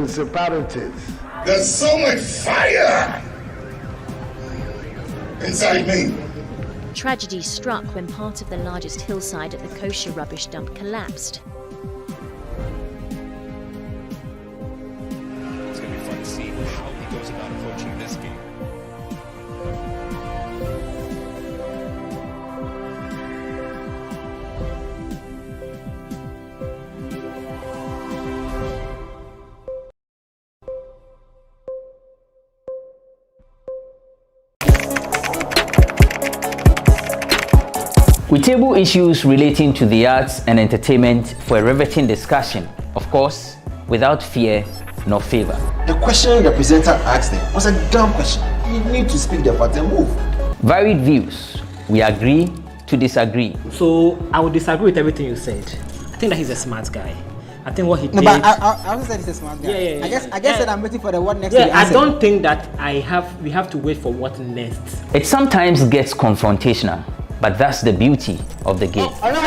principalities. There's so much fire inside me. Tragedy struck when part of the largest hillside at the kosher rubbish dump collapsed. It's going to be fun to see how he goes about approaching this game. We table issues relating to the arts and entertainment for a riveting discussion, of course, without fear nor favor. The question the presenter asked them was a dumb question. You need to speak the part and move. Varied views. We agree to disagree. So I would disagree with everything you said. I think that he's a smart guy. I think what he did. No, but I also said he's a smart guy. Yeah. I guess that I'm waiting for the what next. Yeah, I don't think that we have to wait for what next. It sometimes gets confrontational, but that's the beauty of the game. Today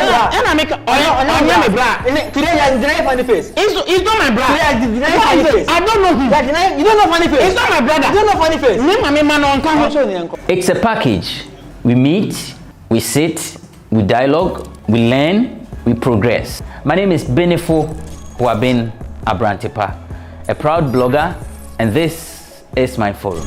deny funny face. It's not my brother. Deny funny face. I don't know him. You don't know funny face. It's not my brother. You don't know funny face. It's a package. We meet, we sit, we dialogue, we learn, we progress. My name is Benefo Huabin Abrantepa, a proud blogger, and this is my forum.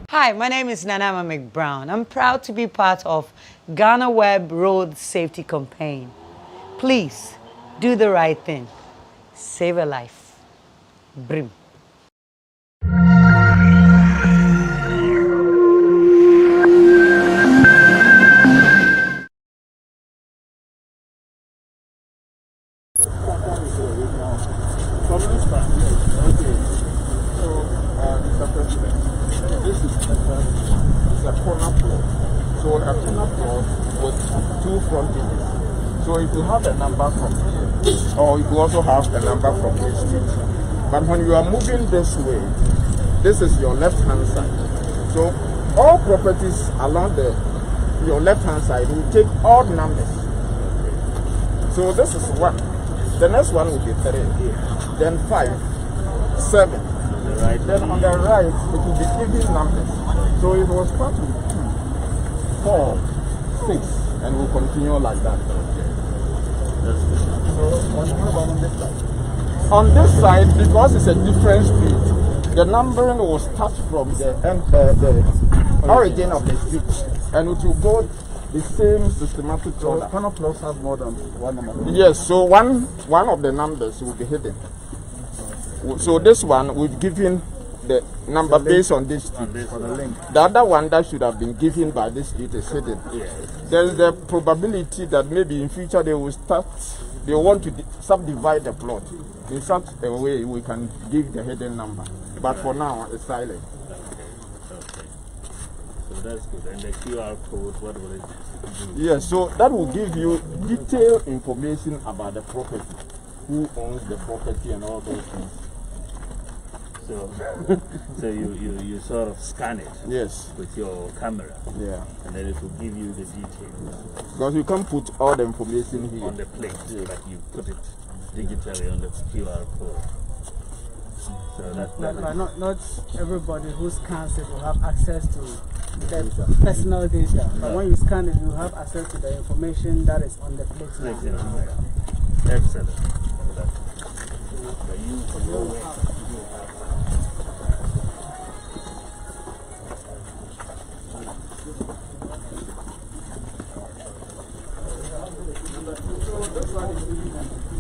Hi, my name is Nanama McBrown. I'm proud to be part of GhanaWeb Road Safety Campaign. Please, do the right thing. Save a life. Brim. So a corner plot with two frontages. So if you have a number from here, or you also have a number from this street. But when you are moving this way, this is your left-hand side. So all properties along your left-hand side will take odd numbers. So this is 1. The next one will be 3. Then 5, 7. Right. Then on the right, it will be even numbers. So it will start with 2, 4, 6, and we'll continue like that. On this side, because it's a different street, the numbering will start from the origin of the street, and it will go the same systematic So order. Panel Plus has more than one number. Yes, so one of the numbers will be hidden. So this one we've given the number based on this street. For the link. The other one that should have been given by this street is hidden. There is the probability that maybe in future they want to subdivide the plot in such a way we can give the hidden number. But for now, it's silent. So that's good. And the QR code, what will it do? Yes, so that will give you detailed information about the property, who owns the property and all those things. So you sort of scan it. Yes. With your camera. Yeah. And then it will give you the details. Because you can't put all the information here. On the plate, but you put it digitally on the QR code. So not everybody who scans it will have access to the personal data. But when you scan it, you have access to the information that is on the plate. Excellent.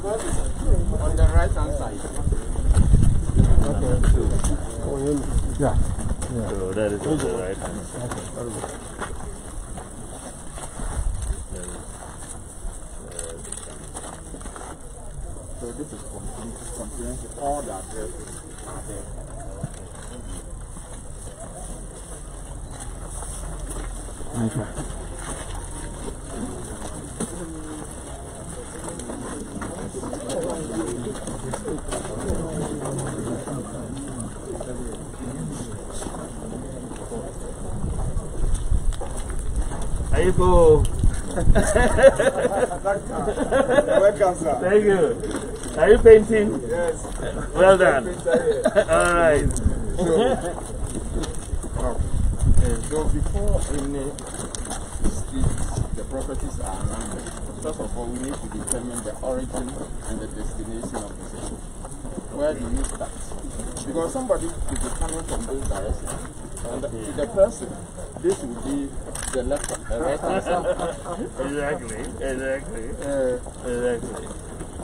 On the right hand side. Yeah. So that is on the right hand side. So this is comprehensive. All the addresses are there. Okay. Agbeko. Welcome, sir. Thank you. Are you painting? Yes. Well done. All right. So before any street, the properties are numbered. First of all, we need to determine the origin and the destination of the city. Where do you start? Because somebody could be coming from this direction, and to the person, this would be the left, right hand side. Exactly.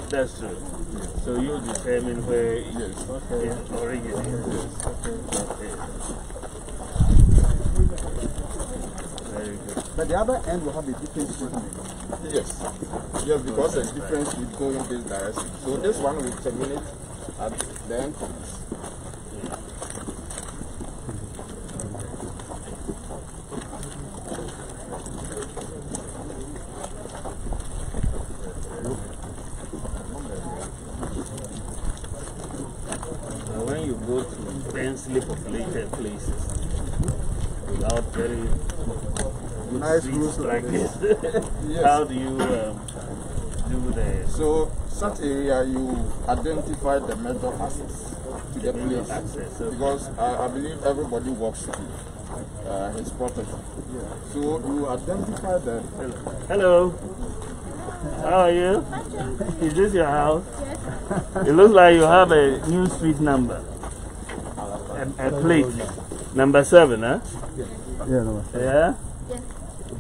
That's true. So you determine where its origin is. Okay. Very good. But the other end will have a different street name. Yes, because the difference will go in this direction. So this one will terminate at the entrance. When you go to densely populated places without very nice streets like this, Yes. how do you do the... So such area you identify the major access to the place. Because I believe everybody walks to his property. So you identify the... Hello. How are you? Is this your house? It looks like you have a new street number. A plate. Number 7, huh? Yeah, no. Yeah?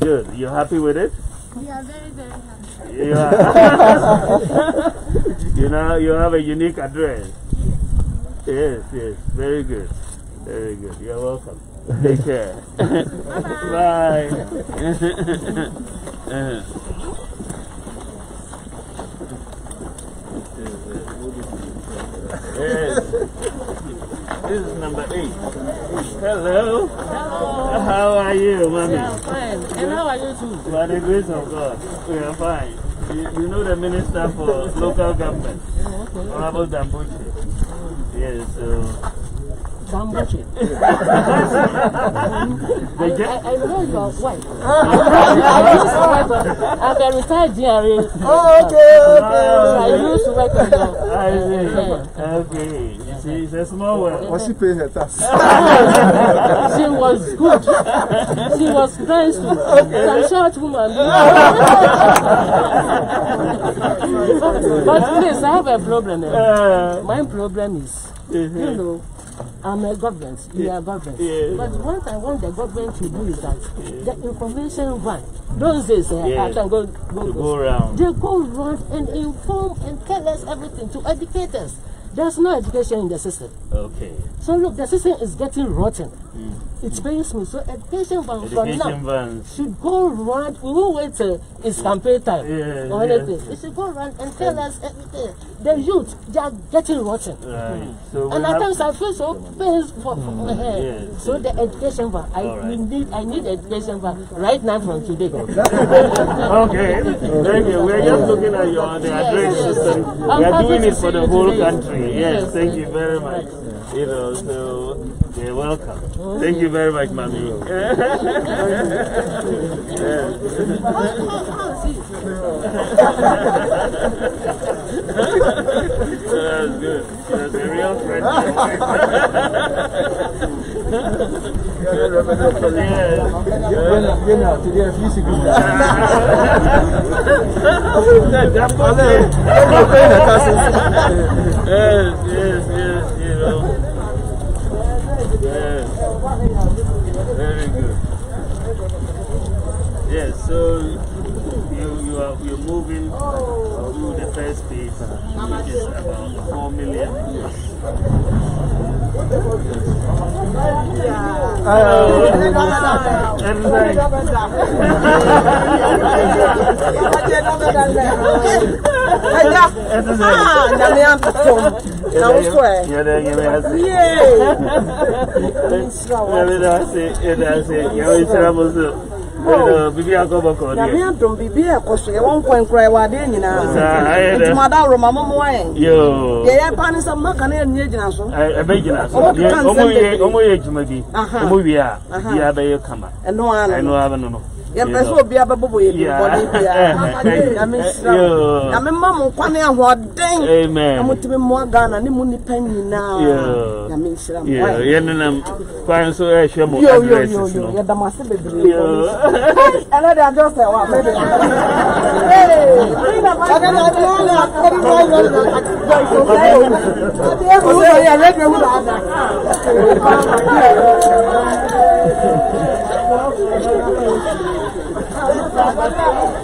Good. You happy with it? We are very, very happy. You know, you have a unique address. Yes. Very good. Very good. You're welcome. Take care. Bye. Yes. This is number 8. Hello. How are you, mommy? I'm fine. And how are you too? By the grace of God, we are fine. You know the Minister for Local Government, Honorable Dambuchi. Yes, so... Dambuchi? I know your wife. I'm a retired GRA. Oh, okay. I used to work on that. I see. Okay. She's a small world. Was she paying her tax? She was good. She was nice to some short woman. But please, I have a problem. My problem is, you know, I'm a government. We are government. Yeah. But what I want the government to do is that the information van, those days I can go around. They go around and inform and tell us everything to educate us. There's no education in the system. Okay. So look, the system is getting rotten. It pains me. So education van from now should go around. We won't wait till it's campaign time or anything. It should go around and tell us everything. The youth, they are getting rotten. Right. So and at times I feel so pains for So the education van, I need education van right now from today. Okay. Thank you. We're just looking at the address system. We are doing it for the whole country. Yes, thank you very much. You know, so you're welcome. Thank you very much, Mami. That's good. That's a real friend. Yes, you know. Yes. Very good. Yes, so you're moving to the first phase, which is about 4 million. Bibi Agbeko there. Na me bibi e koso e won point cry wa de nyina. Nti mada roma momo en. Yo. Ye ye pani sam maka na enye gina so. E be gina so. Omo ye juma bi. Omo wi a bia be ye kama. Eno ano no. Ya peso bia be bobo ye body bia. Na me sra. Na me mamu kwane ahoden. Amen. Amutimi mo Ghana ni mu nipa nyina. Na me sra. Ye nenam kwan so e hwe mo address no. Ye damase bebre. And I just say, wow, baby.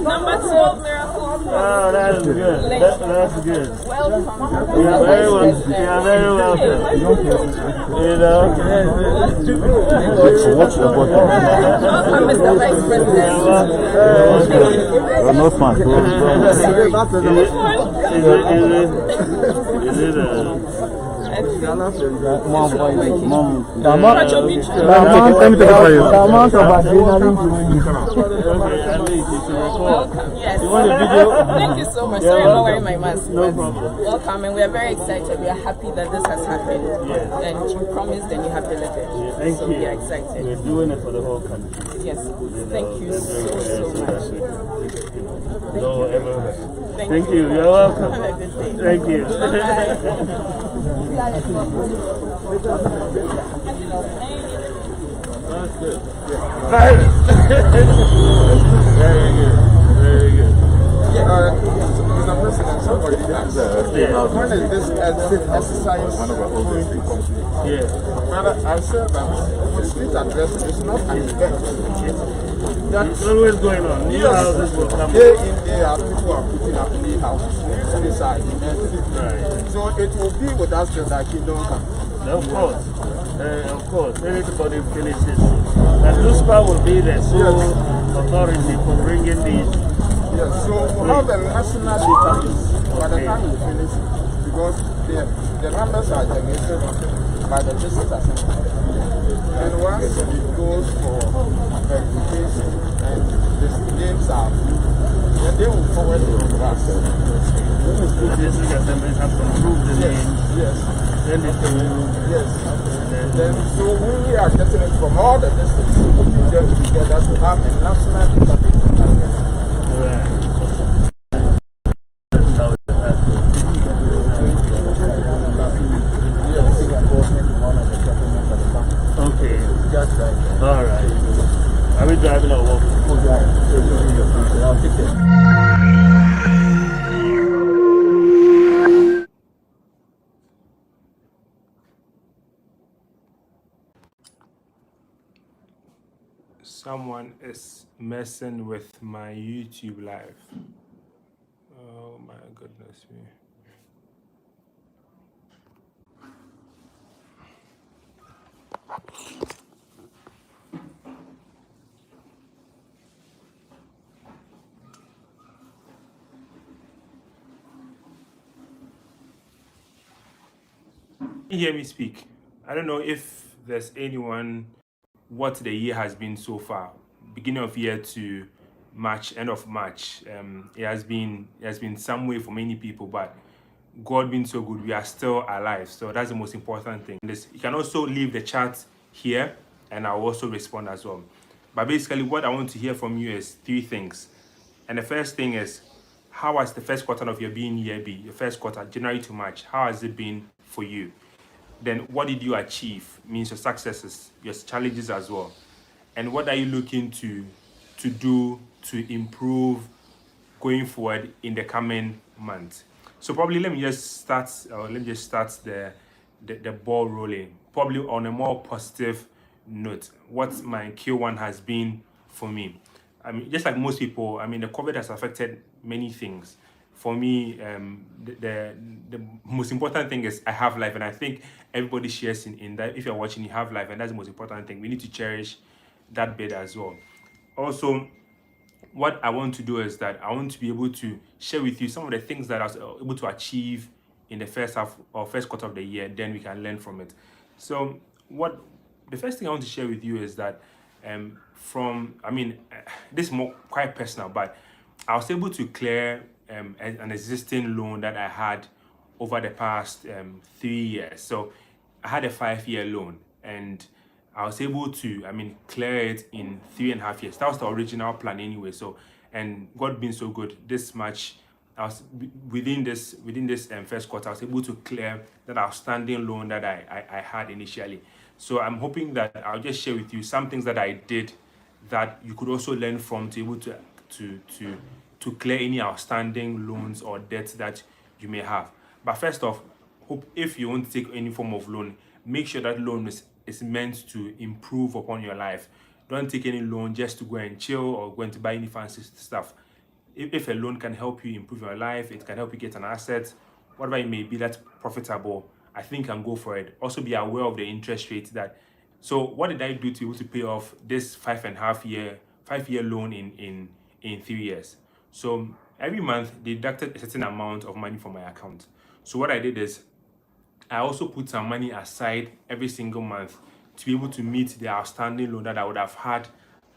Number 12 miracle. Oh, that is good. That's good. Welcome. You're very welcome. You're very welcome. You know? What's your body? Welcome, Mr. Vice President. You're not fun. Is it The amount of adrenaline. Yes. You want a video? Thank you so much. Sorry, I'm not wearing my mask. No problem. Welcome, and we are very excited. We are happy that this has happened. Yes. And you promised and you have delivered. Thank you. We are excited. We're doing it for the whole country. Yes. Thank you so much. Thank you. You're welcome. Have a good day. Thank you. Bye. That's good. Very good. Very good. Mr. President, somebody asked, when is this exercise going to be complete? Yeah. But I said that the street address is not an event. That's always going on. New houses will come. Day in, day out, people are putting up new houses. These are immense. Right. So it will be with us till that kingdom comes. Of course. Everybody finishes. And Luspa will be the sole authority for bringing these. Yes, so we'll have a national database by the time we finish, because the numbers are generated by the district assembly. And once it goes for verification and the names are approved, then they will forward it to us. The district assemblies have to approve the names. Yes. Then they can. Yes. Then so we are getting it from all the districts, putting them together to have a national database. Right. Okay. All right. Are we driving or walking? I'll take it. Someone is messing with my YouTube live. Oh my goodness me. Can you hear me speak? I don't know if there's anyone, what the year has been so far, beginning of year to March, end of March. It has been some way for many people, but God being so good, we are still alive. So that's the most important thing. You can also leave the chat here, and I'll also respond as well. But basically, what I want to hear from you is 3 things. And the first thing is, how has the first quarter of your being year be? Your first quarter, January to March, how has it been for you? Then what did you achieve? Means your successes, your challenges as well. And what are you looking to do to improve going forward in the coming months? So probably let me just start the ball rolling. Probably on a more positive note, what my Q1 has been for me. I mean, just like most people, I mean, the COVID has affected many things. For me, the most important thing is I have life, and I think everybody shares in that. If you're watching, you have life, and that's the most important thing. We need to cherish that bit as well. Also, what I want to do is that I want to be able to share with you some of the things that I was able to achieve in the first half or first quarter of the year. Then we can learn from it. So the first thing I want to share with you is that this is quite personal, but I was able to clear an existing loan that I had over the past 3 years. So I had a 5-year loan, and I was able to, clear it in 3.5 years. That was the original plan anyway. So, and God being so good, this much, I was within this first quarter, I was able to clear that outstanding loan that I had initially. So I'm hoping that I'll just share with you some things that I did that you could also learn from to be able to clear any outstanding loans or debts that you may have. But first off, if you want to take any form of loan, make sure that loan is meant to improve upon your life. Don't take any loan just to go and chill or going to buy any fancy stuff. If a loan can help you improve your life, it can help you get an asset, whatever it may be that's profitable, I think can go for it. Also be aware of the interest rate that. So what did I do to be able to pay off this 5-year loan in 3 years? So every month they deducted a certain amount of money from my account. So what I did is I also put some money aside every single month to be able to meet the outstanding loan that I would have had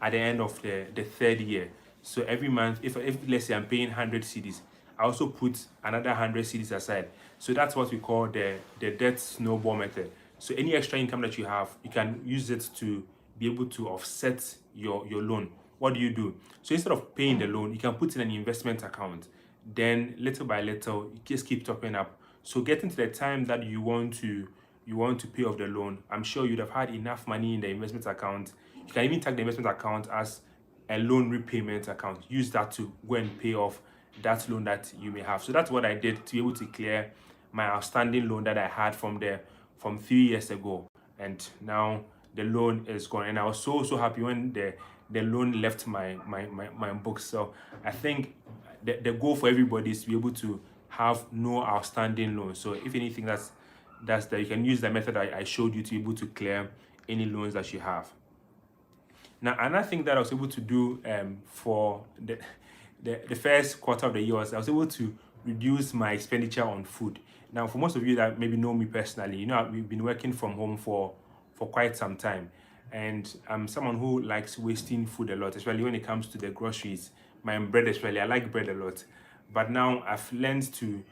at the end of the 3rd year. So every month, if let's say I'm paying 100 cedis, I also put another 100 cedis aside. So that's what we call the debt snowball method. So any extra income that you have, you can use it to be able to offset your loan. What do? So instead of paying the loan, you can put in an investment account. Then little by little, you just keep topping up. So getting to the time that you want to pay off the loan, I'm sure you'd have had enough money in the investment account. You can even tag the investment account as a loan repayment account. Use that to go and pay off that loan that you may have. So that's what I did to be able to clear my outstanding loan that I had from 3 years ago. And now the loan is gone. And I was so happy when the loan left my books. So I think the goal for everybody is to be able to have no outstanding loans. So if anything, that's that you can use the method I showed you to be able to clear any loans that you have. Now, another thing that I was able to do for the first quarter of the year was I was able to reduce my expenditure on food. Now, for most of you that maybe know me personally, we've been working from home for quite some time. And I'm someone who likes wasting food a lot, especially when it comes to the groceries. My bread especially, I like bread a lot. But now I've learned to,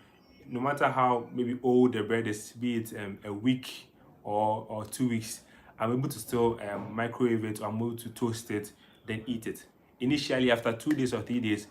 no matter how maybe old the bread is, be it a week or 2 weeks, I'm able to still microwave it, or I'm able to toast it, then eat it. Initially, after 2 days or 3 days,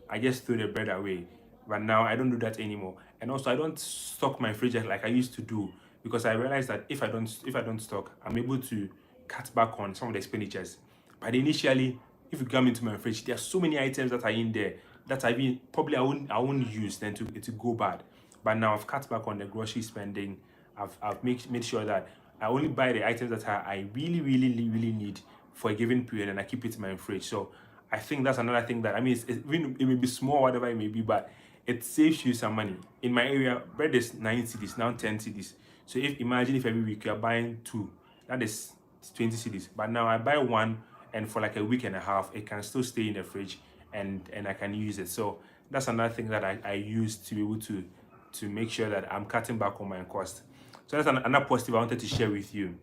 I just threw the bread away. But now I don't do that anymore. And also I don't stock my fridge like I used to do, because I realized that if I don't stock, I'm able to cut back on some of the expenditures. But initially, if you come into my fridge, there are so many items that are in there that I won't use, then to go bad. But now I've cut back on the grocery spending. I've made sure that I only buy the items that I really need for a given period and I keep it in my fridge. So I think that's another thing that, I mean, it may be small, whatever it may be, but it saves you some money. In my area, bread is 9 cedis, now 10 cedis. So imagine if every week you're buying 2, that is 20 cedis. But now I buy 1, and for like a week and a half, it can still stay in the fridge and I can use it. So that's another thing that I use to be able to make sure that I'm cutting back on my cost. So that's another positive I wanted to share with you.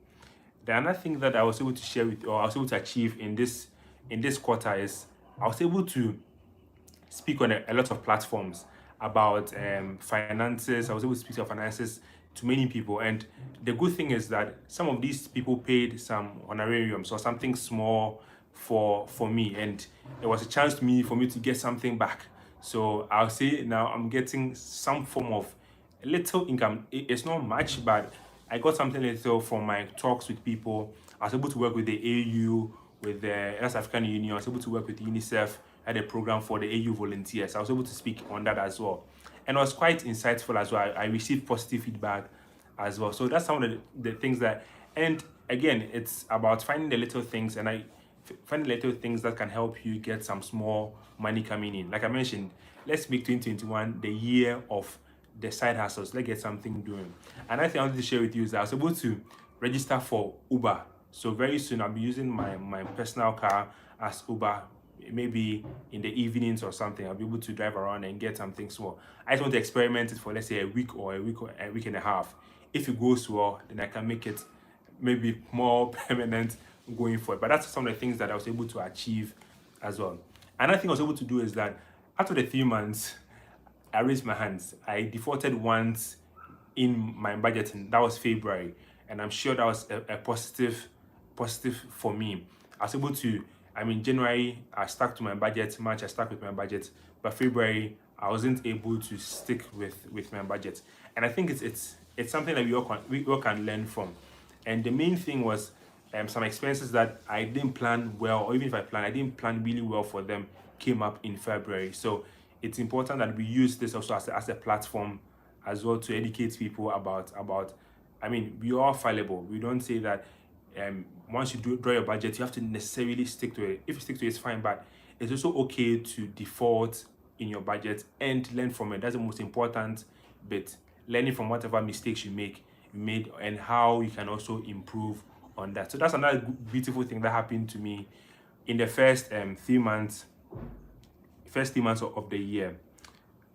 The another thing that I was able to share with, or I was able to achieve in this quarter, is I was able to speak on a lot of platforms about finances. I was able to speak about finances to many people, and the good thing is that some of these people paid some honorariums or something small for me, and it was a chance for me to get something back. So I'll say now I'm getting some form of a little income. It's not much, but I got something little from my talks with people. I was able to work with the AU, with the West African Union. I was able to work with UNICEF. I had a program for the AU volunteers. I was able to speak on that as well. And it was quite insightful as well. I received positive feedback as well. So that's some of the things that, and again, it's about finding the little things, and I find little things that can help you get some small money coming in. Like I mentioned, let's make 2021 the year of the side hustles. Let's get something doing. And I think I wanted to share with you is that I was able to register for Uber. So very soon I'll be using my personal car as Uber. Maybe in the evenings or something, I'll be able to drive around and get something small. I just want to experiment it for, let's say, a week and a half. If it goes well, then I can make it maybe more permanent going forward. But that's some of the things that I was able to achieve as well. Another thing I was able to do is that after the 3 months, I raised my hands. I defaulted once in my budgeting. That was February, and I'm sure that was a positive for me. I was able to, I mean, January I stuck to my budget, March I stuck with my budget, but February I wasn't able to stick with my budget. And I think it's something that we all can learn from. And the main thing was some expenses that I didn't plan well, or even if I didn't plan really well for them, came up in February. So it's important that we use this also as a platform as well to educate people about, I mean, we are fallible. We don't say that once you draw your budget, you have to necessarily stick to it. If you stick to it, it's fine, but it's also okay to default in your budget and learn from it. That's the most important bit. Learning from whatever mistakes you made, and how you can also improve on that. So that's another beautiful thing that happened to me in the first 3 months of the year.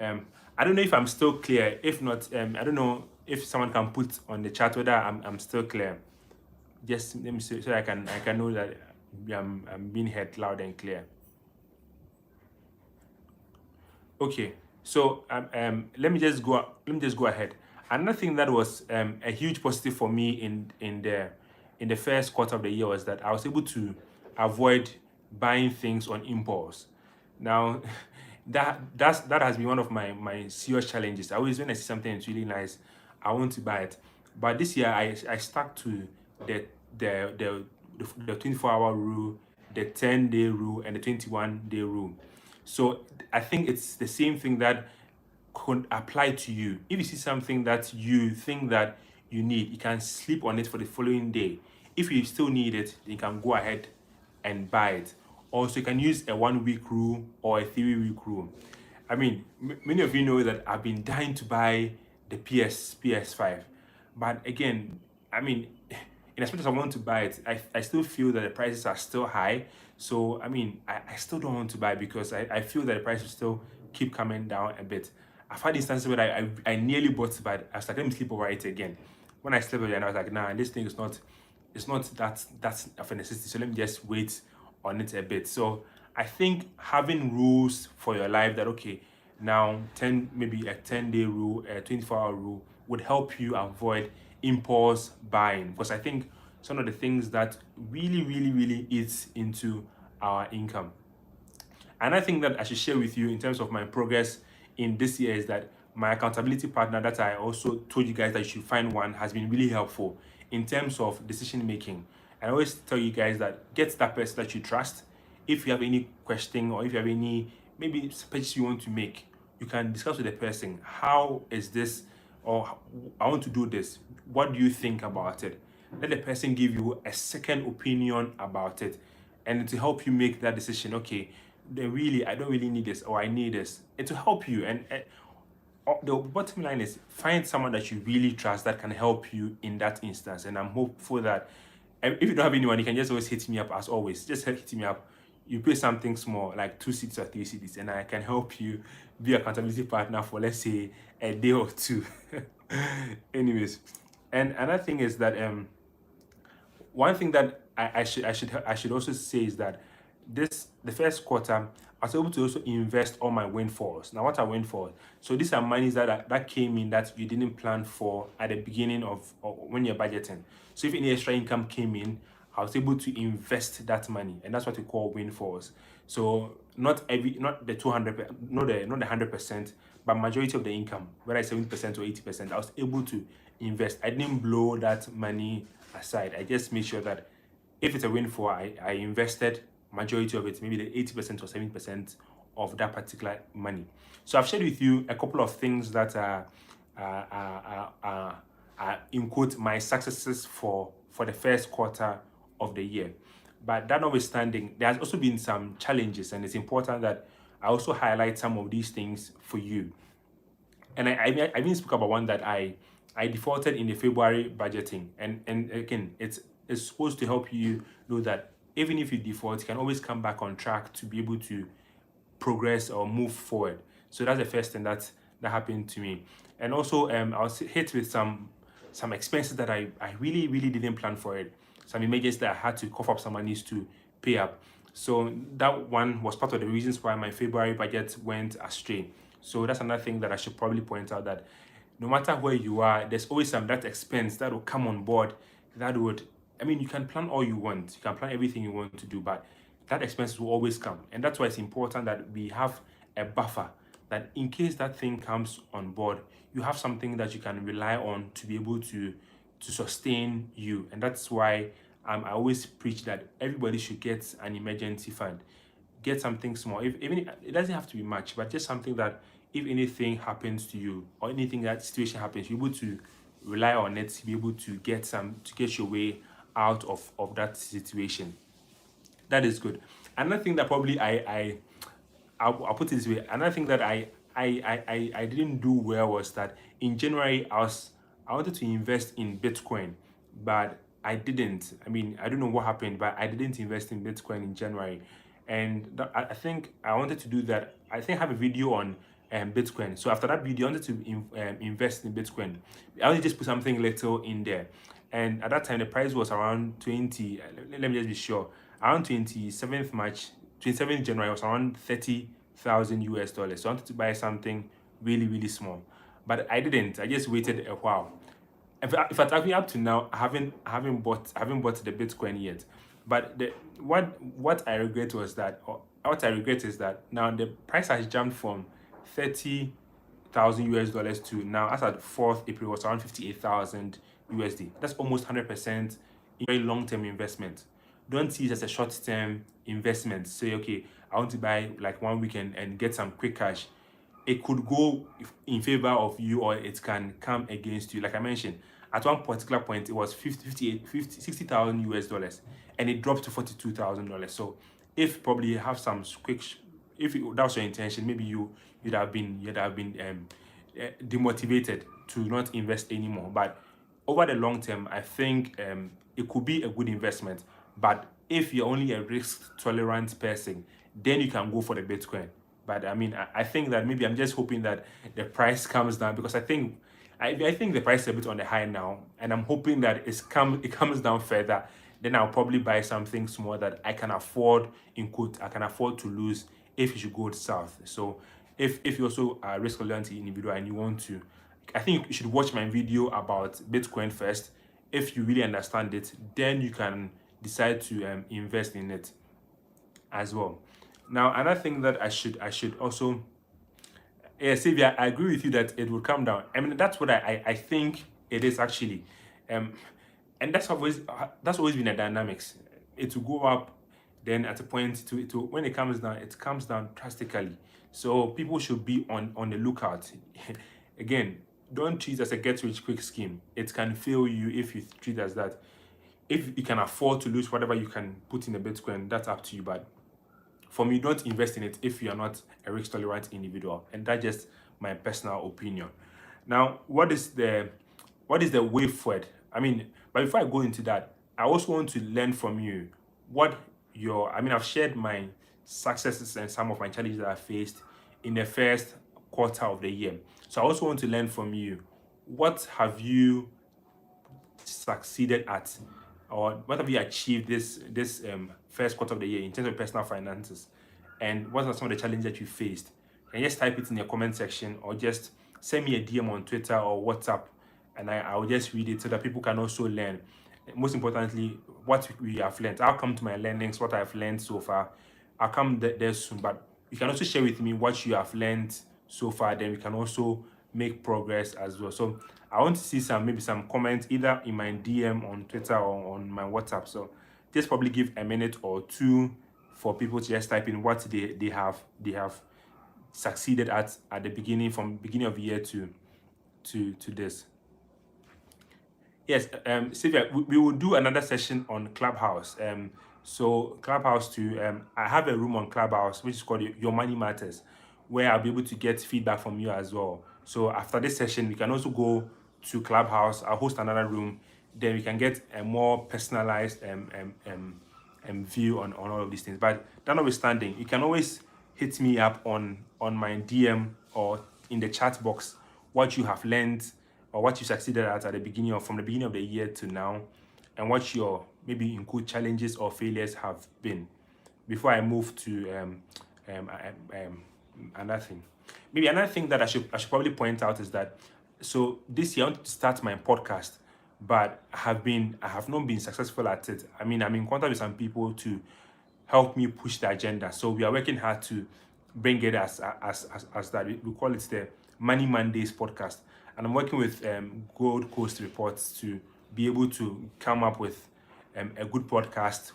I don't know if I'm still clear. If not, I don't know if someone can put on the chat whether I'm still clear. Just let me see so I can know that I'm being heard loud and clear. Okay, so let me just go ahead. Another thing that was a huge positive for me in the first quarter of the year was that I was able to avoid buying things on impulse. Now, that has been one of my serious challenges. I always, when I see something that's really nice, I want to buy it. But this year I stuck to the 24-hour rule, the 10-day rule, and the 21-day rule. So I think it's the same thing that could apply to you. If you see something that you think that you need, you can sleep on it for the following day. If you still need it, you can go ahead and buy it. Also, you can use a 1-week rule or a 3-week rule. I mean, many of you know that I've been dying to buy the PS5. But again, I mean, in as much as I want to buy it, I still feel that the prices are still high. So, I mean, I still don't want to buy because I feel that the price will still keep coming down a bit. I've had instances where I nearly bought it, but I was like, let me sleep over it again. When I slept over it, and I was like, nah, this thing is not that's of a necessity. So let me just wait on it a bit. So I think having rules for your life that, okay, now maybe a 10-day rule, a 24-hour rule would help you avoid impulse buying, because I think some of the things that really eats into our income. And I think that I should share with you in terms of my progress in this year is that my accountability partner that I also told you guys that you should find one has been really helpful in terms of decision making. I always tell you guys that get that person that you trust. If you have any question or if you have any maybe purchase you want to make, you can discuss with the person. How is this? Or I want to do this. What do you think about it? let the person give you a second opinion about it, and to help you make that decision. Okay, then really, I don't really need this, or I need this. And to help you, and the bottom line is find someone that you really trust that can help you in that instance. And I'm hopeful that if you don't have anyone, you can just always hit me up. As always, just hit me up. You pay something small, like 2 cedis or 3 cedis, and I can help you be a accountability partner for, let's say, a day or two. Anyways, and another thing is that one thing that I should also say is that the first quarter I was able to also invest all my windfalls. Now, what are windfalls? So these are monies that came in that you didn't plan for at the beginning of or when you're budgeting. So if any extra income came in, I was able to invest that money, and that's what we call windfalls. So not the 200, not the 100%, but majority of the income, whether it's 70% or 80%, I was able to invest. I didn't blow that money aside. I just made sure that if it's a windfall, I invested majority of it, maybe the 80% or 70% of that particular money. So I've shared with you a couple of things that are in quote my successes for the first quarter of the year. But that notwithstanding, there has also been some challenges, and it's important that I also highlight some of these things for you. And I even spoke about one that I defaulted in the February budgeting, and again, it's supposed to help you know that even if you default, you can always come back on track to be able to progress or move forward. So that's the first thing that happened to me. And also I was hit with some expenses that I really didn't plan for it. Some emergencies that I had to cough up some monies to pay up. So that one was part of the reasons why my February budget went astray. So that's another thing that I should probably point out, that no matter where you are, there's always that expense that will come on board that would, I mean, you can plan all you want, you can plan everything you want to do, but that expense will always come. And that's why it's important that we have a buffer, that in case that thing comes on board, you have something that you can rely on to be able to sustain you. And that's why I always preach that everybody should get an emergency fund. Get something small, even it doesn't have to be much, but just something that if anything happens to you or anything that situation happens, you're able to rely on it to be able to get your way out of that situation. That is good. Another thing that probably I'll put it this way. Another thing that I didn't do well was that in January I wanted to invest in Bitcoin, but I didn't. I mean, I don't know what happened, but I didn't invest in Bitcoin in January. And I think I wanted to do that. I think I have a video on Bitcoin. So after that video, I wanted to invest in Bitcoin. I only just put something little in there. And at that time, the price was around 20, let me just be sure, around 27th January, was around $30,000 US. So I wanted to buy something really small. But I didn't. I just waited a while. In fact, up to now, I haven't bought the Bitcoin yet. But what I regret is that now the price has jumped from $30,000 US to now, as at 4th April, was around 58,000 USD. That's almost 100% a very long-term investment. Don't see it as a short-term investment. Say, okay, I want to buy like 1 weekend and get some quick cash. It could go in favor of you, or it can come against you. Like I mentioned, at one particular point, it was $60,000 US, and it dropped to $42,000. So if probably you have some quick, if that was your intention, maybe you'd have been demotivated to not invest anymore. But over the long term, I think it could be a good investment. But if you're only a risk-tolerant person, then you can go for the Bitcoin. But I mean, I think that maybe I'm just hoping that the price comes down, because I think the price is a bit on the high now, and I'm hoping that it comes down further. Then I'll probably buy something small that I can afford, in quote, I can afford to lose if you should go south. So if you also are a risk-tolerant individual and you want to, I think you should watch my video about Bitcoin first. If you really understand it, then you can decide to invest in it as well. Now, another thing that I should also, Sylvia, I agree with you that it will come down. I mean, that's what I think it is actually, and that's always been a dynamics. It will go up, then at a point when it comes down drastically. So people should be on the lookout. Again, don't treat it as a get-rich-quick scheme. It can fail you if you treat it as that. if you can afford to lose whatever you can put in the Bitcoin, that's up to you. But for me, don't invest in it if you are not a risk-tolerant individual, and that's just my personal opinion. Now, what is the way forward? I mean, but before I go into that, I also want to learn from you I've shared my successes and some of my challenges that I faced in the first quarter of the year. So I also want to learn from you. What have you succeeded at, or what have you achieved this first quarter of the year in terms of personal finances, and what are some of the challenges that you faced? And just type it in the comment section, or just send me a DM on Twitter or WhatsApp, and I'll just read it so that people can also learn. Most importantly, what we have learned. I'll come to my learnings, what I've learned so far. I'll come there soon, but you can also share with me what you have learned so far. Then we can also make progress as well. So I want to see maybe some comments either in my DM on Twitter or on my WhatsApp. So just probably give a minute or two for people to just type in what they have succeeded at the beginning, from beginning of the year to this. Yes, Sylvia, we will do another session on Clubhouse. So Clubhouse too, I have a room on Clubhouse which is called Your Money Matters, where I'll be able to get feedback from you as well. So after this session, we can also go to Clubhouse. I'll host another room. Then we can get a more personalized view on all of these things. But that notwithstanding, you can always hit me up on my DM or in the chat box what you have learned or what you succeeded at the beginning from the beginning of the year to now, and what your maybe include challenges or failures have been. Before I move to another thing. Maybe another thing that I should probably point out is that, so this year I want to start my podcast, but I have not been successful at it. I mean, I'm in contact with some people to help me push the agenda. So we are working hard to bring it as that. We call it the Money Mondays podcast. And I'm working with Gold Coast Reports to be able to come up with a good podcast,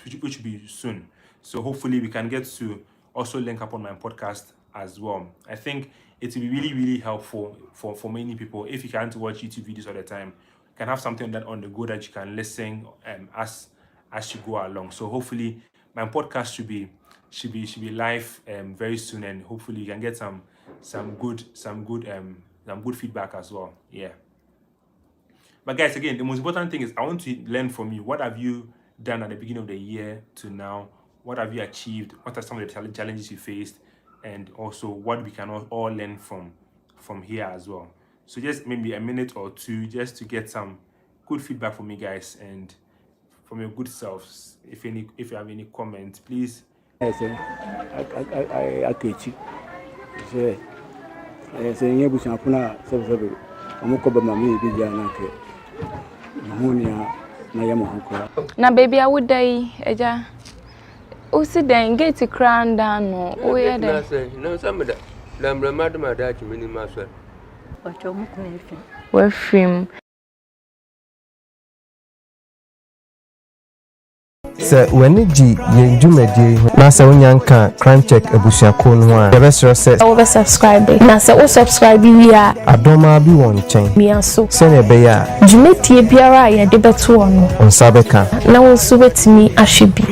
which will be soon. So hopefully we can get to also link up on my podcast as well. I think it will be really, really helpful for many people. If you can't watch YouTube videos all the time, you can have something on the go that you can listen as you go along. So hopefully my podcast should be live very soon, and hopefully you can get some good feedback as well. Yeah. But guys, again, the most important thing is I want to learn from you. What have you done at the beginning of the year to now? What have you achieved? What are some of the challenges you faced? And also what we can all learn from here as well. So just maybe a minute or two just to get some good feedback from you guys and from your good selves. If you have any comments, please. I na baby I would die eja o si den gate crown down no o ye den no some da lambra madama da chi mini maswa we film se when ji ye dwumadi na se onyanka crime check abusuako no a ye se o subscribe na se o subscribe wi a adoma bi won chen mi aso se ne be ya dwumetie biara ye de beto ono onsabeka na wo so betimi ahwebi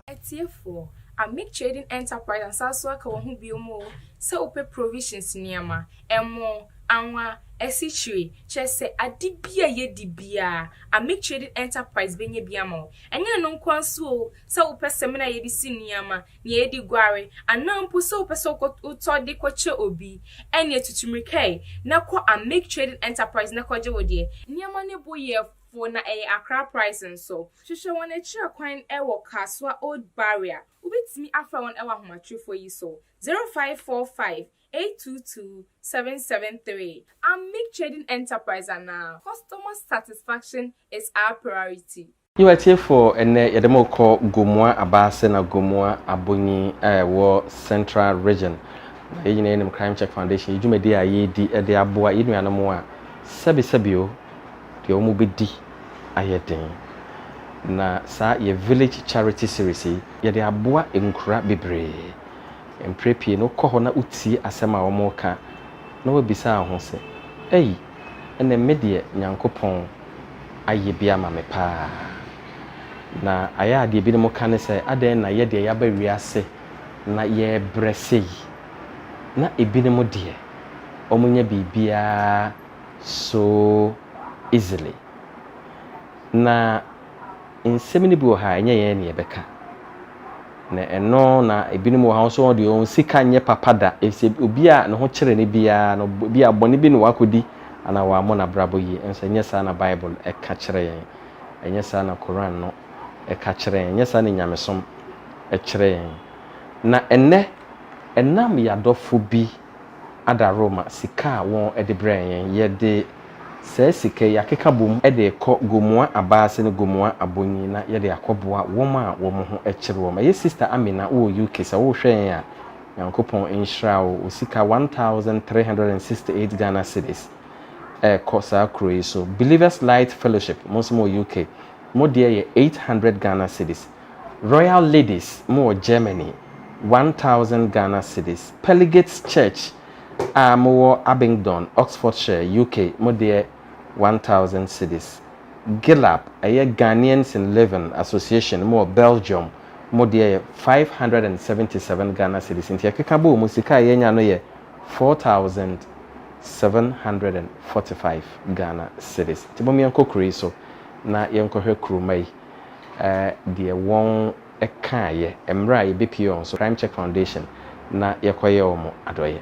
etiefo a make trading enterprise and saso aka wo hu biomo se ope provisions niama emo anwa esichiri chese adibia ye dibia a make trading enterprise benye biamo enye no nkwanso se ope semina ye di siniama ne ye di gware anampo se ope se uto de kwache obi enye tutumrikai na kwa a make trading enterprise na kwaje wodie niama ne boye for na Accra price and so hwehwe won e kire kwan e wo Kaswa Old Barrier ubetimi afa won e wa homatri for you so 0545 822-773. And make trading enterprise and now customer satisfaction is our priority. You are here for yedemo ko Gomua Abase na Gomua Abonyi wo Central Region. Eyi na enem Crime Check Foundation yidwumedi a yedi de aboa yenuanamo a sebio de omo bedi ayeden. Na sa ye village charity series ye de aboa enkura bebre. Emprepie no koho na utie asema omoka na wabisa ho se ei ene medie nyankopon aye bia ma me pa na aya de bi ne mo kan se aden na ye de ya ba wiase na ye brese na ebi ne mo de omunya bibia so easily na insemini bi wo ha enye ye ne yebeka na eno na ebi ne mo ha so de on sika nye papada ese obi a ne ho kire ne bia no bia bone bi ne wakodi ana wa mo na brabo yi enso enye sa na bible e ka kire yen enye sa na Quran no e ka kire yen enye sa na nyamesom e kire yen na enne enam ya dofo bi ada Roma sika won e de brayen ye de se sika ya keka bom e de ko gomua abase ne gomua abonyi na ye de akoboa woma wo mo ho e kire wo ma ye sister Amina wo UK sa wo hwen ya yankopon inshra wo sika 1368 Ghana cedis kosa kroi so Believers Light Fellowship mo UK mo de 800 Ghana cedis Royal Ladies mo Germany 1000 Ghana cedis Pelegates Church mo Abingdon Oxfordshire UK mo de 1000 cedis Gilab Ghanaians in Living Association mo Belgium mo de 577 Ghana cedis inti akekabo mo sika yenya no ye 4745 Ghana cedis tibo mi enko kroi so na yenko hwe krumai de won ekaye emra ye bpon so Crime Check Foundation na yekoye omo adoye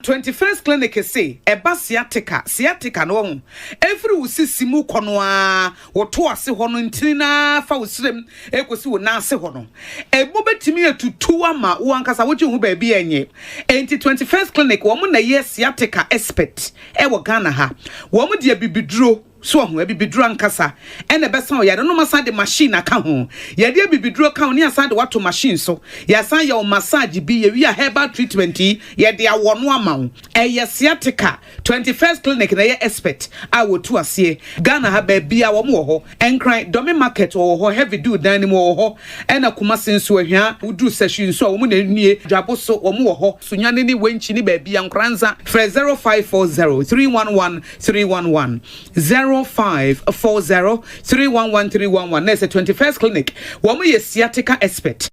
21st clinic say eba sciatica no every usisimu kono a woto ase ho no ntina fa wosrem ekosi wo na ase ho no ebo betimi atutu ama wo ankasa woje hu ba bi enye enti 21st clinic wo mo na ye sciatica expert e wo Ghana ha wo mo de bibiduro so ho bibiduro ankasa ene besa o yade no masa de machine aka ho yade bibiduro ka ho ne asa de wato machine so ya san ya o massage bi ye wi a herbal treatment yade awono ama ho eye sciatica 21st clinic na ye expert a wotu ase Ghana ha ba bia wo mo ho enkran domi market wo ho heavy do dan ni mo ho ena kuma senso ahia udu session so wo mo na nie dwabo so wo mo ho sunyane ni wenchi ni ba bia nkranza 0540 311 311 0540-311-311. There's a 21st clinic. Woman is sciatica expert.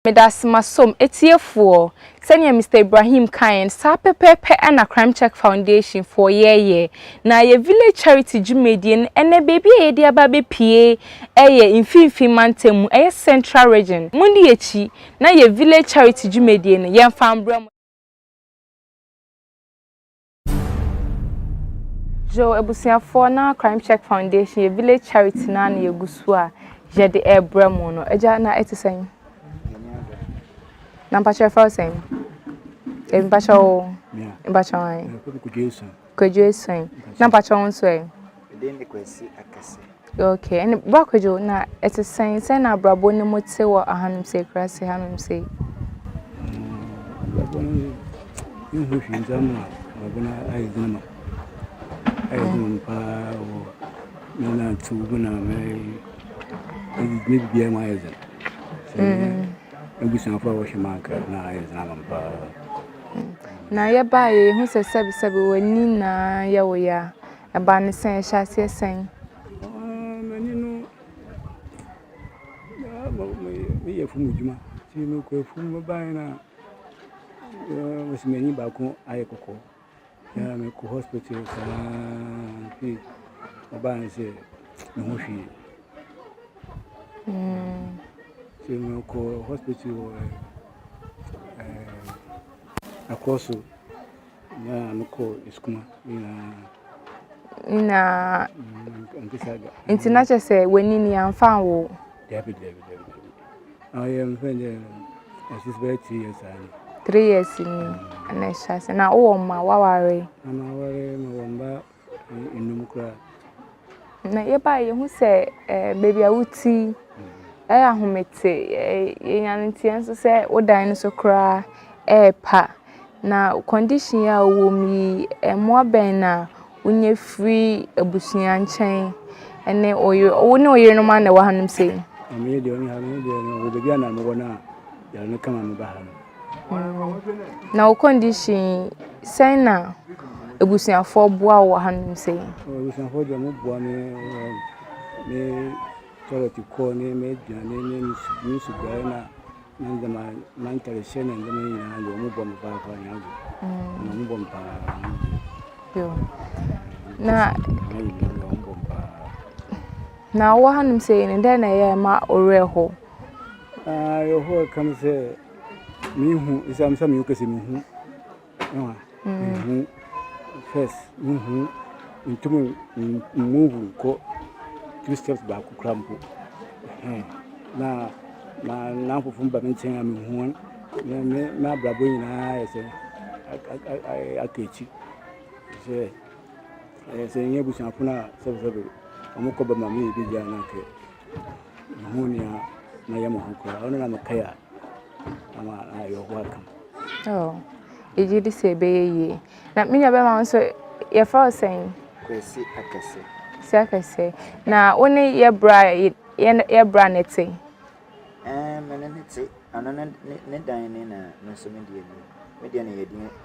Medas masom etiefo senior Mr. Ibrahim Kain sa pepepe na Crime Check Foundation for ye na ye village charity jumedien ene baby e dia ba be pie eye infinfi mantemu eye central region mundi echi na ye village charity jumedien ye mfambra Jo ebusiafo na Crime Check Foundation ye village charity na na yegusu a je de ebramo no eja na etisen na mpacha fa sen mpacha o mpacha ai kujesen na mpacha on so e den de kwesi akase okay and brokojo na etisen sen na brabo ni mote wo ahanum se krase hanum se ihu finzama abuna ai dinama pa o na tubu na me bia ma eza ebusanfa wo himaka na eza na mpa na ye bae hu se sebi wani na ye wo ya eba ne sen sha se sen mani no me ye fumu juma ti me ko fumu bae na wasimeni ba ko aye kokko ya me ko hospital sa fi oban se no ho hwi se me ko hospital across na no ko iskuma ina international say wani ni amfa wo David I am friend she's very 3 years 3 years ni na shase na o ma waware na ware ma wamba inumukra na ye ba ye hu se baby awuti ahomete ye nyanti enso se odan no so kra pa na condition ya wo mi mo ben na unye free abusuan nchen ene oyo no oyo no man na wa hanum sei ami de oni hanu de no baby na mo na ya no kama me ba hanu Now condition say na ebusuafo boa wo hanum say. Ebusuafo de mo boa me toilet ko ne me dwane ne su gwa na nda man interesse na nda me ina lo mo bom pa pa nya go. Mo bom pa. Yo. Na wo hanum say ne da na ye ma oreho. Yo ho kam say mi hu isam sam yu kase mi hu. First, into move go 2 steps back, crampo. Now, from Babenton, I'm one. My brother and I catch you. Saying, you shall put a several. I'm a couple of mammy, be Janaka. Monia, Nayama, I'm a kaya. You're welcome. Oh. Iji di se be ye. Na me nyaba ma so ye fa saying. Kwesi akase. Si akase. Na woni ye bra nete. Menenete ano ne dan ne na no so medie ni. Medie na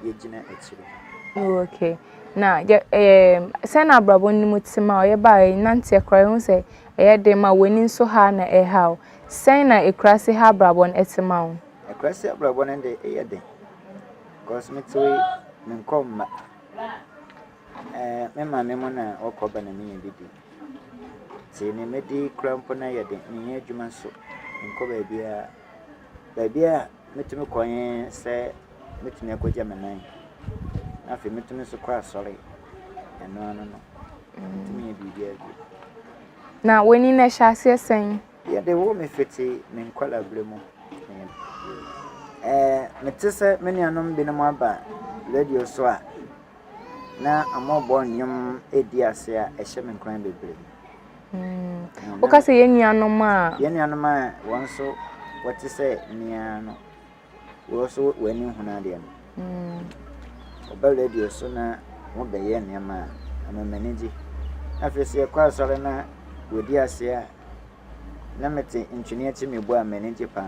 ye gina akire. Oh, okay. Na say na brabo ni mutima ye ba nante kra hu say ye de ma woni so ha na how. Say na ekrase ha brabo na etima ho. Ekrase brabo na de ye de. Because me too me come me mama mo na okoba na me bibi se ne me di cramp na ye de me adwuma so nko ba bia metumi kwenye se metumi akogya menan na fe metumi so kwa sori eno no metumi bibia bi na weni na hyase sen ye de wo me fiti me nkwala bremu metese menianom bi no aba radio so a na amobon nyum ediase a ehye me nkran bebre o ka se yenianom a wonso wotese niano wo so wani hunade no oba radio so na mo be ye niama amameneji afese kwa sore na wodi ase a na mete ntwene achi me bo ameneji pa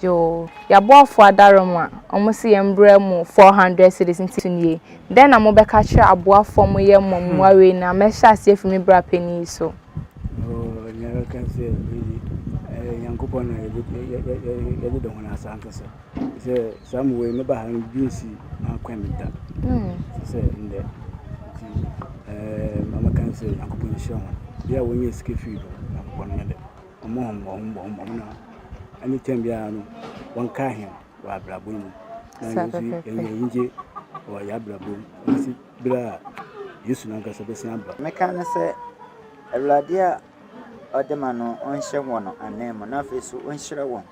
yo ya boafo adarom a omusi yembrɛ mu 400 cedis ntinie then na mo beka kire aboafo mo ye momwawe na mesha ase afimi bra pani so nyara kan se yankopɔ na yɛde de hona asankasa sɛ samuwe me ba han binsi na kwamida sɛ ndɛ mama kan se yankopɔ ni hye ho bia wonye sike fido yankopɔ no yɛde ɔmo na anytime bia no one ka him wa brabo mu na yinje wa ya brabo si bra yesu na nkasa besi aba meka na se awlade a odema no onhye wono anem na fesu onhyira won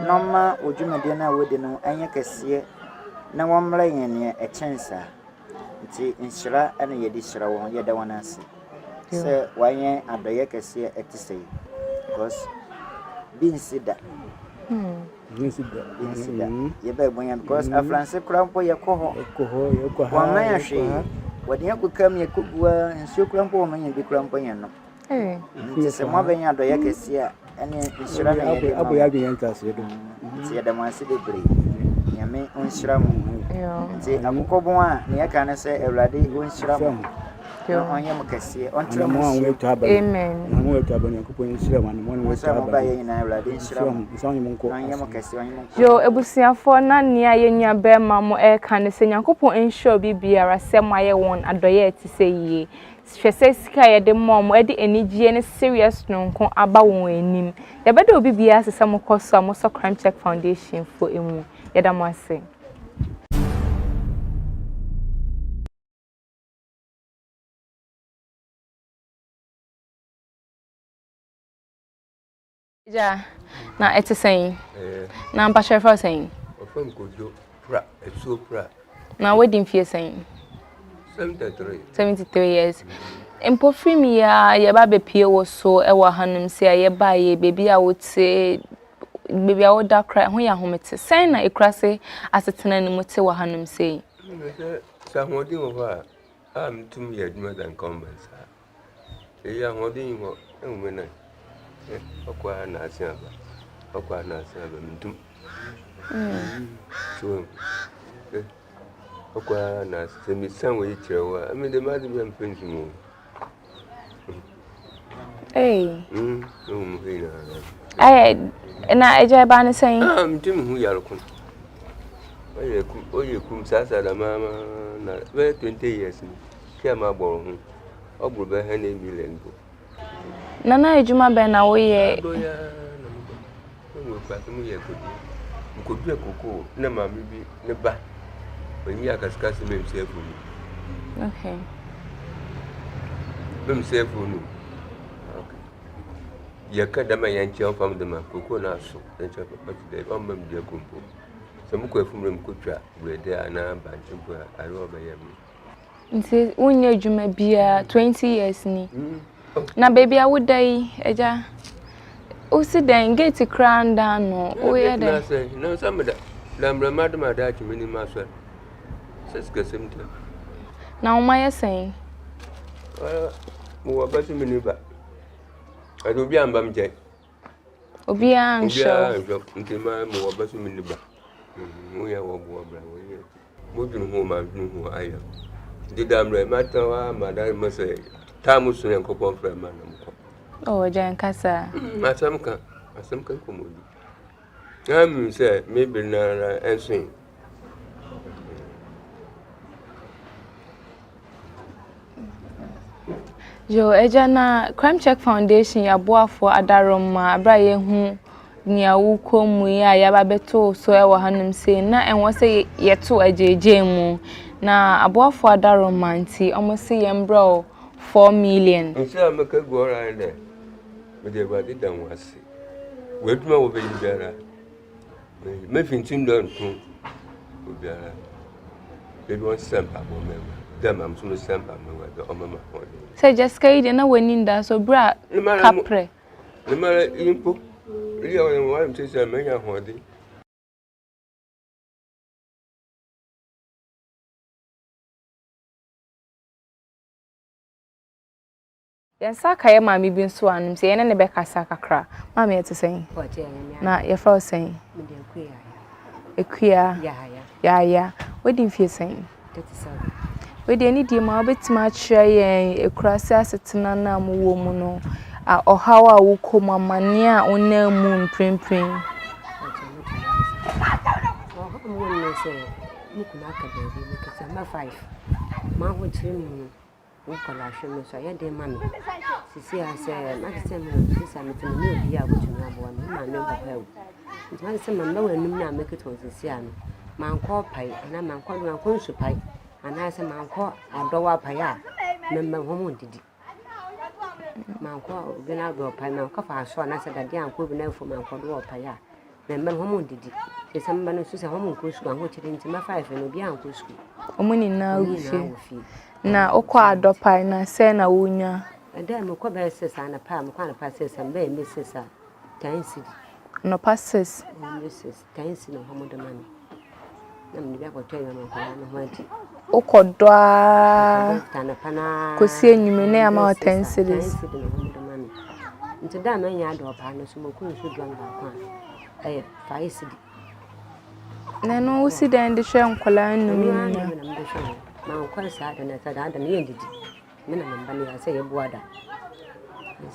no ma odwumade na wodi no anya kase na womra yene e chensa nti nhyira ana yedi hyira won yeda won ase se wanye adoye kase etisei because binsida ye ba bonya because afranse krampo ye koho wa manya hwe wadi yakukam ye kubua nsuo krampo wa manya bi krampo ye no se mo benya do ye kese a ene nhyira na ye abo ya bi yanta se do ti ye da mo ase bebre nyame onhyira mo ti akokobon a ne yaka na se awlade onhyira mo onye mo kese ontra mo amen na mo wetu abani akopon nhyira mo no mo wetu abani ba ye na awlade nhyira mo nsanyi mo nko onye mo kese onye mo yo ebusiafo na nia ye nua be ma mo e ka ne se nyankopon ensure bibiara se mo aye won adoye etise yie hwese sika ye de mom e de enigie ne serious no nko aba won enim ye be de obi bia se mo koso a mo so crime check foundation fo emu ye da mo ase ja na it's saying na am pastor for saying ofam kojo pra esuo pra na wedding fee saying 73 years empofri mi ya ye ba be pie wo so e wa hanum se ye ba ye baby a wote baby a woda cry ho ya homete saying na ekrase asetena ni mote wa hanum se sa hodi wo ba am tum ye adwuma dan commerce e ya hodi wo enwe na okwa na asiaba mintum So, okay, na se mi san we chewa. I mean the mother be pension. Hey. Na eja ba ne sen. Mtim hu yaro kun. Oye kum sasa da mama na be 20 years ni. Kia ma boro hu. Ogbo be ha na million bo. Nana ejuma be na wo ye. Mo pa mu ye ko di. Ko du ekoko na ma mi bi ne ba. When you are discussing himself, okay. Himself, okay. You can't damage and chill from the man, Cocoa, so then chop up today, on them, dear Kumpo. Some quick from them could trap, where they are now, but I rob by him. It says, when you may be 20 years, now, baby, I would die, Eja. Oh, sit then, get a crown down, oh, yeah, no, some of that. Lambra, madam, I died to many master. Now, my saying, more about a minute. I do be a bum jack. Obiang show until my more about a minute. We are all moving home and who I am. Did I matter? Madame must say, Tamus and Copon for a man. Oh, Jan Cassa. Some can come. I say, maybe not answering. Yo, Ejana Crime Check Foundation ya boa for adaroma abraye hu nia wuko mu ya ba beto so e wa hanum se na enwo se yeto ajeje mu na aboa for adaroma nti omo se yembro 4 million. Nti amaka go ran there. Me dey ba dan wase. We duma wo be yara. Me fintim don tun. Obiara. Be won sempa bo me. Dem am so sempa me we be omama ho. Say just kai de na wani nda so bra kapre. Le mara impo. Ri o wa mte se menya hodi. Yan saka ya mami bi nso anum se yana ne be kasa kakra. Mami ete sen. Na ye fra sen. Me de Ekuya. Ya. We din fie sen. 37. We dey need you ma obetima kire yen ekurase asetena na mo wo mu no a ohawa wo komamane a ona mu mprempren Number 5. Ma ho tire mu wo kola hweme so ya dey mami. Sisi ase na se me sisi amete me obi a botumi abo na ma me papa wo. Nti se ma na wanum na ameketo sisi ano. Ma nko pai na ma nko nsu pai. Ana se ma nko Addo wa pai a memma homo didi. Ma nko obi na do pai ma nko fa so na se dade anko bi na fu ma nko do pai a memma homo didi. Se mba no sisi homo nko sku anko chiri nti ma 5 no bi anko sku. Omuni na ufi. Na okwa Addo pai na se na wonya. Ade me ko be sesa na pa me kwa na pa sesa mbe me sesa. Tansi. No passes. Mrs. Tansi no homo de mami. Na me bia ko twa yo no ko na ho ati. Okodwa kosi enyume na ama 10 series. Nti da ma nya Addo pa no so mo kun so dwan ba kwa. 5 cedi. Na no usi da ndi hwe nkola nnum nya. Ma kwa sa da na ta da na yendidi. Me na mba ne ya se ye buada.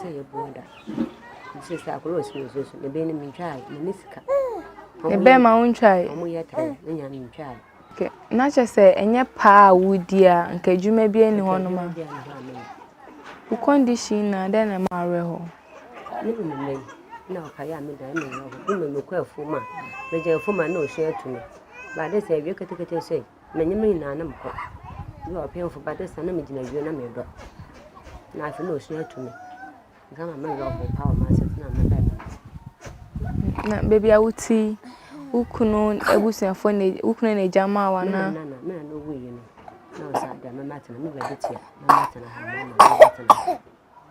Se ye buada. Nti se akoro osi so so ne be ni mi twa ni misika. E be ma untwai. Omo ye tre nya mi twa. Okay, na say enye pa wudi a nka adwuma bi ani ho no ma. Ku condition na den na ma re ho. Ni na ka ya me da me ho. Ni me ko afuma. Me je afuma na o hwe atumi. Ba de say wie ketekete say. Na nyem na na mko. Ni o pemfo ba de sana me gina wie na me do. Na afi na o hwe atumi. Gama me ro ko pa o ma se na me da. Na baby awuti ukunu ebusuafo ne ukunu ne jama wana na no we you know na sa da me matena me ba detia me matena ha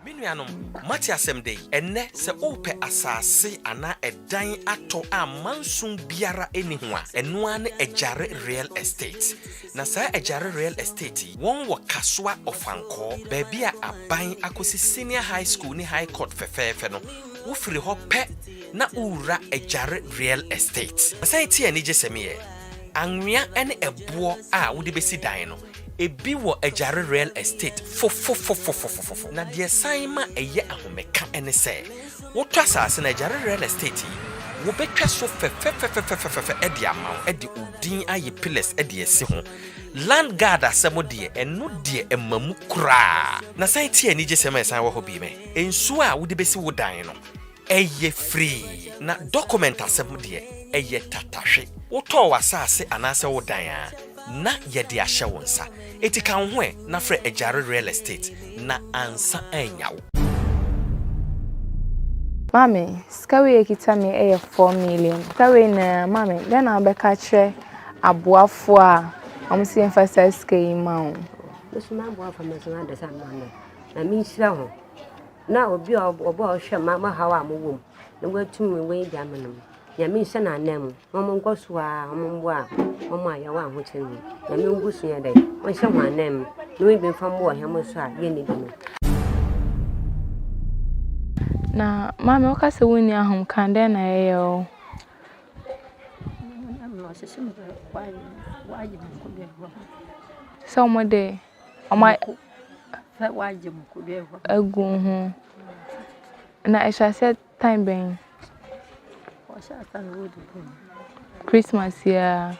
Minuanom mati asem dey enne se ope asase ana edan ato amansun biara eni ho a eno ane ejare real estate na sa ejare real estate won wo kasoa ofanko baby a aban akosi senior high school ni high court fefefe no wo firi ho pe na ura ejare real estate asai tie ani jeseme anwea ene ebo a wode besi dan no ebi wo ejare real estate fo na de san ma eye ahomeka ene se woto asase na ejare real estate wo betwa so fe edi amaw edi odin aye pillars edi esi ho land guard asemo de eno de emamu kura na sai tie ani jeseme san wo ho bi me ensu a wode besi wo dan no eye free na document asem de eye tatahwe woto wasase anase wo dan a na yede ahye wonsa etika ho na frɛ ejare real estate na ansa anyawo Mami, skawe ekitami 4 million. Skawe na mami, then abeka kire aboafo a omsi emphasize skei mawo. Osuma aboafo mesona de san mami. Na mi hira ho. Na obi obo hwe mama hawa amowom. Na watumi we di amanam. Ya mi hye na anam. Momo nkoso a mombo a momo ayawa ho kyerem. Ya mi ngusu ya dai. Won hye ho anam. No we be fambo a hemo so a ye ni bi no. Na mama wakase wuni ahum kande na yeyo. So mode oma agu hu na esha set time ben Christmas ya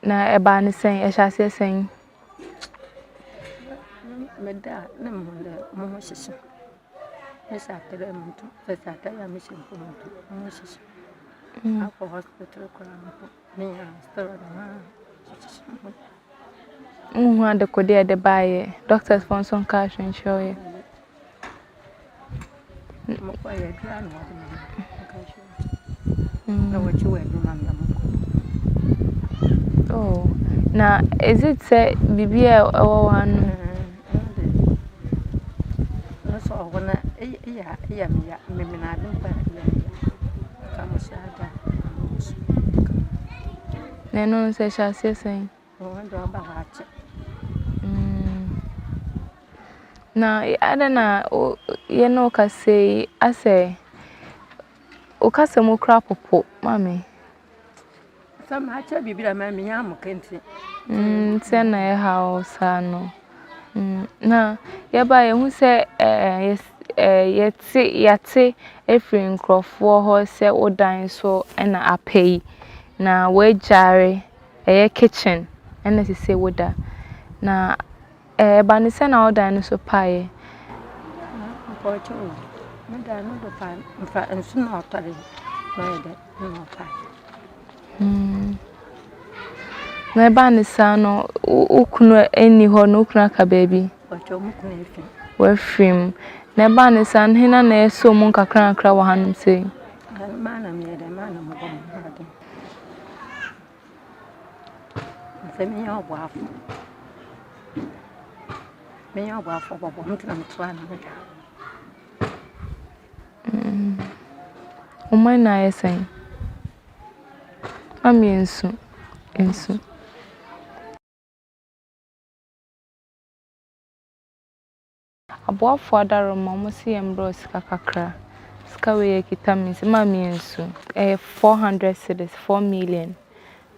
na eba ni sen esha set sen meda na mo sisi esa tere muntu esa tere mission muntu mo sisi ako hospital ko muntu ni store na ade ko de baye doctors sponsor cash insure mo ko ya dia no cash na wachi we do mama oh na is it say bibia one so wana iya mimi na dumpa kama shada neno se shase sen ndo abahache na adana ye no ka say ase o ka se mo kra popo mami sama hacha bibira mami nyamu kenti tena ye house ano na yaba ye hu se yete efri nkrofo ho se odan so na apei na we jare kitchen na se se woda na ba ni se na odan so pae ko cho no da no do pa mfa ensu na otare na ide no pa na ba ni sa no ukunu eni ho no ukunu aka baby ko cho mu kuna efi we film na ba ni sa hina na eso mu kakra wa hanum sei mana mi ede mana mo go mo hade semi yo bwafo me yo bwafo bobo mutuna mutwana o mai na yesen ami ensu aboafo adaro mo si embros kakakra skawe kitami se mami ensu 400 cedis 4 million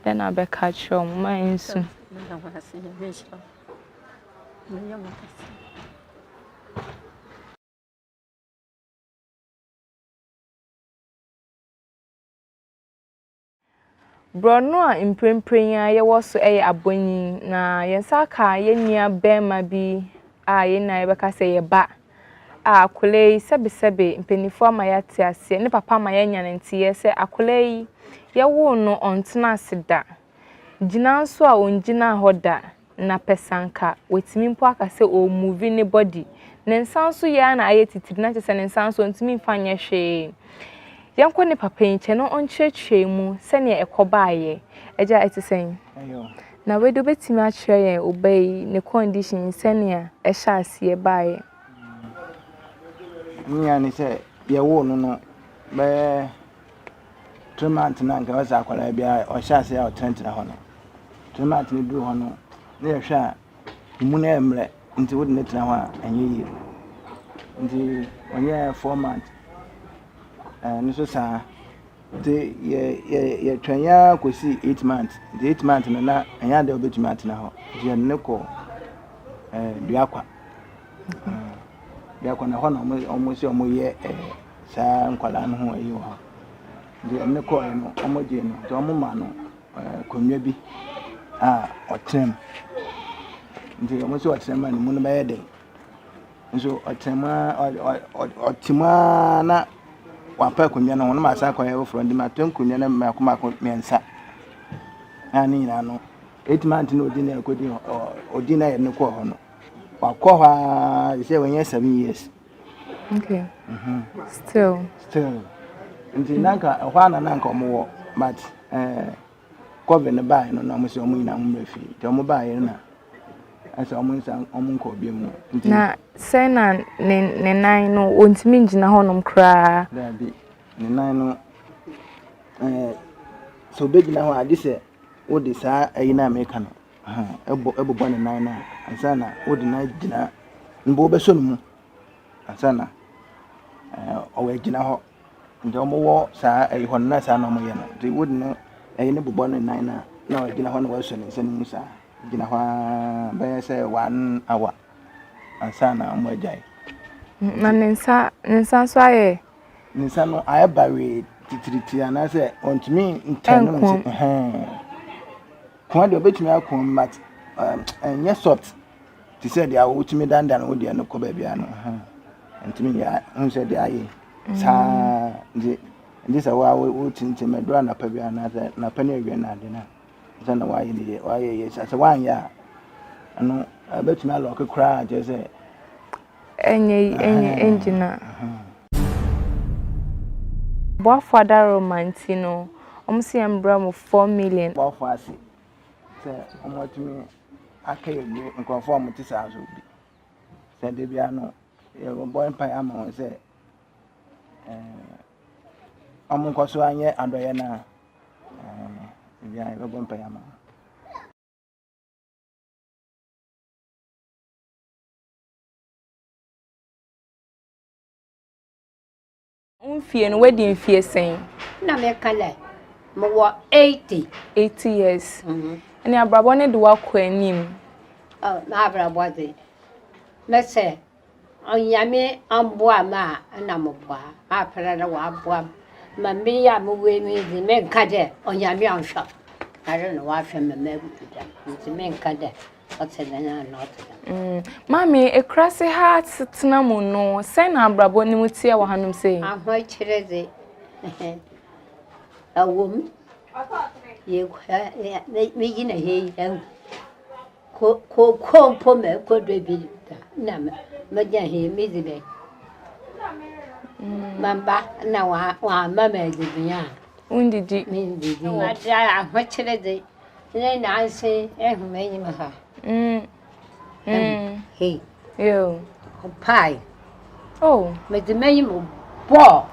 then abeka chro ma ensu Brono a impremprenya ye wo so abonyin na yensa ka yenia bema bi a yena ye beka se ye ba a akole sebe mpenifo ama ya te ase ne papa ma ya nyanenti ye se akole ye wo no ontena aseda gina so a ongina hoda na pesanka wetimi mpo aka se o move ne body ne nsanso ya na aye titiri na chese ne nsanso ontimi mfanye hwe yanko ne papa nche no onchechwe mu se ne ekobaaye eja etisen ayo na we do betimi a kire yen obey ne condition se ne e sha ase baaye nya ni se ye wo no be 2 months na nka wasa akwala bia o sha ase ya otentra ho no 2 months ni du ho no ne ye hwa mu na emre nti wo ne tra ho a enye yi nti onye 4 months niso saa te ye twanya kosi 8 months the 8 months na anya de obetumi atena ho je ne ko duakwa duakwa na ho na omo si omo ye saa nkwala no ho ayi ho de ne ko no omo je no de omo ma no konwa bi otrem nti omo si otrem ma no mu no ba ye de nso otima na wapa konwa no ma asa kwa ye ofro ndi ma twen konwa na ma akoma mensa ani na no 8 months no odi na ekodi odi na ye ne ko ho no wakọ ha say when you 7 years. Okay. Still nti nanka hwa na nanka omo but cover ne buy no na mo se omo ina mo refi te omo buy na asa omo nsa omo nko bi mu na say na ne nan no ontimi ngina ho nom kra da bi ne nan no so be gina ho ade se wo de sa ayi na America no ebo ne nan na ansana wo de na gina mbo be so no mu ansana owe gina ho nti omo wo sa ayi ho na sa na omo ye no nti wo de no ayi ne bobo ne nan na o gina ho na wo so ne nsani mu sa gina ho ba say 1 hour ansana omo ajai na nensa so aye nensa no aye bawe titiriti ana say ontimi ntanu nti kwa de obetumi akon mat enye soft ti say dia wo tumi dandan wo dia no ko ba bia no ntimi ya nse dia aye sa ndi sa wa wo tinti medro na pa bia na pa ne awie na de na sana wa ye sa wa anya ano obetumi alok kra je say enye engina bo father romantino omsi embra mo 4 million bo fasi se omotumi akaye bi nkonfo mo tisa aso bi se de bia no ye bo empa ama se nkoso anye adoye na bia ye bo empa ama unfie no wedding fie sen na me kale mo 80 years ani abrabo ne de wakọ anim na abrabo de me se onyame amboa ma na mo boa apere na wa boa ma me ya mo we mi de me nkade onyame anhwa are no wa hwe me magutuda nti me nkade otedanya na oteda mami ekrase ha tena mu no sen na abrabo ne mutie wa hanum sei ahwa kireze awom ye me yina he ko po me ko do bi na me ja he me zibe mamba na wa mama ezibia undidi na ja ahwa kireze ne na anse ehume nyima ha hey yo pie oh me de me mo bo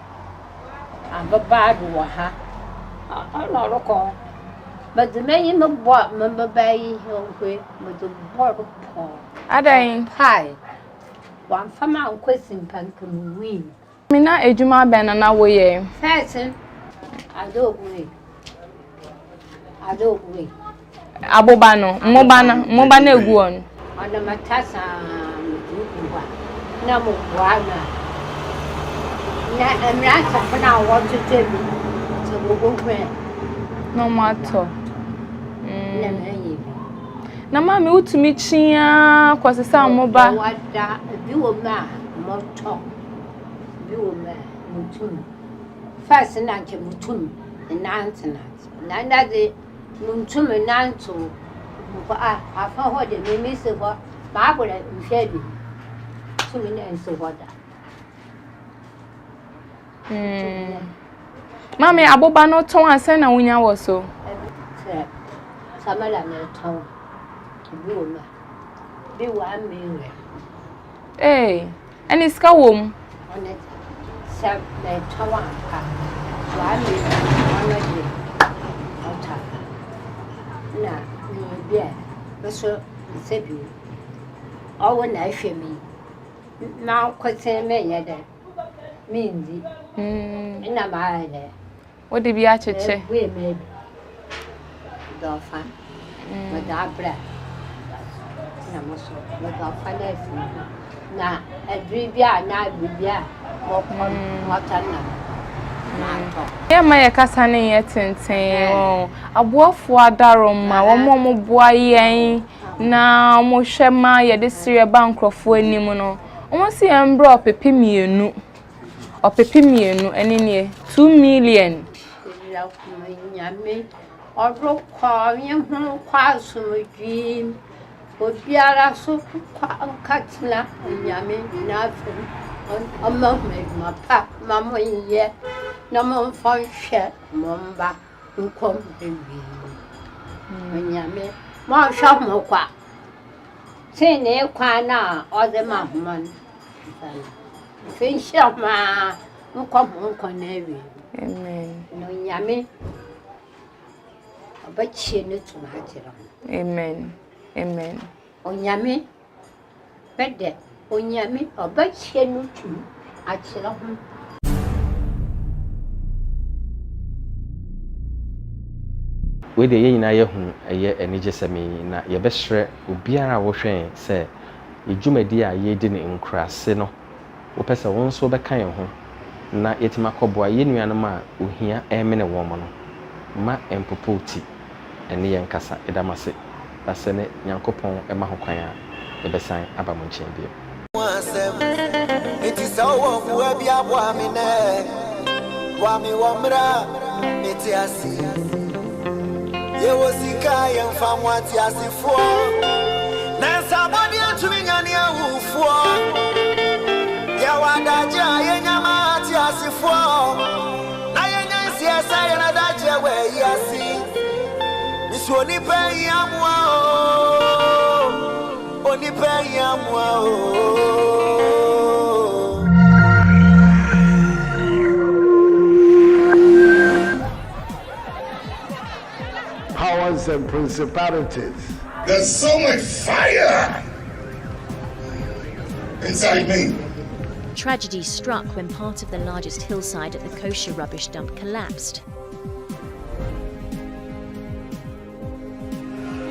ababa do wa ha ana roko me de me mo bo me bayi honkwe me de bo po adan pie wan fama ankwesi mpanka mu win me na ejuma ben na wo ye first Addo aboba no mmoba na egu on ana matasa mduwa na mo bwana na amrata fana wotu tebi to gogwe no matter na meyi na mami utumi chia kwasesa mmoba wada bi wo ma moto bi wo ma mutum first na ke mutum na de mutum nanto ko afa ho de me se ho ma agora nhwe bi tumi na nse ho da mami aboba no ton asen na wunya wo so samala na ton bi wo ma bi wa me ani ska wom onet sa na ton wa ka wa me wa de ota na bia so sebi owo na hwe mi na kwete me ye de Mindy. In a mile. What did you actually? We may dolphin with our breath. With our finance. Now, a dribia, now, what yeah, my cousin yet in saying, a wolf for Daroma, one more boy, now, Moshema, ya this year bankrupt for any mono. Almost see I'm brought a pimienu or pepimienu, and in ye 2 million. Or broke call him who quite some dream. Would be a so cutting up and yammy nothing. A moment, my pap, mamma, yet no more fun shed, Mumba, who come to me. When yammy, more shop more quack. Say, near quana or the mamman. Fish of ma, who come home canary. Amen. No yammy. But she knew to my Amen. Amen. On yammy, better. Onyame obachie no tu akire ho we de yin na ye hu eye enije sami na ye behre obiara wo hwen se ejumadi a ye di ne nkrase no wo pese won so be kan ho na yetima koboa ye nuanom a ohia emene wo mo no ma empopoti ene ye nkasa edamase basene nyankopon ema ho kwan a ebesan aba mo nchen bi it is our who be abo amine wami womra metiasi ye wosika ye mfam watiasi fo na sabodi atumi nyane awufo ya wadaja ye nyama atiasi fo na ye nyansi esa ye na daje we yasi misoni pe yamwa oni pe yamwa powers and principalities. There's so much fire inside me. Tragedy struck when part of the largest hillside at the kosher rubbish dump collapsed.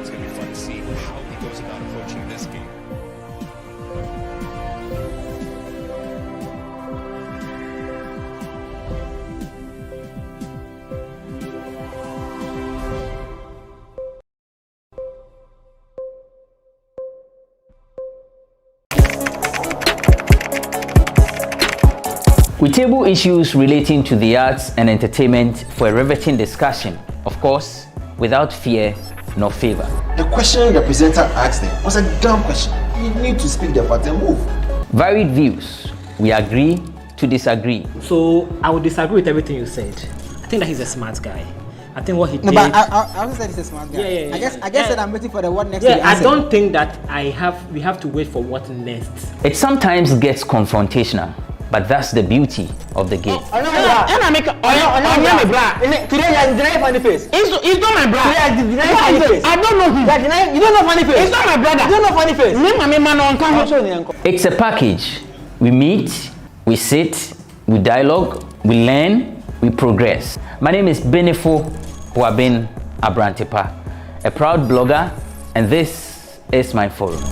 It's going to be fun to see how he goes about approaching this game. We table issues relating to the arts and entertainment for a riveting discussion, of course, without fear nor favor. The question the presenter asked them was a dumb question. You need to speak the part and move. Varied views. We agree to disagree. So I would disagree with everything you said. I think that he's a smart guy. I think what he did. No, but I also said he's a smart guy. Yeah. I guess that I'm waiting for the what next. Yeah, I don't think that we have to wait for what next. It sometimes gets confrontational, but that's the beauty of the game. Today you deny funny face. It's not my brother. Today you deny funny face. I don't know him. You don't know funny face. It's not my brother. You don't know funny face. It's a package. We meet, we sit, we dialogue, we learn, we progress. My name is Benefo Huabin Abrantepa, a proud blogger, and this is my forum.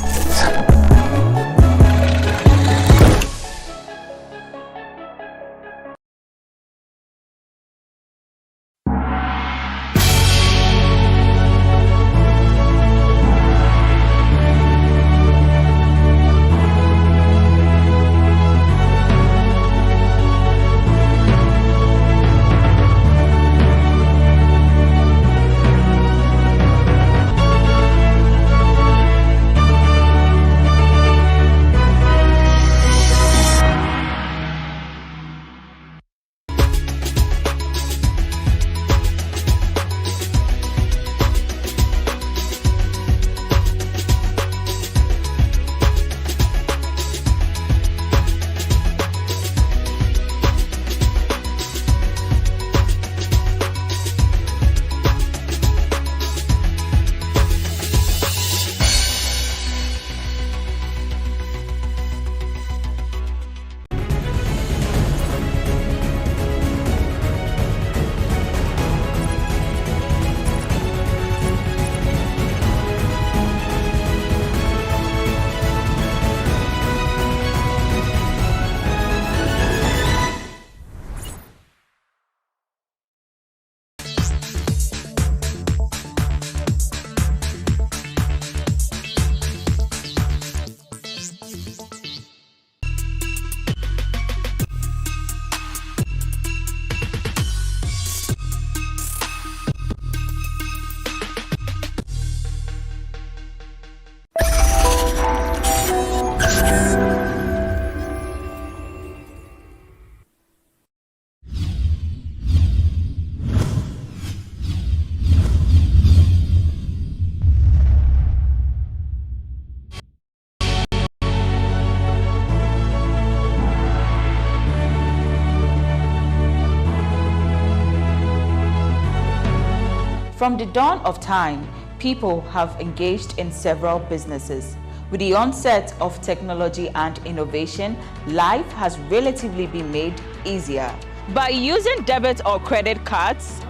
From the dawn of time, people have engaged in several businesses. With the onset of technology and innovation, life has relatively been made easier. By using debit or credit cards,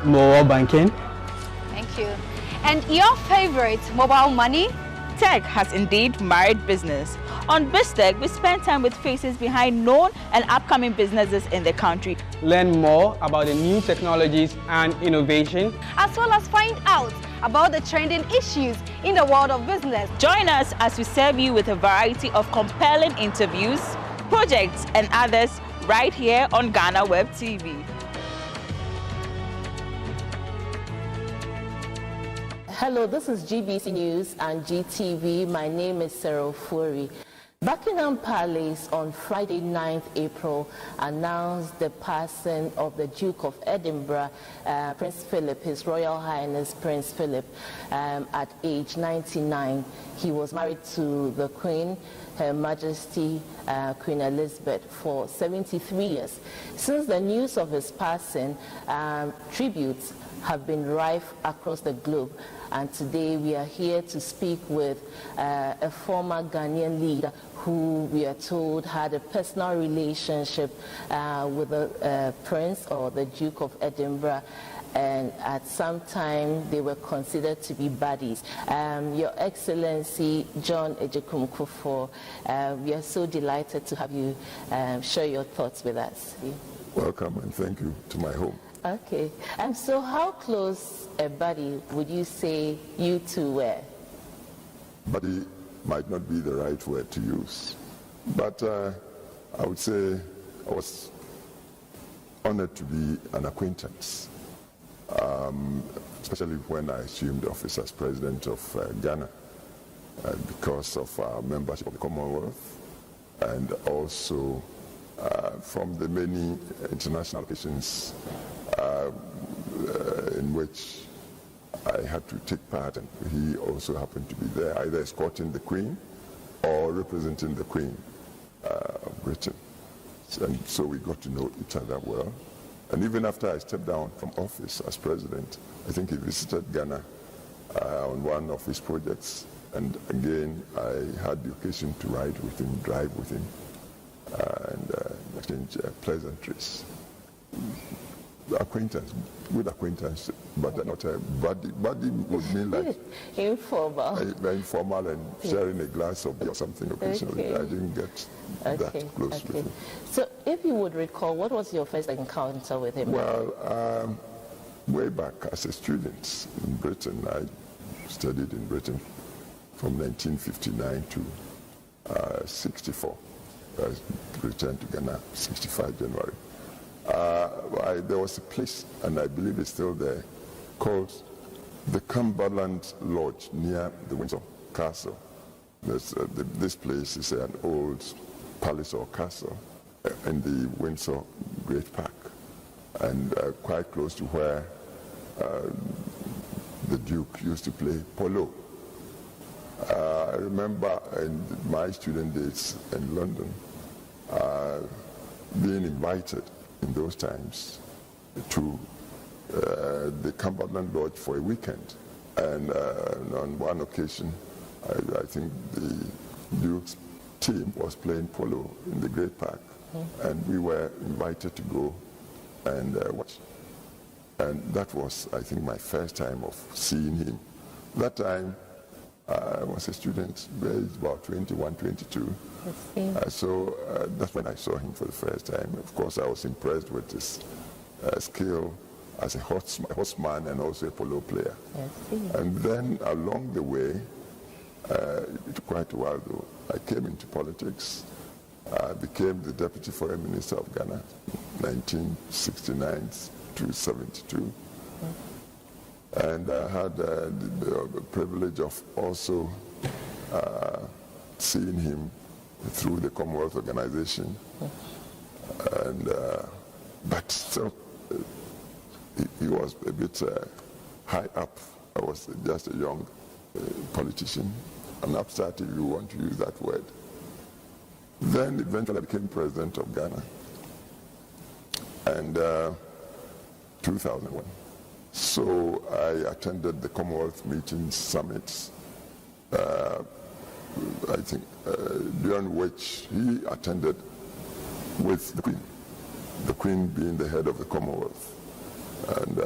mobile banking. Thank you. And your favorite, mobile money? Tech has indeed married business. On BizTech, we spend time with faces behind known and upcoming businesses in the country. Learn more about the new technologies and innovation, as well as find out about the trending issues in the world of business. Join us as we serve you with a variety of compelling interviews, projects, and others right here on GhanaWeb TV. Hello, this is GBC News and GTV. My name is Sarah Furi. Buckingham Palace on Friday 9th April announced the passing of the Duke of Edinburgh, Prince Philip, His Royal Highness Prince Philip, at age 99. He was married to the Queen, Her Majesty Queen Elizabeth, for 73 years. Since the news of his passing, tributes have been rife across the globe. And today we are here to speak with a former Ghanaian leader who we are told had a personal relationship with the Prince or the Duke of Edinburgh, and at some time they were considered to be buddies. Your Excellency John Ejekum Kufuor, we are so delighted to have you share your thoughts with us. Welcome and thank you to my home. Okay, and so how close a buddy would you say you two were? Buddy might not be the right word to use, but I would say I was honored to be an acquaintance, especially when I assumed office as president of Ghana, because of our membership of the Commonwealth, and also from the many international occasions in which I had to take part, and he also happened to be there, either escorting the Queen or representing the Queen of Britain. And so we got to know each other well. And even after I stepped down from office as president, I think he visited Ghana on one of his projects. And again, I had the occasion to ride with him, drive with him, and exchange pleasantries. Acquaintance, good acquaintance, but not a buddy. Buddy would mean like informal. Informal and sharing a glass of beer or something occasionally. Okay. I didn't get that close with him. So if you would recall, what was your first encounter with him? Well, way back as a student in Britain, I studied in Britain from 1959 to 64. I returned to Ghana 65 January. There was a place, and I believe it's still there, called the Cumberland Lodge near the Windsor Castle. This place is an old palace or castle in the Windsor Great Park, and quite close to where the Duke used to play polo. I remember in my student days in London being invited in those times to the Cumberland Lodge for a weekend. And on one occasion, I think the Duke's team was playing polo in the Great Park, and we were invited to go and watch. And that was, I think, my first time of seeing him. That time, I was a student, about 21, 22. So that's when I saw him for the first time. Of course, I was impressed with his skill as a horseman and also a polo player. And then along the way, it took quite a while though, I came into politics. I became the Deputy Foreign Minister of Ghana, 1969 to 72. And I had the privilege of also seeing him through the Commonwealth Organization. And, but still, he was a bit high up. I was just a young politician, an upstart if you want to use that word. Then eventually I became president of Ghana. And 2001. So I attended the Commonwealth meetings, summits, I think, during which he attended with the Queen being the head of the Commonwealth. And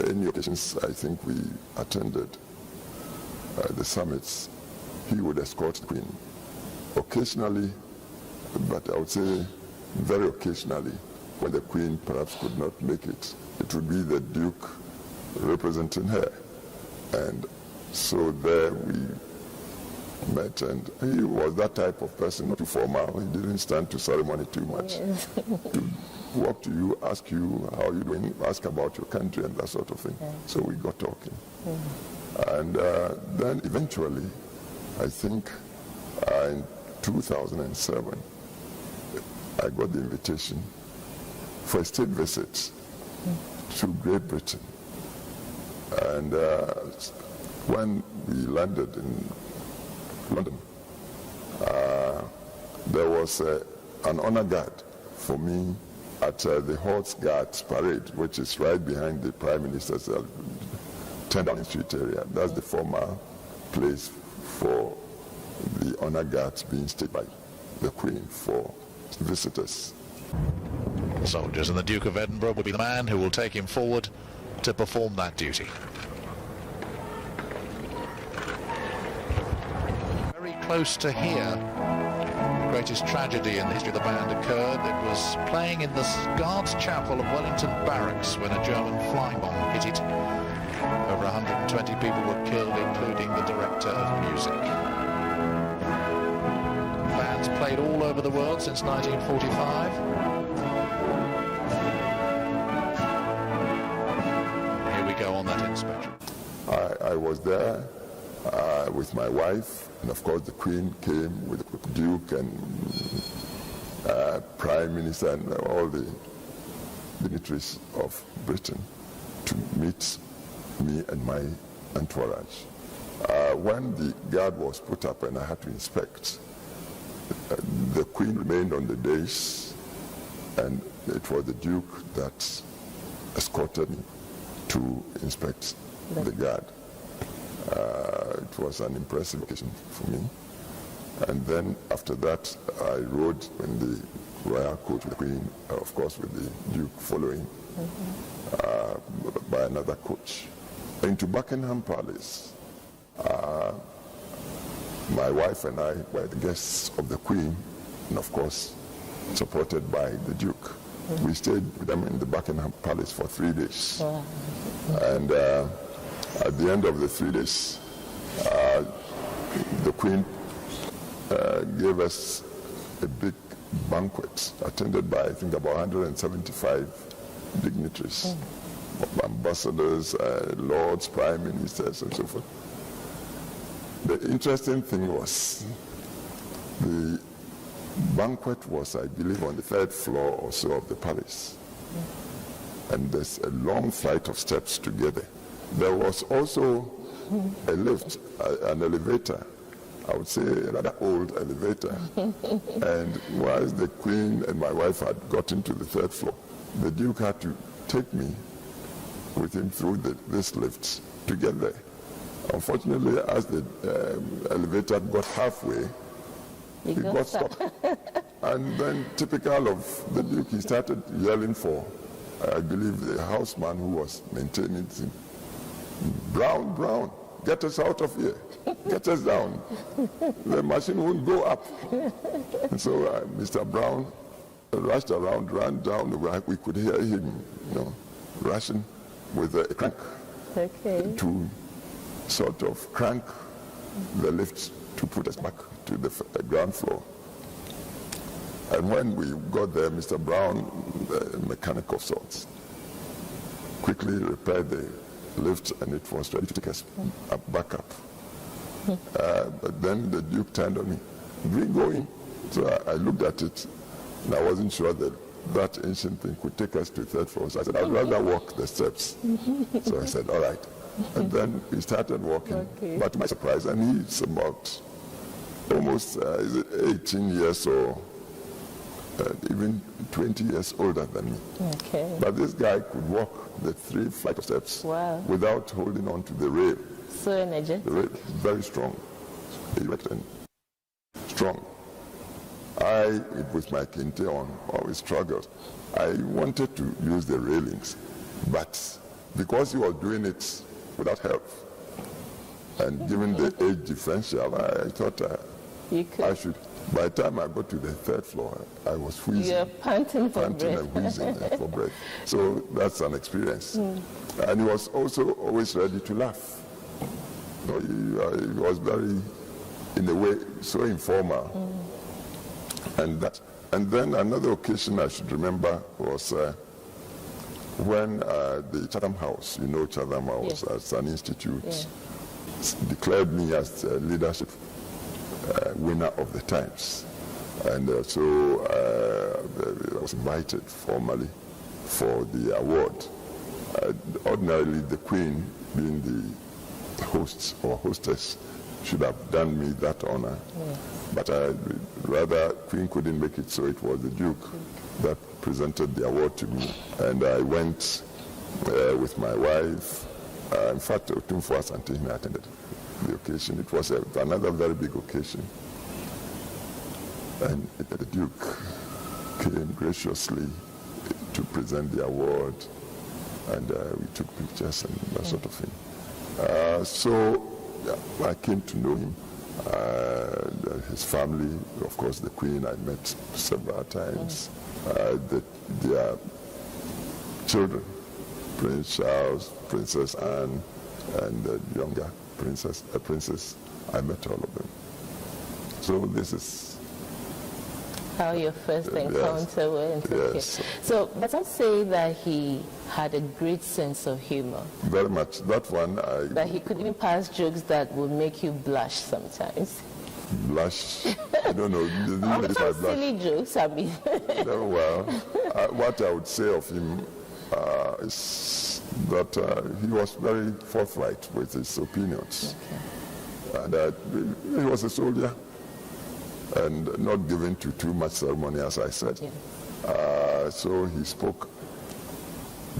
any occasions I think we attended the summits, he would escort the Queen. Occasionally, but I would say very occasionally, when the Queen perhaps could not make it, it would be the Duke representing her. And so there we met, and he was that type of person, not too formal. He didn't stand to ceremony too much. Yes. He would walk to you, ask you how you're doing, ask about your country and that sort of thing. Yeah. So we got talking. Yeah. And then eventually, I think in 2007, I got the invitation for a state visit to Great Britain. And when we landed in London, there was an honor guard for me at the Horse Guards Parade, which is right behind the Prime Minister's 10 Downing Street area. That's the former place for the honor guards being stayed by the Queen for visitors. Soldiers, and the Duke of Edinburgh will be the man who will take him forward to perform that duty. Very close to here, the greatest tragedy in the history of the band occurred. It was playing in the Guards Chapel of Wellington Barracks when a German flying bomb hit it. Over 120 people were killed, including the director of music. Bands played all over the world since 1945. Here we go on that inspection. I was there with my wife, and of course the Queen came with the Duke and Prime Minister and all the dignitaries of Britain to meet me and my entourage. When the guard was put up and I had to inspect, the Queen remained on the dais, and it was the Duke that escorted me to inspect the guard. It was an impressive occasion for me. And then after that, I rode in the royal coach with the Queen, of course with the Duke following by another coach. Into Buckingham Palace, my wife and I were the guests of the Queen, and of course supported by the Duke. We stayed with them in the Buckingham Palace for 3 days. And at the end of the 3 days, the Queen gave us a big banquet attended by, I think, about 175 dignitaries, ambassadors, lords, prime ministers, and so forth. The interesting thing was the banquet was, I believe, on the 3rd floor or so of the palace. And there's a long flight of steps together. There was also a lift, an elevator, I would say a rather old elevator. And whilst the Queen and my wife had gotten to the 3rd floor, the Duke had to take me with him through this lift to get there. Unfortunately, as the elevator got halfway, he got stuck. And then, typical of the Duke, he started yelling for, I believe, the houseman who was maintaining it. Brown, Brown, get us out of here. Get us down. The machine won't go up. And so Mr. Brown rushed around, ran down the way. We could hear him, rushing with a crank to sort of crank the lift to put us back to the ground floor. And when we got there, Mr. Brown, the mechanic of sorts, quickly repaired the lift, and it was ready to take us back up. But then the Duke turned on me, "Bring going." So I looked at it, and I wasn't sure that that ancient thing could take us to the 3rd floor. So I said, "I'd rather walk the steps." So I said, "All right." And then we started walking, but to my surprise, and he's about almost 18 years or even 20 years older than me. Okay. But this guy could walk the 3 flight of steps without holding on to the rail. So energetic. The rail, very strong, erect and strong. With my kente on, always struggled. I wanted to use the railings, but because he was doing it without help, and given the age differential, I thought I should. By the time I got to the 3rd floor, I was wheezing. You're panting for breath. And wheezing for breath. So that's an experience. And he was also always ready to laugh. He was very, in a way, so informal. And then another occasion I should remember was when the Chatham House, Chatham House as an institute, declared me as leadership winner of the Times. And so I was invited formally for the award. Ordinarily, the Queen, being the host or hostess, should have done me that honor. But rather, Queen couldn't make it, so it was the Duke that presented the award to me. And I went with my wife. In fact, Otumfo Asante attended the occasion. It was another very big occasion. And the Duke came graciously to present the award, and we took pictures and that sort of thing. So I came to know him. His family, of course, the Queen, I met several times. Their children, Prince Charles, Princess Anne, and the younger princess, I met all of them. So this is how your first encounter went. Yes. So let us say that he had a great sense of humor. Very much. That one, that he could even pass jokes that would make you blush sometimes. Blush? I don't know. Silly jokes, I mean. Well, what I would say of him is that he was very forthright with his opinions. And he was a soldier and not given to too much ceremony, as I said. So he spoke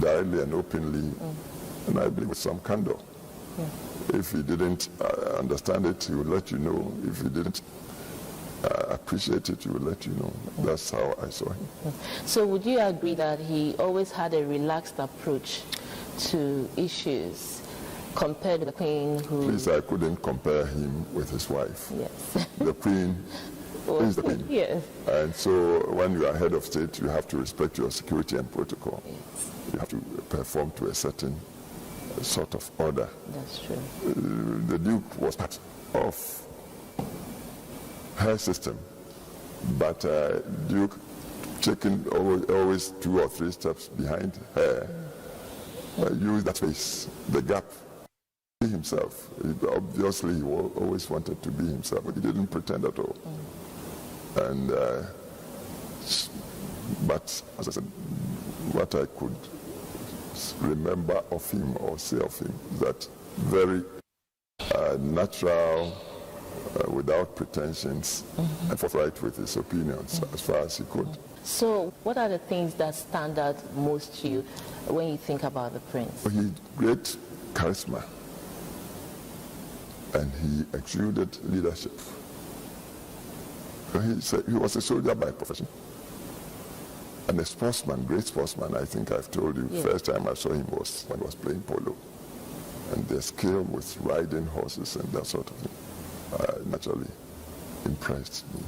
directly and openly, and I believe with some candor. If he didn't understand it, he would let you know. If he didn't appreciate it, he would let you know. That's how I saw him. So would you agree that he always had a relaxed approach to issues compared to the Queen who... Please, I couldn't compare him with his wife. Yes. The Queen is the Queen. Yes. And so when you are head of state, you have to respect your security and protocol. Yes. You have to perform to a certain sort of order. That's true. The Duke was part of her system, but Duke taking always 2 or 3 steps behind her, used that space, the gap, be himself. Obviously, he always wanted to be himself, but he didn't pretend at all. And but as I said, what I could remember of him or say of him, that very natural, without pretensions, and forthright with his opinions as far as he could. So what are the things that stand out most to you when you think about the Prince? He had great charisma, and he exuded leadership. He was a soldier by profession, and a sportsman, great sportsman. I think I've told you, first time I saw him was when he was playing polo, and the skill with riding horses and that sort of thing naturally impressed me.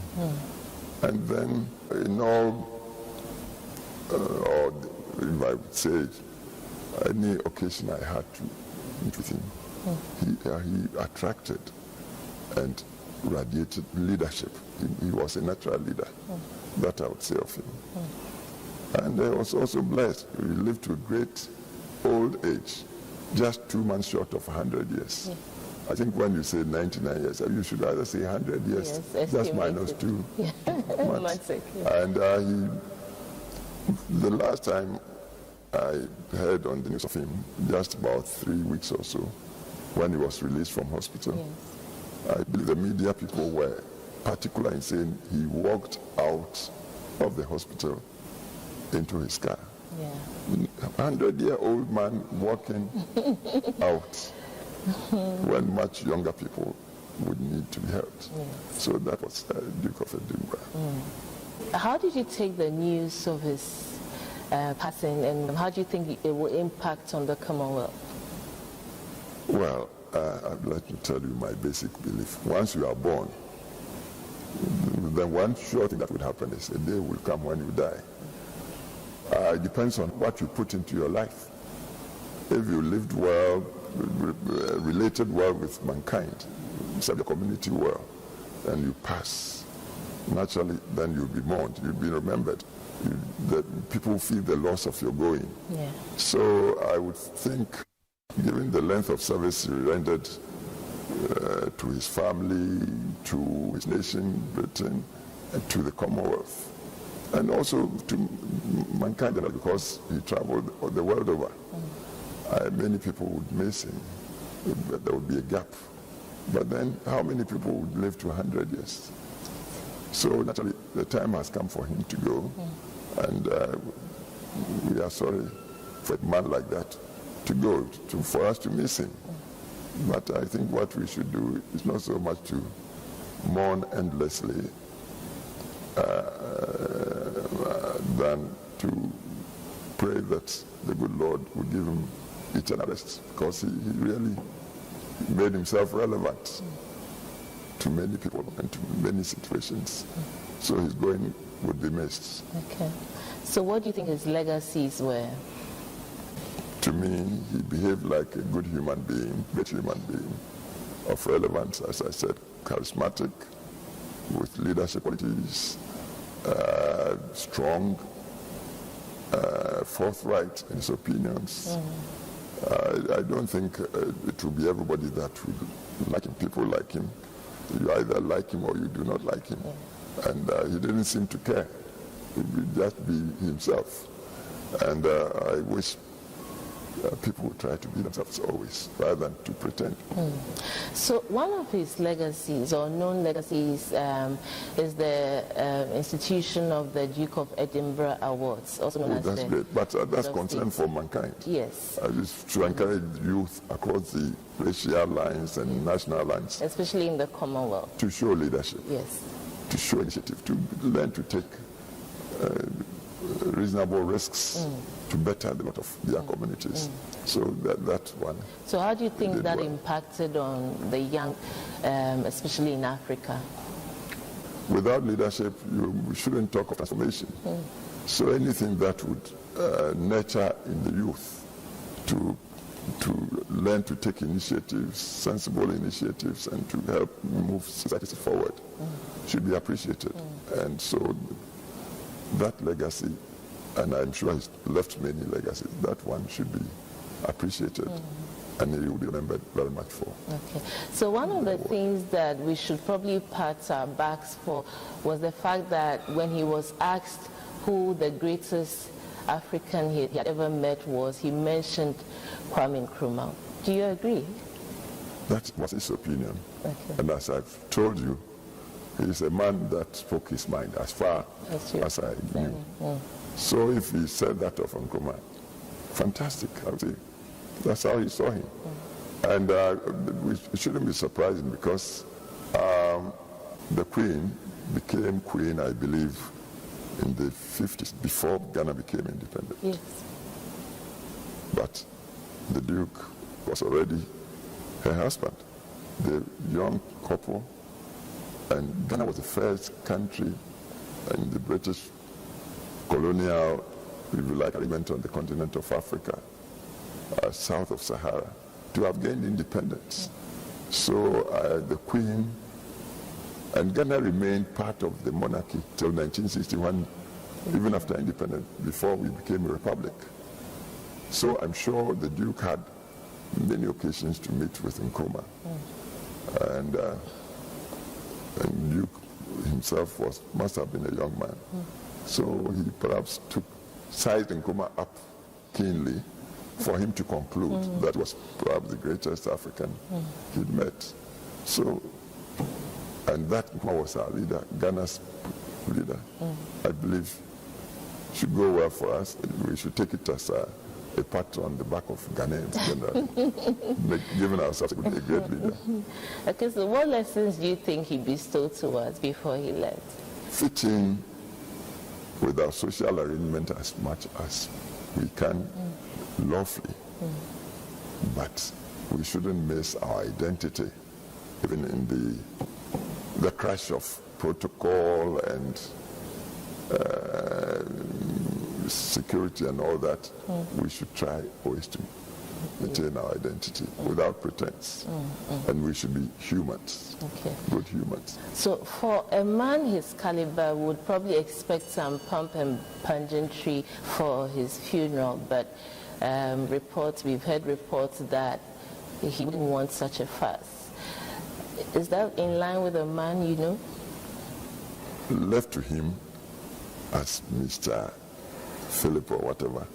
And then in all, or if I would say, any occasion I had to meet with him, he attracted and radiated leadership. He was a natural leader. That I would say of him. And he was also blessed. He lived to a great old age, just 2 months short of 100 years. I think when you say 99 years, you should either say 100 years, just minus 2 months. And the last time I heard on the news of him, just about 3 weeks or so, when he was released from hospital, I believe the media people were particular in saying he walked out of the hospital into his car. Yeah. 100-year-old man walking out when much younger people would need to be helped. Yes. So that was Duke of Edinburgh. How did you take the news of his passing, and how do you think it will impact on the Commonwealth? Well, I'd like to tell you my basic belief. Once you are born, then one sure thing that would happen is a day will come when you die. It depends on what you put into your life. If you lived well, related well with mankind, serve the community well, and you pass, naturally, then you'll be mourned, you'll be remembered. That people feel the loss of your going. Yeah. So I would think, given the length of service he rendered to his family, to his nation, Britain, and to the Commonwealth, and also to mankind, because he traveled the world over. Many people would miss him. There would be a gap. But then, how many people would live to 100 years? So naturally, the time has come for him to go, and we are sorry for a man like that to go, for us to miss him. But I think what we should do is not so much to mourn endlessly, than to pray that the good Lord would give him eternal rest, because he really made himself relevant to many people and to many situations. So his going would be missed. Okay. So what do you think his legacies were? To me, he behaved like a good human being, great human being, of relevance, as I said, charismatic, with leadership qualities, strong, forthright in his opinions. I don't think it will be everybody that would like him. People like him. You either like him or you do not like him. And he didn't seem to care. He would just be himself. And I wish people would try to be themselves always, rather than to pretend. So one of his legacies, or known legacies, is the institution of the Duke of Edinburgh Awards, also known as that's great, but that's concern for mankind. Yes. It's to encourage youth across the racial lines and national lines. Especially in the Commonwealth. To show leadership. Yes. To show initiative, to learn to take reasonable risks to better the lot of their communities. So that's one. So how do you think that impacted on the young, especially in Africa? Without leadership, we shouldn't talk of transformation. So anything that would nurture in the youth to learn to take initiatives, sensible initiatives, and to help move society forward should be appreciated. And so that legacy, and I'm sure he's left many legacies, that one should be appreciated, and he will be remembered very much for. Okay. So one of the things that we should probably pat our backs for was the fact that when he was asked who the greatest African he had ever met was, he mentioned Kwame Nkrumah. Do you agree? That was his opinion. Okay. And as I've told you, he's a man that spoke his mind as far as I knew. So if he said that of Nkrumah, fantastic, I would say. That's how he saw him. And we shouldn't be surprising, because the Queen became Queen, I believe, in the 50s, before Ghana became independent. Yes. But the Duke was already her husband, the young couple, and Ghana was the first country in the British colonial, if you like, agreement on the continent of Africa, south of Sahara, to have gained independence. So the Queen, and Ghana remained part of the monarchy till 1961, even after independence, before we became a republic. So I'm sure the Duke had many occasions to meet with Nkrumah. And Duke himself must have been a young man. So he perhaps sized Nkrumah up keenly for him to conclude that was perhaps the greatest African he'd met. So, and that Nkrumah was our leader, Ghana's leader. I believe should go well for us. We should take it as a pat on the back of Ghanaians generally, giving ourselves a great leader. Okay, so what lessons do you think he bestowed to us before he left? Fit in with our social arrangement as much as we can lawfully, but we shouldn't miss our identity, even in the crash of protocol and security and all that. We should try always to maintain our identity without pretense, and we should be humans, good humans. So for a man his caliber, would probably expect some pomp and pageantry for his funeral, but we've heard reports that he wouldn't want such a fuss. Is that in line with a man you know? Left to him as Mr. Philip or whatever,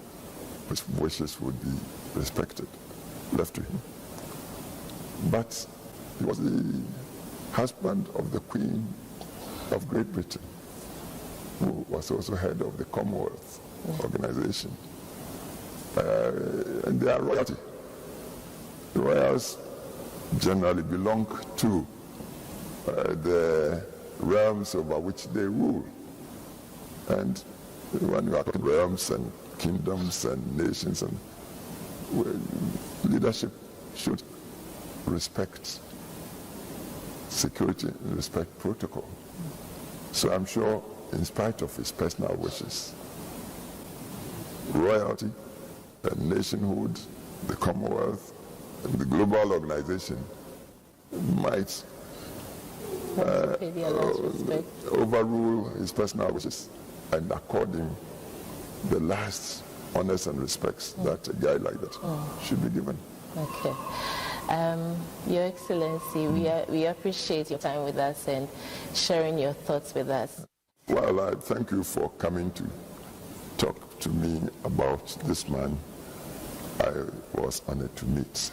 his wishes would be respected, left to him. But he was the husband of the Queen of Great Britain, who was also head of the Commonwealth organization. And they are royalty. The royals generally belong to the realms over which they rule. And when you are talking realms and kingdoms and nations, and leadership should respect security and respect protocol. So I'm sure, in spite of his personal wishes, royalty, nationhood, the Commonwealth, and the global organization might overrule his personal wishes and accord him the last honors and respects that a guy like that should be given. Okay. Your Excellency, we appreciate your time with us and sharing your thoughts with us. Well, I thank you for coming to talk to me about this man I was honored to meet.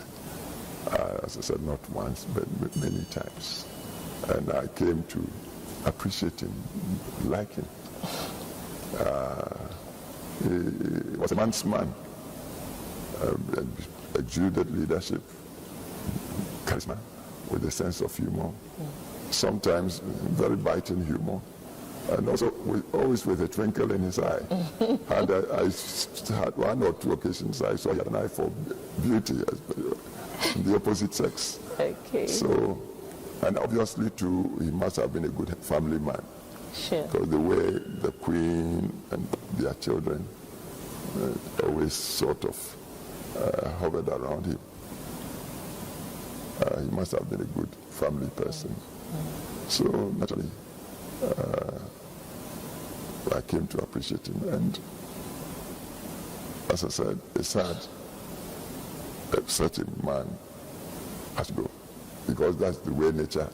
As I said, not once, but many times. And I came to appreciate him, like him. He was a man's man, exuded leadership, charisma, with a sense of humor, sometimes very biting humor, and also always with a twinkle in his eye. And I had one or two occasions I saw he had an eye for beauty, the opposite sex. Okay. So, and obviously too, he must have been a good family man. Sure. Because the way the Queen and their children always sort of hovered around him. He must have been a good family person. So naturally, I came to appreciate him. And as I said, it's sad that such a man has to go, because that's the way nature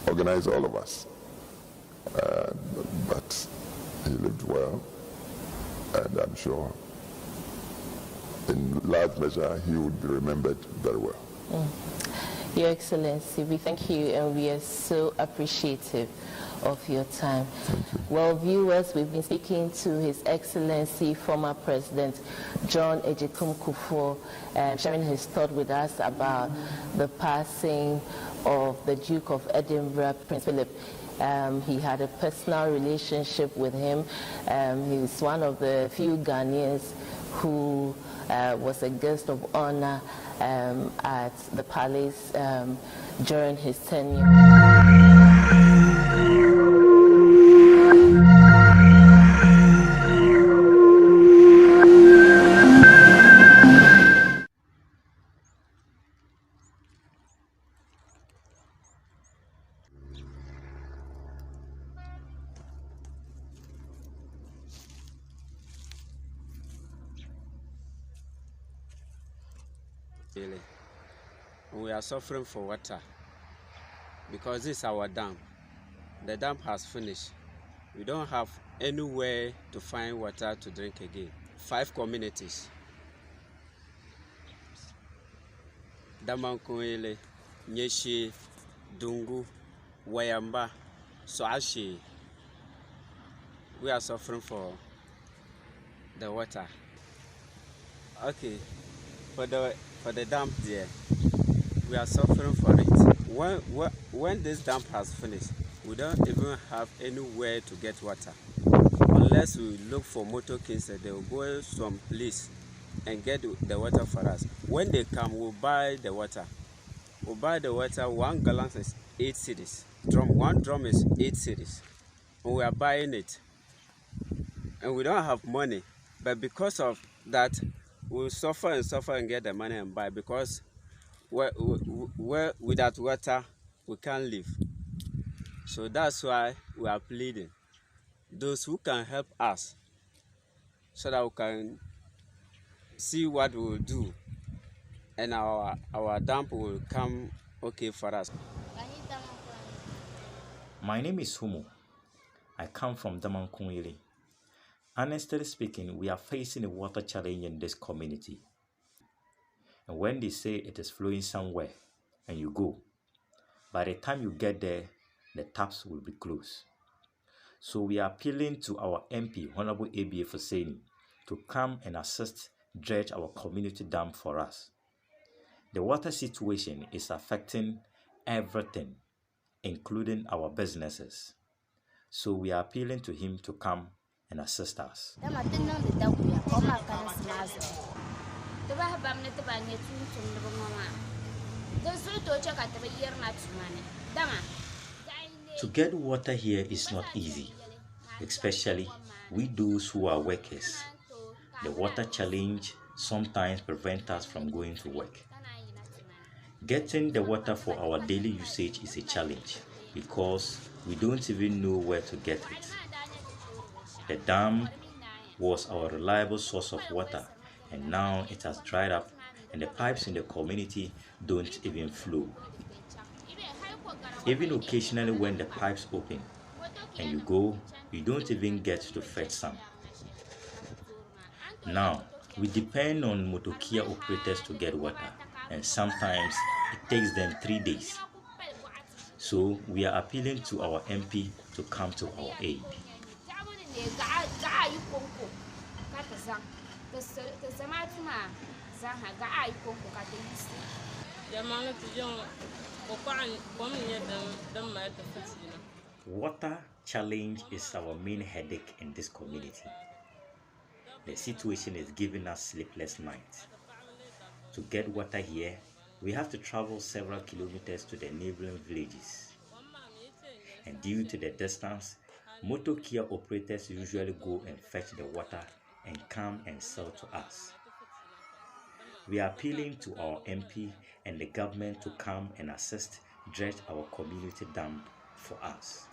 organized all of us. But he lived well, and I'm sure in large measure he would be remembered very well. Your Excellency, we thank you, and we are so appreciative of your time. Well, viewers, we've been speaking to His Excellency, former President John Agyekum Kufuor, sharing his thought with us about the passing of the Duke of Edinburgh, Prince Philip. He had a personal relationship with him. He's one of the few Ghanaians who was a guest of honor at the palace during his tenure. We are suffering for water because this is our dam. The dam has finished. We don't have anywhere to find water to drink again. 5 communities. Damankoele, Nyeshi, Dungu, Wayamba, Soashi, we are suffering for the water. Okay, for the dam there, we are suffering for it. When this dam has finished, we don't even have anywhere to get water. Unless we look for motor kings, they will go some place and get the water for us. When they come, we'll buy the water. We'll buy the water. 1 gallon is 8 cedis. One drum is 8 cedis. And we are buying it. And we don't have money. But because of that, we'll suffer and get the money and buy. Because without water, we can't live. So that's why we are pleading. Those who can help us, so that we can see what we will do, and our dam will come okay for us. My name is Humo. I come from Damankunwili. Honestly speaking, we are facing a water challenge in this community. And when they say it is flowing somewhere and you go, by the time you get there, the taps will be closed. So we are appealing to our MP, Honorable ABA Foseni, to come and assist dredge our community dam for us. The water situation is affecting everything, including our businesses. So we are appealing to him to come and assist us. To get water here is not easy, especially we those who are workers. The water challenge sometimes prevents us from going to work. Getting the water for our daily usage is a challenge because we don't even know where to get it. The dam was our reliable source of water, and now it has dried up and the pipes in the community don't even flow. Even occasionally when the pipes open and you go, you don't even get to fetch some. Now, we depend on motokia operators to get water, and sometimes it takes them 3 days. So we are appealing to our MP to come to our aid. Water challenge is our main headache in this community. The situation is giving us sleepless nights. To get water here, we have to travel several kilometers to the neighboring villages. And due to the distance, motokia operators usually go and fetch the water and come and sell to us. We are appealing to our MP and the government to come and assist dredge our community dam for us.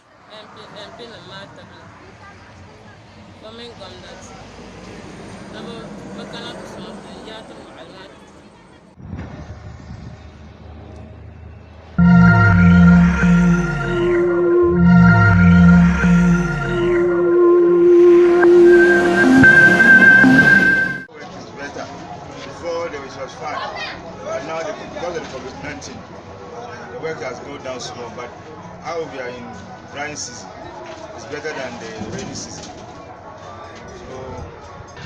Small, but how we are in dry season is better than the rainy season. So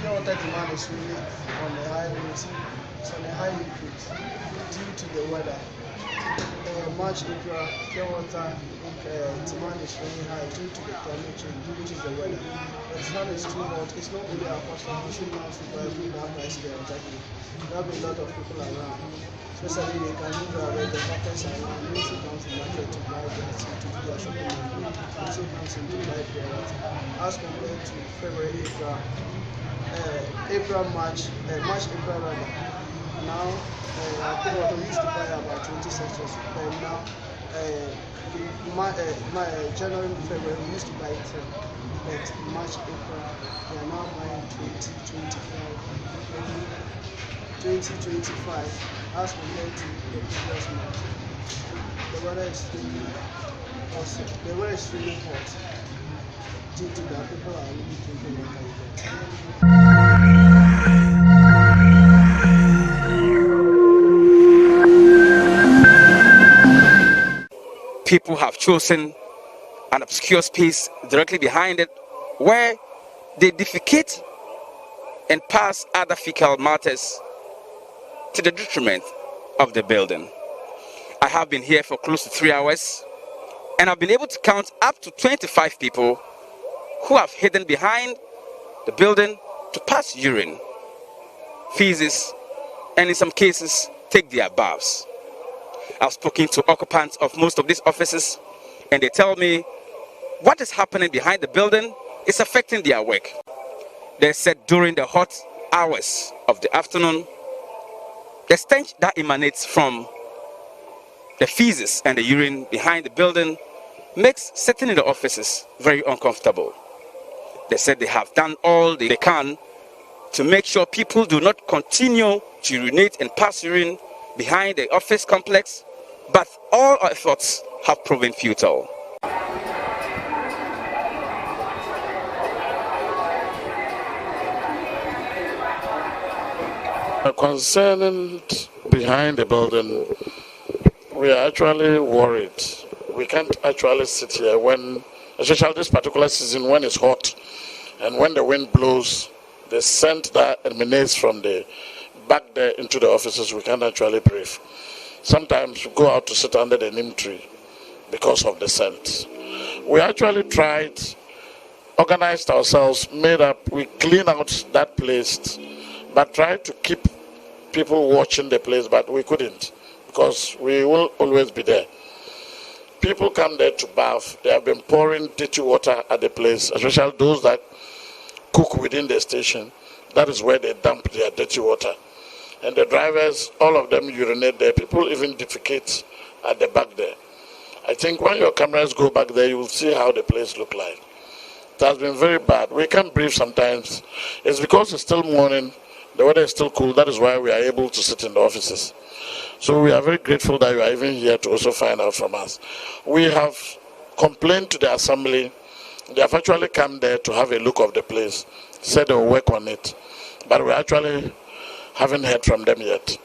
pure water demand is really on the high rate. It's on a high increase due to the weather. March, April, pure water demand is really high due to the climate change, which is the weather. The sun is too hot. It's not really our custom. We should not buy food that price there exactly. There have been a lot of people around. Especially they can move away the markets around. They also come to market to buy their to do their shopping. They also come to buy their water. As compared to February, March, April rather. Now, we used to buy about 20 sections, but now, January, February, we used to buy 10. But March, April, we are now buying 2025 as compared to the previous month. The weather is really awesome. The weather is really hot. Due to that, people are really drinking water. People have chosen an obscure space directly behind it where they defecate and pass other fecal matters to the detriment of the building. I have been here for close to 3 hours, and I've been able to count up to 25 people who have hidden behind the building to pass urine, feces, and in some cases, take their baths. I've spoken to occupants of most of these offices, and they tell me what is happening behind the building is affecting their work. They said during the hot hours of the afternoon, the stench that emanates from the feces and the urine behind the building makes sitting in the offices very uncomfortable. They said they have done all they can to make sure people do not continue to urinate and pass urine behind the office complex, but all our efforts have proven futile. Concerning behind the building, we are actually worried. We can't actually sit here when, especially this particular season, when it's hot and when the wind blows, the scent that emanates from the back there into the offices, we can't actually breathe. Sometimes we go out to sit under the neem tree because of the scent. We actually tried, organized ourselves, made up, we clean out that place, but tried to keep people watching the place, but we couldn't because we will always be there. People come there to bath. They have been pouring dirty water at the place, especially those that cook within the station. That is where they dump their dirty water. And the drivers, all of them urinate there. People even defecate at the back there. I think when your cameras go back there, you will see how the place look like. It has been very bad. We can't breathe sometimes. It's because it's still morning. The weather is still cool. That is why we are able to sit in the offices. So we are very grateful that you are even here to also find out from us. We have complained to the assembly. They have actually come there to have a look of the place, said they will work on it. But we actually haven't heard from them yet.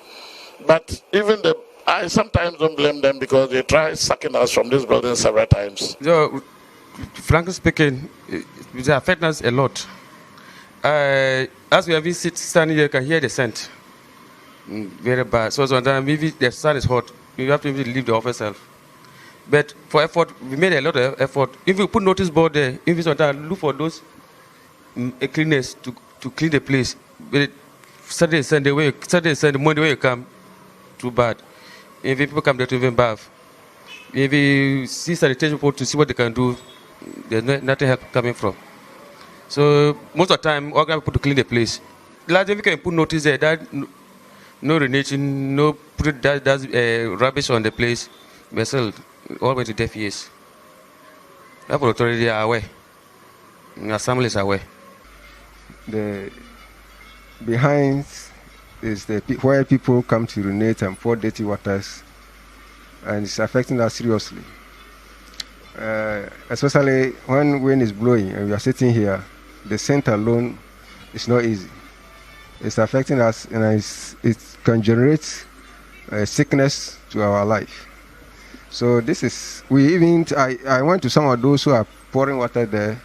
But even I sometimes don't blame them because they try sucking us from this building several times. So, frankly speaking, it affects us a lot. As we have been standing here, you can hear the scent. Very bad. So sometimes maybe the sun is hot, you have to leave the office self. But for effort, we made a lot of effort. If we put notice board there, if we sometimes look for those cleaners to clean the place. But Saturday, Sunday, Monday, when you come, too bad. If people come there to even bath, if you see sanitation people to see what they can do, there's nothing help coming from. So most of the time, all people to clean the place. Last time we can put notice there that no urination, no put that rubbish on the place. We still all went to deaf ears. That authority are aware. Assemblies are aware. The behind is where people come to urinate and pour dirty waters, and it's affecting us seriously. Especially when wind is blowing and we are sitting here, the scent alone is not easy. It's affecting us, and it can generate sickness to our life. So this is, I went to some of those who are pouring water there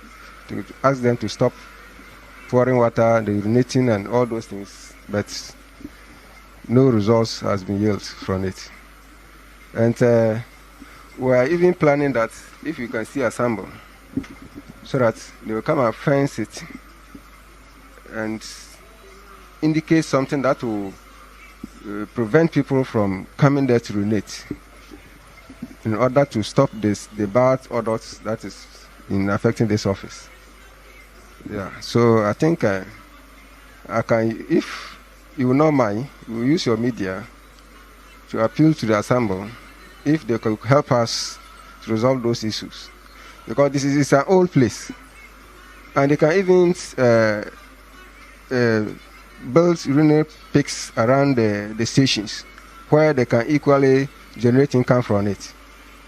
to ask them to stop pouring water, the urinating and all those things, but no results has been yielded from it. And we are even planning that if you can see a sample, so that they will come and fence it and indicate something that will prevent people from coming there to urinate, in order to stop the bad odors that is in affecting this office. Yeah, so I think I can, if you will not mind, we will use your media to appeal to the assembly if they could help us to resolve those issues, because this is an old place, and they can even build urinary pits around the stations where they can equally generate income from it,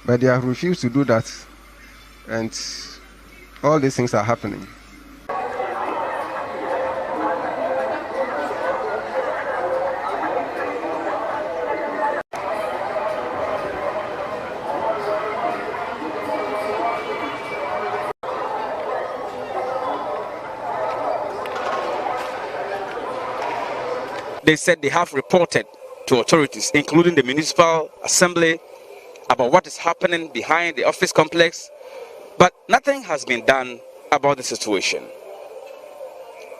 but they have refused to do that, and all these things are happening. They said they have reported to authorities, including the municipal assembly, about what is happening behind the office complex, but nothing has been done about the situation.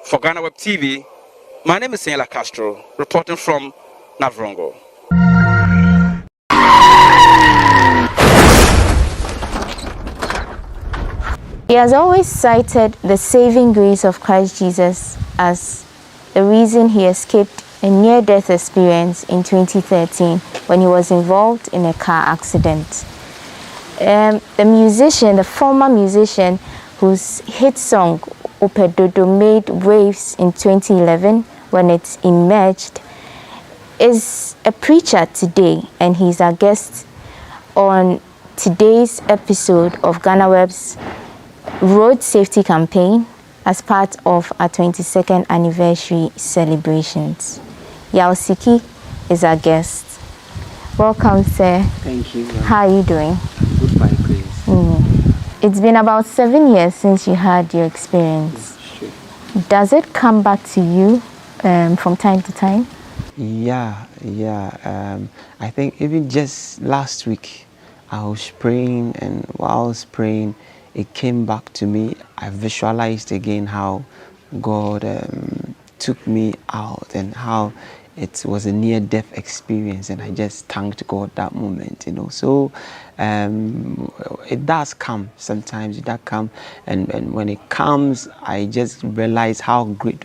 For GhanaWeb TV, my name is Wiyala Castro, reporting from Navrongo. He has always cited the saving grace of Christ Jesus as the reason he escaped a near-death experience in 2013 when he was involved in a car accident. The former musician whose hit song Opedodo made waves in 2011 when it emerged, is a preacher today, and he's our guest on today's episode of GhanaWeb's Road Safety Campaign as part of our 22nd anniversary celebrations. Yaosiki is our guest. Welcome, sir. Thank you. How are you doing? Good, by grace. It's been about 7 years since you had your experience. Sure. Does it come back to you from time to time? Yeah. I think even just last week, I was praying, and while I was praying, it came back to me. I visualized again how God took me out and how it was a near-death experience, and I just thanked God that moment, So it does come sometimes. It does come, and when it comes, I just realize how good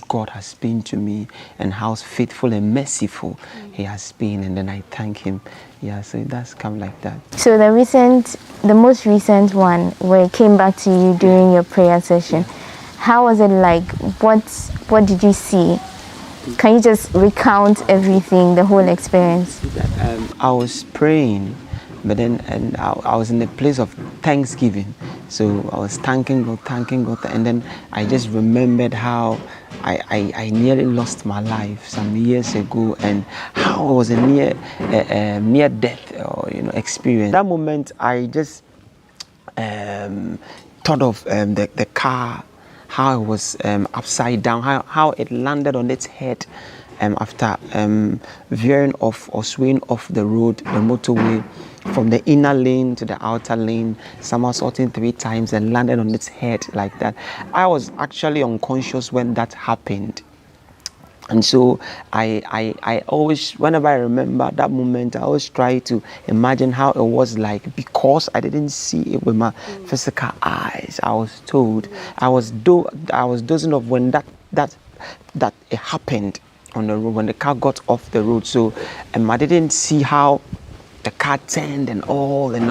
God has been to me, and how faithful and merciful He has been, and then I thank Him. Yeah, so it does come like that. So the most recent one, where it came back to you during your prayer session, how was it like? What did you see? Can you just recount everything, the whole experience? I was praying, but then I was in a place of thanksgiving. So I was thanking God, and then I just remembered how I nearly lost my life some years ago, and how it was a near death experience. That moment, I just thought of the car, how it was upside down, how it landed on its head after veering off or swaying off the road, the motorway, from the inner lane to the outer lane, somersaulting 3 times and landed on its head like that. I was actually unconscious when that happened. And so I always, whenever I remember that moment, I always try to imagine how it was like, because I didn't see it with my physical eyes. I was told, I was dozing off when that it happened on the road, when the car got off the road. So I didn't see how the car turned and all, and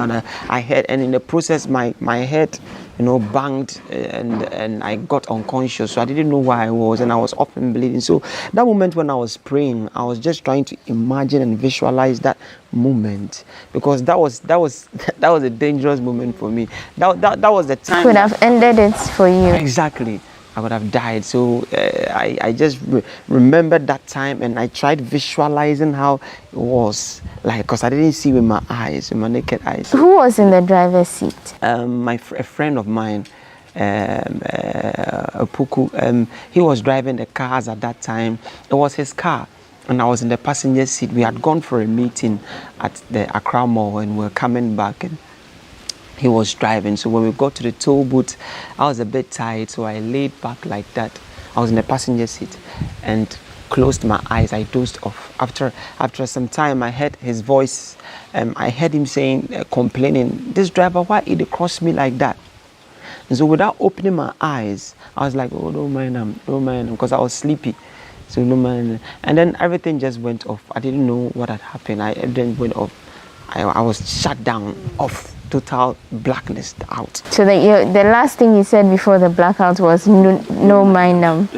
I heard, and in the process my head banged, and I got unconscious, so I didn't know where I was, and I was up and bleeding. So that moment when I was praying, I was just trying to imagine and visualize that moment, because that was a dangerous moment for me. That was the time. Could have ended it for you. Exactly. I would have died. So I just remembered that time, and I tried visualizing how it was like, because I didn't see with my eyes, with my naked eyes. Who was in the driver's seat? A friend of mine, Puku. He was driving the cars at that time. It was his car, and I was in the passenger seat. We had gone for a meeting at the Accra Mall, and we were coming back, and he was driving. So when we got to the toll booth, I was a bit tired, so I laid back like that. I was in the passenger seat and closed my eyes. I dozed off. After some time, I heard his voice. I heard him saying, complaining, "This driver, why did he cross me like that?" And so without opening my eyes, I was like, "Oh, don't mind him," because I was sleepy. So no mind. And then everything just went off. I didn't know what had happened. Everything went off. I was shut down, off. Total blackness out. So the last thing you said before the blackout was no mind them.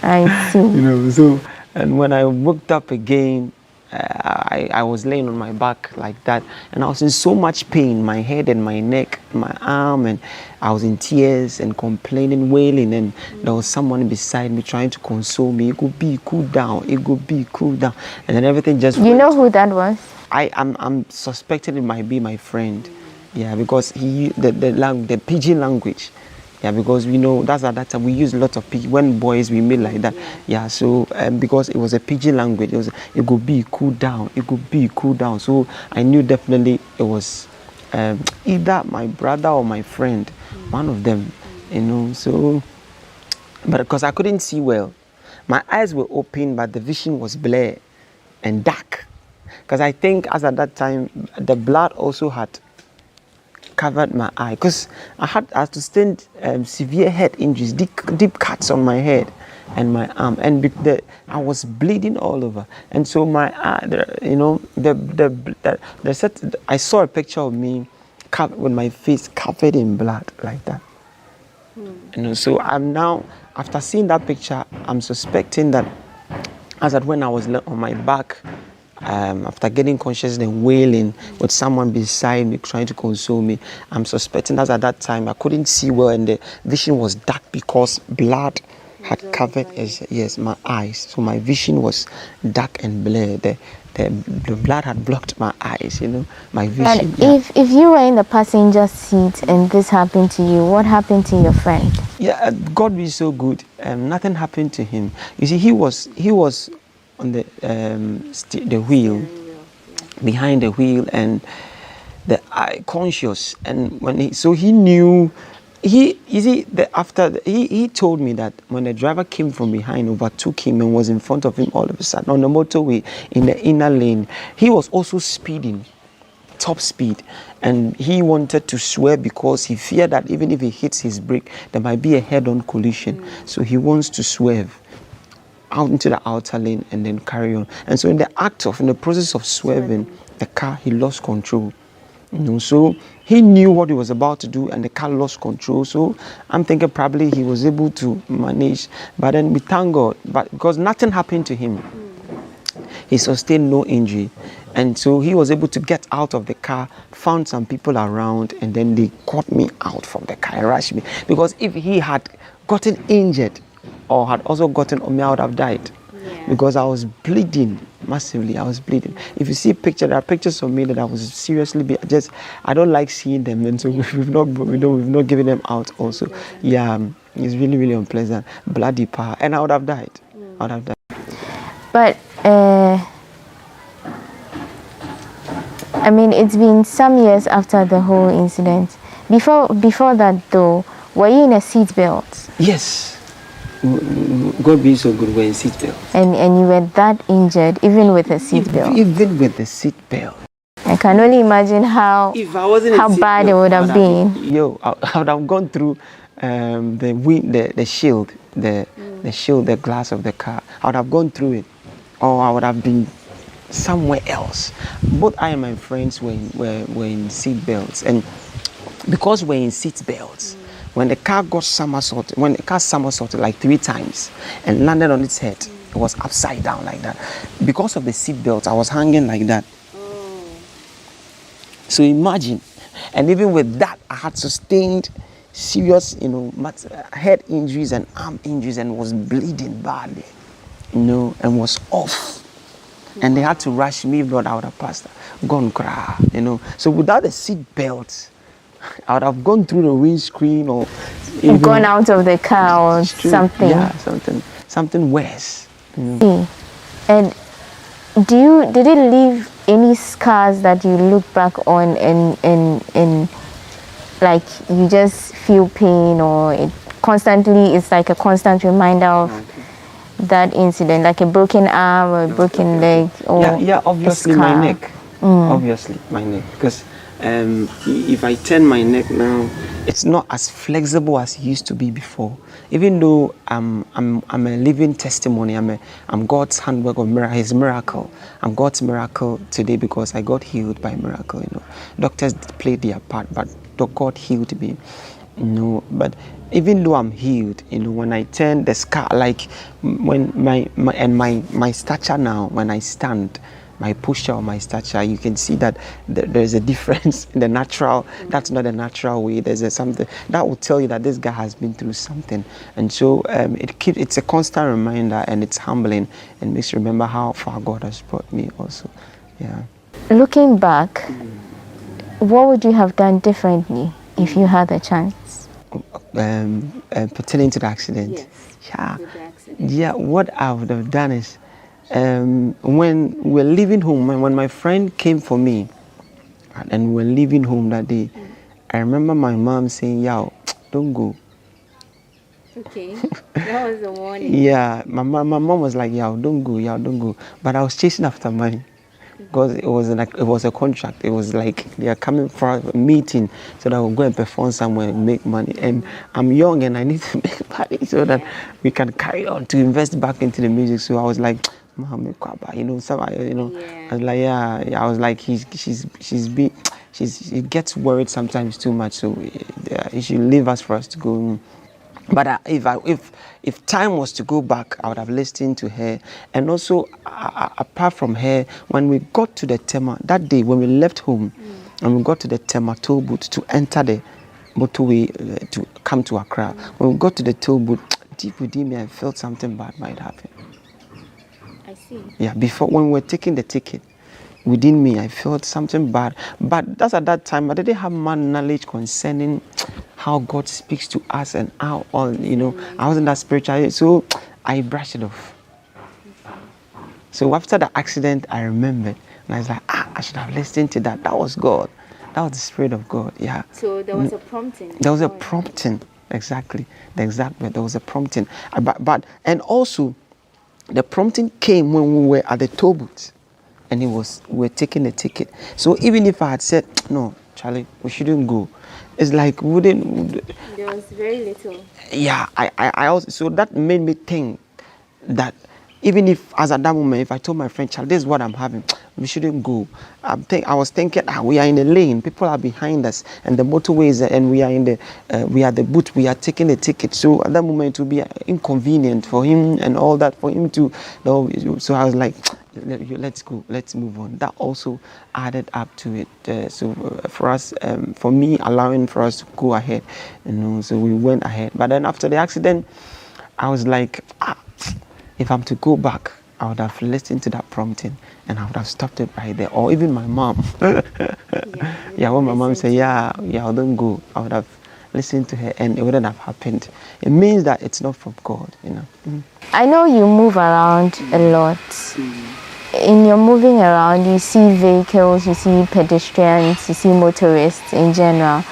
I see. So, and when I woke up again, I was laying on my back like that, and I was in so much pain, my head and my neck, my arm, and I was in tears and complaining, wailing, and there was someone beside me trying to console me. It could be cool down, and then everything just. You know who that was? I'm suspecting it might be my friend. Yeah, because the pidgin language, Yeah, because we know that's at that time we use a lot of pidgin. When boys we made like that. Yeah, so because it was a pidgin language, it could be cool down. It could be cool down. So I knew definitely it was either my brother or my friend, one of them. You know, so but because I couldn't see well, my eyes were open, but the vision was blurred and dark. Because I think as at that time the blood also had covered my eye, because I had to stand severe head injuries, deep cuts on my head and my arm, and I was bleeding all over. And so my eye, I saw a picture of me with my face covered in blood like that. You know, so I'm now, after seeing that picture, I'm suspecting that as at when I was on my back, after getting conscious and wailing with someone beside me trying to console me, I'm suspecting that at that time I couldn't see well and the vision was dark because blood had covered my eyes. So my vision was dark and blurred. The blood had blocked my eyes, you know, my vision. And if you were in the passenger seat and this happened to you, what happened to your friend? Yeah, God be so good. Nothing happened to him. You see, he was on the wheel, behind the wheel, and the eye conscious. And when he knew, he told me that when the driver came from behind, overtook him and was in front of him all of a sudden on the motorway in the inner lane, he was also speeding, top speed, and he wanted to swerve because he feared that even if he hits his brake, there might be a head-on collision. So he wants to swerve out into the outer lane and then carry on. And so in the process of swerving the car, he lost control. You know, so he knew what he was about to do and the car lost control. So I'm thinking probably he was able to manage, but then we thank God, but because nothing happened to him. He sustained no injury. And so he was able to get out of the car, found some people around, and then they caught me out from the car and rushed me. Because if he had gotten injured, or had also gotten on me, I would have died. Because I was bleeding massively. I was bleeding. If you see there are pictures of me that I was seriously I don't like seeing them, and so we've not given them out also. Yeah, it's really, really unpleasant. Bloody power, and I would have died. But I mean, it's been some years after the whole incident. Before that though, were you in a seatbelt? Yes. God being so good, we're in seatbelt. And you were that injured even with a seatbelt? Even with the seatbelt. I can only imagine how bad it would have been. I would have gone through the shield, the glass of the car. I would have gone through it, or I would have been somewhere else. Both I and my friends were in seatbelts, and because we're in seatbelts, when the car somersaulted like 3 times and landed on its head, it was upside down like that. Because of the seatbelt, I was hanging like that. So imagine, and even with that, I had sustained serious, head injuries and arm injuries, and was bleeding badly, and was off. And they had to rush me, if not I would have passed, gone cry, So without a seatbelt, I would have gone through the windscreen or gone out of the car or something. Yeah, something worse. And did it leave any scars that you look back on and like you just feel pain, or it's like a constant reminder of that incident, like a broken arm or a broken leg? Or obviously my neck. Obviously my neck, because if I turn my neck now, it's not as flexible as it used to be before. Even though I'm a living testimony, I'm God's handwork of His miracle. I'm God's miracle today because I got healed by miracle. Doctors played their part, but God healed me. But even though I'm healed, when I turn the scar, like when my stature now, when I stand, my posture or my stature, you can see that there's a difference in the natural. That's not a natural way. There's something that will tell you that this guy has been through something. And so it's a constant reminder, and it's humbling, and makes you remember how far God has brought me also. Yeah. Looking back, what would you have done differently if you had the chance? pertaining to the accident. Yes. Yeah. With the accident. Yeah. What I would have done is, when we're leaving home, and when my friend came for me, and we're leaving home that day, I remember my mom saying, "Yo, don't go." Okay. That was the warning. Yeah, my mom was like, "Yo, don't go, don't go." But I was chasing after money. Because it was a contract. It was like they are coming for a meeting so that we'll go and perform somewhere and make money. And I'm young and I need to make money so that we can carry on to invest back into the music. So I was like, Mom, I was like, yeah. I was like, she gets worried sometimes too much. So she leave us for us to go. But if time was to go back, I would have listened to her. And also, apart from her, when we got to the Tema, that day when we left home, and we got to the Tema toll booth to enter the motorway to come to Accra, when we got to the toll booth, deep within me, I felt something bad might happen. I see. Yeah, before, when we were taking the ticket, within me, I felt something bad. But that's at that time, I didn't have much knowledge concerning how God speaks to us and how all, I wasn't that spiritual. So I brushed it off. So after the accident, I remembered. And I was like, I should have listened to that. That was God. That was the Spirit of God. Yeah. So there was a prompting. There was a prompting. Exactly. The exact word. There was a prompting. And also, the prompting came when we were at the toll booth. And we were taking a ticket. So even if I had said, no, Charlie, we shouldn't go, it's like there was very little. Yeah, I also, so that made me think that even if, as at that moment, if I told my friend, Charlie, this is what I'm having, we shouldn't go. I was thinking, we are in the lane, people are behind us, and the motorway is, and we are at the booth, we are taking the ticket. So at that moment, it would be inconvenient for him and all that, for him to, so I was like, let's go, let's move on. That also added up to it. So for us, for me, allowing for us to go ahead, so we went ahead. But then after the accident, I was like, if I'm to go back, I would have listened to that prompting and I would have stopped it right there. Or even my mom. When my mom said, I don't go, I would have listened to her and it wouldn't have happened. It means that it's not from God, I know you move around a lot. In your moving around, you see vehicles, you see pedestrians, you see motorists in general.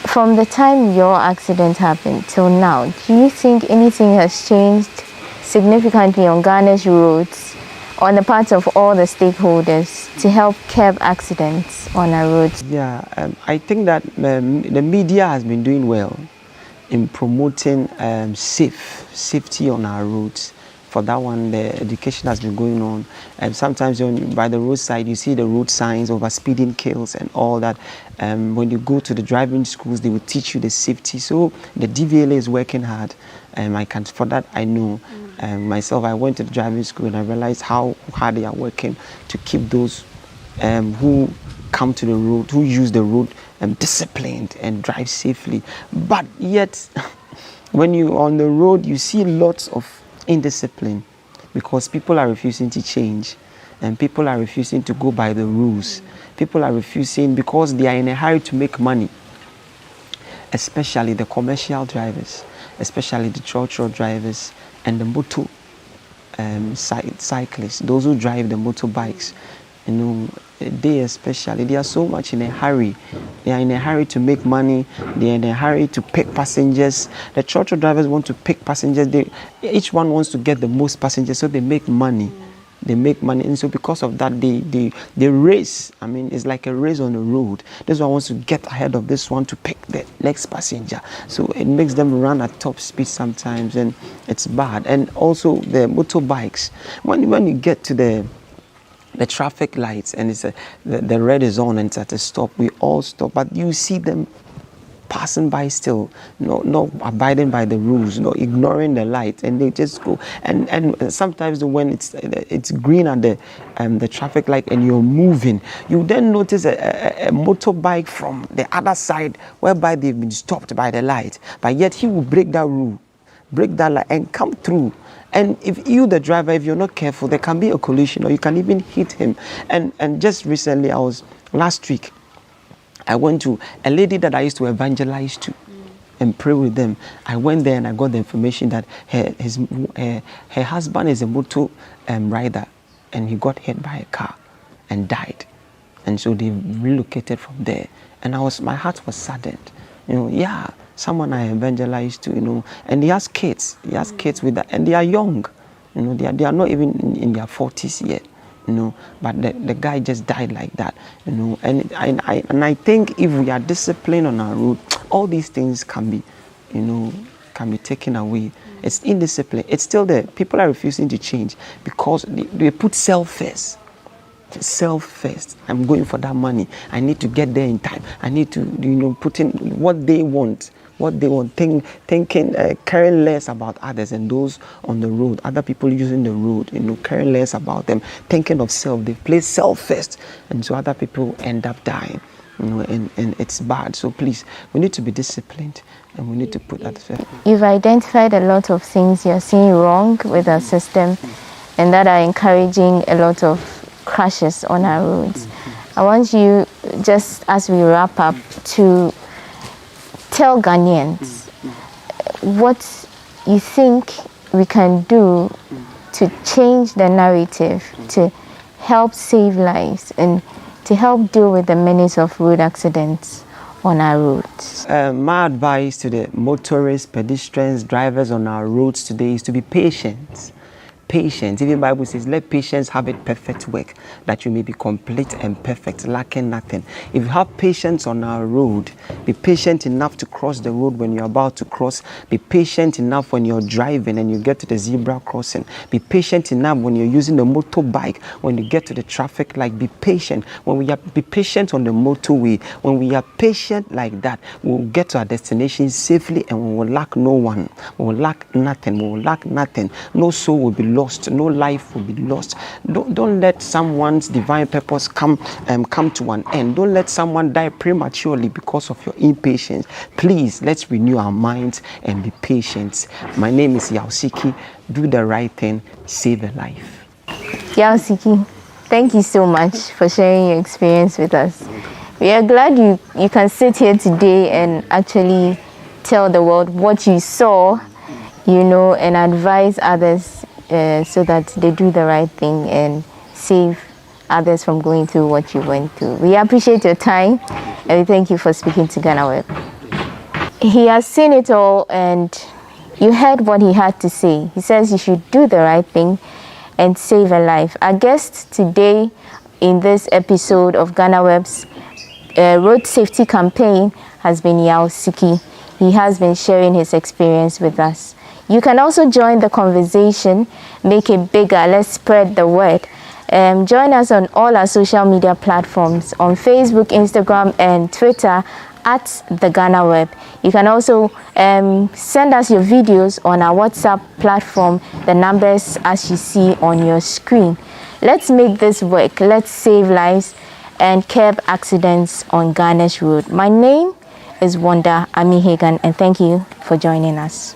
From the time your accident happened till now, do you think anything has changed significantly on Ghana's roads, on the part of all the stakeholders, to help curb accidents on our roads? Yeah, I think that the media has been doing well in promoting safety on our roads. For that one, the education has been going on. And sometimes by the roadside, you see the road signs, over speeding kills and all that. When you go to the driving schools, they will teach you the safety. So the DVLA is working hard. For that, I know. Myself, I went to the driving school and I realized how hard they are working to keep those who come to the road, who use the road, disciplined and drive safely. But yet, when you're on the road, you see lots of indiscipline because people are refusing to change and people are refusing to go by the rules. People are refusing because they are in a hurry to make money, especially the commercial drivers, especially the trotro drivers and the motor cyclists, those who drive the motorbikes. They especially, they are so much in a hurry. They are in a hurry to make money. They are in a hurry to pick passengers. The trotro drivers want to pick passengers. Each one wants to get the most passengers, so they make money. They make money, and so because of that, they race. I mean, it's like a race on the road. This one wants to get ahead of this one to pick the next passenger. So it makes them run at top speed sometimes, and it's bad. And also the motorbikes. When you get to the traffic lights and it's the red is on and it's at a stop, we all stop, but you see them passing by still, not abiding by the rules, ignoring the light, and they just go. And sometimes when it's green at the traffic light and you're moving, you then notice a motorbike from the other side whereby they've been stopped by the light, but yet he will break that rule, break that light and come through. And if you, the driver, if you're not careful, there can be a collision or you can even hit him. And just recently, last week, I went to a lady that I used to evangelize to. and pray with them. I went there and I got the information that her husband is a motor rider, and he got hit by a car and died. And so they relocated from there. And my heart was saddened. Someone I evangelized to, and he has kids. He has kids with that, and they are young. They are not even in their 40s yet. But the guy just died like that. And I think if we are disciplined on our road, all these things can be taken away. It's indiscipline. It's still there. People are refusing to change because they put self first. Self first. I'm going for that money. I need to get there in time. I need to, put in what they want. Thinking, caring less about others and those on the road, other people using the road, caring less about them, thinking of self. They place self first, and so other people end up dying, and it's bad. So please, we need to be disciplined, and we need to put that first. You've identified a lot of things you're seeing wrong with our system, and that are encouraging a lot of crashes on our roads. I want you, just as we wrap up, to tell Ghanaians what you think we can do to change the narrative, to help save lives and to help deal with the menace of road accidents on our roads. My advice to the motorists, pedestrians, drivers on our roads today is to be patient. Patience. Even the Bible says, let patience have its perfect work, that you may be complete and perfect, lacking nothing. If you have patience on our road, be patient enough to cross the road when you're about to cross. Be patient enough when you're driving and you get to the zebra crossing. Be patient enough when you're using the motorbike, when you get to the traffic light. Be patient. Be patient on the motorway. When we are patient like that, we'll get to our destination safely and we will lack no one. We will lack nothing. We will lack nothing. No soul will be lost. No life will be lost. Don't let someone's divine purpose come to an end. Don't let someone die prematurely because of your impatience. Please, let's renew our minds and be patient. My name is Yaosiki. Do the right thing, save a life. Yaosiki, thank you so much for sharing your experience with us. We are glad you can sit here today and actually tell the world what you saw, and advise others so that they do the right thing and save others from going through what you went through. We appreciate your time and we thank you for speaking to GhanaWeb. He has seen it all and you heard what he had to say. He says you should do the right thing and save a life. Our guest today in this episode of GhanaWeb's road safety campaign has been Yaosiki. He has been sharing his experience with us. You can also join the conversation, make it bigger, let's spread the word. Join us on all our social media platforms, on Facebook, Instagram, and Twitter at the GhanaWeb. You can also send us your videos on our WhatsApp platform, the numbers as you see on your screen. Let's make this work. Let's save lives and curb accidents on Ghana's road. My name is Wanda Amihagan, and thank you for joining us.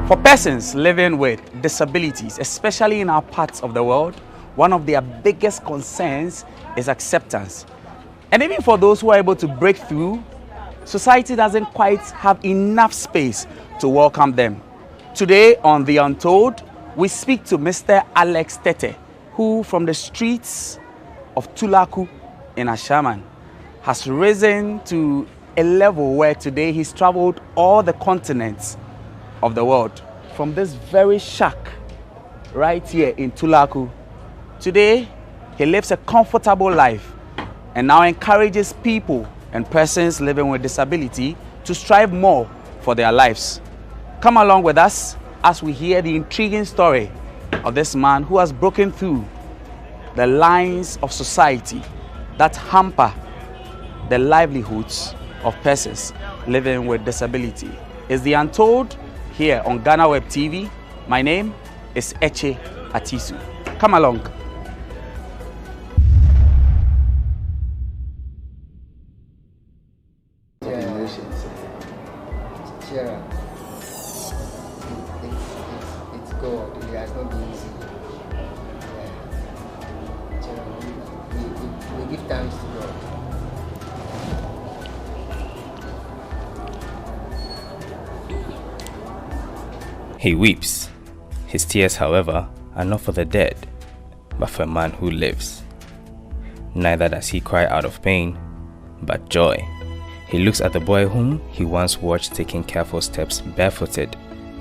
For persons living with disabilities, especially in our parts of the world, one of their biggest concerns is acceptance. And even for those who are able to break through, society doesn't quite have enough space to welcome them. Today on The Untold, we speak to Mr. Alex Tete, who from the streets of Tulaku in Ashaman has risen to a level where today he's traveled all the continents of the world. From this very shack right here in Tulaku, today he lives a comfortable life and now encourages people and persons living with disability to strive more for their lives. Come along with us as we hear the intriguing story of this man who has broken through the lines of society that hamper the livelihoods of persons living with disability. It's The Untold here on GhanaWeb TV. My name is Eche Atisu. Come along. It's God. It has not been easy. We give thanks to God. He weeps. His tears, however, are not for the dead, but for a man who lives. Neither does he cry out of pain, but joy. He looks at the boy whom he once watched taking careful steps barefooted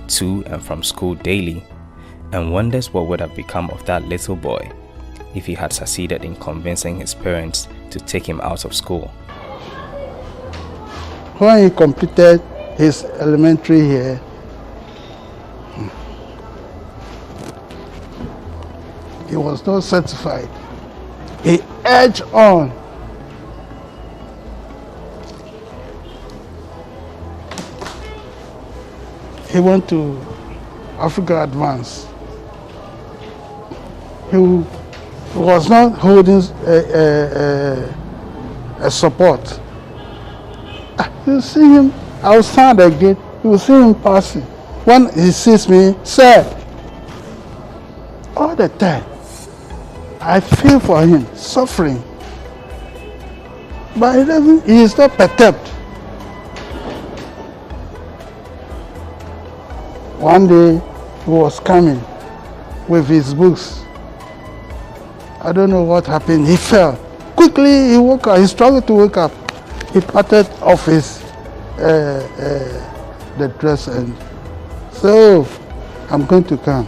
to and from school daily, and wonders what would have become of that little boy if he had succeeded in convincing his parents to take him out of school. When he completed his elementary here, he was not satisfied. He edged on. He went to Africa Advance. He was not holding a support. You see him outside the gate, you will see him passing. When he sees me, sir, all the time, I feel for him, suffering. But he is not perturbed. One day, he was coming with his books. I don't know what happened. He fell. Quickly, he woke up. He struggled to wake up. He parted off his the dress and so I'm going to come.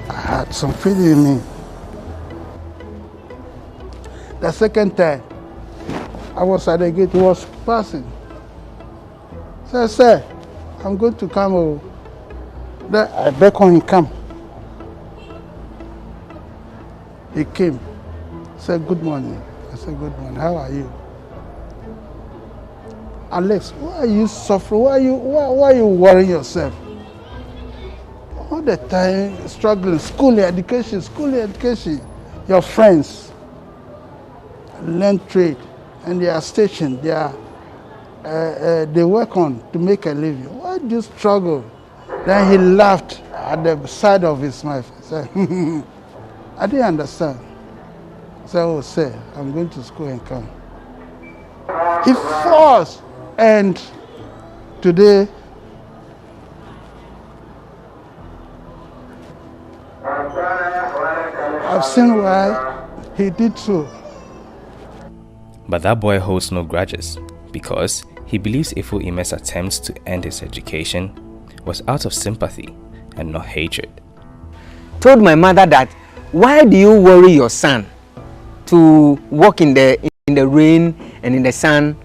I had some feeling in me. The second time, I was at the gate. He was passing. So I said, I'm going to come over. Then I beckoned him, come. He came. Said, good morning. I said, good morning. How are you? Alex, why are you suffering? Why are you worrying yourself? All the time struggling, school education. Your friends learn trade and they are stationed. They work on to make a living. Why do you struggle? Then he laughed at the side of his mouth. He said, I didn't understand. So I will say, I'm going to school and come. He forced, and today, I've seen why he did so. But that boy holds no grudges because he believes Ifo Ime's attempts to end his education was out of sympathy and not hatred. Told my mother that, why do you worry your son to walk in the rain and in the sun,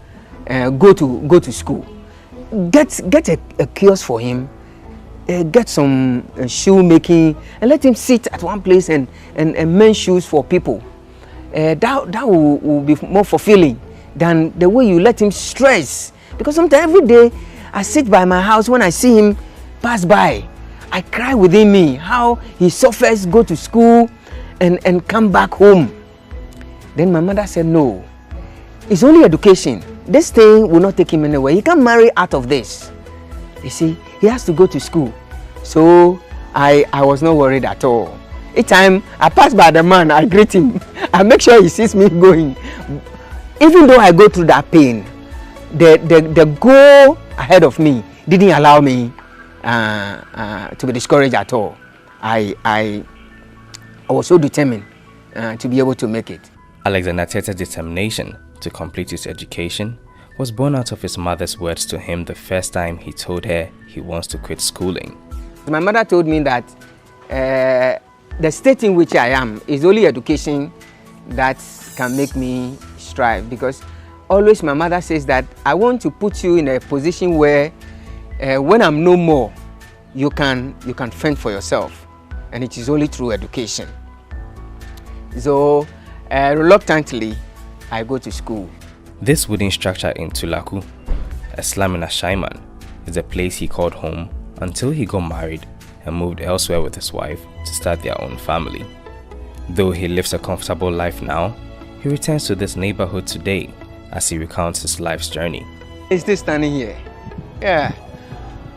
go to school? Get a kiosk for him, get some shoemaking, and let him sit at one place and mend shoes for people. That will be more fulfilling than the way you let him stress. Because sometimes every day I sit by my house, when I see him pass by, I cry within me how he suffers, go to school and come back home. Then my mother said, no, it's only education. This thing will not take him anywhere. He can't marry out of this. You see, he has to go to school. So I was not worried at all. Each time I pass by the man, I greet him. I make sure he sees me going. Even though I go through that pain, the goal ahead of me didn't allow me to be discouraged at all. I was so determined to be able to make it. Alexander Tete's determination to complete his education was born out of his mother's words to him the first time he told her he wants to quit schooling. My mother told me that the state in which I am is only education that can make me strive, because always my mother says that I want to put you in a position where when I'm no more, you can fend for yourself. and it is only through education. So reluctantly, I go to school. This wooden structure in Tulaku, a slum in Ashaiman, is a place he called home until he got married and moved elsewhere with his wife to start their own family. Though he lives a comfortable life now, he returns to this neighborhood today as he recounts his life's journey. He's still standing here. Yeah.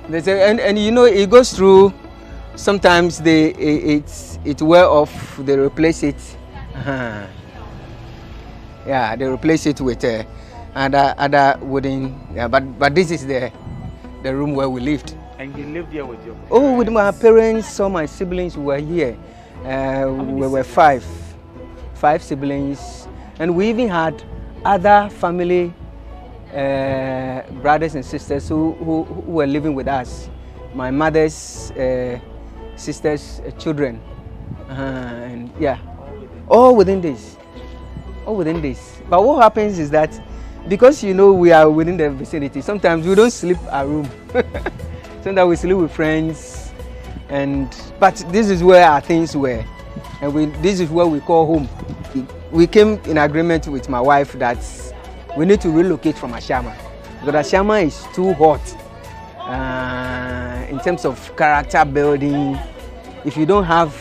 And you know, it goes through, sometimes it's wear off, they replace it. Yeah, they replace it with other wooden, yeah, but this is the room where we lived. And you lived here with your parents? Oh, with my parents, so my siblings were here. We were five siblings, and we even had other family brothers and sisters who were living with us. My mother's sisters' children, and yeah, all within this. But what happens is that because you know we are within the vicinity, sometimes we don't sleep our room. Sometimes we sleep with friends, but this is where our things were, and this is where we call home. We came in agreement with my wife that we need to relocate from Ashama, because Ashama is too hot in terms of character building. If you don't have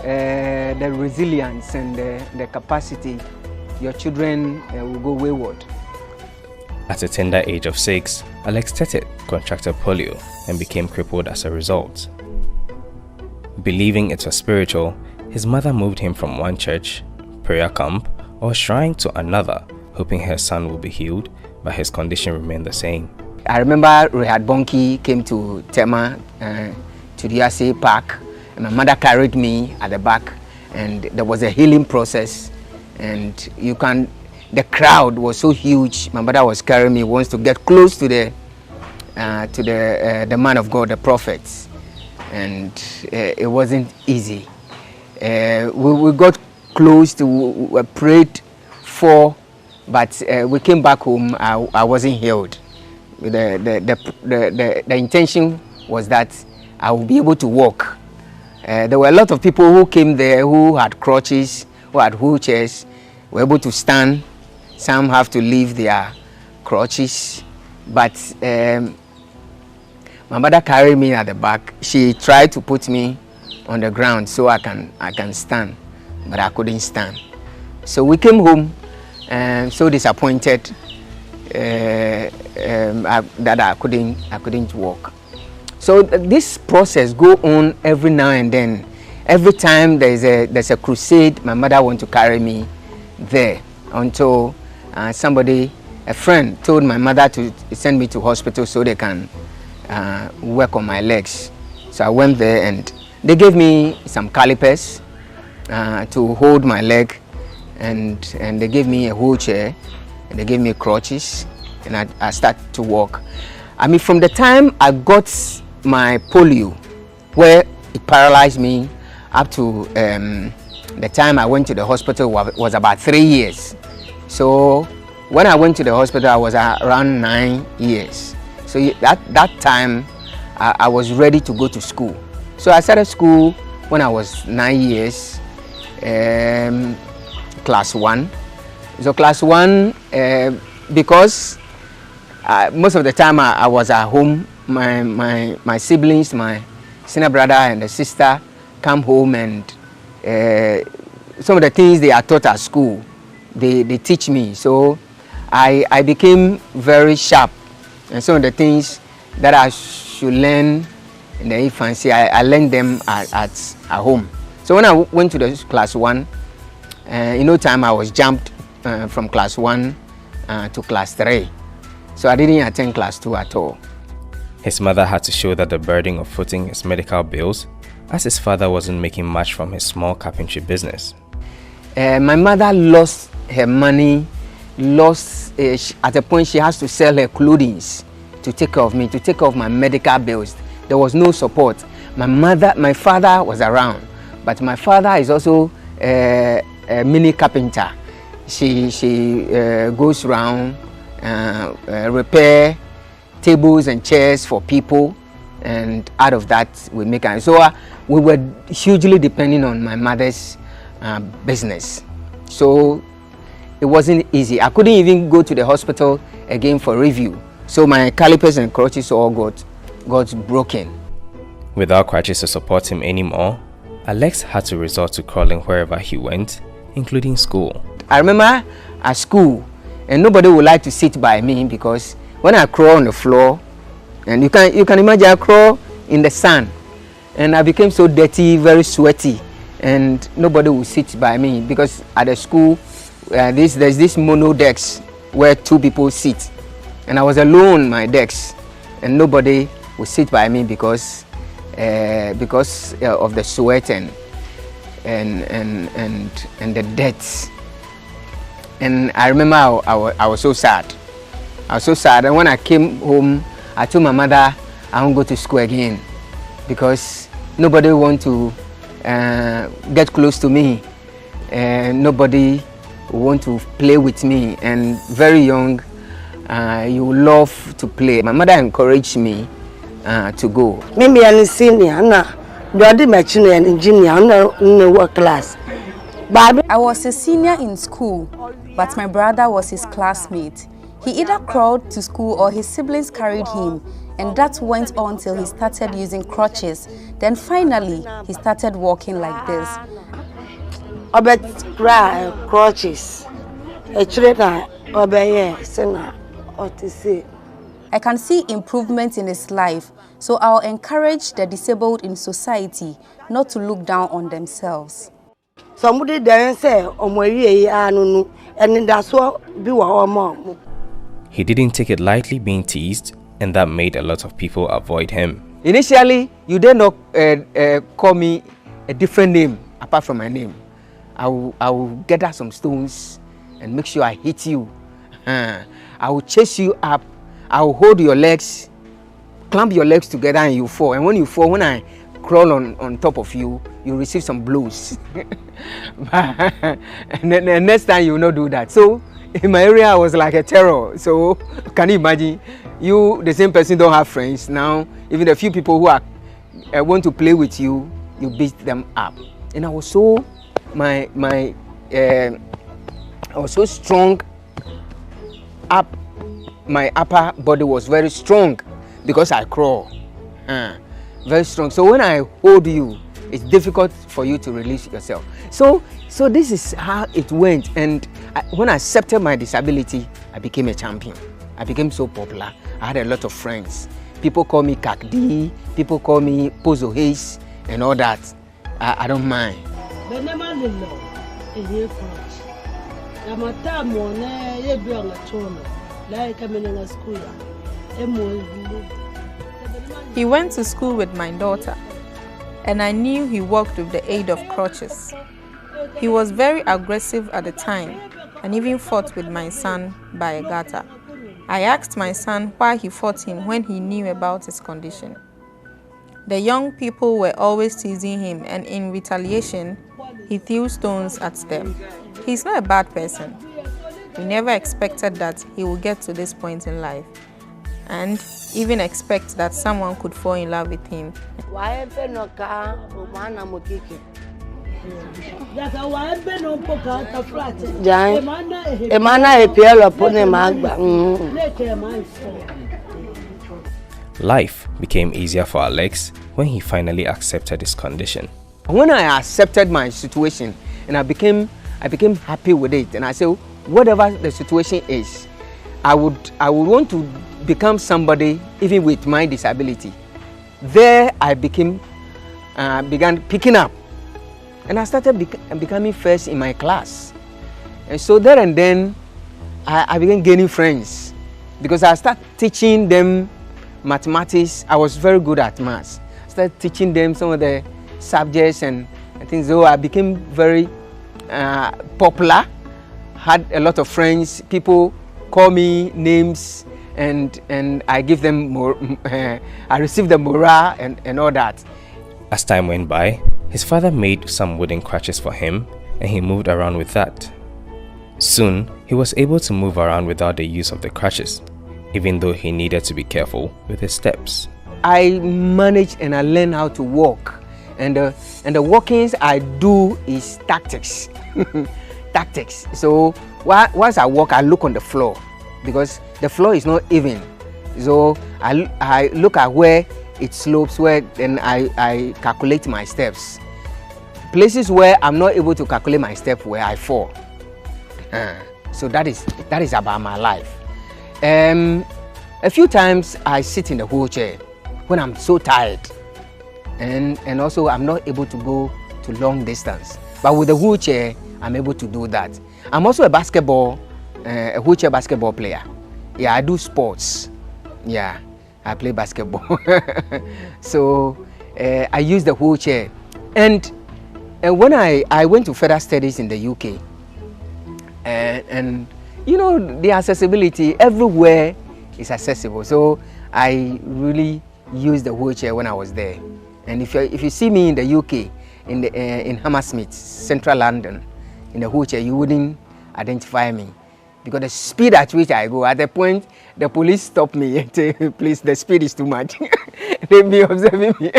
the resilience and the capacity, your children will go wayward. At a tender age of 6, Alex Tetet contracted polio and became crippled as a result. Believing it was spiritual, his mother moved him from one church, prayer camp, or shrine to another, hoping her son would be healed, but his condition remained the same. I remember Rehad Bonki came to Tema, to the USA Park, and my mother carried me at the back, and there was a healing process, and the crowd was so huge. My mother was carrying me, wants to get close to the man of God, the prophets, and it wasn't easy. We got close to, we prayed for, but we came back home. I wasn't healed. The intention was that I would be able to walk. There were a lot of people who came there who had crutches, who had wheelchairs, were able to stand. Some have to leave their crutches, but my mother carried me at the back. She tried to put me on the ground so I can stand, but I couldn't stand. So we came home, so disappointed that I couldn't walk. So this process go on every now and then. Every time there's a crusade, my mother wants to carry me there until a friend told my mother to send me to hospital so they can work on my legs. So I went there and they gave me some calipers to hold my leg, and they gave me a wheelchair, and they gave me crutches, and I started to walk. I mean, from the time I got my polio, where it paralyzed me, up to the time I went to the hospital was about 3 years. So when I went to the hospital, I was around 9 years. So that time, I was ready to go to school. So I started school when I was 9 years, class 1. So class 1, because most of the time I was at home, my siblings, my senior brother and the sister come home, and some of the things they are taught at school, they teach me. So I became very sharp, and some of the things that I should learn in the infancy, I learned them at home. So when I went to the class 1, in no time I was jumped from class 1 to class 3. So I didn't attend class 2 at all. His mother had to shoulder the burden of footing his medical bills, as his father wasn't making much from his small carpentry business. My mother lost her money, at a point she has to sell her clothing to take care of me, to take care of my medical bills. There was no support. My father was around, but my father is also a mini carpenter. She goes around, repair tables and chairs for people and out of that we make it. So we were hugely depending on my mother's business. So it wasn't easy. I couldn't even go to the hospital again for review. So my calipers and crutches all got broken. Without crutches to support him anymore, Alex had to resort to crawling wherever he went, including school. I remember at school, and nobody would like to sit by me because when I crawl on the floor, and you can imagine I crawl in the sun, and I became so dirty, very sweaty, and nobody would sit by me because at the school there's this mono desk where 2 people sit, and I was alone on my desk, and nobody would sit by me because of the sweat and the dirt. And I remember I was so sad. I was so sad, and when I came home, I told my mother I won't go to school again because nobody want to get close to me, and nobody want to play with me. And very young, you love to play. My mother encouraged me to go. Maybe I'm a senior, I'm machine engineer, I'm work class. I was a senior in school, but my brother was his classmate. He either crawled to school or his siblings carried him, and that went on till he started using crutches. Then finally, he started walking like this. Crutches. I can see improvement in his life, so I'll encourage the disabled in society not to look down on themselves. Somebody then say, and that's what be our. He didn't take it lightly being teased, and that made a lot of people avoid him. Initially, you did not call me a different name apart from my name. I will gather some stones and make sure I hit you. I will chase you up. I will hold your legs, clamp your legs together, and you fall. And when you fall, when I crawl on top of you, you receive some blows. And then the next time you will not do that. So in my area, I was like a terror. So can you imagine? You, the same person, don't have friends. Now, even the few people who are want to play with you, you beat them up. And I was so I was so strong. My upper body was very strong because I crawl. Very strong. So when I hold you, it's difficult for you to release yourself. So this is how it went. And when I accepted my disability, I became a champion. I became so popular. I had a lot of friends. People call me Kakdi, people call me Pozo Hayes and all that. I don't mind. He went to school with my daughter, and I knew he walked with the aid of crutches. He was very aggressive at the time and even fought with my son by a gutter. I asked my son why he fought him when he knew about his condition. The young people were always teasing him, and in retaliation, he threw stones at them. He's not a bad person. We never expected that he would get to this point in life, and even expect that someone could fall in love with him. Life became easier for Alex when he finally accepted his condition. When I accepted my situation and I became happy with it, and I said, whatever the situation is, I would want to become somebody even with my disability. There I began picking up, and I started becoming first in my class. And so there and then I began gaining friends because I started teaching them mathematics. I was very good at maths. I started teaching them some of the subjects and things. So I became very popular, had a lot of friends. People call me names, and I give them more. I receive the morale and all that. As time went by, his father made some wooden crutches for him, and he moved around with that. Soon, he was able to move around without the use of the crutches, even though he needed to be careful with his steps. I manage and I learn how to walk. And the walkings I do is tactics. Tactics. So once I walk, I look on the floor because the floor is not even. So I look at where it slopes, where then I calculate my steps. Places where I'm not able to calculate my step, where I fall. So that is about my life. A few times I sit in the wheelchair when I'm so tired, and also I'm not able to go to long distance. But with the wheelchair, I'm able to do that. I'm also a wheelchair basketball player. Yeah, I do sports. Yeah, I play basketball. So I use the wheelchair. And when I went to further studies in the UK, and you know, the accessibility everywhere is accessible. So I really used the wheelchair when I was there. And if you see me in the UK, in Hammersmith, central London, in the wheelchair, you wouldn't identify me. Because the speed at which I go, at the point the police stop me and say, please, the speed is too much. They be observing me.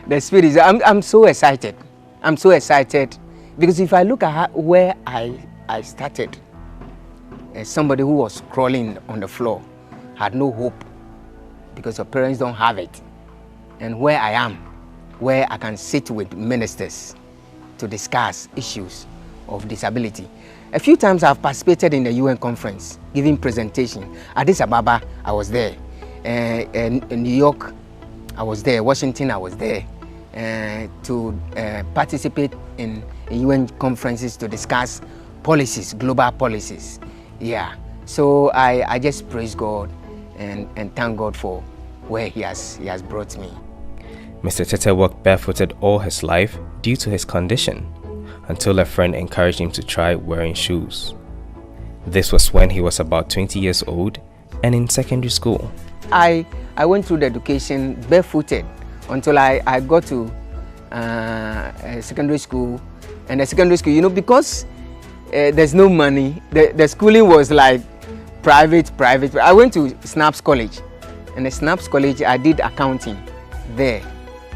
The speed is, I'm so excited. I'm so excited. Because if I look at where I started, somebody who was crawling on the floor, had no hope because her parents don't have it. And where I am, where I can sit with ministers to discuss issues of disability. A few times I've participated in the UN conference, giving presentation. Addis Ababa, I was there. In New York, I was there. Washington, I was there. To participate in UN conferences to discuss policies, global policies. Yeah. So I just praise God and thank God for where He has brought me. Mr. Tete walked barefooted all his life due to his condition, until a friend encouraged him to try wearing shoes. This was when he was about 20 years old and in secondary school. I went through the education barefooted until I got to secondary school. And the secondary school, you know, because there's no money, the schooling was like private. I went to Snaps College. And the Snaps College, I did accounting there.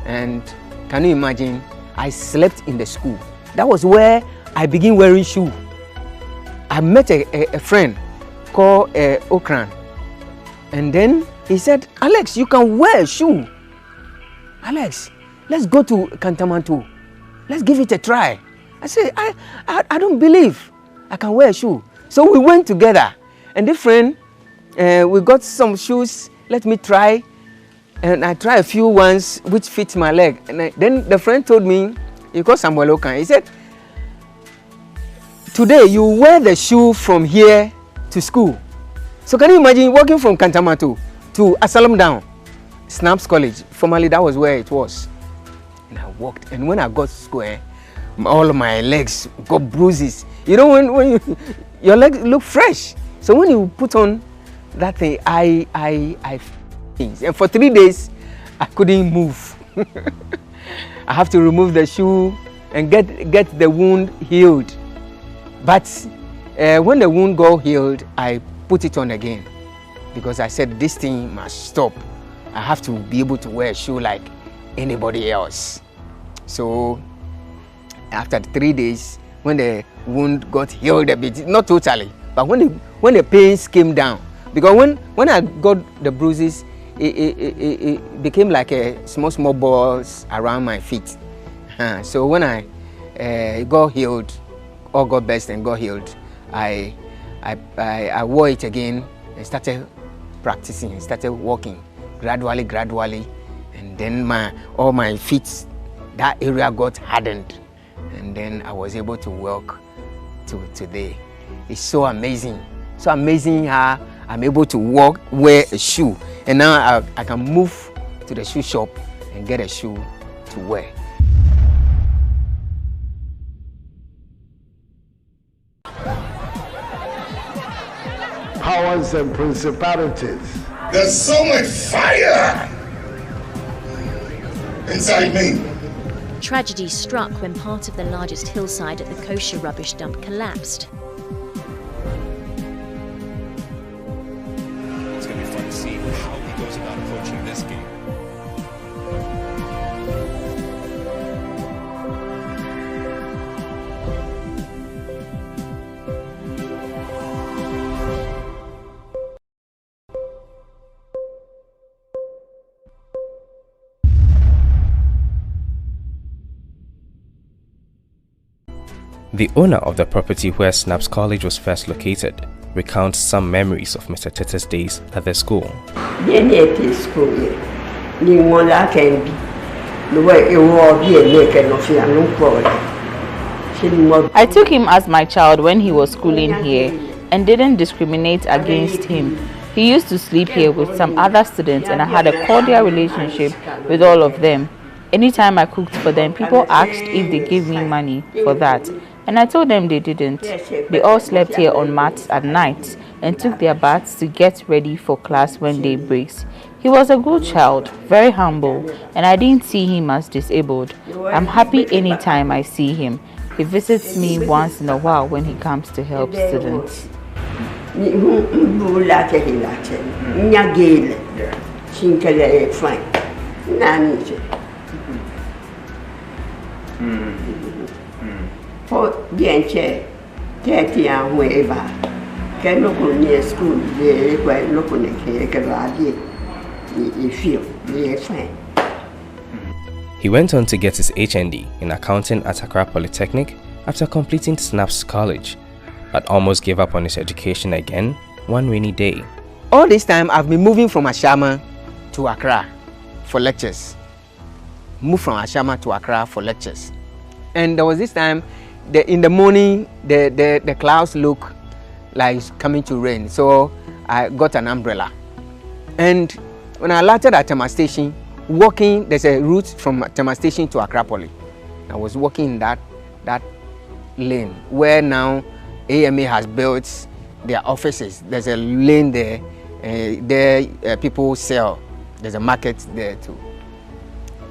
And can you imagine, I slept in the school. That was where I began wearing shoes. I met a friend called Okran. And then he said, Alex, you can wear a shoe. Alex, let's go to Kantamanto. Let's give it a try. I said, I don't believe I can wear a shoe. So we went together. And the friend, we got some shoes. Let me try. And I tried a few ones which fit my leg. And then the friend told me, he called Samuel Okan. He said, today you wear the shoe from here to school. So can you imagine walking from Kantamatu to Asalam Down, Snaps College? Formerly that was where it was. And I walked. And when I got to school, all of my legs got bruises. You know, when your legs look fresh. So when you put on that thing, I things. And for 3 days, I couldn't move. I have to remove the shoe and get the wound healed. But when the wound got healed, I put it on again because I said this thing must stop. I have to be able to wear a shoe like anybody else. So after 3 days, when the wound got healed a bit, not totally, but when the pains came down, because when I got the bruises, it became like a small balls around my feet. So when I got healed, all got best and got healed, I wore it again and started practicing, started walking gradually, and then all my feet, that area got hardened, and then I was able to walk to today. It's so amazing how I'm able to walk, wear a shoe, and now I can move to the shoe shop and get a shoe to wear. Powers and principalities. There's so much fire inside me. Tragedy struck when part of the largest hillside at the kosher rubbish dump collapsed. It's going to be fun to see how goes about approaching this game. The owner of the property where Snaps College was first located recounts some memories of Mr. Tete's days at the school. I took him as my child when he was schooling here and didn't discriminate against him. He used to sleep here with some other students and I had a cordial relationship with all of them. Anytime I cooked for them, people asked if they gave me money for that. And I told them they didn't. They all slept here on mats at night and took their baths to get ready for class when day breaks. He was a good child, very humble, and I didn't see him as disabled. I'm happy anytime I see him. He visits me once in a while when he comes to help students. He went on to get his HND in accounting at Accra Polytechnic after completing Snaps College, but almost gave up on his education again one rainy day. All this time I've been moving from Ashama to Accra for lectures. Moved from Ashama to Accra for lectures. And there was this time, in the morning, the clouds look like it's coming to rain. So I got an umbrella. And when I landed at Tema Station, walking, there's a route from Tema Station to Accra Poly. I was walking in that lane where now AMA has built their offices. There's a lane there, people sell. There's a market there too.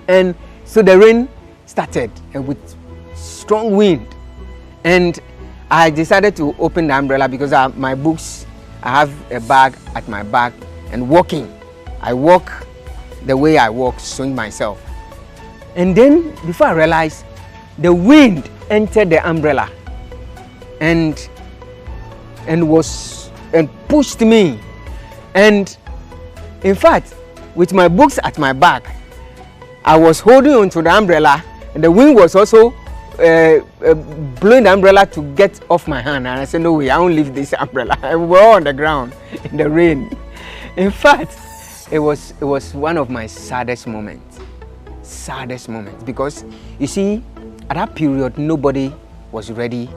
And so the rain started with strong wind. And I decided to open the umbrella because my books, I have a bag at my back and walking. I walk the way I walk, swing myself. And then before I realized, the wind entered the umbrella and pushed me. And in fact, with my books at my back, I was holding onto the umbrella and the wind was also blowing the umbrella to get off my hand. And I said, no way, I won't leave this umbrella. We were all on the ground in the rain. In fact, it was one of my saddest moments. Because you see, at that period, nobody was ready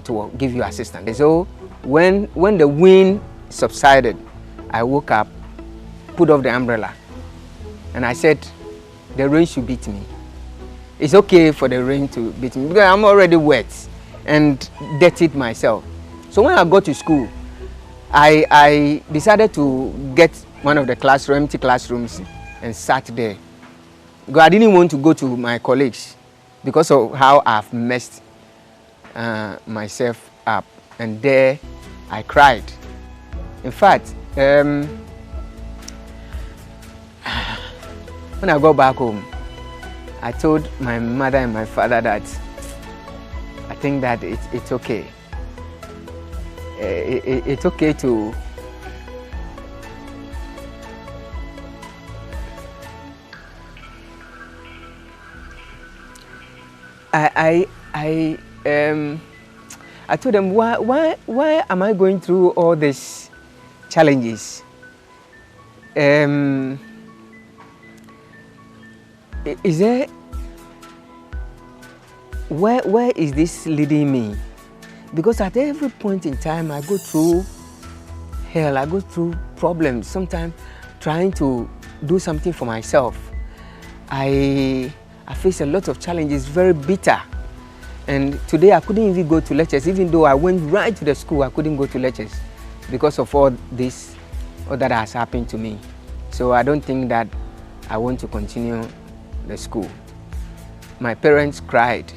to give you assistance. So when the wind subsided, I woke up, put off the umbrella, and I said, the rain should beat me. It's okay for the rain to beat me because I'm already wet and dirtied myself. So when I got to school, I decided to get one of the empty classrooms and sat there. Because I didn't want to go to my colleagues because of how I've messed myself up. And there I cried. In fact, when I got back home, I told my mother and my father that I think that it's okay. It's okay to I told them, why am I going through all these challenges? Is there, where is this leading me? Because at every point in time I go through hell, I go through problems, sometimes trying to do something for myself. I face a lot of challenges, very bitter. And today I couldn't even go to lectures, even though I went right to the school, I couldn't go to lectures because of all this, all that has happened to me. So I don't think that I want to continue the school. My parents cried.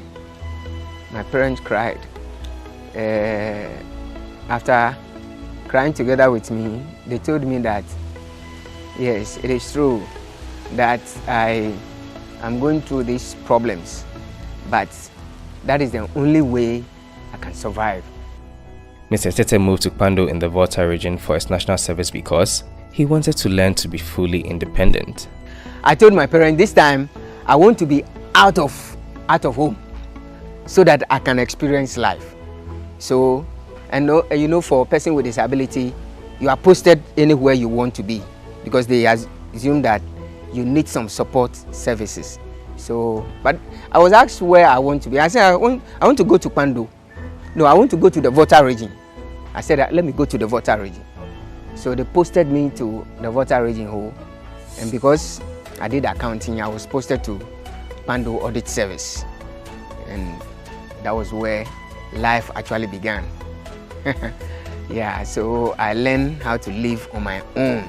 After crying together with me, they told me that Yes, it is true that I am going through these problems, but that is the only way I can survive. Mr. Tete moved to Pando in the Volta region for his national service because he wanted to learn to be fully independent. I told my parents this time I want to be out of home so that I can experience life. So, and you know, for a person with disability, you are posted anywhere you want to be because they assume that you need some support services. So, but I was asked where I want to be. I said I want to go to Pando. No, I want to go to the Volta region. I said let me go to the Volta region. So they posted me to the Volta region hall, and because I did accounting, I was posted to Pando Audit Service, and that was where life actually began. Yeah, so I learned how to live on my own.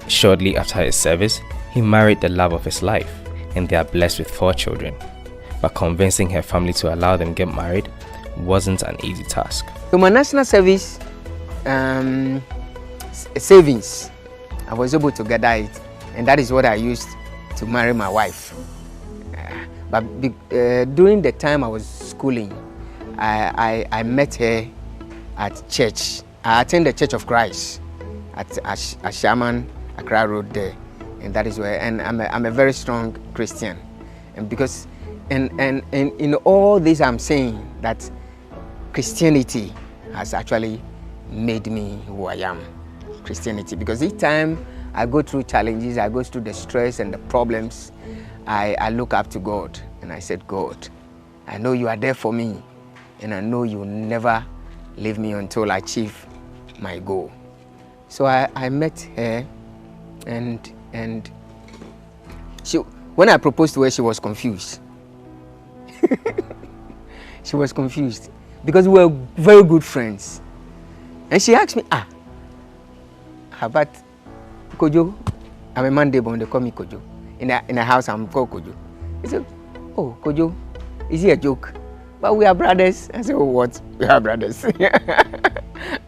Shortly after his service, he married the love of his life, and they are blessed with 4 children. But convincing her family to allow them get married wasn't an easy task. So my national service savings, I was able to gather it, and that is what I used to marry my wife. But during the time I was schooling, I met her at church. I attended the Church of Christ at Ashaman, Accra Road there, and that is where. And I'm a very strong Christian, and because and in all this I'm saying that Christianity has actually made me who I am. Christianity, because each time I go through challenges, I go through the stress and the problems, I look up to God, and I said, God, I know you are there for me, and I know you'll never leave me until I achieve my goal. So I met her, and she, when I proposed to her, she was confused. She was confused because we were very good friends, and she asked me, how about Kojo? I'm a Monday born, they call me Kojo. In a house, I'm called Kojo. He said, oh, Kojo, is it a joke? But we are brothers. I said, oh, what? We are brothers.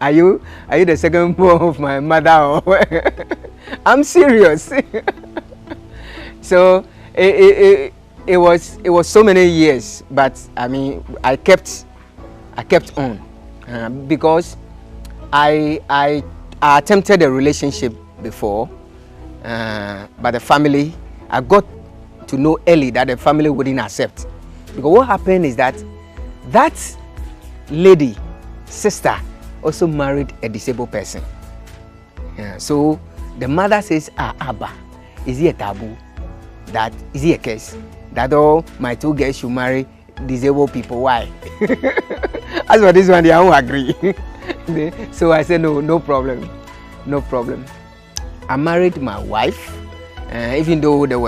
Are you the second born of my mother? I'm serious. So it was so many years, but I mean, I kept on because I attempted a relationship before, but the family, I got to know early that the family wouldn't accept. Because what happened is that lady, sister, also married a disabled person. So the mother says, Abba, is it a taboo? That is it a case? That all my 2 girls should marry disabled people? Why? As for this one, they don't agree. So I said, no problem. No problem. I married my wife, even though there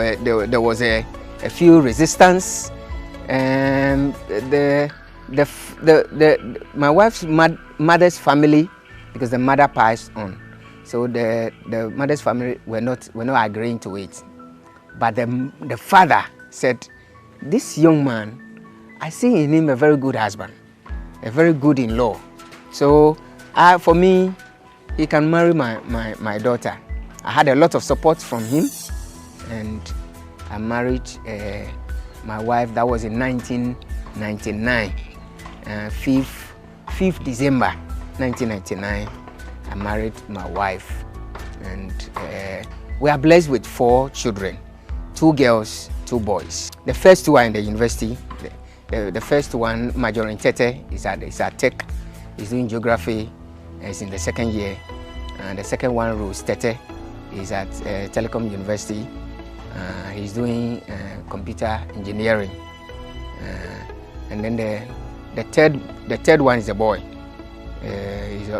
was a few resistance, and my wife's mother's family, because the mother passed on, so the mother's family were not agreeing to it. But the father said, this young man, I see in him a very good husband, a very good in-law. So for me, he can marry my daughter. I had a lot of support from him, and I married my wife. That was in 1999, 5th December 1999. I married my wife, and we are blessed with 4 children, 2 girls, 2 boys. The first 2 are in the university. The first one, Major in Tete, is at Tech. He's doing geography. He's in the 2nd year. And the second one, Rose Tete, is at Telecom University. He's doing computer engineering. And then the third one is a boy.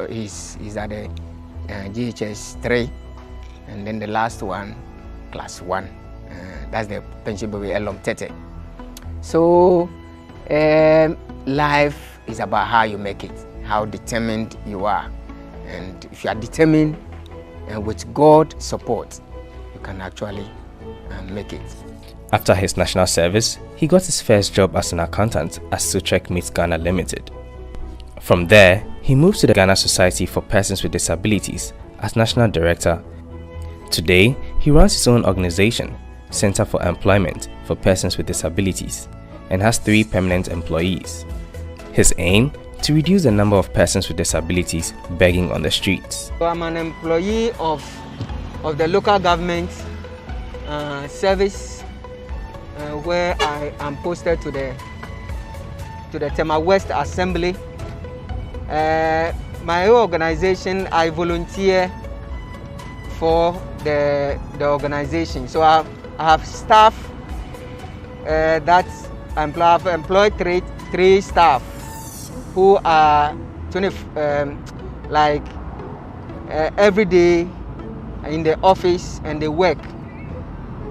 He's at the GHS 3. And then the last one, class 1. That's the pension baby Elom Tete. So life is about how you make it, how determined you are. And if you are determined and with God's support, you can actually make it. After his national service, he got his first job as an accountant at Sutrek Meets Ghana Limited. From there, he moved to the Ghana Society for Persons with Disabilities as National Director. Today, he runs his own organization, Center for Employment for Persons with Disabilities, and has 3 permanent employees. His aim? To reduce the number of persons with disabilities begging on the streets. So I'm an employee of the local government service where I am posted to the Tema West Assembly. My organization, I volunteer for the organization. So I have staff that I've employed three staff who are every day in the office and they work.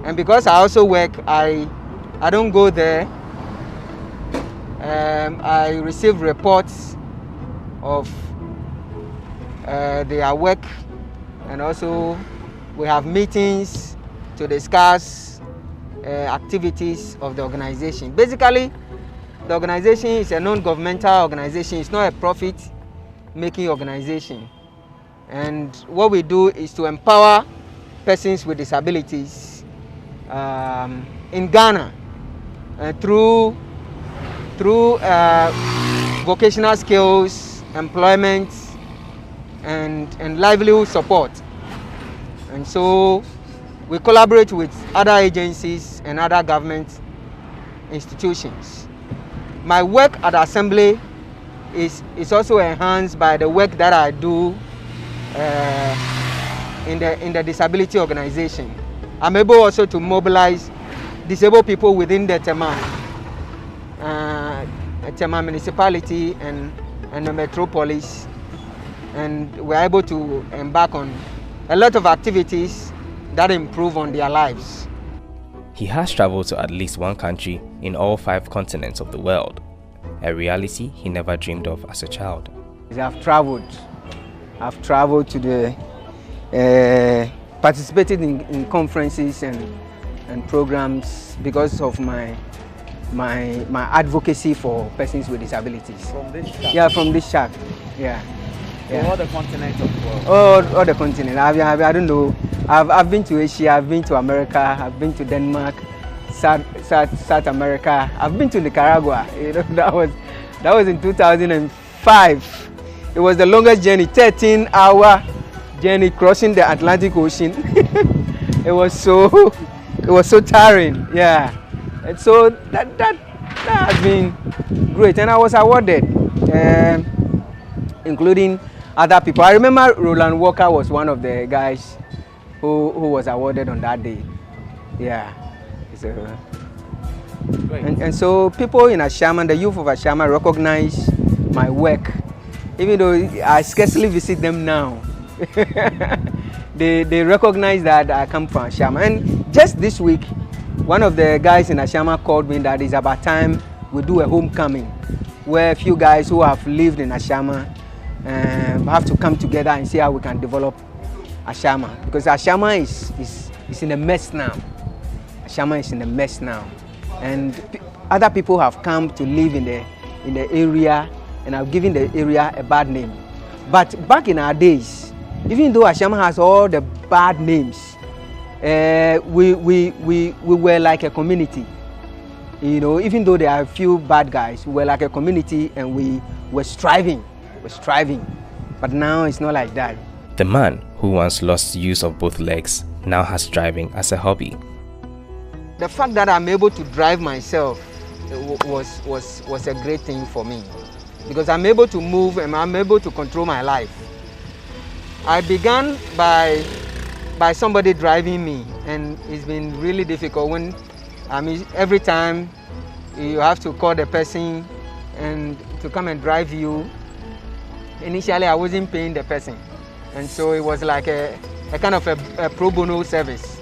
And because I also work, I don't go there. I receive reports of their work, and also we have meetings to discuss activities of the organization. Basically, the organization is a non-governmental organization. It's not a profit-making organization. And what we do is to empower persons with disabilities in Ghana through vocational skills, employment, and livelihood support. And so we collaborate with other agencies and other government institutions. My work at the Assembly is also enhanced by the work that I do in the disability organization. I'm able also to mobilize disabled people within the Tema municipality and the metropolis, and we're able to embark on a lot of activities that improve on their lives. He has traveled to at least one country in all 5 continents of the world, a reality he never dreamed of as a child. I've traveled to participated in conferences and programs because of my advocacy for persons with disabilities. From this shack? Yeah, from this shack. Yeah. So all the continents of the world? All the continents. I don't know. I've been to Asia, I've been to America, I've been to Denmark, South America. I've been to Nicaragua. You know, that was in 2005. It was the longest journey, 13-hour journey crossing the Atlantic Ocean. It was so tiring. Yeah. And so that has been great, and I was awarded, including other people. I remember Roland Walker was one of the guys who was awarded on that day. Yeah. So, and so people in Ashaiman, the youth of Ashaiman, recognize my work, even though I scarcely visit them now. They recognize that I come from Ashaiman. And just this week, one of the guys in Ashaiman called me that it's about time we do a homecoming, where a few guys who have lived in Ashaiman have to come together and see how we can develop Ashaiman, because Ashaiman is in a mess now. Ashaiman is in a mess now, and other people have come to live in the area and have given the area a bad name. But back in our days, even though Ashaiman has all the bad names, we were like a community. You know, even though there are a few bad guys, we were like a community, and we were striving. But now it's not like that. The man who once lost use of both legs now has driving as a hobby. The fact that I'm able to drive myself was a great thing for me, because I'm able to move and I'm able to control my life. I began by somebody driving me, and it's been really difficult when every time you have to call the person and to come and drive you. Initially, I wasn't paying the person, and so it was like a kind of a pro bono service.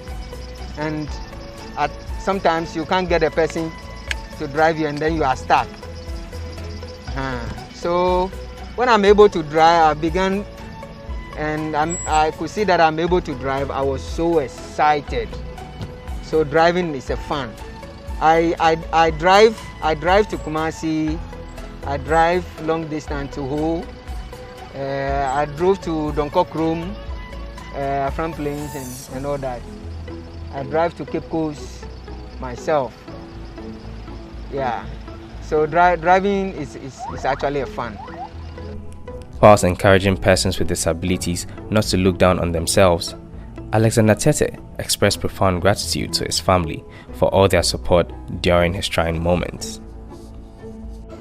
And sometimes you can't get a person to drive you, and then you are stuck. So when I'm able to drive, I began, and I could see that I'm able to drive. I was so excited. So driving is a fun. I drive to Kumasi. I drive long distance to Ho. I drove to Donkokrum. from planes and all that. I drive to Cape Coast myself. Yeah, so driving is actually a fun. Whilst encouraging persons with disabilities not to look down on themselves, Alexander Tete expressed profound gratitude to his family for all their support during his trying moments.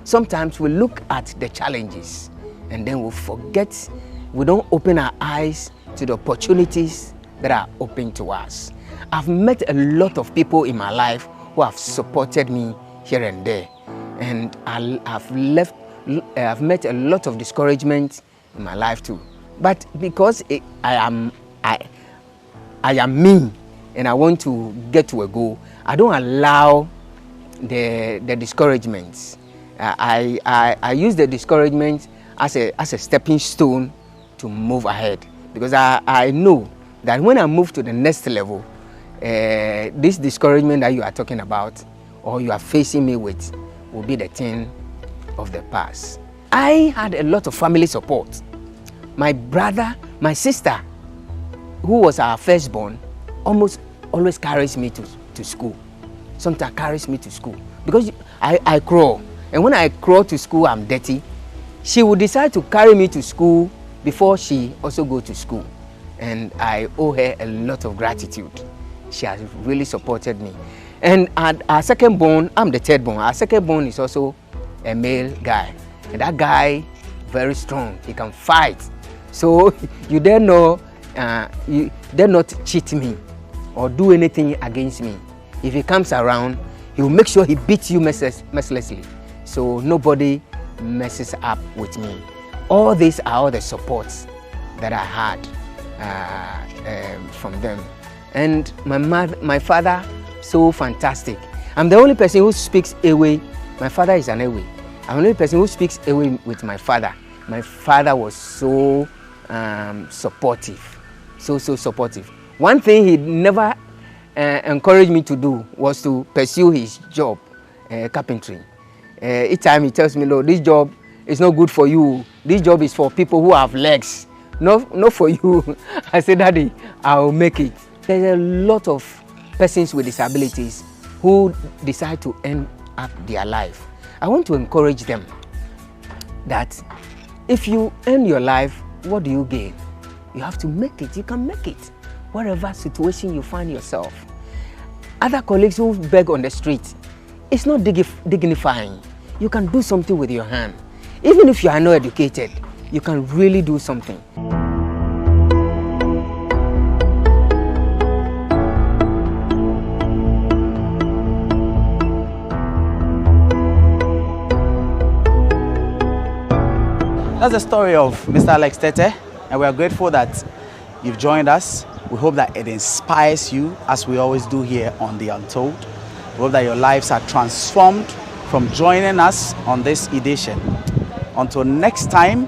Sometimes we look at the challenges and then we forget, we don't open our eyes to the opportunities that are open to us. I've met a lot of people in my life who have supported me here and there, and I've met a lot of discouragement in my life too. But because I am me and I want to get to a goal, I don't allow the discouragements. I use the discouragement as a stepping stone to move ahead, because I know that when I move to the next level, this discouragement that you are talking about or you are facing me with will be the thing of the past. I had a lot of family support. My brother, my sister, who was our firstborn, almost always carries me to school. Sometimes carries me to school because I crawl, and when I crawl to school I'm dirty. She would decide to carry me to school before she also go to school, and I owe her a lot of gratitude. She has really supported me. And our second born, I'm the third born. Our second born is also a male guy, and that guy very strong. He can fight. So you dare not cheat me or do anything against me. If he comes around, he will make sure he beats you mercilessly. So nobody messes up with me. All these are all the supports that I had from them. And my father, so fantastic. I'm the only person who speaks Ewe. My father is an Ewe. I'm the only person who speaks Ewe with my father. My father was so supportive, so supportive. One thing he never encouraged me to do was to pursue his job, carpentry. Each time he tells me, "No, this job is not good for you. This job is for people who have legs, not for you." I said, "Daddy, I'll make it." There's a lot of persons with disabilities who decide to end up their life. I want to encourage them that if you end your life, what do you gain? You have to make it. You can make it, whatever situation you find yourself. Other colleagues who beg on the street, it's not dignifying. You can do something with your hand. Even if you are not educated, you can really do something. That's the story of Mr. Alex Tete, and we are grateful that you've joined us. We hope that it inspires you, as we always do here on The Untold. We hope that your lives are transformed from joining us on this edition. Until next time,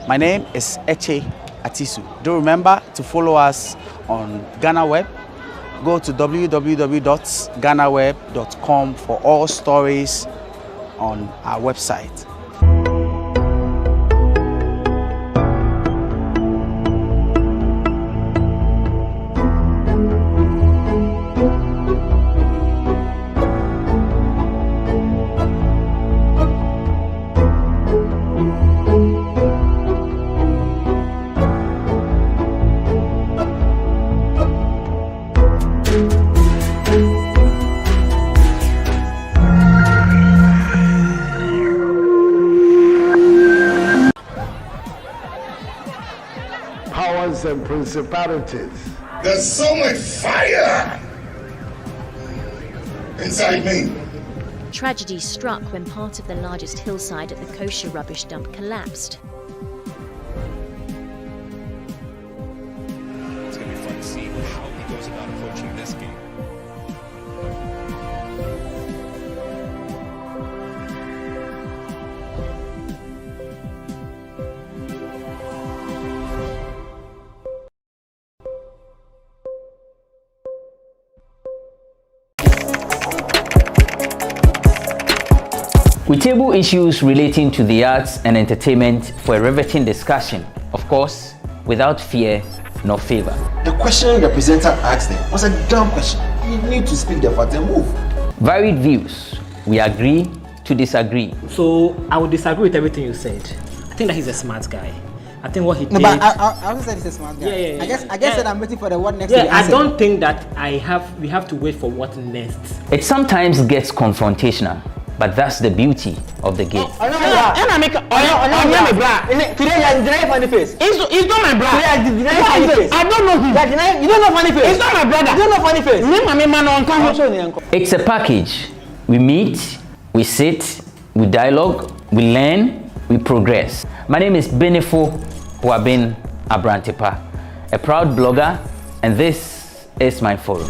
my name is Eche Atisu. Do remember to follow us on GhanaWeb. Go to www.ghanaweb.com for all stories on our website. And principalities. There's so much fire inside me. Tragedy struck when part of the largest hillside at the kosher rubbish dump collapsed. It's going to be fun to see how he goes about approaching this game. We table issues relating to the arts and entertainment for a riveting discussion, of course, without fear nor favor. The question the presenter asked them was a dumb question. You need to speak the fact and move. Varied views. We agree to disagree. So I would disagree with everything you said. I think that he's a smart guy. I think what he did. No, but I also said he's a smart guy. Yeah. I guess that I'm waiting for the what next. Yeah, I don't think that we have to wait for what next. It sometimes gets confrontational, but that's the beauty of the game. Today you are denying funny face. It's not my brother. Today you are denying funny face. I don't know him. You don't know funny face. It's not my brother. You don't know funny face. It's a package. We meet, we sit, we dialogue, we learn, we progress. My name is Benefo Wabin Abrantepa, a proud blogger, and this is my forum.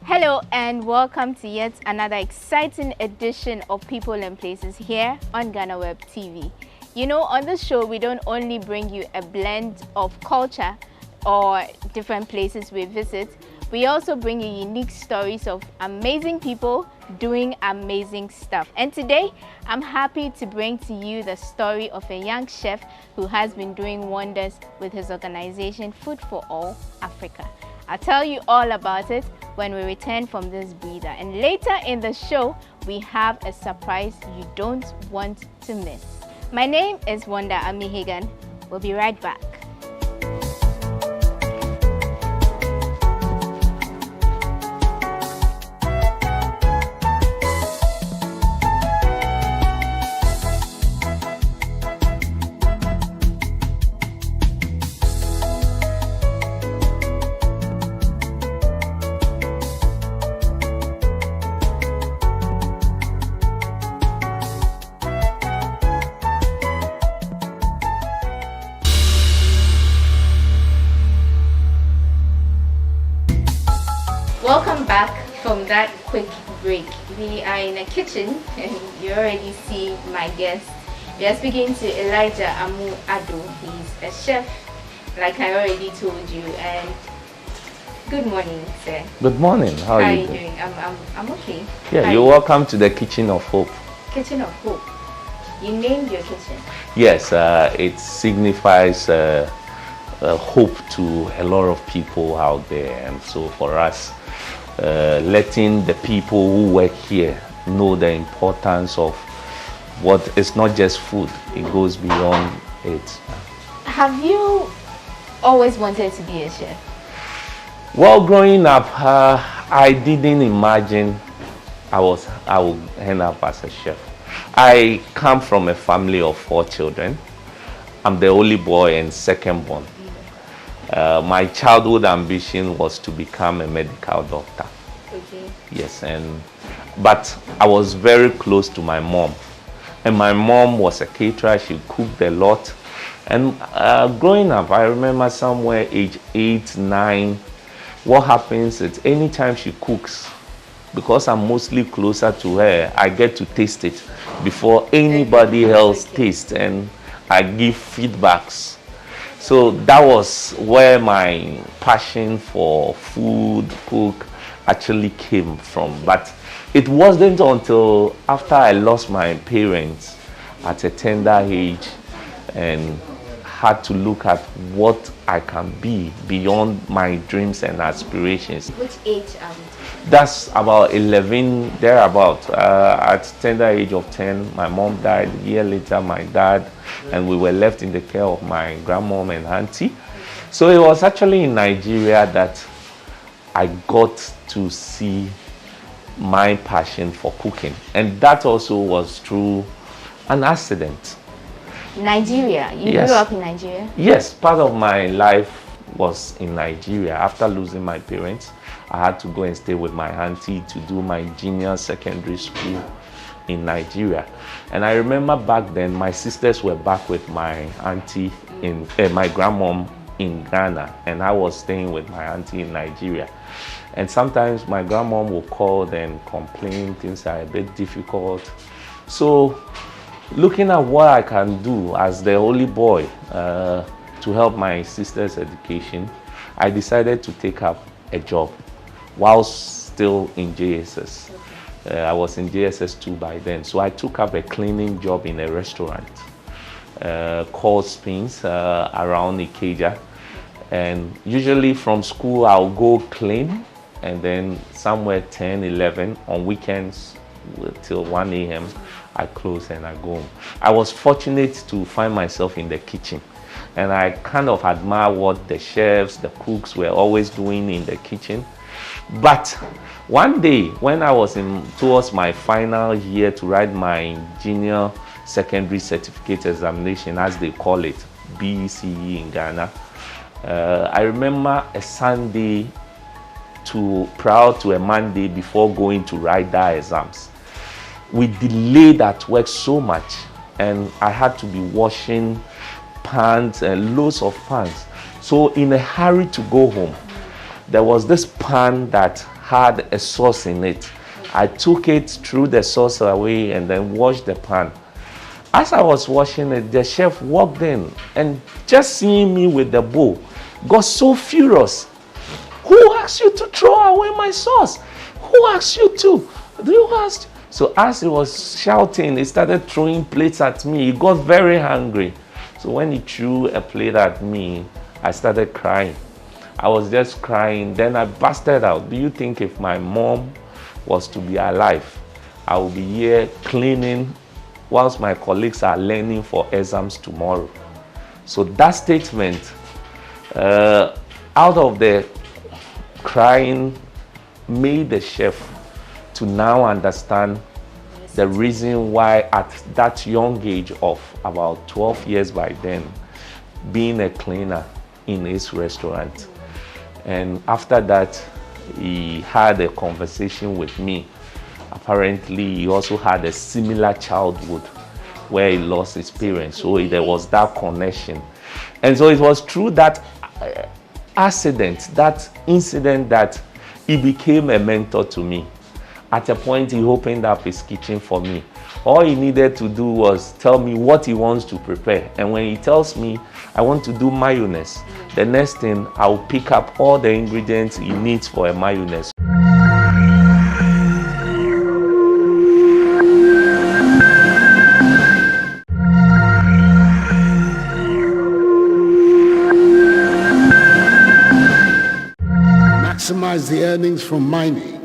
Hello and welcome to yet another exciting edition of People and Places here on GhanaWeb TV. You know, on this show we don't only bring you a blend of culture or different places we visit, we also bring you unique stories of amazing people doing amazing stuff. And today I'm happy to bring to you the story of a young chef who has been doing wonders with his organization Food for All Africa. I'll tell you all about it when we return from this breather. And later in the show, we have a surprise you don't want to miss. My name is Wanda Amihigan. We'll be right back. Welcome back from that quick break. We are in a kitchen and you already see my guest. We are speaking to Elijah Amu Addo. He's a chef, like I already told you. And good morning, sir. Good morning. How are you doing? I'm okay. Yeah, you're welcome to the Kitchen of Hope. Kitchen of Hope. You named your kitchen? Yes, it signifies hope to a lot of people out there, and so for us, letting the people who work here know the importance of what it's not just food, it goes beyond it. Have you always wanted to be a chef? Well, growing up, I didn't imagine I would end up as a chef. I come from a family of 4 children. I'm the only boy and second born. My childhood ambition was to become a medical doctor. Okay. Yes, but I was very close to my mom. And my mom was a caterer, she cooked a lot. And growing up, I remember somewhere age 8, 9, what happens is anytime she cooks, because I'm mostly closer to her, I get to taste it before anybody else tastes, and I give feedbacks. So that was where my passion for food, cook, actually came from. But it wasn't until after I lost my parents at a tender age and had to look at what I can be beyond my dreams and aspirations. Which age? That's about 11, thereabout. At tender age of 10, my mom died. A year later, my dad, and we were left in the care of my grandmom and auntie. So it was actually in Nigeria that I got to see my passion for cooking. And that also was through an accident. Nigeria? You Yes. grew up in Nigeria? Yes, part of my life was in Nigeria. After losing my parents, I had to go and stay with my auntie to do my junior secondary school in Nigeria. And I remember back then, my sisters were back with my auntie my grandmom in Ghana, and I was staying with my auntie in Nigeria. And sometimes my grandmom will call and complain, things are a bit difficult. So looking at what I can do as the only boy to help my sister's education, I decided to take up a job while still in JSS. I was in JSS 2 by then, so I took up a cleaning job in a restaurant called Spins around Ikeja. And usually from school I'll go clean, and then somewhere 10, 11 on weekends till 1 a.m. I close and I go home. I was fortunate to find myself in the kitchen, and I kind of admire what the chefs, the cooks were always doing in the kitchen. But one day when I was towards my final year to write my junior secondary certificate examination, as they call it, BECE in Ghana, I remember a Sunday prior to a Monday before going to write that exams. We delayed at work so much, and I had to be washing pans and loads of pans. So in a hurry to go home, there was this pan that had a sauce in it. I took it, threw the sauce away, and then washed the pan. As I was washing it, the chef walked in, and just seeing me with the bowl, got so furious. Who asked you to throw away my sauce? Who asked you to? You asked? So as he was shouting, he started throwing plates at me. He got very hungry. So when he threw a plate at me, I started crying. I was just crying. Then I busted out. Do you think if my mom was to be alive, I would be here cleaning whilst my colleagues are learning for exams tomorrow? So that statement, out of the crying, made the chef to now understand the reason why at that young age of about 12 years by then, being a cleaner in his restaurant. And after that, he had a conversation with me. Apparently, he also had a similar childhood where he lost his parents. So there was that connection. And so it was through that accident, that incident, that he became a mentor to me. At a point, he opened up his kitchen for me. All he needed to do was tell me what he wants to prepare. And when he tells me, I want to do mayonnaise, the next thing, I'll pick up all the ingredients he needs for a mayonnaise. Maximize utilize the earnings from mining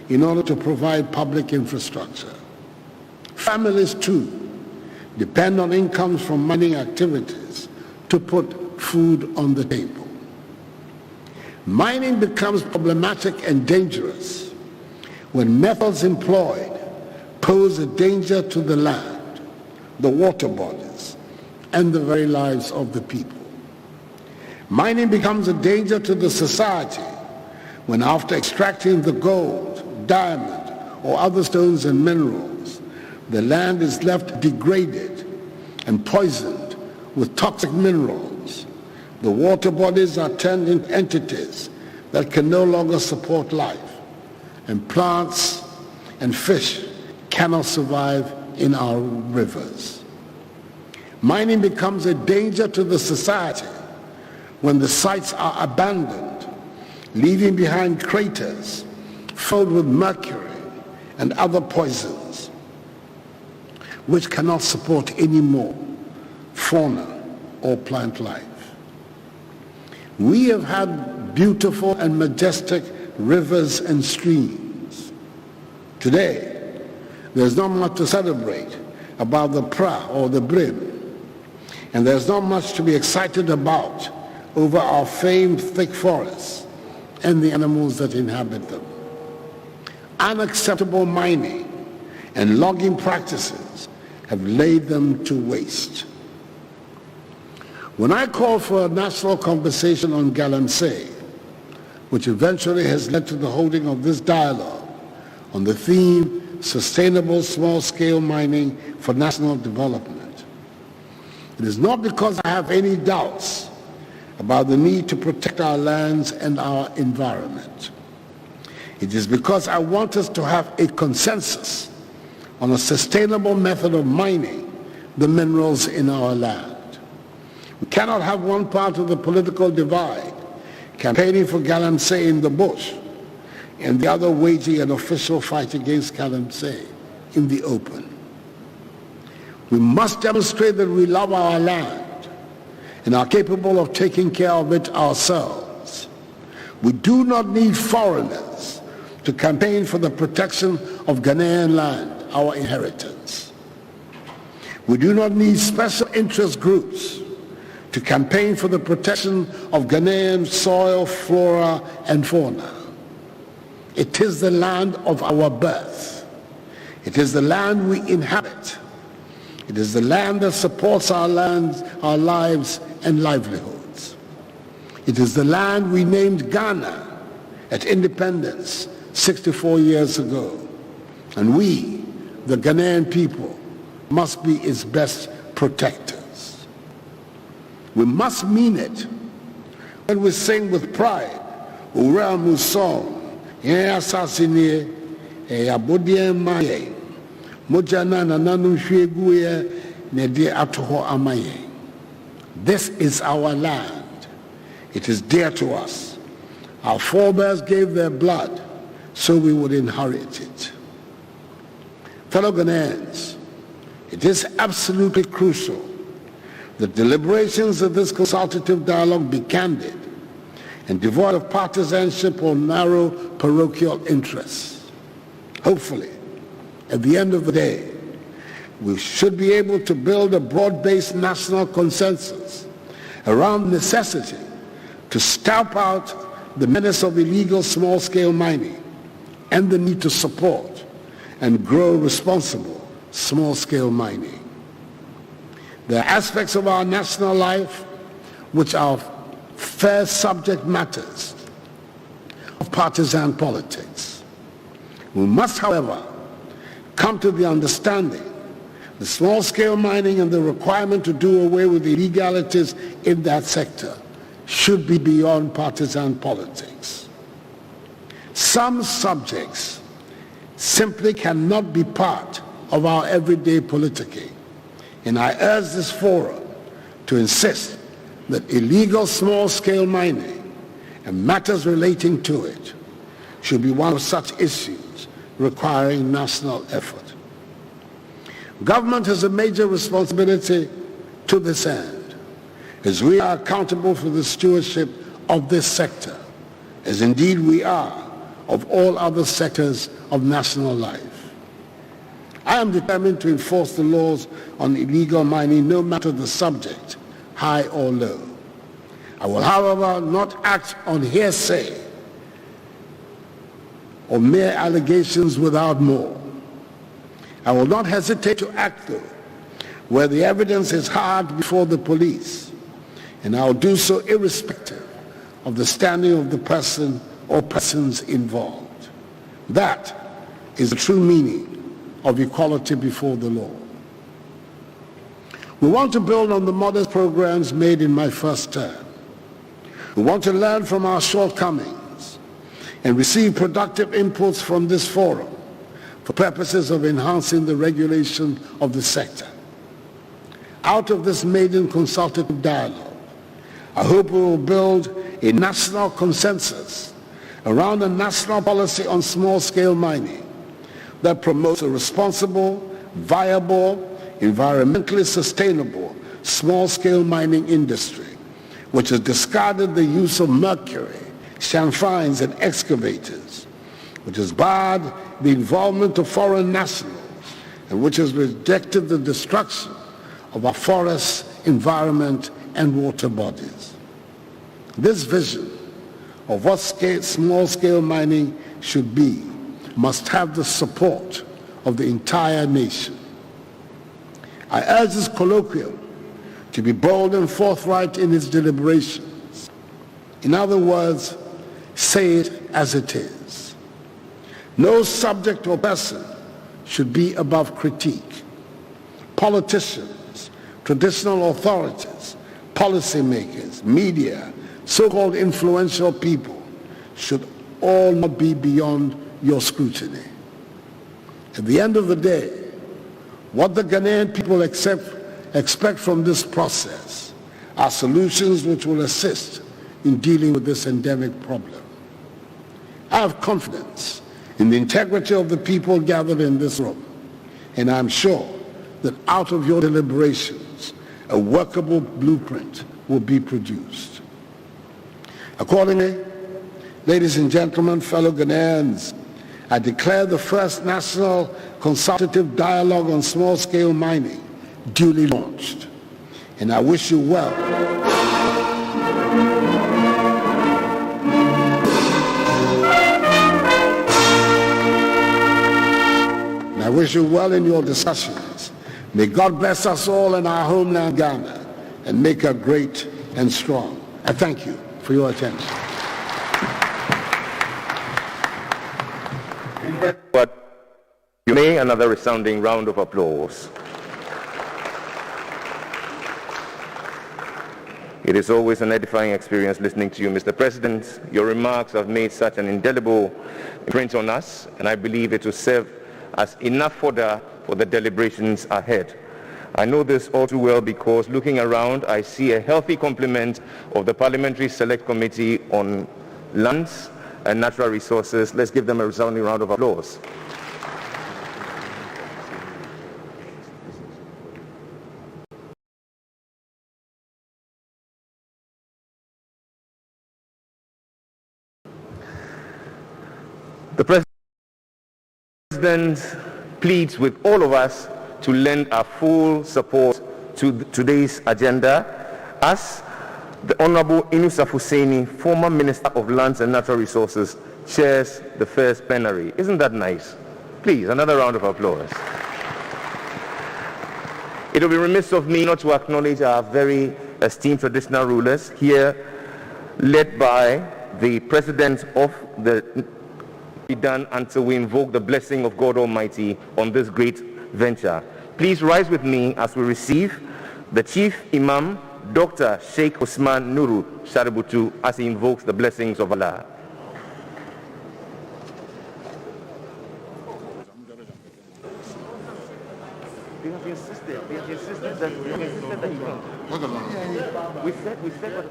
in order to provide public infrastructure. Families, too, depend on incomes from mining activities to put food on the table. Mining becomes problematic and dangerous when methods employed pose a danger to the land, the water bodies, and the very lives of the people. Mining becomes a danger to the society when, after extracting the gold, diamond, or other stones and minerals, the land is left degraded and poisoned with toxic minerals. The water bodies are turned into entities that can no longer support life, and plants and fish cannot survive in our rivers. Mining becomes a danger to the society when the sites are abandoned, leaving behind craters filled with mercury and other poisons, which cannot support any more fauna or plant life. We have had beautiful and majestic rivers and streams. Today, there's not much to celebrate about the pra or the brim, and there's not much to be excited about over our famed thick forests and the animals that inhabit them. Unacceptable mining and logging practices have laid them to waste. When I called for a national conversation on Galamsey, which eventually has led to the holding of this dialogue on the theme Sustainable Small-Scale Mining for National Development, it is not because I have any doubts about the need to protect our lands and our environment. It is because I want us to have a consensus on a sustainable method of mining the minerals in our land. We cannot have one part of the political divide campaigning for Galamsey in the bush and the other waging an official fight against Galamsey in the open. We must demonstrate that we love our land and are capable of taking care of it ourselves. We do not need foreigners to campaign for the protection of Ghanaian land, our inheritance. We do not need special interest groups to campaign for the protection of Ghanaian soil, flora, and fauna. It is the land of our birth. It is the land we inhabit. It is the land that supports our lands, our lives, and livelihoods. It is the land we named Ghana at independence 64 years ago. And we, the Ghanaian people, must be its best protectors. We must mean it when we sing with pride, Ura Musong, Yea Assassine, Abodian Maye, Mojana Nananu Shweguye, Nede Atoho Amaye. This is our land. It is dear to us. Our forebears gave their blood so we would inherit it. Fellow Ghanaians, it is absolutely crucial the deliberations of this consultative dialogue be candid and devoid of partisanship or narrow parochial interests. Hopefully, at the end of the day, we should be able to build a broad-based national consensus around the necessity to stamp out the menace of illegal small-scale mining and the need to support and grow responsible small-scale mining. There are aspects of our national life which are fair subject matters of partisan politics. We must, however, come to the understanding the small-scale mining and the requirement to do away with illegalities in that sector should be beyond partisan politics. Some subjects simply cannot be part of our everyday politicking. And I urge this forum to insist that illegal small-scale mining and matters relating to it should be one of such issues requiring national effort. Government has a major responsibility to this end, as we are accountable for the stewardship of this sector, as indeed we are of all other sectors of national life. I am determined to enforce the laws on illegal mining no matter the subject, high or low. I will, however, not act on hearsay or mere allegations without more. I will not hesitate to act, though, where the evidence is hard before the police, and I will do so irrespective of the standing of the person or persons involved. That is the true meaning of equality before the law. We want to build on the modest programs made in my first term. We want to learn from our shortcomings and receive productive inputs from this forum for purposes of enhancing the regulation of the sector. Out of this maiden consultative dialogue, I hope we will build a national consensus around a national policy on small-scale mining that promotes a responsible, viable, environmentally sustainable small-scale mining industry, which has discarded the use of mercury, champhines, and excavators, which has barred the involvement of foreign nationals, and which has rejected the destruction of our forests, environment, and water bodies. This vision of what small-scale mining should be must have the support of the entire nation. I urge this colloquium to be bold and forthright in its deliberations. In other words, say it as it is. No subject or person should be above critique. Politicians, traditional authorities, policymakers, media, so-called influential people should all not be beyond your scrutiny. At the end of the day, what the Ghanaian people expect from this process are solutions which will assist in dealing with this endemic problem. I have confidence in the integrity of the people gathered in this room, and I'm sure that out of your deliberations, a workable blueprint will be produced. Accordingly, ladies and gentlemen, fellow Ghanaians, I declare the first national consultative dialogue on small-scale mining duly launched, and I wish you well. And I wish you well in your discussions. May God bless us all in our homeland Ghana and make her great and strong. I thank you for your attention. But you may another resounding round of applause. It is always an edifying experience listening to you, Mr. President. Your remarks have made such an indelible imprint on us, and I believe it will serve as enough fodder for the deliberations ahead. I know this all too well because looking around, I see a healthy complement of the Parliamentary Select Committee on Lands and Natural Resources. Let's give them a resounding round of applause. The President pleads with all of us to lend our full support to today's agenda as the Honorable Inusaf Hussaini, former Minister of Lands and Natural Resources, chairs the first plenary. Isn't that nice? Please, another round of applause. It will be remiss of me not to acknowledge our very esteemed traditional rulers here, led by the President of the be done until we invoke the blessing of God Almighty on this great venture. Please rise with me as we receive the Chief Imam, Dr. Sheikh Usman Nuru Shaributu, as he invokes the blessings of Allah. We have insisted that he comes. We said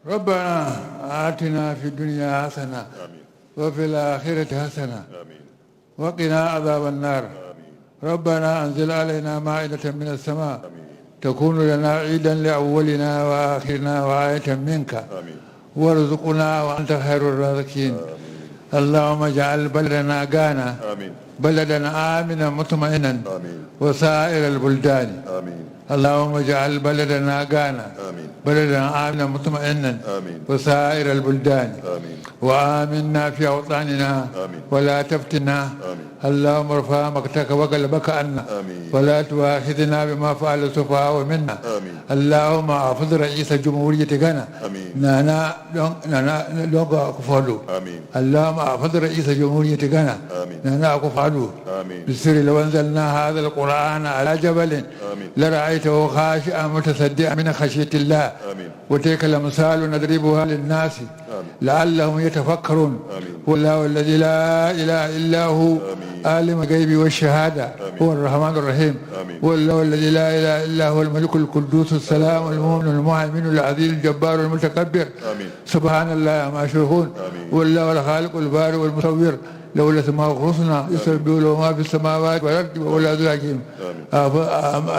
ربنا آتنا في الدنيا حسنة وفي الآخرة حسنة وقنا عذاب النار ربنا أنزل علينا مائدة من السماء تكون لنا عيدا لأولنا وآخرنا وآية منك وارزقنا وأنت خير الرازقين. اللهم اجعل بلدنا غانا بلدنا آمنا مطمئنا وسائر البلدان. اللهم اجعل بلدنا غانا بلدنا آمنا مطمئنا وسائر البلدان. وآمنا في أوطاننا ولا تفتنا. اللهم ارفع مقتك وقلبك عنا ولا تؤاخذنا بما فعل السفهاء منا. اللهم احفظ رئيس جمهورية غانا نانا لونغ أكفالو. اللهم احفظ رئيس جمهورية غانا نانا أكفالو. بسر لو أنزلنا هذا القرآن على جبل لرأيته خاشعا متصدعا من خشية الله. وتلك الأمثال نضربها للناس لعلهم يتفكرون. والله الذي لا إله إلا هو عالم الغيب والشهادة هو الرحمن الرحيم. والله الذي لا إله إلا هو الملك القدوس السلام المؤمن المهيمن العزيز الجبار المتكبر. سبحان الله ما يشركون. والله الخالق البارئ والمصور له الأسماء الحسنى يسبح له ما في السماوات والأرض وهو العزيز الحكيم.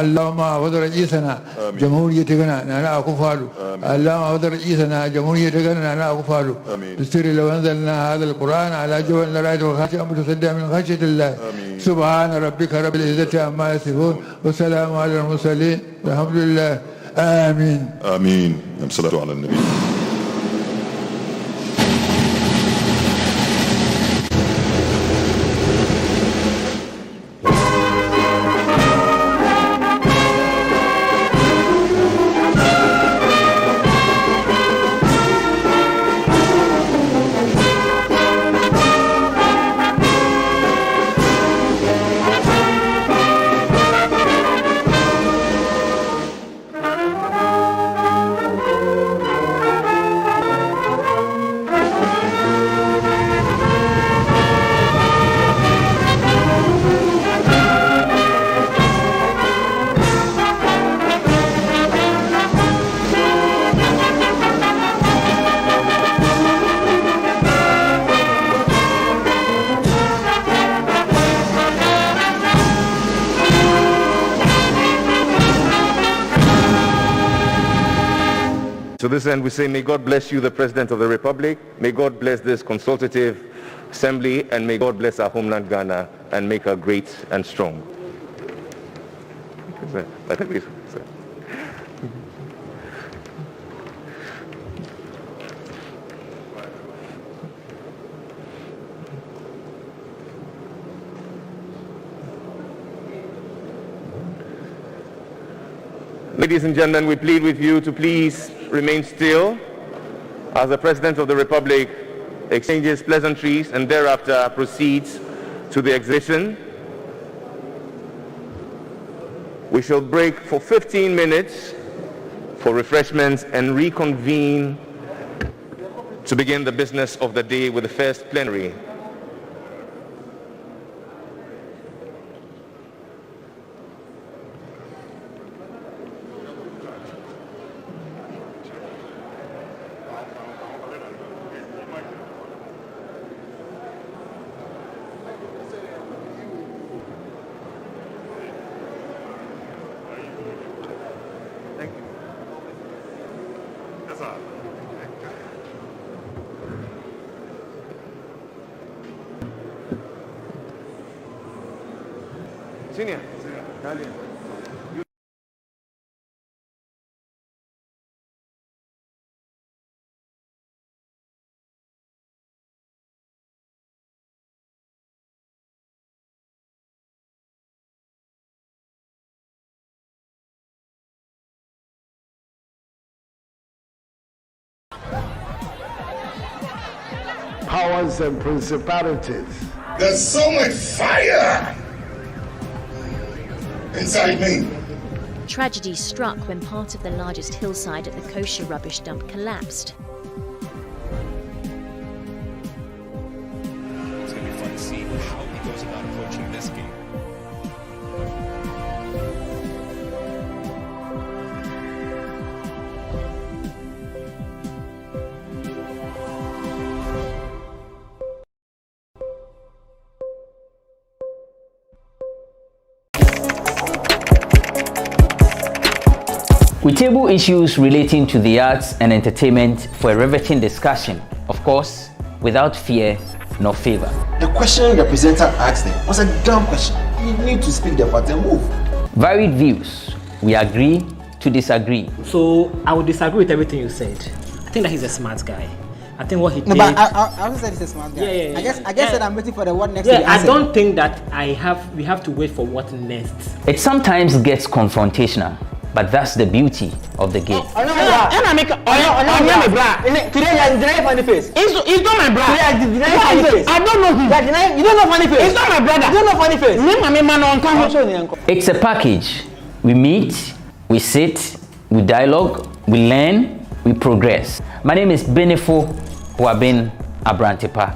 اللهم احفظ رئيسنا جمهورية غانا نانا أكفالو. اللهم احفظ رئيسنا جمهورية غانا نانا أكفالو. بسر لو أنزلنا هذا القرآن على جبل لرأيته خاشعا متصدعا من خشية الله. سبحان ربك رب العزة عما يصفون والسلام على المرسلين والحمد لله. آمين آمين. الصلاة على النبي. To this end, we say, may God bless you, the President of the Republic. May God bless this consultative assembly, and may God bless our homeland, Ghana, and make her great and strong. Ladies and gentlemen, we plead with you to please remain still as the President of the Republic exchanges pleasantries and thereafter proceeds to the exhibition. We shall break for 15 minutes for refreshments and reconvene to begin the business of the day with the first plenary. Senior. Powers and principalities. There's so much fire inside me. Tragedy struck when part of the largest hillside at the kosher rubbish dump collapsed. It's going to be fun to see how he goes about approaching this game. We table issues relating to the arts and entertainment for a riveting discussion, of course, without fear nor favor. The question the presenter asked them was a dumb question. You need to speak the fact and move. Varied views. We agree to disagree. So I would disagree with everything you said. I think that he's a smart guy. I think what he did. No, but I also said he's a smart guy. Yeah. I guess that I'm waiting for the what next. Yeah, I don't think that we have to wait for what next. It sometimes gets confrontational, but that's the beauty of the game. Today you deny funny face. It's not my brother. Today you deny funny face. I don't know him. You don't know funny face. It's not my brother. You don't know funny face. It's a package. We meet, we sit, we dialogue, we learn, we progress. My name is Benefo Abrantepa,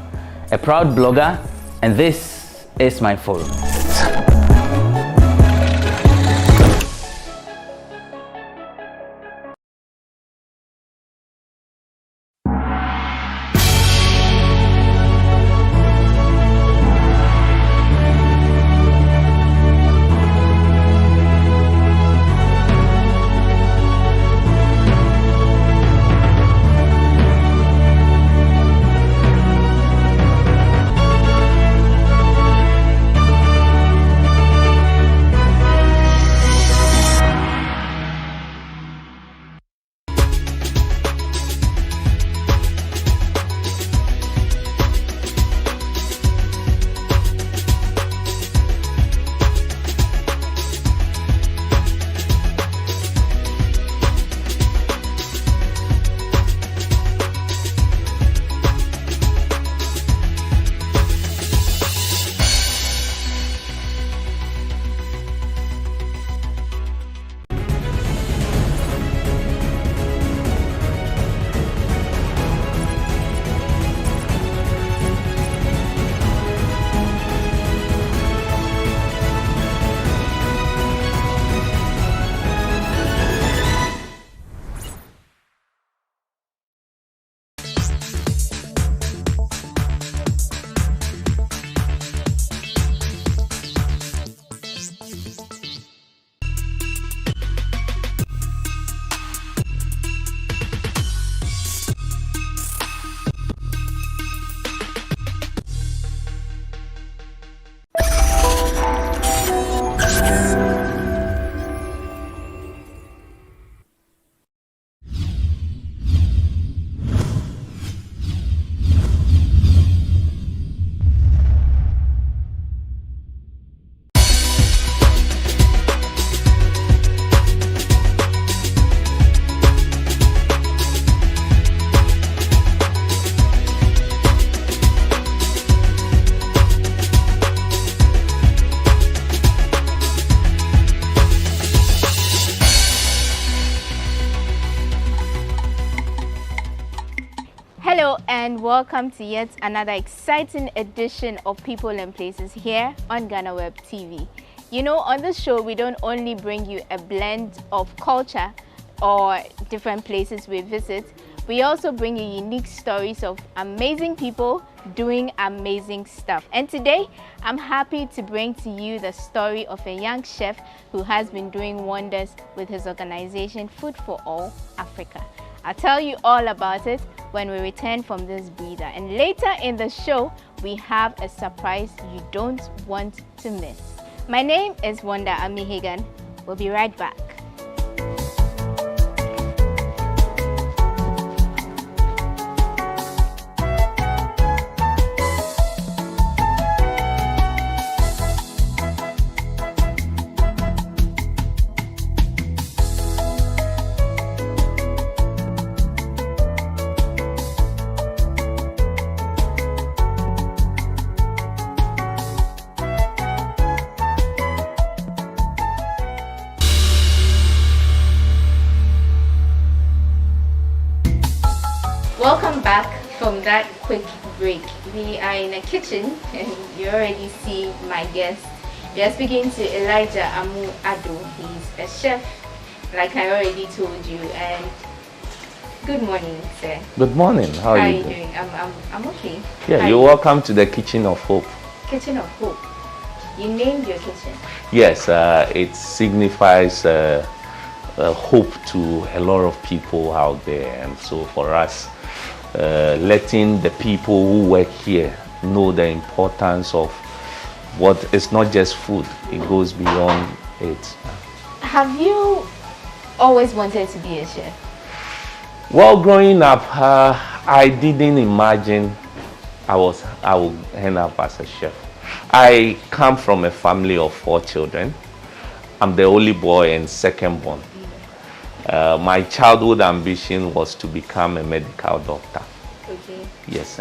a proud blogger, and this is my forum. And welcome to yet another exciting edition of People and Places here on GhanaWeb TV. You know, on this show we don't only bring you a blend of culture or different places we visit, we also bring you unique stories of amazing people doing amazing stuff. And today I'm happy to bring to you the story of a young chef who has been doing wonders with his organization Food for All Africa. I'll tell you all about it when we return from this breather. And later in the show, we have a surprise you don't want to miss. My name is Wanda Amihegan. We'll be right back. Welcome back from that quick break. We are in a kitchen and you already see my guest. We are speaking to Elijah Addo. He's a chef, like I already told you. And good morning, sir. Good morning. How are you doing? I'm okay. Yeah, you're welcome to the Kitchen of Hope. Kitchen of Hope. You named your kitchen? Yes, it signifies hope to a lot of people out there. And so for us, letting the people who work here know the importance of what it's not just food, it goes beyond it. Have you always wanted to be a chef? Well, growing up, I didn't imagine I would end up as a chef. I come from a family of 4 children. I'm the only boy and second born. My childhood ambition was to become a medical doctor. Okay. Yes,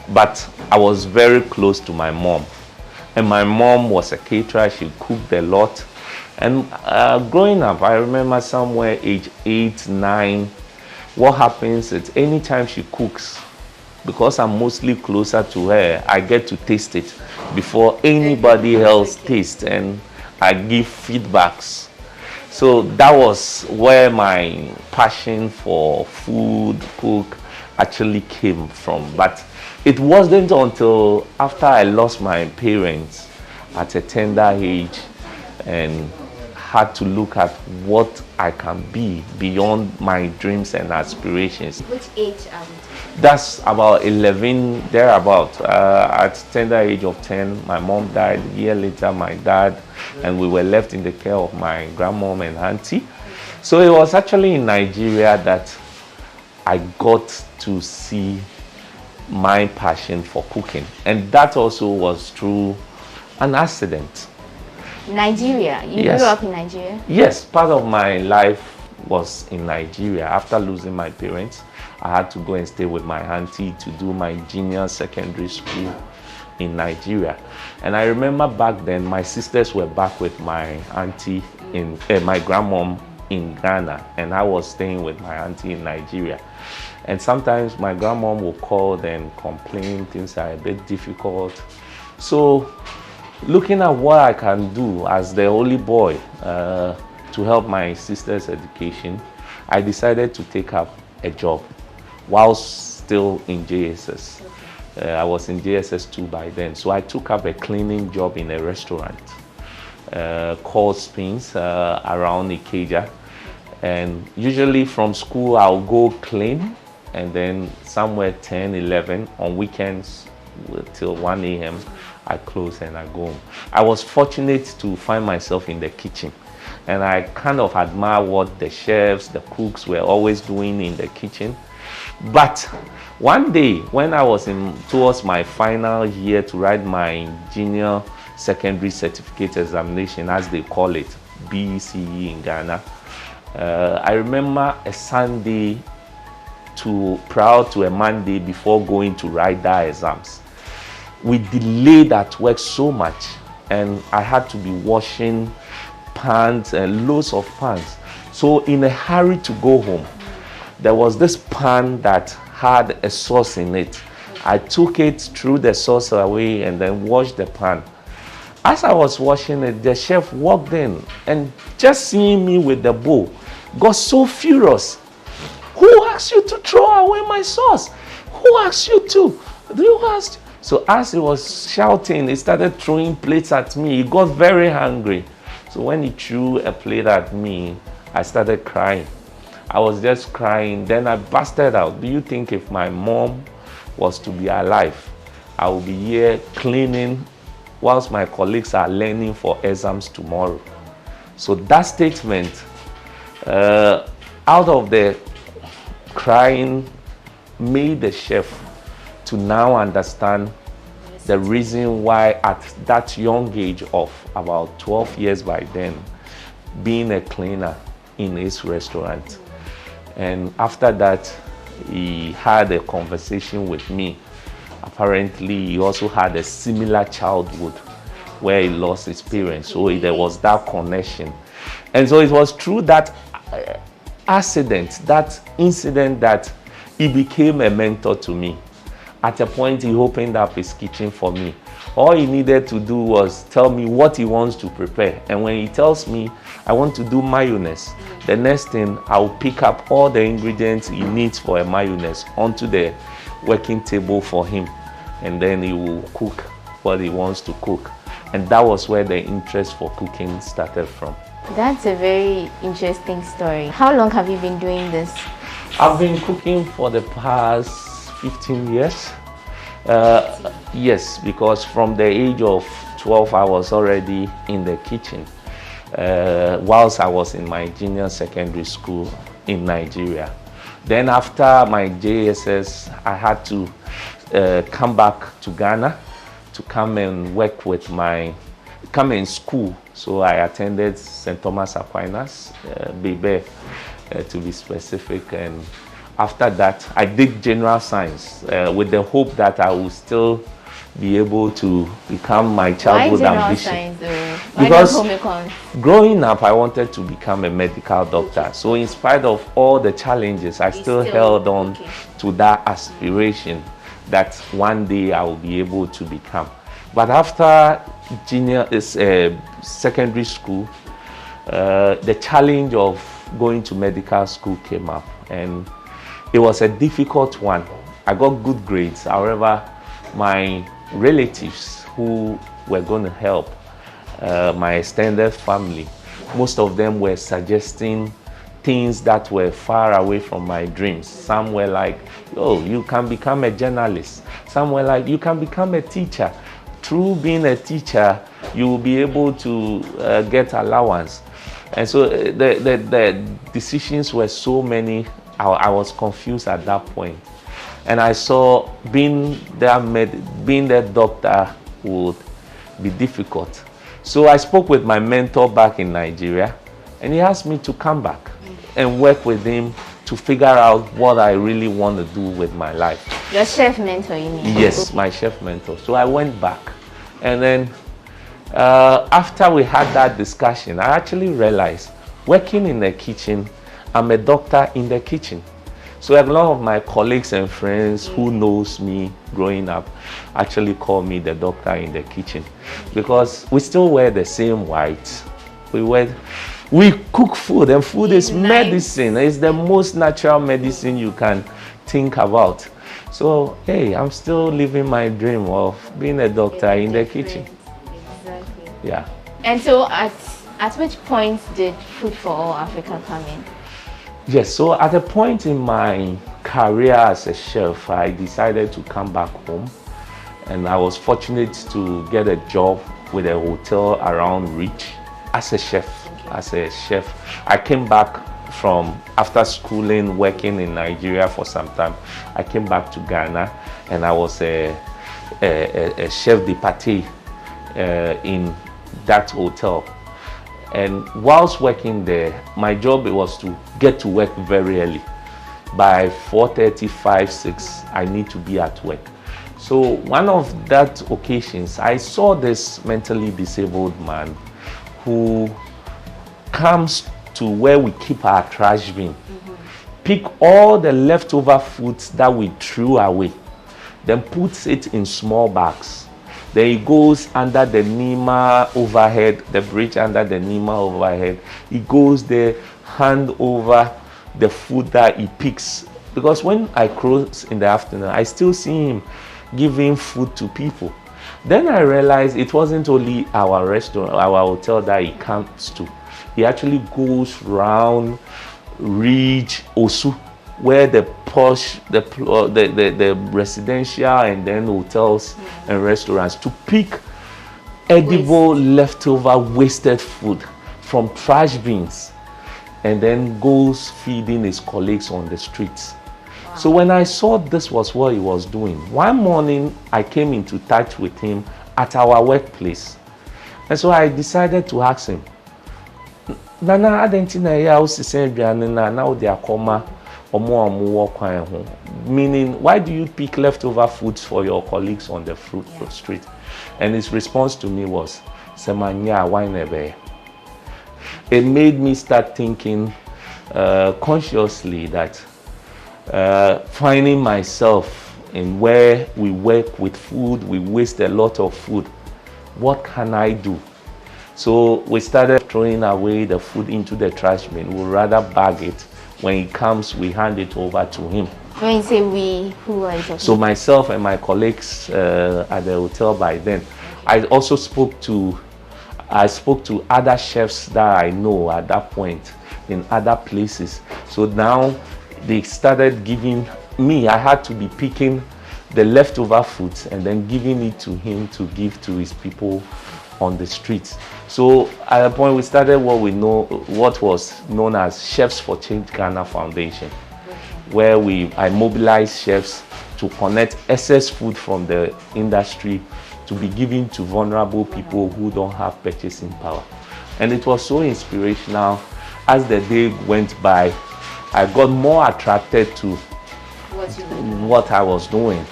but I was very close to my mom. And my mom was a caterer, she cooked a lot. And growing up, I remember somewhere age 8, 9, what happens is anytime she cooks, because I'm mostly closer to her, I get to taste it before anybody else tastes, and I give feedbacks. So that was where my passion for food, cook, actually came from. But it wasn't until after I lost my parents at a tender age and had to look at what I can be beyond my dreams and aspirations. Which age are we? That's about 11, thereabout. At tender age of 10, my mom died. A year later, my dad, and we were left in the care of my grandmom and auntie. So it was actually in Nigeria that I got to see my passion for cooking. And that also was through an accident. Nigeria? You Yes. grew up in Nigeria? Yes, part of my life was in Nigeria. After losing my parents, I had to go and stay with my auntie to do my junior secondary school in Nigeria. And I remember back then, my sisters were back with my auntie in my grandmom in Ghana, and I was staying with my auntie in Nigeria. And sometimes my grandmom would call and complain, things are a bit difficult. So looking at what I can do as the only boy to help my sister's education, I decided to take up a job while still in JSS. I was in JSS 2 by then, so I took up a cleaning job in a restaurant called Spins around Ikeja. And usually from school, I'll go clean, and then somewhere 10, 11 on weekends till 1 a.m. I close and I go home. I was fortunate to find myself in the kitchen, and I kind of admire what the chefs, the cooks were always doing in the kitchen. But one day when I was towards my final year to write my junior secondary certificate examination, as they call it, BCE in Ghana, I remember a Sunday prior to a Monday before going to write that exams. We delayed at work so much, and I had to be washing pans and loads of pans. So in a hurry to go home, there was this pan that had a sauce in it. I took it, threw the sauce away, and then washed the pan. As I was washing it, the chef walked in, and just seeing me with the bowl, got so furious. Who asked you to throw away my sauce? Who asked you to? You asked. So as he was shouting, he started throwing plates at me. He got very angry. So when he threw a plate at me, I started crying. I was just crying. Then I busted out. Do you think if my mom was to be alive, I would be here cleaning whilst my colleagues are learning for exams tomorrow? So that statement, out of the crying, made the chef to now understand the reason why at that young age of about 12 years by then, being a cleaner in his restaurant. And after that, he had a conversation with me. Apparently, he also had a similar childhood where he lost his parents. So there was that connection. And so it was through that accident, that incident, that he became a mentor to me. At a point, he opened up his kitchen for me. All he needed to do was tell me what he wants to prepare. And when he tells me, I want to do mayonnaise, the next thing, I'll pick up all the ingredients he needs for a mayonnaise onto the working table for him. And then he will cook what he wants to cook. And that was where the interest for cooking started from. That's a very interesting story. How long have you been doing this? I've been cooking for the past 15 years. Yes, because from the age of 12, I was already in the kitchen whilst I was in my junior secondary school in Nigeria. Then after my JSS, I had to come back to Ghana to come and work with come in school. So I attended St. Thomas Aquinas, Bebe, to be specific. And after that, I did general science with the hope that I will still be able to become my childhood ambition. Science, because growing up, I wanted to become a medical doctor. So in spite of all the challenges, I still held on to that aspiration that one day I will be able to become. But after secondary school, the challenge of going to medical school came up, and it was a difficult one. I got good grades. However, my relatives who were going to help, my extended family, most of them were suggesting things that were far away from my dreams. Some were like, oh, you can become a journalist. Some were like, you can become a teacher. Through being a teacher, you will be able to get allowance. And so the decisions were so many, I was confused at that point. And I saw being the doctor would be difficult. So I spoke with my mentor back in Nigeria, and he asked me to come back and work with him to figure out what I really want to do with my life. Your chef mentor, you mean? Yes, my chef mentor. So I went back. And then after we had that discussion, I actually realized working in the kitchen, I'm a doctor in the kitchen. So a lot of my colleagues and friends who knows me growing up actually call me the doctor in the kitchen, because we still wear the same white. We cook food, and food is medicine. It's the most natural medicine you can think about. So, hey, I'm still living my dream of being a doctor in the kitchen. Exactly. Yeah. And so at which point did Food for All Africa come in? Yes, so at a point in my career as a chef, I decided to come back home, and I was fortunate to get a job with a hotel around Reach as a chef. I came back from after schooling, working in Nigeria for some time. I came back to Ghana, and I was a chef de partie in that hotel. And whilst working there, my job was to get to work very early. By 4:35, 6, I need to be at work. So one of that occasions, I saw this mentally disabled man who comes to where we keep our trash bin, pick all the leftover foods that we threw away, then puts it in small bags. Then he goes under the Nima overhead, the bridge under the Nima overhead. He goes there, hand over the food that he picks. Because when I close in the afternoon, I still see him giving food to people. Then I realized it wasn't only our restaurant, our hotel that he comes to. He actually goes round Ridge, Osu, where the posh, the residential and then hotels and restaurants, to pick edible leftover wasted food from trash bins, and then goes feeding his colleagues on the streets. Wow. So when I saw this was what he was doing, one morning I came into touch with him at our workplace. And so I decided to ask him, Nana, Adentina, now they are comma. Meaning, why do you pick leftover foods for your colleagues on the street? And his response to me was, Semanya, why never? It made me start thinking consciously that finding myself in where we work with food, we waste a lot of food. What can I do? So we started throwing away the food into the trash bin. We'd rather bag it. When he comes, we hand it over to him. When you say we, who are you talking? So myself and my colleagues at the hotel by then. I also spoke to I spoke to other chefs that I know at that point in other places. So now they started giving me, I had to be picking the leftover foods and then giving it to him to give to his people on the streets. So at a point we started what was known as Chefs for Change Ghana Foundation, where I mobilized chefs to connect excess food from the industry to be given to vulnerable people who don't have purchasing power. And it was so inspirational. As the day went by, I got more attracted to what I was doing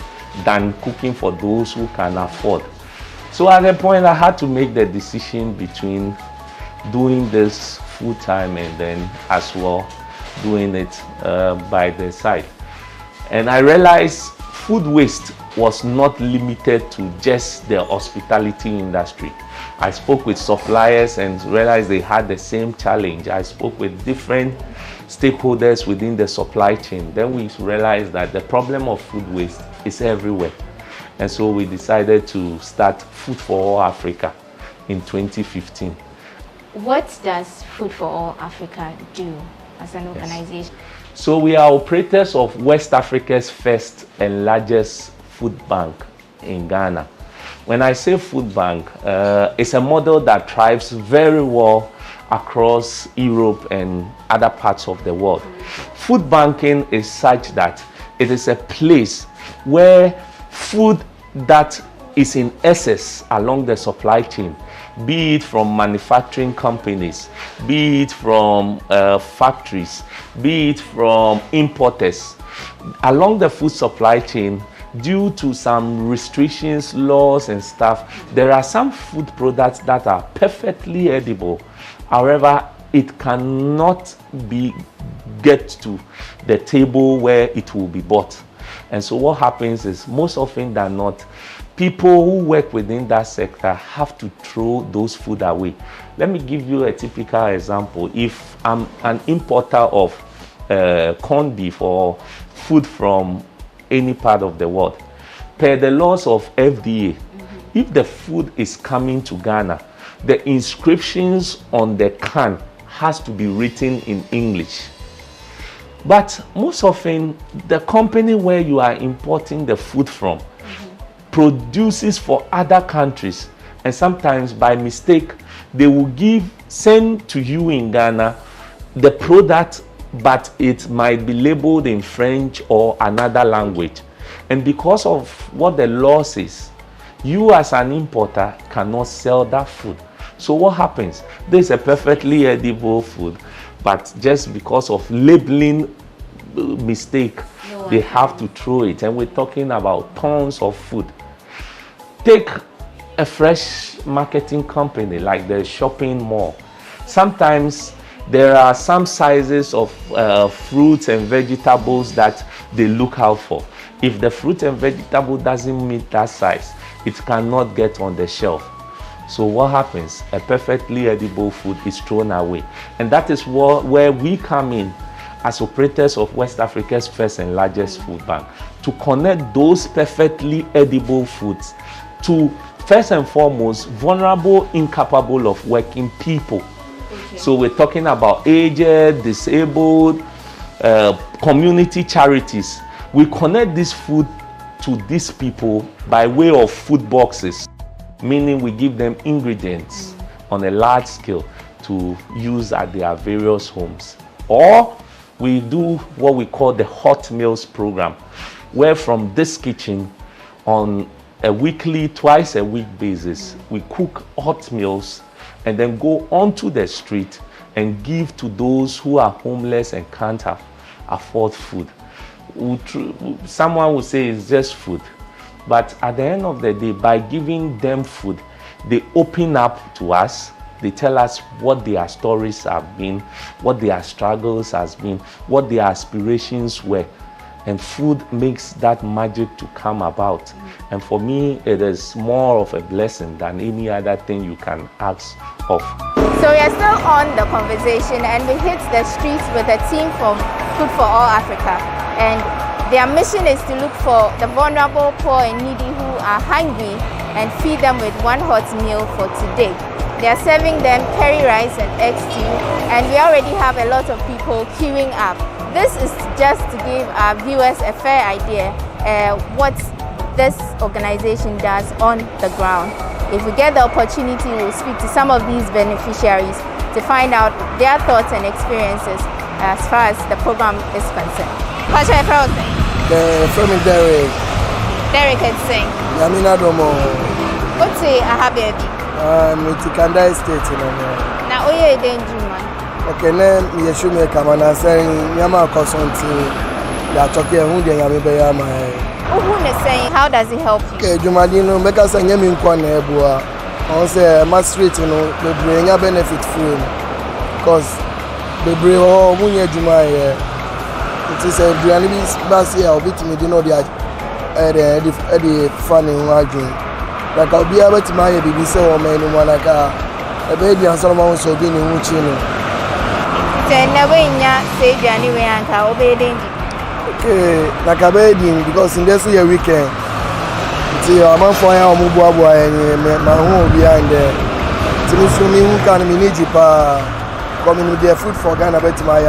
than cooking for those who can afford. So at that point, I had to make the decision between doing this full time and then as well doing it by the side. And I realized food waste was not limited to just the hospitality industry. I spoke with suppliers and realized they had the same challenge. I spoke with different stakeholders within the supply chain. Then we realized that the problem of food waste is everywhere. And so we decided to start Food for All Africa in 2015. What does Food for All Africa do as an organization? So we are operators of West Africa's first and largest food bank in Ghana. When I say food bank, it's a model that thrives very well across Europe and other parts of the world. Food banking is such that it is a place where food that is in excess along the supply chain, be it from manufacturing companies, be it from factories, be it from importers, along the food supply chain, due to some restrictions, laws and stuff, there are some food products that are perfectly edible. However, it cannot get to the table where it will be bought. And so what happens is, most often than not, people who work within that sector have to throw those food away. Let me give you a typical example. If I'm an importer of corned beef or food from any part of the world, per the laws of FDA, if the food is coming to Ghana, the inscriptions on the can has to be written in English. But most often, the company where you are importing the food from produces for other countries, and sometimes by mistake, they will send to you in Ghana the product, but it might be labeled in French or another language. And because of what the law says, you as an importer cannot sell that food. So what happens? There's a perfectly edible food, but just because of labeling mistake, they have to throw it. And we're talking about tons of food. Take a fresh marketing company like the shopping mall. Sometimes there are some sizes of fruits and vegetables that they look out for. If the fruit and vegetable doesn't meet that size, it cannot get on the shelf. So what happens? A perfectly edible food is thrown away. And that is where we come in as operators of West Africa's first and largest food bank, to connect those perfectly edible foods to, first and foremost, vulnerable, incapable of working people. So we're talking about aged, disabled, community charities. We connect this food to these people by way of food boxes, meaning we give them ingredients on a large scale to use at their various homes. Or we do what we call the hot meals program, where from this kitchen on a weekly, twice a week basis, we cook hot meals and then go onto the street and give to those who are homeless and can't afford food. Someone will say it's just food, but at the end of the day, by giving them food, they open up to us. They tell us what their stories have been, what their struggles has been, what their aspirations were. And food makes that magic to come about. And for me, it is more of a blessing than any other thing you can ask of. So we are still on the conversation, and we hit the streets with a team from Food for All Africa. And their mission is to look for the vulnerable, poor and needy who are hungry and feed them with one hot meal for today. They are serving them curry rice and egg stew, and we already have a lot of people queuing up. This is just to give our viewers a fair idea what this organization does on the ground. If we get the opportunity, we'll speak to some of these beneficiaries to find out their thoughts and experiences as far as the program is concerned. What's your first thing? From Derek. Derek had sing. Yamina Domo. What's it? I have baby. Mitikanda State. Now, oh, you're a danger man. Okay, name Yeshume Kamana saying Yama Kosonti. Yachokia Hundia Yamibeyama. Who is saying, how does it help you? Okay, Jumadino, make us a name in Kwanebua. I say, Maastricht, you know, they bring a benefit for him. Because they bring home Munya Jumaya. It is a Brianibis Basia, I'll be to me, you know, the funny margin. Like I'll be able to my BBC or man in one like a baby and someone so being in Uchino. Never in ya, say Johnny and I'll be okay, like a baby because in this year weekend, see, I'm on fire or Mubaba and my home behind there. To me, so me who can manage it coming with their food for Ghana, bet my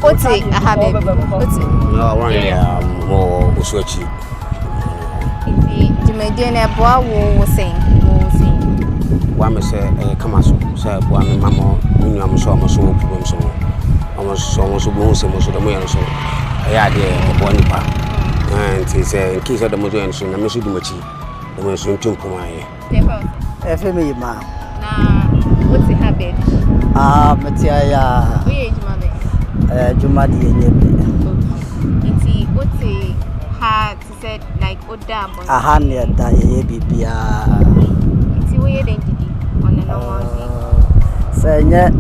what's it? I have it. What's it? No, one more Uswachi. You may do a boy who sing. One say, come as say, one mamma, I'm so much more problem. So almost almost most of the way. So I had a one part. And he said, in case of the motor and soon, I miss you much. The most soon to come. FME, ma. What's the habit? Matia. Where is my Jumadi. What's it? Had said like Oda. A hand at Bibia. It's the way they did it on the normal day. Say, yet,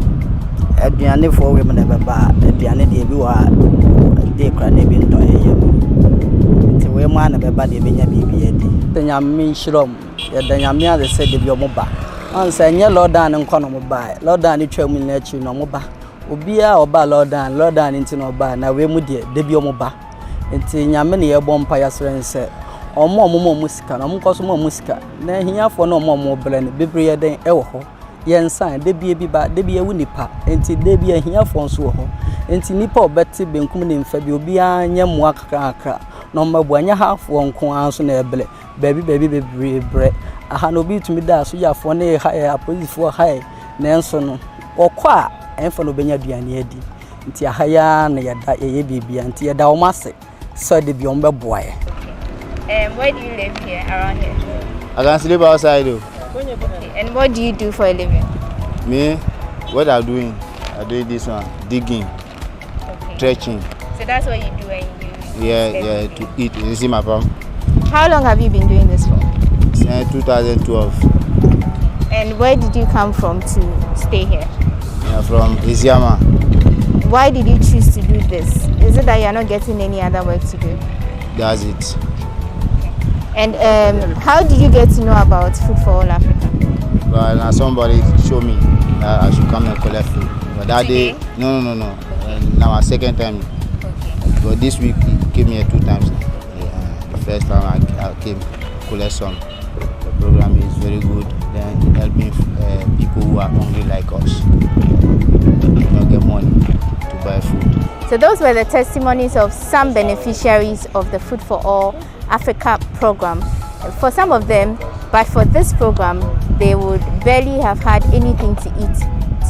a piano for women ever buy a piano debut. They can't even do it. It's a way man of a body being a BB. Then I mean, Shrom, the Yamia said the Yomoba. And say, Lord Dan and Conomo buy. Lord Dan, you tell me let you no moba. Ubia or ba Lord Dan into no bar. Now we would debut moba. Until Yamini a bomb payas said, or more musica, no more more musica. Then here for no more blend, Bibria than Elho. Yen sign, they be a biba, they be a winnie pa, until they be a here for Soho. Until Nippo Betty being coming in February, yam work cracker. Number 1 half one coins on a belly, baby bread. I had no be to me that so you have for near higher police for high, Nelson or qua, and for no Benya Bianedi. Until higher near that a baby until a Dalmasi, so the beyond boy. Where do you live here, around here? I can sleep outside. And what do you do for a living? Me? What I'm doing? I'm doing this one, digging, stretching. So that's what you do when you... Yeah, to eat. You see my farm? How long have you been doing this for? Since 2012. And where did you come from to stay here? Yeah, from Isiama. Why did you choose to do this? Is it that you're not getting any other work to do? That's it. And how did you get to know about Food for All Africa? Well, now somebody showed me that I should come and collect food. But that day, no. Now our second time. Okay. But this week he came here 2 times. The first time I came collect some. The program is very good. Then helping people who are hungry like us. Do not get money to buy food. So those were the testimonies of some beneficiaries of the Food for All Africa program. For some of them, but for this program, they would barely have had anything to eat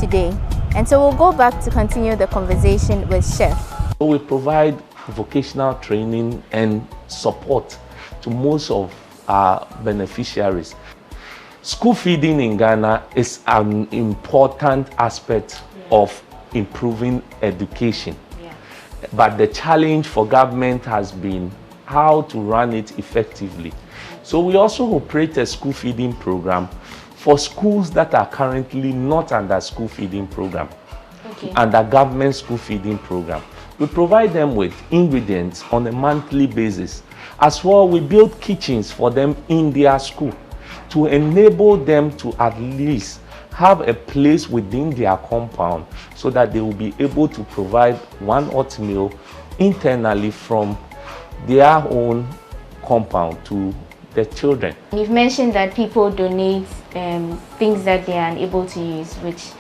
today. And so we'll go back to continue the conversation with Chef. We provide vocational training and support to most of our beneficiaries. School feeding in Ghana is an important aspect of improving education. But the challenge for government has been how to run it effectively. So we also operate a school feeding program for schools that are currently not under school feeding program, under government school feeding program. We provide them with ingredients on a monthly basis. As well, we build kitchens for them in their school to enable them to at least have a place within their compound so that they will be able to provide one hot meal internally from their own compound to the children. You've mentioned that people donate things that they are unable to use, which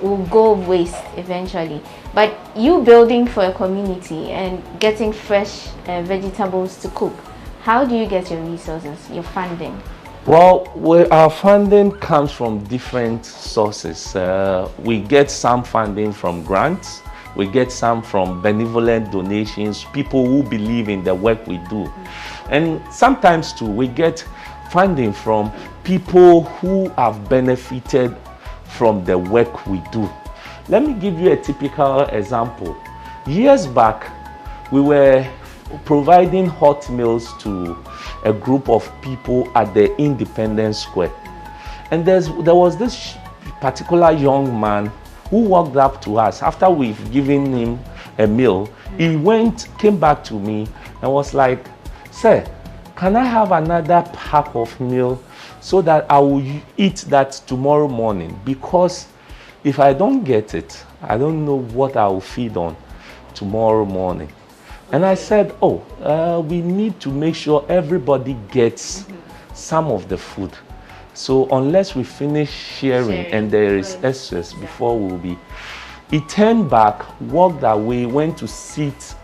will go waste eventually. But you building for a community and getting fresh vegetables to cook, how do you get your resources, your funding? Well, our funding comes from different sources. We get some funding from grants. We get some from benevolent donations, people who believe in the work we do. And sometimes too, we get funding from people who have benefited from the work we do. Let me give you a typical example. Years back, we were providing hot meals to a group of people at the Independence Square. And there was this particular young man who walked up to us after we've given him a meal. He came back to me and was like, "Sir, can I have another pack of meal so that I will eat that tomorrow morning? Because if I don't get it, I don't know what I will feed on tomorrow morning." And I said, we need to make sure everybody gets some of the food. So unless we finish sharing and there is excess before we'll be. He turned back, walked away, went to sit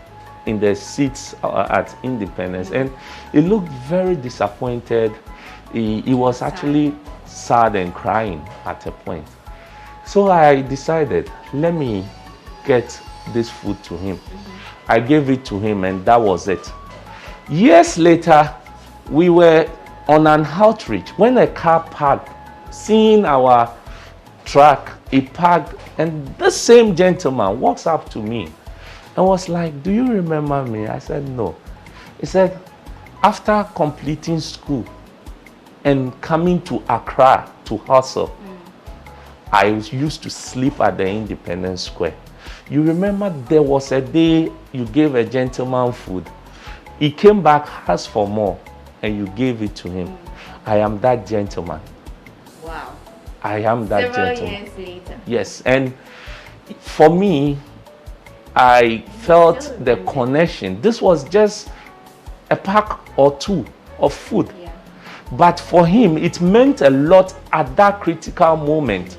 in the seats at Independence, and he looked very disappointed. He was actually sad and crying at a point. So I decided, let me get this food to him. I gave it to him, and that was it. Years later, we were on an outreach when a car parked, seeing our truck, he parked, and the same gentleman walks up to me and was like, "Do you remember me?" I said, "No." He said, "After completing school and coming to Accra to hustle, I used to sleep at the Independence Square. You remember there was a day you gave a gentleman food. He came back, asked for more, and you gave it to him. I am that gentleman." Wow. I am that gentleman. Several years later. Yes, and for me, I felt the connection. This was just a pack or two of food. Yeah. But for him, it meant a lot at that critical moment,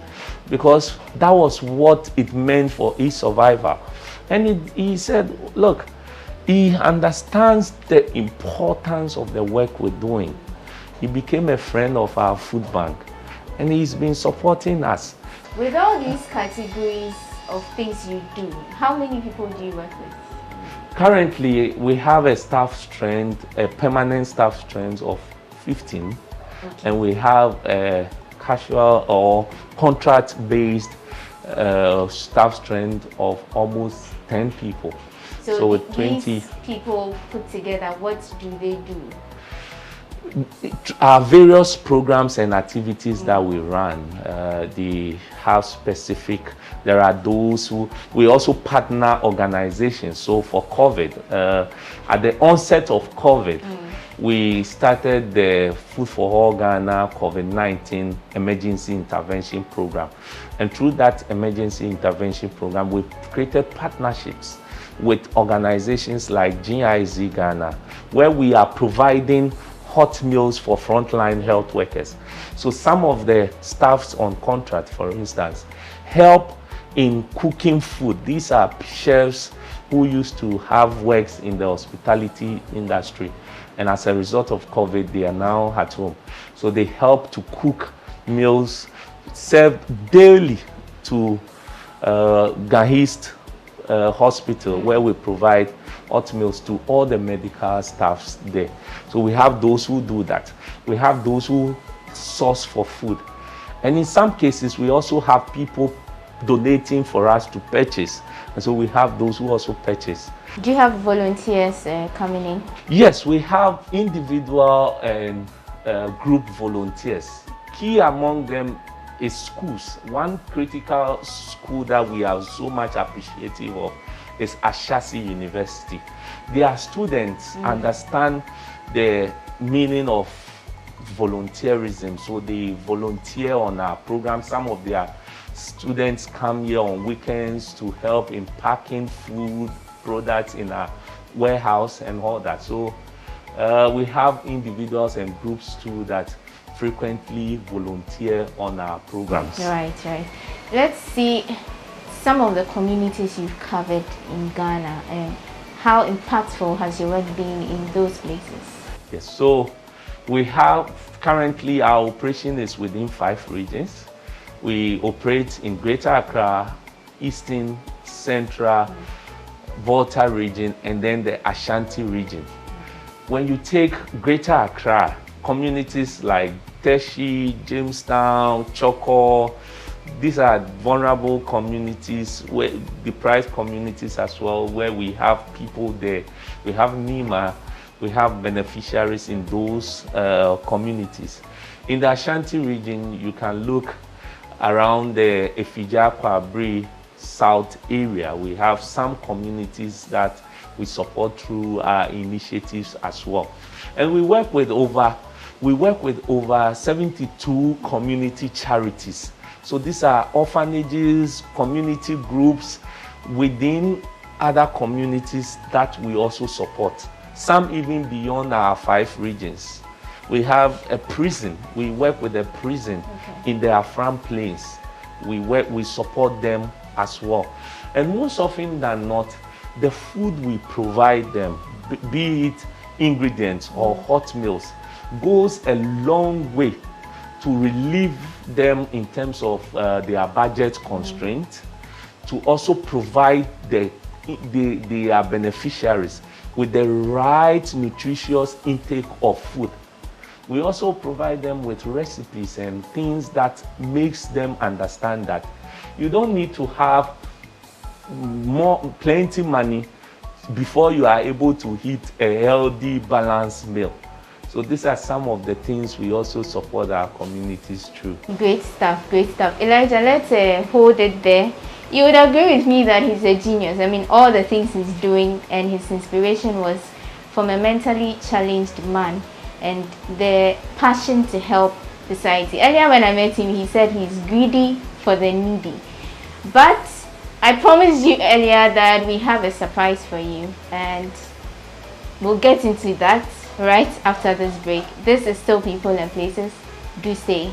because that was what it meant for his survival. And he said, look, he understands the importance of the work we're doing. He became a friend of our food bank, and he's been supporting us. With all these categories of things you do, how many people do you work with? Currently, we have a staff strength, a permanent staff strength of 15, and we have a casual or contract-based staff strength of almost 10 people. So with 20 these people put together, what do they do? Our various programs and activities that we run, they have specific. There are those who we also partner organizations. So for COVID, at the onset of COVID, we started the Food for All Ghana COVID-19 Emergency Intervention Program. And through that emergency intervention program, we created partnerships with organizations like GIZ Ghana, where we are providing hot meals for frontline health workers. So some of the staffs on contract, for instance, help in cooking food. These are chefs who used to have works in the hospitality industry, and as a result of COVID, they are now at home. So they help to cook meals served daily to Gahist Hospital, where we provide hot meals to all the medical staffs there. So we have those who do that. We have those who source for food. And in some cases, we also have people donating for us to purchase. And so we have those who also purchase. Do you have volunteers coming in? Yes, we have individual and group volunteers. Key among them is schools. One critical school that we are so much appreciative of is Ashasi University. Their students understand the meaning of volunteerism, so they volunteer on our program. Some of their students come here on weekends to help in packing food products in our warehouse and all that. So we have individuals and groups too that frequently volunteer on our programs. Right. Let's see some of the communities you've covered in Ghana and how impactful has your work been in those places? Yes, so we have currently our operation is within 5 regions. We operate in Greater Accra, Eastern, Central, Volta region, and then the Ashanti region. When you take Greater Accra, communities like Teshi, Jamestown, Choko, these are vulnerable communities, where deprived communities as well, where we have people there. We have NEMA, we have beneficiaries in those communities. In the Ashanti region, you can look around the Efija Kwabri South area. We have some communities that we support through our initiatives as well. And we work with over 72 community charities. So these are orphanages, community groups within other communities that we also support. Some even beyond our 5 regions. We have a prison. We work with a prison in the Afram Plains. We support them as well. And most often than not, the food we provide them, be it ingredients or hot meals, goes a long way to relieve them in terms of their budget constraints, to also provide their beneficiaries with the right nutritious intake of food. We also provide them with recipes and things that makes them understand that you don't need to have plenty money before you are able to eat a healthy, balanced meal. So these are some of the things we also support our communities through. Great stuff. Elijah, let's hold it there. You would agree with me that he's a genius. I mean, all the things he's doing, and his inspiration was from a mentally challenged man and the passion to help society. Earlier when I met him, he said he's greedy for the needy. But I promised you earlier that we have a surprise for you, and we'll get into that right after this break. This is still People and Places. Do stay.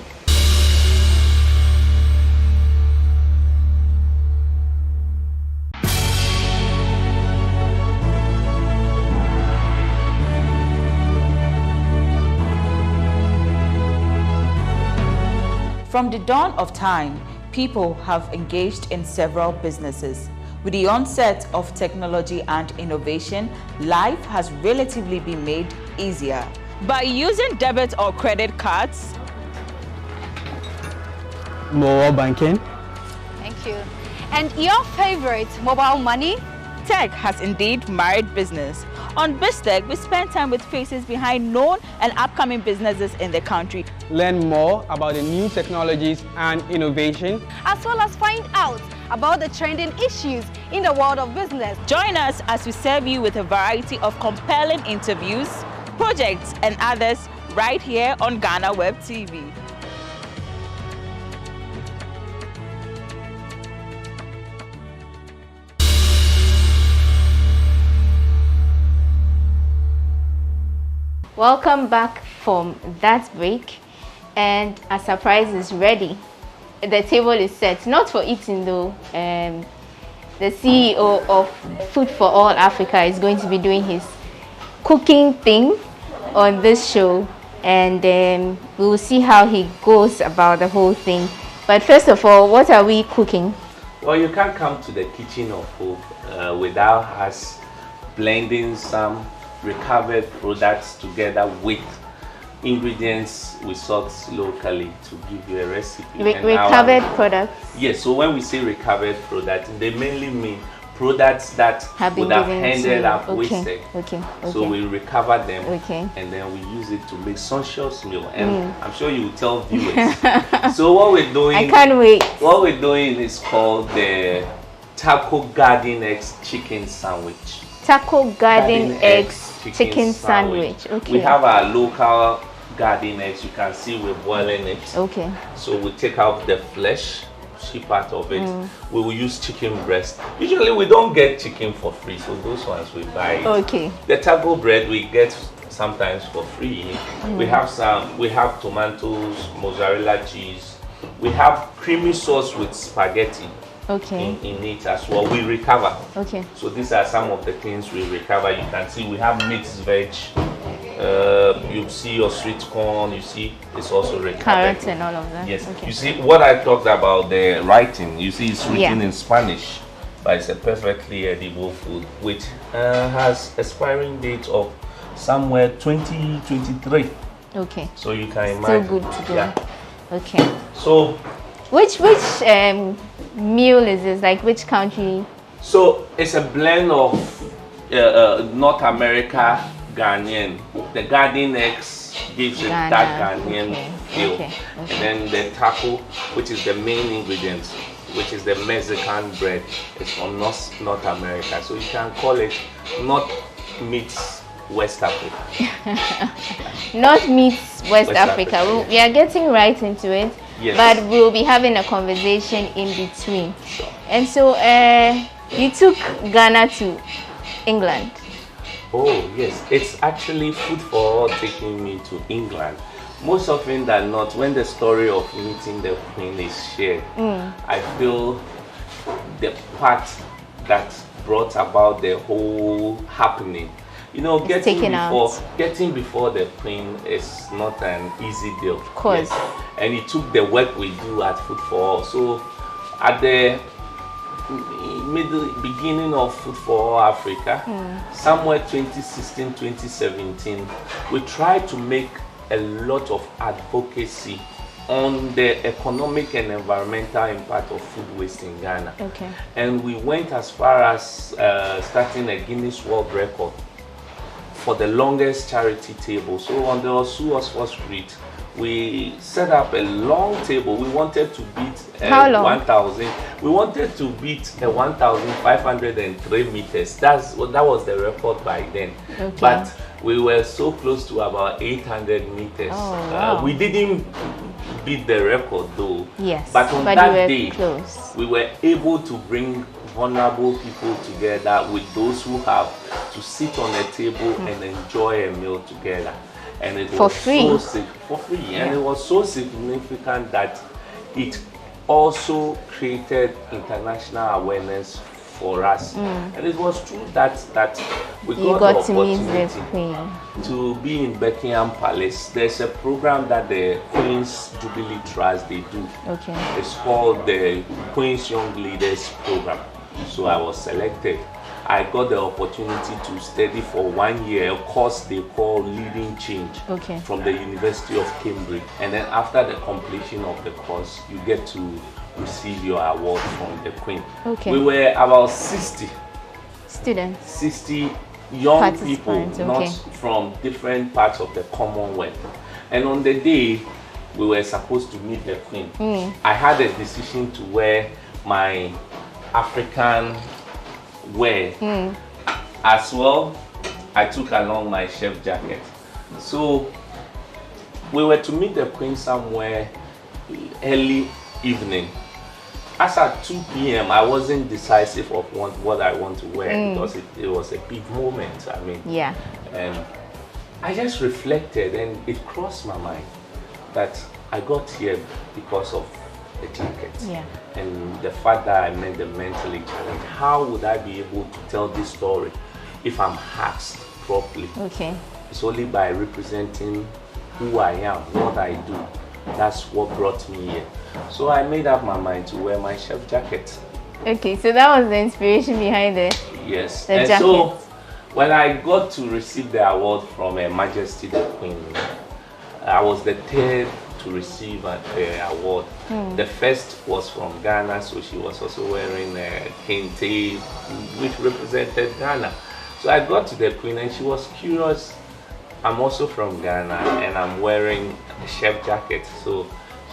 From the dawn of time, people have engaged in several businesses. With the onset of technology and innovation, life has relatively been made easier. By using debit or credit cards, mobile banking. Thank you. And your favorite, mobile money? Tech has indeed married business. On BizTech, we spend time with faces behind known and upcoming businesses in the country. Learn more about the new technologies and innovation, as well as find out about the trending issues in the world of business. Join us as we serve you with a variety of compelling interviews, projects, and others right here on GhanaWeb TV. Welcome back from that break, and a surprise is ready. The table is set, not for eating though. The CEO of Food for All Africa is going to be doing his cooking thing on this show, and we will see how he goes about the whole thing. But first of all, what are we cooking? Well, you can't come to the kitchen of Hope without us blending some recovered products together with ingredients we source locally to give you a recipe. Recovered products? Yes, so when we say recovered products, they mainly mean products that would have ended up wasted. So we recover them and then we use it to make sumptuous meal. And I'm sure you will tell viewers. So what we're doing, I can't wait. What we're doing is called the Taco Garden Eggs Chicken Sandwich. Taco Garden Eggs Chicken Sandwich. We have our local garden eggs. You can see we're boiling it. So we take out the flesh, part of it. We will use chicken breast. Usually we don't get chicken for free, so those ones we buy. The taco bread, we get sometimes for free. We have tomatoes, mozzarella cheese. We have creamy sauce with spaghetti in it as well. We recover. Okay. So these are some of the things we recover. You can see we have mixed veg. You see your sweet corn. You see it's also recovered. Carrots and all of that. Yes. Okay. You see what I talked about the writing. You see it's written in Spanish, but it's a perfectly edible food which has expiring date of somewhere 2023. Okay. So you can imagine. Still good to go. Yeah. Okay. So which meal is this? Like which country? So it's a blend of North America, Ghanaian. The garden eggs gives it that Ghanaian feel. And then the taco, which is the main ingredient, which is the Mexican bread, is from North America. So you can call it North meets West Africa. North meets West Africa. We are getting right into it, but we'll be having a conversation in between. Sure. And so you took Ghana to England. Oh yes, it's actually Food for All taking me to England. Most often than not, when the story of meeting the Queen is shared, I feel the part that brought about the whole happening. You know, getting before the Queen is not an easy deal. Of course. Yes. And it took the work we do at Food for All. So at the beginning of Food for All Africa, somewhere 2016, 2017, we tried to make a lot of advocacy on the economic and environmental impact of food waste in Ghana. Okay. And we went as far as starting a Guinness World Record for the longest charity table. So on the Osu Oxford Street, we set up a long table. We wanted to beat 1,000. We wanted to beat 1,503 meters. That was the record by then. Okay. But we were so close to about 800 meters. Oh, wow. We didn't beat the record though. Yes. But on that day, close. we were able to bring vulnerable people together with those who have to sit on a table and enjoy a meal together. And it was for free. And it was so significant that it also created international awareness for us. And it was true that we got the opportunity to be in Buckingham Palace. There's a program that the Queen's Jubilee Trust they do. Okay. It's called the Queen's Young Leaders Program. So I was selected. I got the opportunity to study for 1 year a course they call Leading Change from the University of Cambridge. And then after the completion of the course, you get to receive your award from the Queen. Okay. We were about 60 students, 60 young people, not from different parts of the Commonwealth. And on the day we were supposed to meet the Queen, I had a decision to wear my African wear. As well, I took along my chef jacket. So we were to meet the Queen somewhere early evening. As at 2 p.m., I wasn't decisive of what I want to wear because it was a big moment. I mean, and I just reflected, and it crossed my mind that I got here because of the jacket and the fact that I met the mentally challenged. How would I be able to tell this story if I'm asked properly? It's only by representing who I am, what I do. That's what brought me here. So I made up my mind to wear my chef jacket. Okay, so that was the inspiration behind it. Yes. The and jacket. So when I got to receive the award from Her Majesty the Queen, I was the third to receive an award. The first was from Ghana, so she was also wearing a kente, which represented Ghana. So I got to the Queen and she was curious. I'm also from Ghana and I'm wearing a chef jacket. So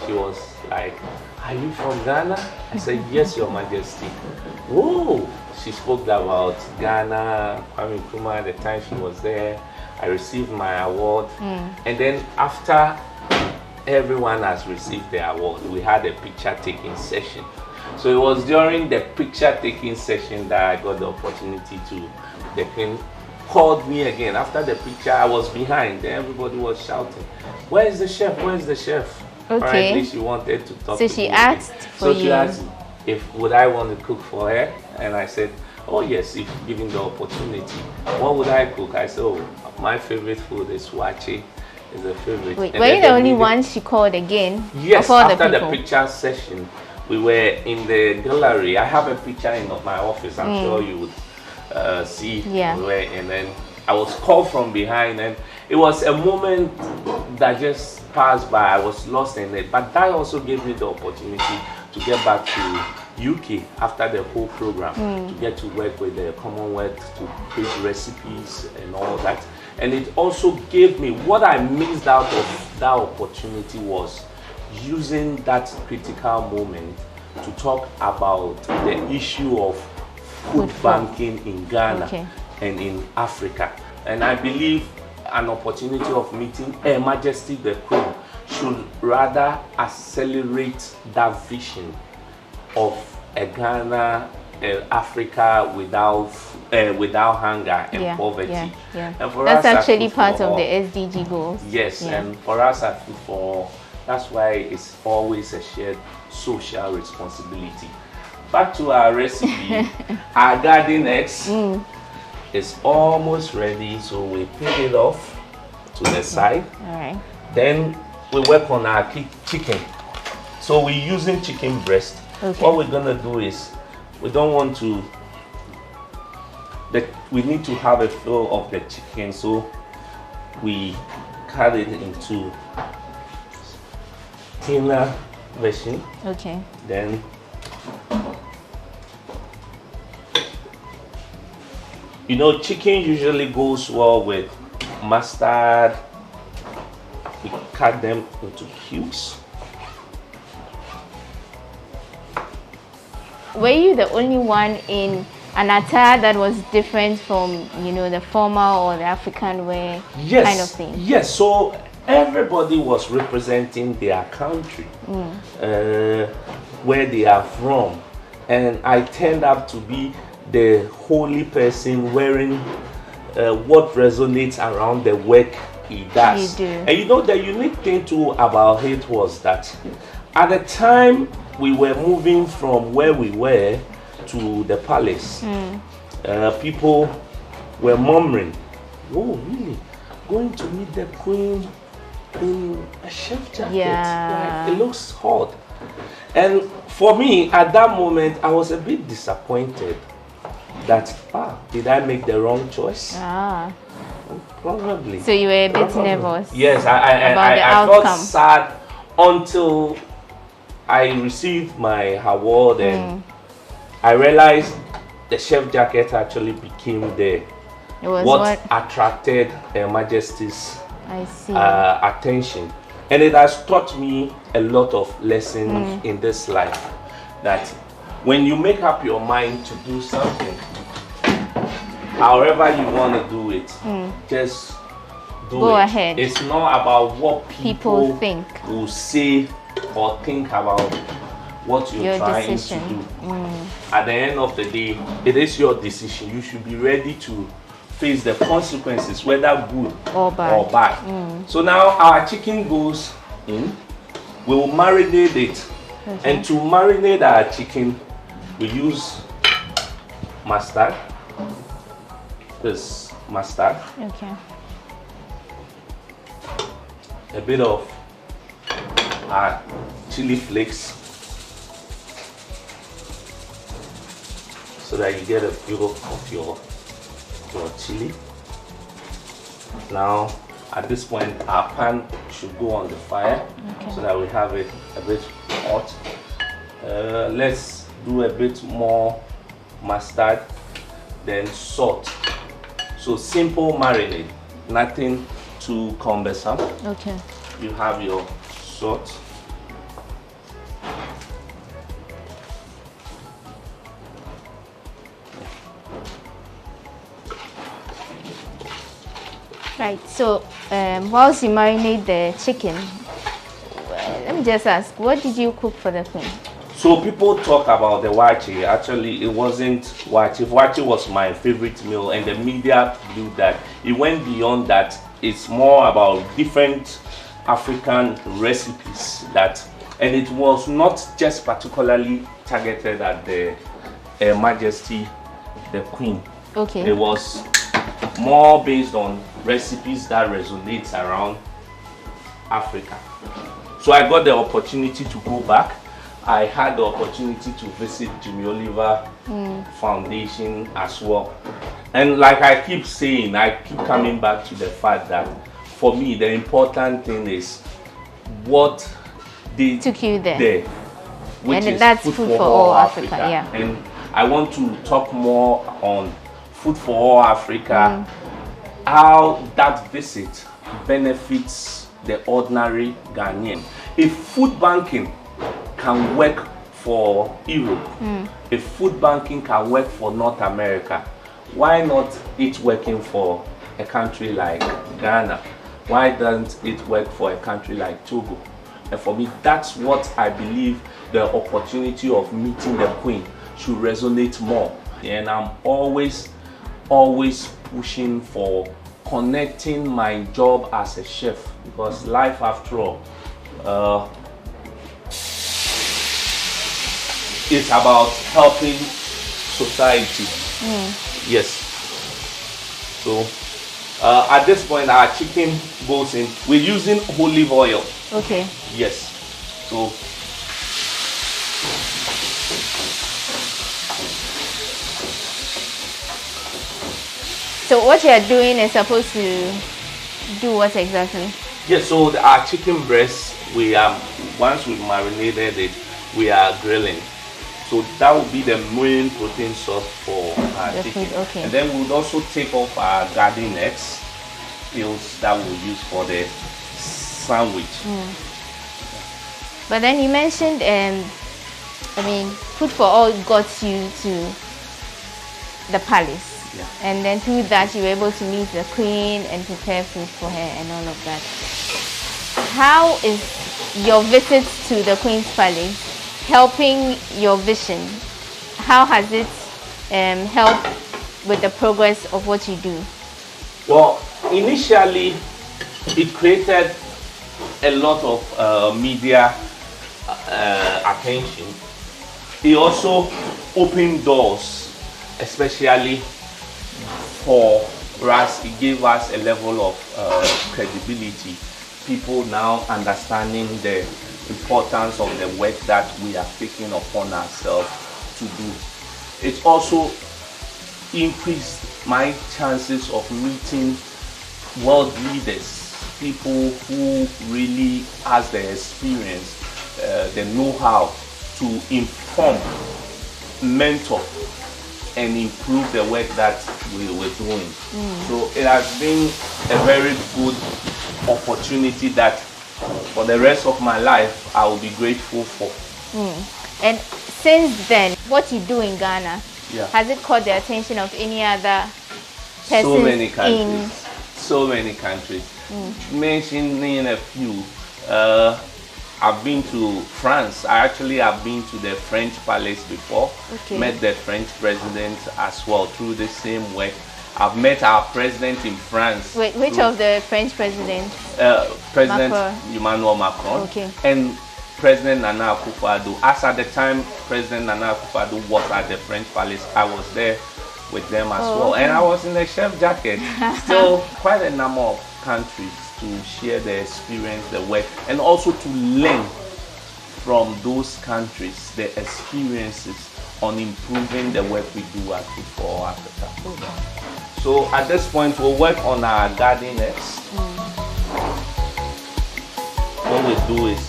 she was like, "Are you from Ghana?" I said, "Yes, Your Majesty." Whoa! She spoke about Ghana, Kwame Nkrumah at the time she was there. I received my award. And then after everyone has received the award, we had a picture taking session. So it was during the picture taking session that I got the opportunity to, the Queen called me again. After the picture, I was behind. Then everybody was shouting, "Where is the chef? Where is the chef?" Okay. Apparently, she wanted to talk so to she me asked again. for She asked if would I want to cook for her, and I said, "Oh yes, if given the opportunity." What would I cook? I said, "Oh, my favorite food is wache. Is a favorite." Wait, and were you the only one she called again? Yes, after the people? picture session, we were in the gallery. I have a picture in my office. I'm sure you would see. Yeah. And then I was called from behind, and it was a moment that just passed by. I was lost in it, but that also gave me the opportunity to get back to UK after the whole program, to get to work with the Commonwealth to create recipes and all that. And it also gave me, what I missed out of that opportunity was using that critical moment to talk about the issue of food banking in Ghana and in Africa. And I believe an opportunity of meeting Her Majesty the Queen should rather accelerate that vision of a Ghana, Africa without hunger and poverty. And for that's us actually part of the SDG goals. Yes, and for us at Food for All, that's why it's always a shared social responsibility. Back to our recipe, our garden eggs is almost ready, so we peel it off to the side. All right. Then we work on our chicken. So we're using chicken breast. Okay. What we're gonna do is, we don't want to, we need to have a feel of the chicken, so we cut it into thinner version. Okay. Then you know, chicken usually goes well with mustard. We cut them into cubes. Were you the only one in an attire that was different from, you know, the formal or the African wear kind of thing? Yes, so everybody was representing their country, where they are from. And I turned up to be the holy person wearing what resonates around the work he does. You do. And you know, the unique thing too about it was that at the time we were moving from where we were to the palace, people were murmuring, "Oh, really? Going to meet the queen in a chef jacket? Yeah. Like, it looks hot." And for me, at that moment, I was a bit disappointed that, did I make the wrong choice? Probably. So you were a bit nervous? Yes, about the I outcome. felt sad until I received my award and I realized the chef jacket actually became what attracted Her Majesty's attention. And it has taught me a lot of lessons in this life, that when you make up your mind to do something, however you want to do it, just go ahead. It's not about what people think will say or think about what you're trying to do. At the end of the day, it is your decision. You should be ready to face the consequences, whether good or bad. So now our chicken goes in. We will marinate it. And to marinate our chicken, we use mustard. This mustard. Okay. A bit of chili flakes, so that you get a feel of your chili. Now, at this point, our pan should go on the fire, so that we have it a bit hot. Let's do a bit more mustard, then salt. So simple marinade, nothing too cumbersome. Okay. You have your salt. Right, so whilst you marinate the chicken, let me just ask, what did you cook for the queen? So people talk about the wachi. Actually, it wasn't wachi. Wachi was my favorite meal, and the media blew that. It went beyond that. It's more about different African recipes and it was not just particularly targeted at the Majesty, the Queen. Okay. It was more based on recipes that resonate around Africa. So I got the opportunity to go back. I had the opportunity to visit Jimmy Oliver Foundation as well. And like I keep saying, I keep coming back to the fact that for me, the important thing is what they took you there. Which and is that's Food for All Africa. Yeah. And I want to talk more on Food for All Africa, how that visit benefits the ordinary Ghanaian. If food banking can work for Europe, if food banking can work for North America, why not it working for a country like Ghana? Why doesn't it work for a country like Togo? And for me, that's what I believe the opportunity of meeting the Queen should resonate more. And I'm always pushing for connecting my job as a chef, because life after all, it's about helping society. Yes. So at this point, our chicken goes in. We're using olive oil. Okay. Yes. So what you are doing is supposed to do what exactly? Yes. So our chicken breast, once we've marinated it, we are grilling. So that will be the main protein source for our chicken. Okay. And then we'll also take off our garden eggs, peels that we'll use for the sandwich. But then you mentioned, Food for All got you to the palace. Yeah. And then through that you were able to meet the Queen and prepare food for her and all of that. How is your visit to the Queen's Palace helping your vision? How has it helped with the progress of what you do? Well, initially it created a lot of media attention. It also opened doors, especially for us. It gave us a level of credibility. People now understanding the importance of the work that we are taking upon ourselves to do. It also increased my chances of meeting world leaders, people who really has the experience, the know-how to inform, mentor, and improve the work that we were doing. So it has been a very good opportunity that for the rest of my life I will be grateful for. And since then, what you do in Ghana, has it caught the attention of any other persons? So many countries. Mentioning a few, I've been to France. I actually have been to the French Palace before. Met the French president as well through the same work. I've met our president in France. Wait, which of the French presidents? President Macron. Emmanuel Macron. And President Nana Akufo-Addo. As at the time President Nana Akufo-Addo was at the French Palace, I was there with them as well. And I was in a chef jacket. Still quite a number of countries to share the experience, the work, and also to learn from those countries, the experiences on improving the work we do at Food for All Africa. So at this point, we'll work on our garden eggs. What we do is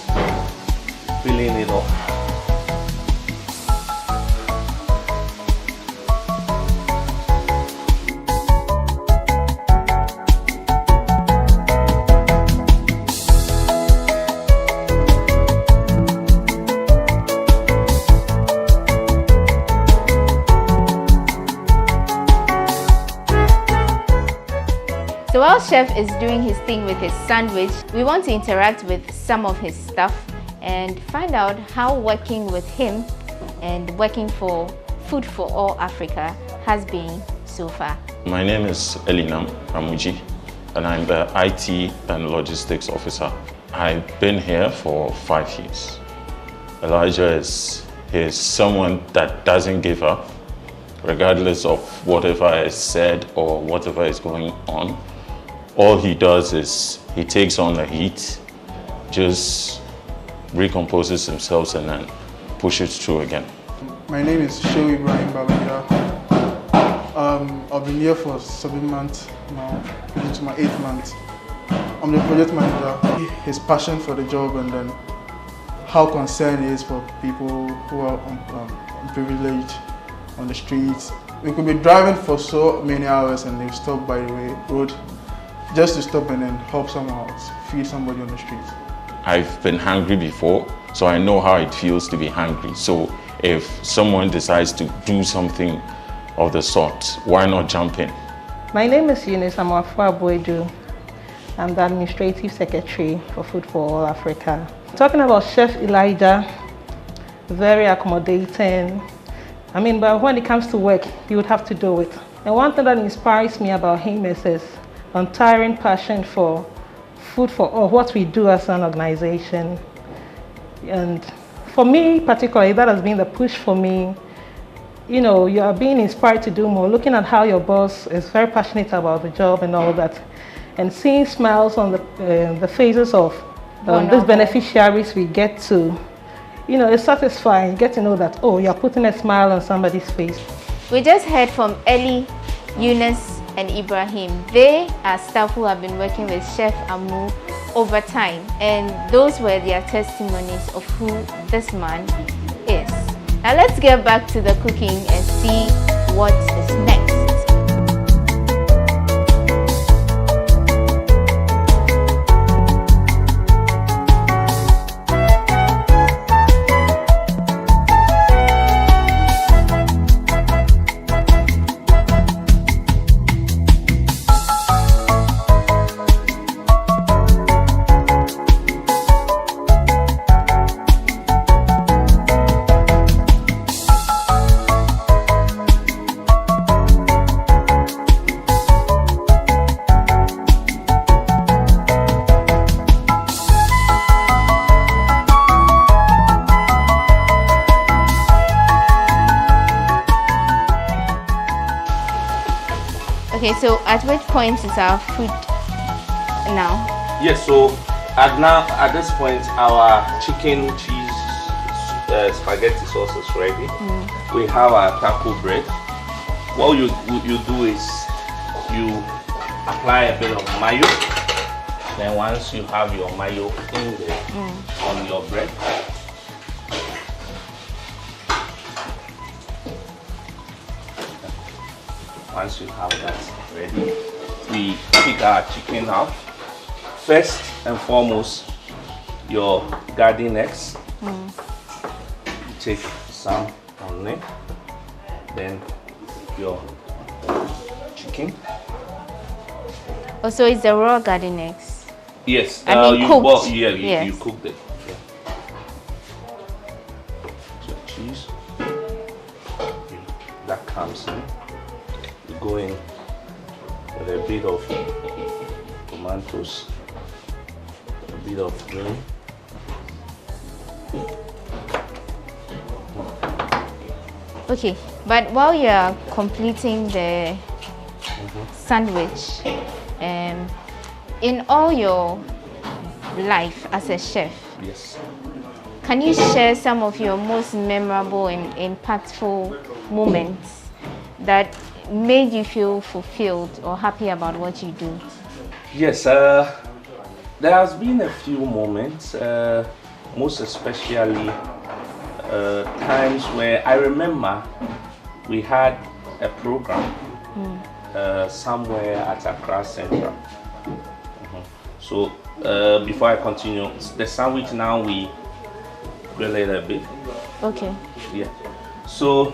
filling it up. So while Chef is doing his thing with his sandwich, we want to interact with some of his staff and find out how working with him and working for Food for All Africa has been so far. My name is Elinam Amuji, and I'm the IT and Logistics Officer. I've been here for 5 years. Elijah is someone that doesn't give up, regardless of whatever is said or whatever is going on. All he does is he takes on the heat, just recomposes himself and then pushes through again. My name is Shehu Ibrahim Babangida. I've been here for 7 months now, into my 8th month. I'm the project manager. His passion for the job and then how concerned he is for people who are privileged on the streets. We could be driving for so many hours and they stop by the road just to stop and then help someone else, feed somebody on the streets. I've been hungry before, so I know how it feels to be hungry. So if someone decides to do something of the sort, why not jump in? My name is Eunice Amoafo-Aboedu. I'm the Administrative Secretary for Food for All Africa. Talking about Chef Elijah, very accommodating. But when it comes to work, he would have to do it. And one thing that inspires me about him is his untiring passion for Food for All, what we do as an organization. And for me particularly, that has been the push for me. You are being inspired to do more, looking at how your boss is very passionate about the job and all that, and seeing smiles on the faces of these beneficiaries we get to, it's satisfying. You get to know that, oh, you're putting a smile on somebody's face. We just heard from Eli, Eunice, and Ibrahim. They are staff who have been working with Chef Amu over time, and those were their testimonies of who this man is. Now let's get back to the cooking and see what is next. Okay, so at which point is our food now? Yes, so at this point, our chicken, cheese, spaghetti sauce is ready. We have our taco bread. What you do is you apply a bit of mayo. Then once you have your mayo in there on your bread, once you have that ready, we pick our chicken out. First and foremost, your garden eggs. You take some on it. Then your chicken. Also, it's the raw garden eggs. Yes, you cooked. You cooked it. Yeah. So cheese that comes in. Go in with a bit of tomatoes, a bit of green. Okay, but while you are completing the sandwich, in all your life as a chef, yes, can you share some of your most memorable and impactful moments that made you feel fulfilled or happy about what you do? Yes, there has been a few moments, most especially times where I remember we had a program somewhere at Accra Central. So before I continue, the sandwich now we grill it a bit. Okay. Yeah. So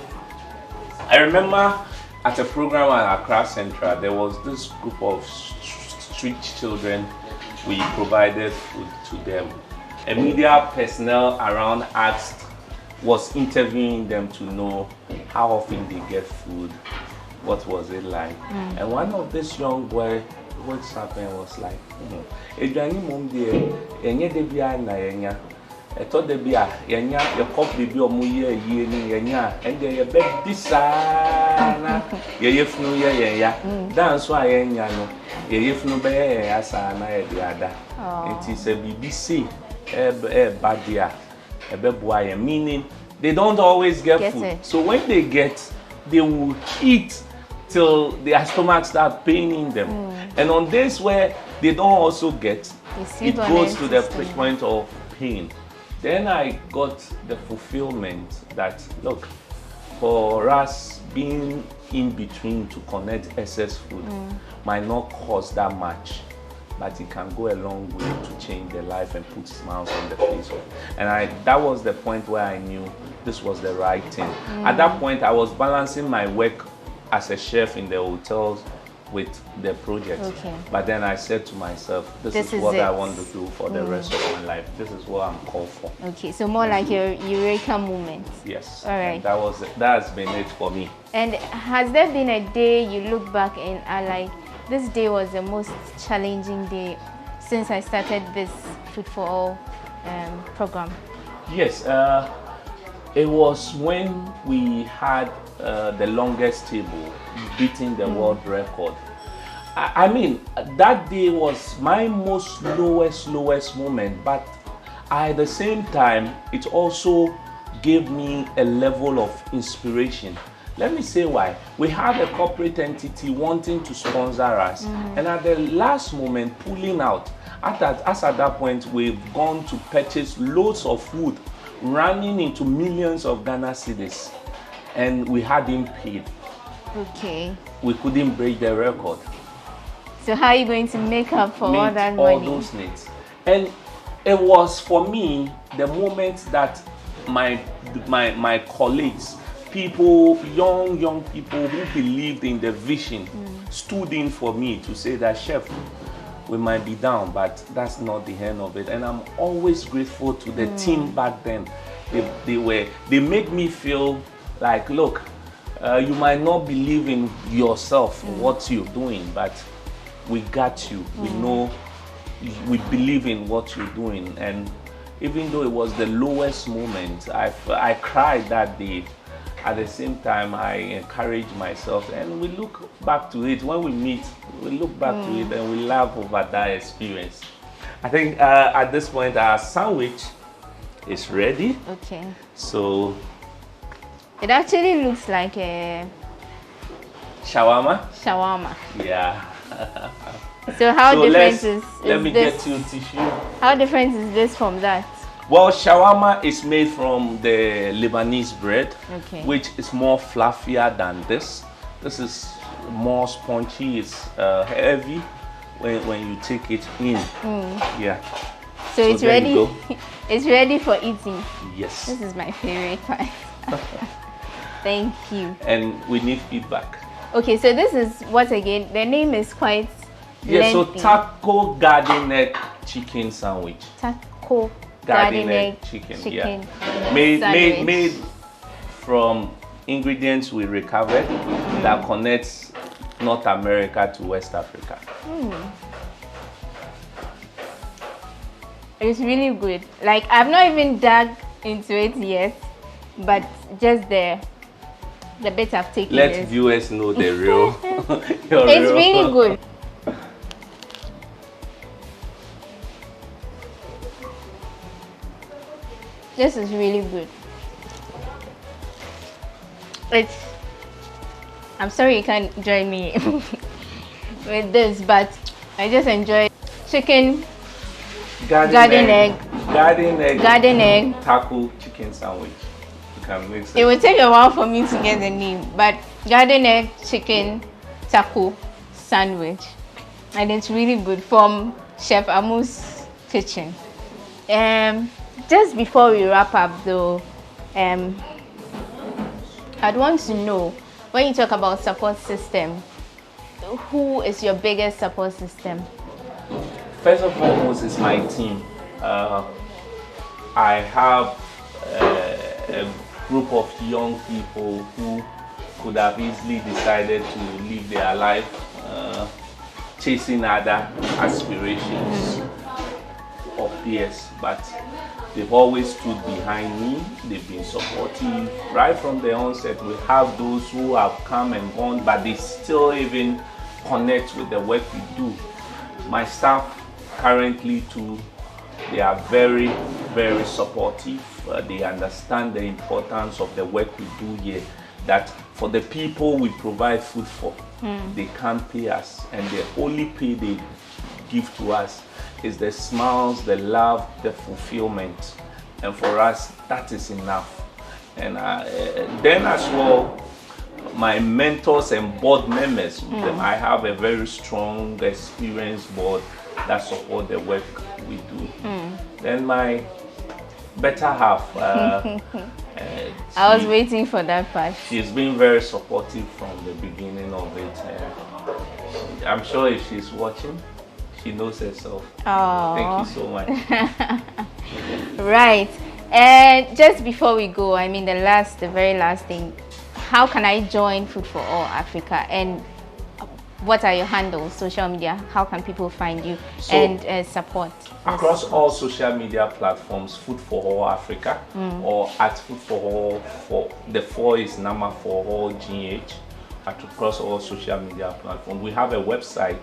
I remember at a program at Accra Central, there was this group of street children. We provided food to them. a media personnel around was interviewing them to know how often they get food, what was it like. And one of this young boy, what's happened was like, mom dear, I thought there be a your copy be or muye and they beg this that's why no be asana it is a BBC badia meaning they don't always get food. It. So when they get, they will eat till their stomach start paining them. And on days where they don't also get, it goes to the point of pain. Then I got the fulfillment that, look, for us being in between to connect excess food might not cost that much, but it can go a long way to change their life and put smiles on the face of. And that was the point where I knew this was the right thing. At that point, I was balancing my work as a chef in the hotels with the project. But then I said to myself, this is what I want to do for the rest of my life. This is what I'm called for. Okay, so more like your eureka moment. Yes. All right. And that has been it for me. And has there been a day you look back and are like, this day was the most challenging day since I started this Food for All program? Yes. It was when we had the longest table, beating the world record. I mean, that day was my most lowest moment, but at the same time, it also gave me a level of inspiration. Let me say why. We had a corporate entity wanting to sponsor us, and at the last moment, pulling out. At that point, we've gone to purchase loads of food, running into millions of Ghana cedis, and we hadn't paid. Okay. We couldn't break the record. So how are you going to make up for all that money? All those needs. And it was for me the moment that my colleagues, people, young people who believed in the vision, stood in for me to say that, Chef, we might be down, but that's not the end of it. And I'm always grateful to the team back then. They made me feel like, look, you might not believe in yourself, what you're doing, but we got you. We know, we believe in what you're doing. And even though it was the lowest moment, I cried that day. At the same time, I encourage myself, and we look back to it. When we meet, we look back to it and we laugh over that experience. I think at this point, our sandwich is ready. Okay. So it actually looks like a shawarma. Shawarma. Yeah. So how different is let me this? Get you tissue. How different is this from that? Well, shawarma is made from the Lebanese bread, which is more fluffier than this. This is more spongy. It's heavy when you take it in. Yeah. So it's ready. It's ready for eating. Yes. This is my favorite part. Thank you. And we need feedback. Okay, so this is what again? The name is quite lengthy. So taco garden egg chicken sandwich. Taco garden egg chicken. Yeah. Made from ingredients we recovered that connects North America to West Africa. It's really good. Like, I've not even dug into it yet, but just the bit I've taken. Let viewers know the real. It's really good. This is really good. I'm sorry you can't join me with this, but I just enjoy chicken, garden egg, taco chicken sandwich. You can mix it. It will take a while for me to get the name, but garden egg chicken taco sandwich, and it's really good from Chef Amu's kitchen. Just before we wrap up though, I'd want to know, when you talk about support system, who is your biggest support system? First of all, is my team. I have a group of young people who could have easily decided to live their life chasing other aspirations of theirs, but they've always stood behind me. They've been supportive right from the onset. We have those who have come and gone, but they still even connect with the work we do. My staff currently too, they are very, very supportive. They understand the importance of the work we do here, that for the people we provide food for, they can't pay us, and the only pay they give to us is the smiles, the love, the fulfillment. And for us, that is enough. And then as well, my mentors and board members, I have a very strong, experienced board that support the work we do. Then my better half. I was waiting for that part. She's been very supportive from the beginning of it. I'm sure if she's watching, she knows herself. Oh. Thank you so much. Right. And just before we go, I mean, the very last thing, how can I join Food for All Africa? And what are your handles, social media? How can people find you and support? Across all social media platforms, Food for All Africa, or at Food for All, the 4 is number for all GH, across all social media platforms. We have a website,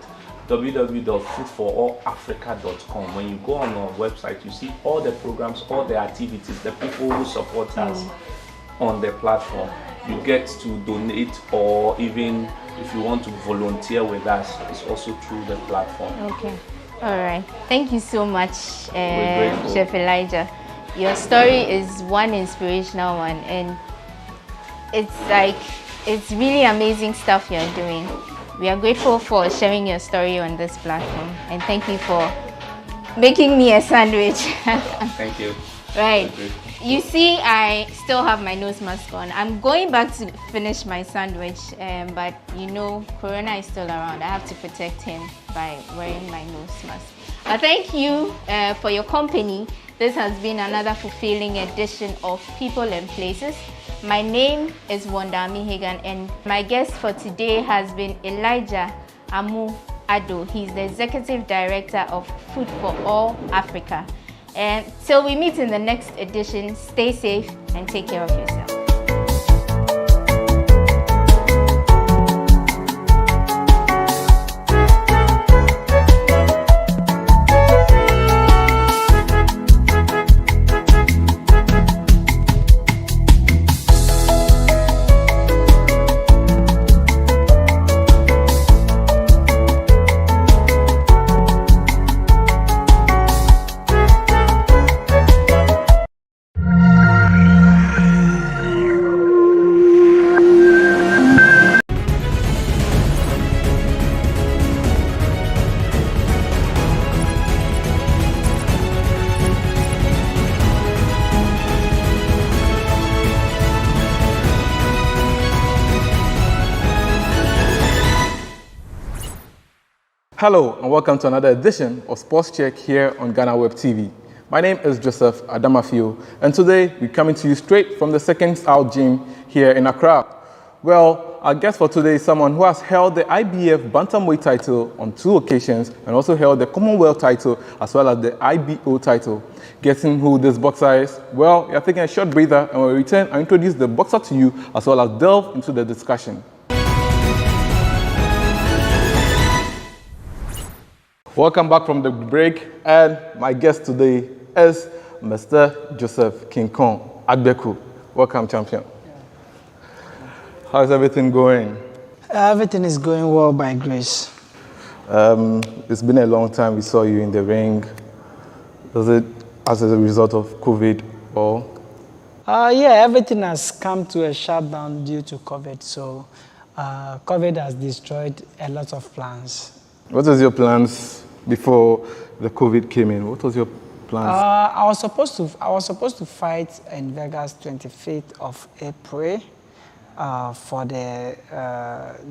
www.foodforallafrica.com. When you go on our website, you see all the programs, all the activities, the people who support us on the platform. You get to donate, or even if you want to volunteer with us, it's also through the platform. Okay. All right. Thank you so much, Chef Elijah. Your story is one inspirational one, and it's really amazing stuff you're doing. We are grateful for sharing your story on this platform, and thank you for making me a sandwich. Thank you. Right. You see, I still have my nose mask on. I'm going back to finish my sandwich, but you know, Corona is still around. I have to protect him by wearing my nose mask. Thank you for your company. This has been another fulfilling edition of People and Places. My name is Wondami Hagan, and my guest for today has been Elijah Amu Addo. He's the Executive Director of Food for All Africa. And till we meet in the next edition, stay safe and take care of yourself. Hello and welcome to another edition of Sports Check here on GhanaWeb TV. My name is Joseph Adamafio, and today we're coming to you straight from the Second South Gym here in Accra. Well, our guest for today is someone who has held the IBF Bantamweight title on 2 occasions and also held the Commonwealth title as well as the IBO title. Guessing who this boxer is? Well, we are taking a short breather, and when we return, I'll introduce the boxer to you as well as delve into the discussion. Welcome back from the break, and my guest today is Mr. Joseph King Kong Agbeko. Welcome, champion. How's everything going? Everything is going well by grace. It's been a long time we saw you in the ring. Was it as a result of COVID or? Yeah, everything has come to a shutdown due to COVID. So COVID has destroyed a lot of plans. What was your plans before the COVID came in? What was your plans? I was supposed to fight in Vegas 25th of April for the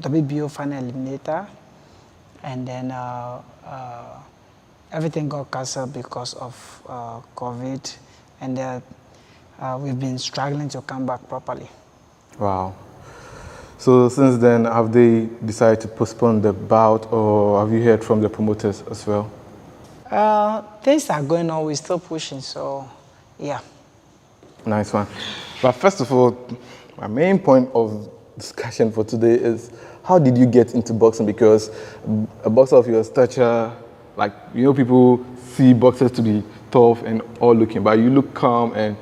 WBO final eliminator, and then everything got cancelled because of COVID, and we've been struggling to come back properly. Wow. So since then, have they decided to postpone the bout, or have you heard from the promoters as well? Things are going on, we're still pushing, so yeah. Nice one. But first of all, my main point of discussion for today is, how did you get into boxing? Because a boxer of your stature, like, you know, people see boxers to be tough and all looking, but you look calm and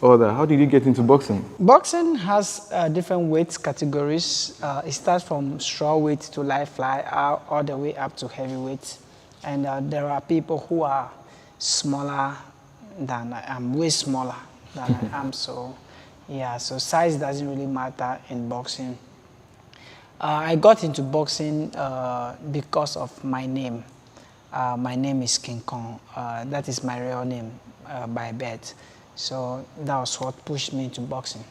all that. How did you get into boxing? Boxing has different weight categories. It starts from straw weight to light fly, all the way up to heavyweight. And there are people who are smaller than I am, way smaller than I am. So, yeah, so size doesn't really matter in boxing. I got into boxing because of my name. My name is King Kong. That is my real name by birth. So that was what pushed me into boxing.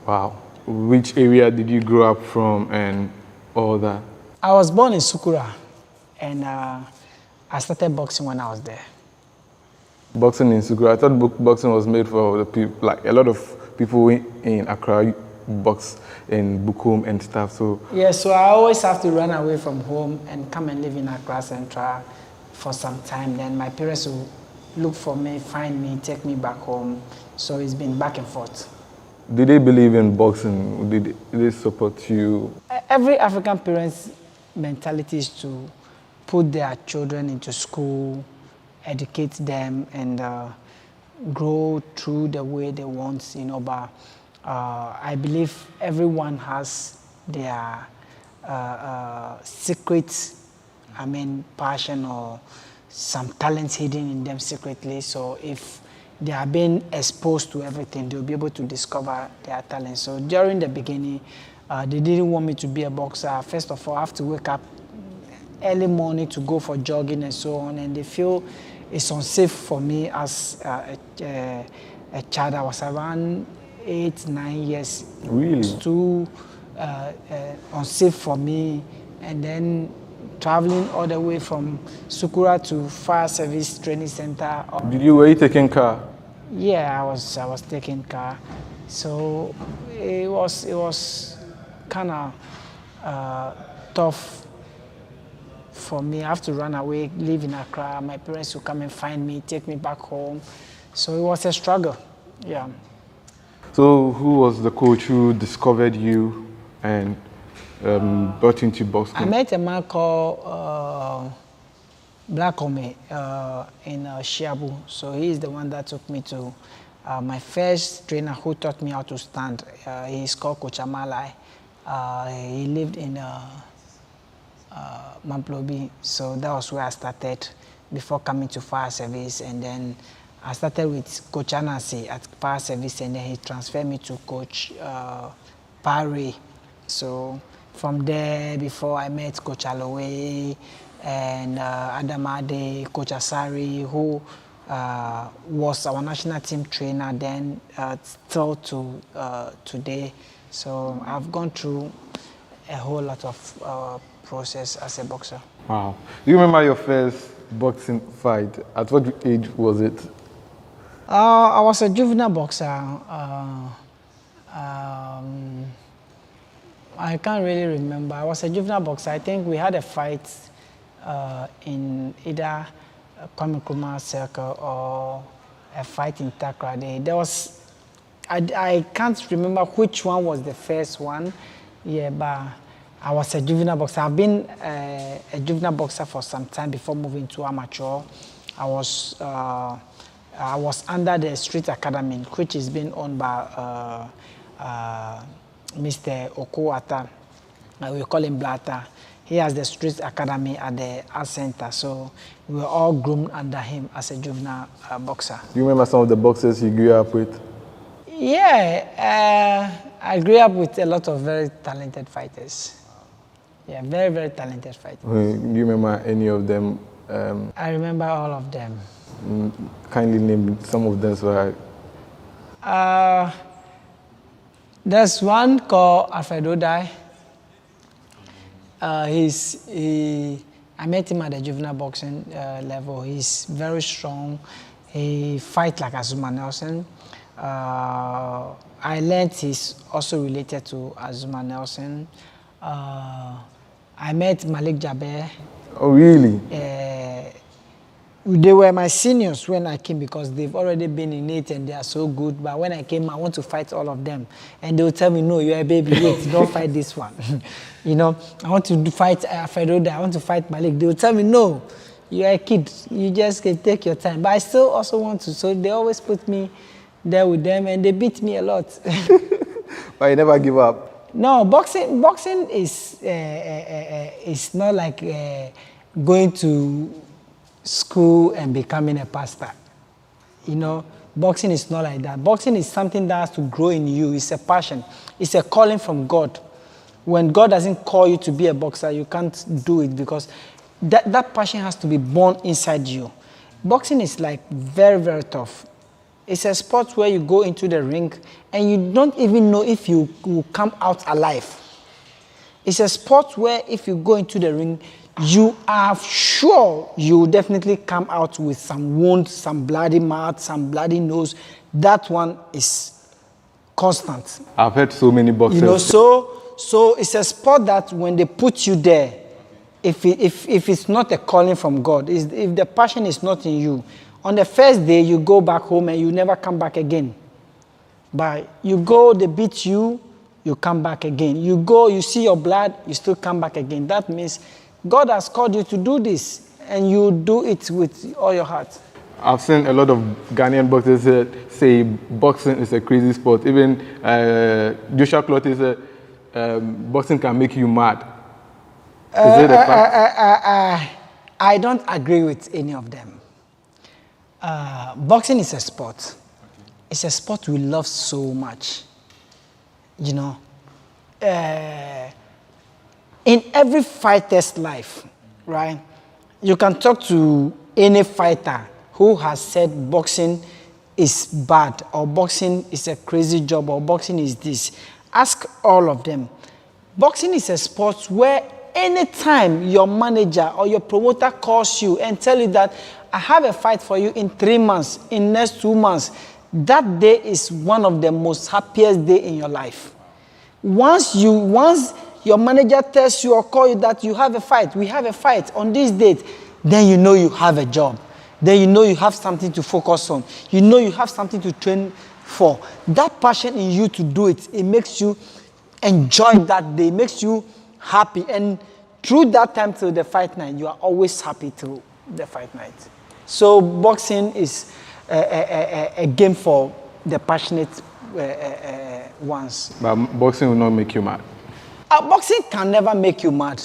Wow. Which area did you grow up from and all that? I was born in Sukura, and I started boxing when I was there. Boxing in Sukura? I thought boxing was made for the people, like a lot of people in Accra box in Bukum and stuff. So yeah, so I always have to run away from home and come and live in Accra Central for some time. Then my parents will look for me, find me, take me back home. So it's been back and forth. Did they believe in boxing? Did they support you? Every African parent's mentality is to put their children into school, educate them, and grow through the way they want, you know. But I believe everyone has their secret, passion or some talents hidden in them secretly. So if they are being exposed to everything, they'll be able to discover their talents. So during the beginning, they didn't want me to be a boxer. First of all, I have to wake up early morning to go for jogging and so on, and they feel it's unsafe for me as a child. I was around 8-9 years. Really? It's too unsafe for me. And then traveling all the way from Sukura to Fire Service Training Center. Were you taking car? Yeah, I was taking car. So it was kind of tough for me. I have to run away, live in Accra. My parents will come and find me, take me back home. So it was a struggle, yeah. So who was the coach who discovered you and brought you into boxing? I met a man called Black Ome in Shiabu. So he is the one that took me to my first trainer who taught me how to stand. He's called Coach Amalai. He lived in Mamplobi. So that was where I started before coming to Fire Service. And then I started with Coach Anansi at Fire Service, and then he transferred me to Coach Pare. So from there, before I met Coach Alowe and Adamade, Coach Asari, who was our national team trainer then, still to today. So I've gone through a whole lot of process as a boxer. Wow. Do you remember your first boxing fight? At what age was it? I was a juvenile boxer. I can't really remember. I was a juvenile boxer. I think we had a fight in either Kwame Nkrumah Circle or a fight in Takrade. There was, I can't remember which one was the first one. Yeah, but I was a juvenile boxer. I've been a juvenile boxer for some time before moving to amateur. I was under the Street Academy, which is being owned by Mr. Okowata. We call him Blatter. He has the Street Academy at the Art Center, so we were all groomed under him as a juvenile boxer. Do you remember some of the boxers you grew up with? Yeah, I grew up with a lot of very talented fighters. Yeah, very, very talented fighters. Do you remember any of them? I remember all of them. Kindly name some of them so there's one called Alfred Odai. I met him at the juvenile boxing level. He's very strong. He fight like Azuma Nelson. I learned he's also related to Azuma Nelson. I met Malik Jaber. Oh, really? They were my seniors when I came because they've already been in it and they are so good. But when I came, I want to fight all of them. And they would tell me, no, you're a baby, wait, don't fight this one. You know, I want to fight Fedoda, I want to fight Malik. They would tell me, no, you're a kid, you just can take your time. But I still also want to, so they always put me there with them and they beat me a lot. But you never give up? No, boxing is not like going to school and becoming a pastor. You know, boxing is not like that. Boxing is something that has to grow in you. It's a passion. It's a calling from God. When God doesn't call you to be a boxer, you can't do it because that passion has to be born inside you. Boxing is like very, very tough. It's a sport where you go into the ring and you don't even know if you will come out alive. It's a sport where if you go into the ring, you are sure you will definitely come out with some wounds, some bloody mouth, some bloody nose. That one is constant. I've heard so many boxers. You know, so it's a sport that when they put you there, if it's not a calling from God, if the passion is not in you, on the first day you go back home and you never come back again. But you go, they beat you, you come back again. You go, you see your blood, you still come back again. That means God has called you to do this, and you do it with all your heart. I've seen a lot of Ghanaian boxers say boxing is a crazy sport. Even Joshua Clottey said boxing can make you mad. Is it a fact? I don't agree with any of them. Boxing is a sport. It's a sport we love so much. You know, in every fighter's life, right, you can talk to any fighter who has said boxing is bad or boxing is a crazy job or boxing is this. Ask all of them. Boxing is a sport where anytime your manager or your promoter calls you and tell you that I have a fight for you in 3 months, in next 2 months, that day is one of the most happiest day in your life. Once your manager tells you or call you that you have a fight, we have a fight on this date, then you know you have a job. Then you know you have something to focus on. You know you have something to train for. That passion in you to do it, it makes you enjoy that day, makes you happy. And through that time till the fight night, you are always happy till the fight night. So boxing is a game for the passionate ones. But boxing will not make you mad? Boxing can never make you mad.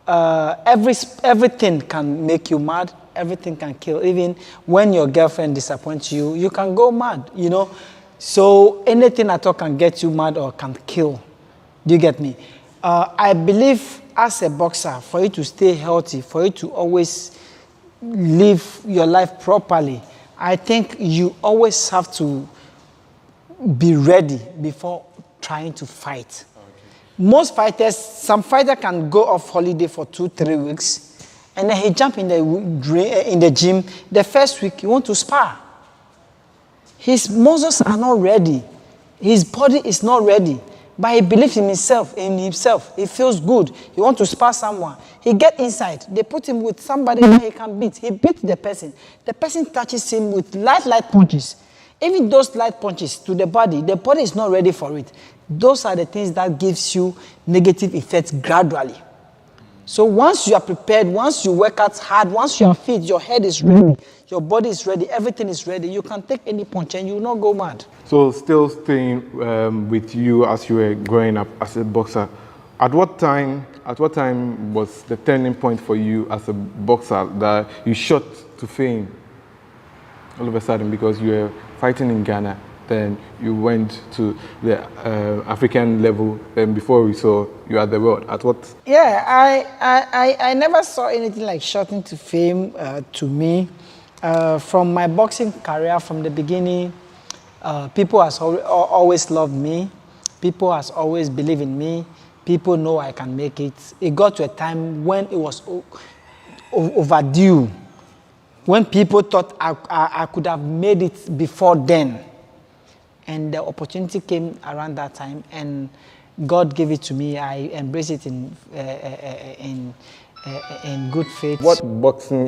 Everything can make you mad. Everything can kill. Even when your girlfriend disappoints you, you can go mad, you know. So anything at all can get you mad or can kill. Do you get me? I believe as a boxer, for you to stay healthy, for you to always live your life properly, I think you always have to be ready before trying to fight. Most fighters, some fighter can go off holiday for 2-3 weeks, and then he jump in the gym. The first week, he want to spar. His muscles are not ready. His body is not ready. But he believes in himself. He feels good. He wants to spar someone. He get inside. They put him with somebody that he can beat. He beats the person. The person touches him with light punches. Even those light punches to the body is not ready for it. Those are the things that gives you negative effects gradually. So once you are prepared, once you work out hard, once you are fit, your head is ready, your body is ready, everything is ready, you can take any punch and you will not go mad. So still staying with you as you were growing up as a boxer, at what time was the turning point for you as a boxer that you shot to fame all of a sudden because you were fighting in Ghana? Then you went to the African level. Then before we saw you at the world. At what? Yeah, I never saw anything like shooting to fame to me. From my boxing career, from the beginning, people has always loved me. People has always believed in me. People know I can make it. It got to a time when it was overdue when people thought I could have made it before then. And the opportunity came around that time, and God gave it to me. I embraced it in good faith. What boxing,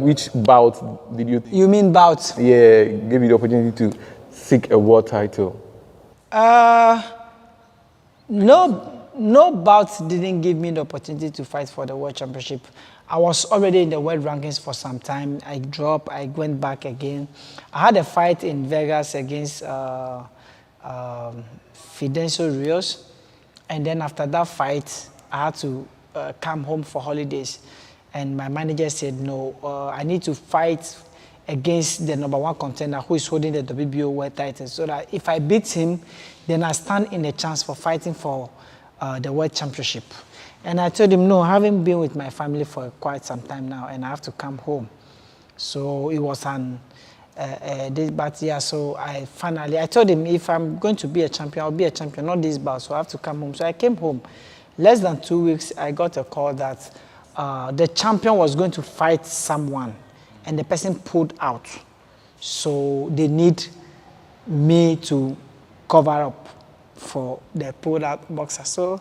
which bout did you think? You mean bout? Yeah, gave you the opportunity to seek a world title. No bout didn't give me the opportunity to fight for the world championship. I was already in the world rankings for some time. I dropped, I went back again. I had a fight in Vegas against Fidencio Rios. And then after that fight, I had to come home for holidays. And my manager said, no, I need to fight against the #1 contender who is holding the WBO world title, so that if I beat him, then I stand in a chance for fighting for the world championship. And I told him, no, I haven't been with my family for quite some time now, and I have to come home. So it was but yeah, so I told him, if I'm going to be a champion, I'll be a champion, not this bout, so I have to come home. So I came home. Less than 2 weeks, I got a call that the champion was going to fight someone, and the person pulled out. So they need me to cover up for the pulled out boxer. So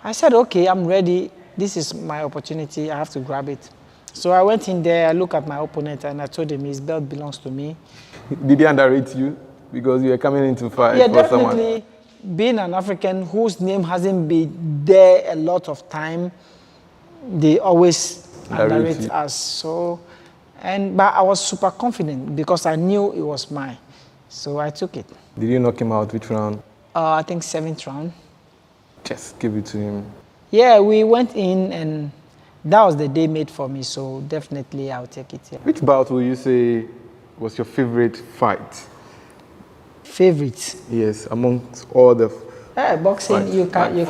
I said, okay, I'm ready. This is my opportunity. I have to grab it. So I went in there, I looked at my opponent, and I told him his belt belongs to me. Did he underrate you because you were coming in to fight for someone? Yeah, definitely. Being an African whose name hasn't been there a lot of time, they always underrate us. So, but I was super confident because I knew it was mine. So I took it. Did you knock him out which round? I think 7th round. Just give it to him. Yeah, we went in, and that was the day made for me. So definitely I'll take it. Yeah. Which bout will you say was your favorite fight? Favorite? Yes, amongst all the boxing, fights. you can... You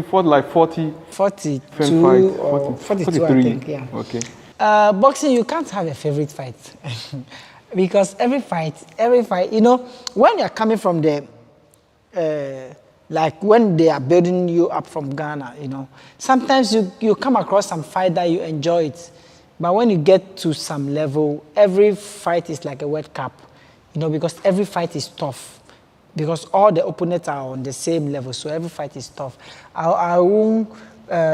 fought like 40? 42 or 43, I think, yeah. Okay. Boxing, you can't have a favorite fight. Because every fight, you know, when you're coming from the... like when they are building you up from Ghana, you know, sometimes you come across some fight that you enjoy it. But when you get to some level, every fight is like a World Cup, you know, because every fight is tough. Because all the opponents are on the same level, so every fight is tough. I won't,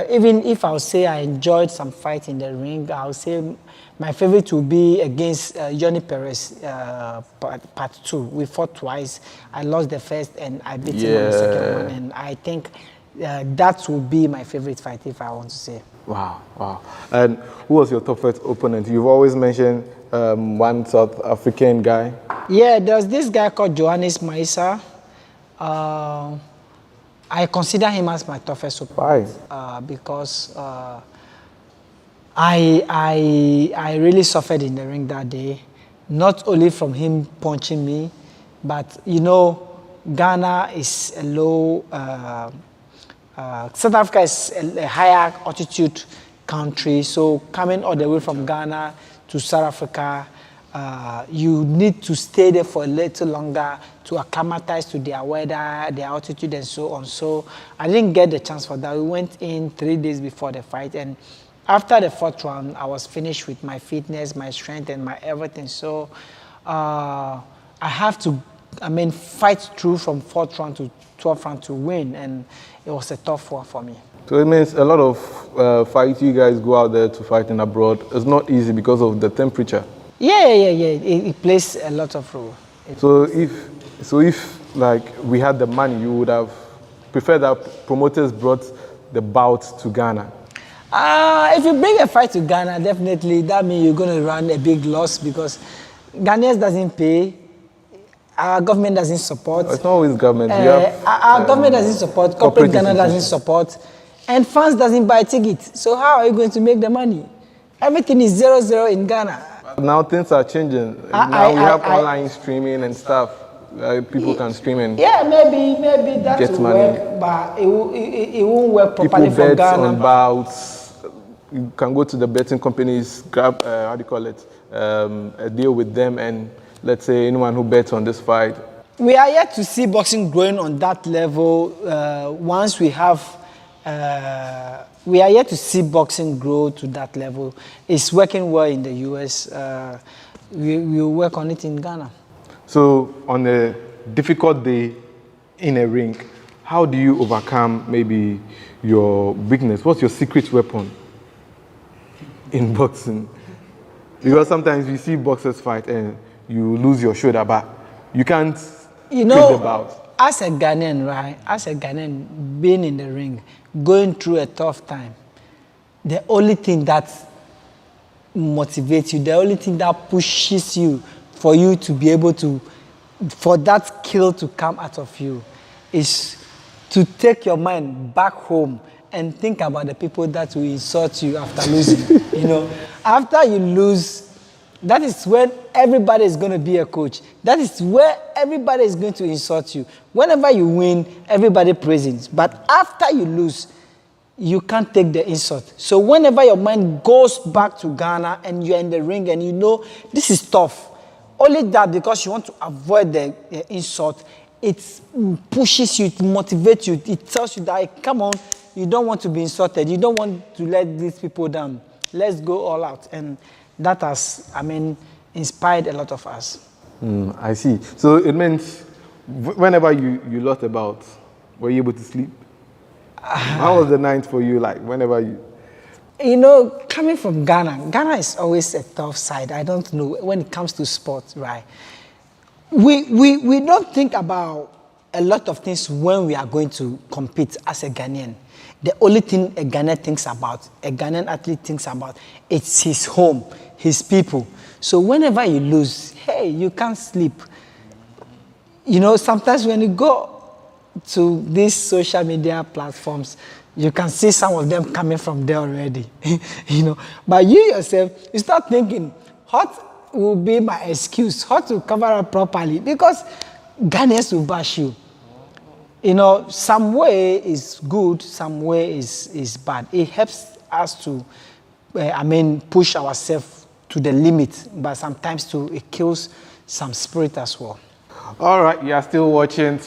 even if I'll say I enjoyed some fight in the ring, I'll say my favorite will be against Johnny Perez, part 2. We fought twice. I lost the first and I beat him on the second one. And I think that will be my favorite fight, if I want to say. Wow, wow. And who was your toughest opponent? You've always mentioned one South African guy. Yeah, there's this guy called Johannes Maisa. I consider him as my toughest opponent. Why? Because I really suffered in the ring that day, not only from him punching me, but you know, Ghana is a low, South Africa is a higher altitude country, so coming all the way from Ghana to South Africa, you need to stay there for a little longer to acclimatize to their weather, their altitude, and so on. So I didn't get the chance for that. We went in 3 days before the fight, and after the 4th round, I was finished with my fitness, my strength, and my everything. So I have to, fight through from 4th round to 12th round to win, and it was a tough one for me. So it means a lot of fights you guys go out there to fight in abroad. It's not easy because of the temperature. Yeah. It plays a lot of role. So if like we had the money, you would have preferred that promoters brought the bout to Ghana. If you bring a fight to Ghana, definitely that means you're going to run a big loss because Ghanaians doesn't pay, our government doesn't support. It's not always government. Our government doesn't support, corporate Ghana doesn't support, and fans doesn't buy tickets. So how are you going to make the money? Everything is 0-0 in Ghana. Now things are changing. Now we have online streaming and stuff. People can stream and maybe that will work, but it won't work properly for Ghana. People bet on bouts. You can go to the betting companies, grab a deal with them, and let's say anyone who bets on this fight. We are yet to see boxing growing on that level. Once we have We are yet to see boxing grow to that level. It's working well in the US. We will work on it in Ghana. So on a difficult day in a ring, how do you overcome maybe your weakness? What's your secret weapon in boxing? Because sometimes you see boxers fight and you lose your shoulder, but you can't quit the bout. As a Ghanaian, right? As a Ghanaian, being in the ring, going through a tough time, the only thing that motivates you, the only thing that pushes you for you to be able to, for that skill to come out of you, is to take your mind back home and think about the people that will insult you after losing. You know, after you lose, that is when everybody is going to be a coach. That is where everybody is going to insult you. Whenever you win, everybody praises. But after you lose, you can't take the insult. So whenever your mind goes back to Ghana and you're in the ring and you know this is tough, only that because you want to avoid the insult, it pushes you, it motivates you, it tells you that, come on, you don't want to be insulted. You don't want to let these people down. Let's go all out. And that has, inspired a lot of us. I see. So it means whenever you lost a bout, were you able to sleep? How was the night for you, like, whenever you... You know, coming from Ghana, Ghana is always a tough side. I don't know, when it comes to sports, right? We don't think about a lot of things when we are going to compete as a Ghanaian. The only thing a Ghanaian thinks about, a Ghanaian athlete thinks about, it's his home, his people. So whenever you lose, hey, you can't sleep. You know, sometimes when you go to these social media platforms, you can see some of them coming from there already. You know, but you yourself, you start thinking, what will be my excuse? How to cover up properly? Because Ghanaians will bash you. You know, some way is good, some way is bad. It helps us to, push ourselves to the limit, but sometimes too, it kills some spirit as well. All right, you are still watching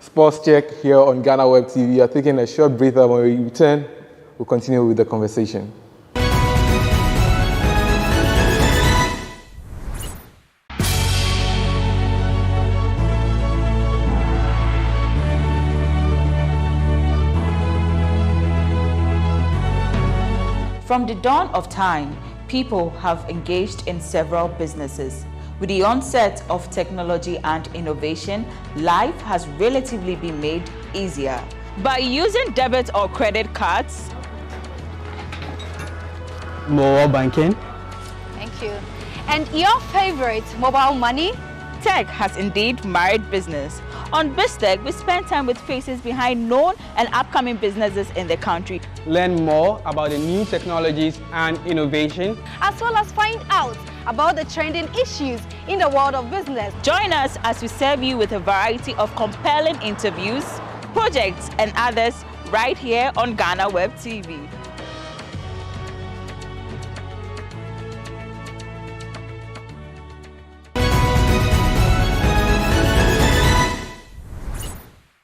Sports Check here on GhanaWeb TV. You are taking a short breather. When we return, we'll continue with the conversation. From the dawn of time, people have engaged in several businesses. With the onset of technology and innovation, life has relatively been made easier. By using debit or credit cards, mobile banking. Thank you. And your favorite, mobile money? Tech has indeed married business. On BizTech, we spend time with faces behind known and upcoming businesses in the country. Learn more about the new technologies and innovation, as well as find out about the trending issues in the world of business. Join us as we serve you with a variety of compelling interviews, projects, and others right here on GhanaWeb TV.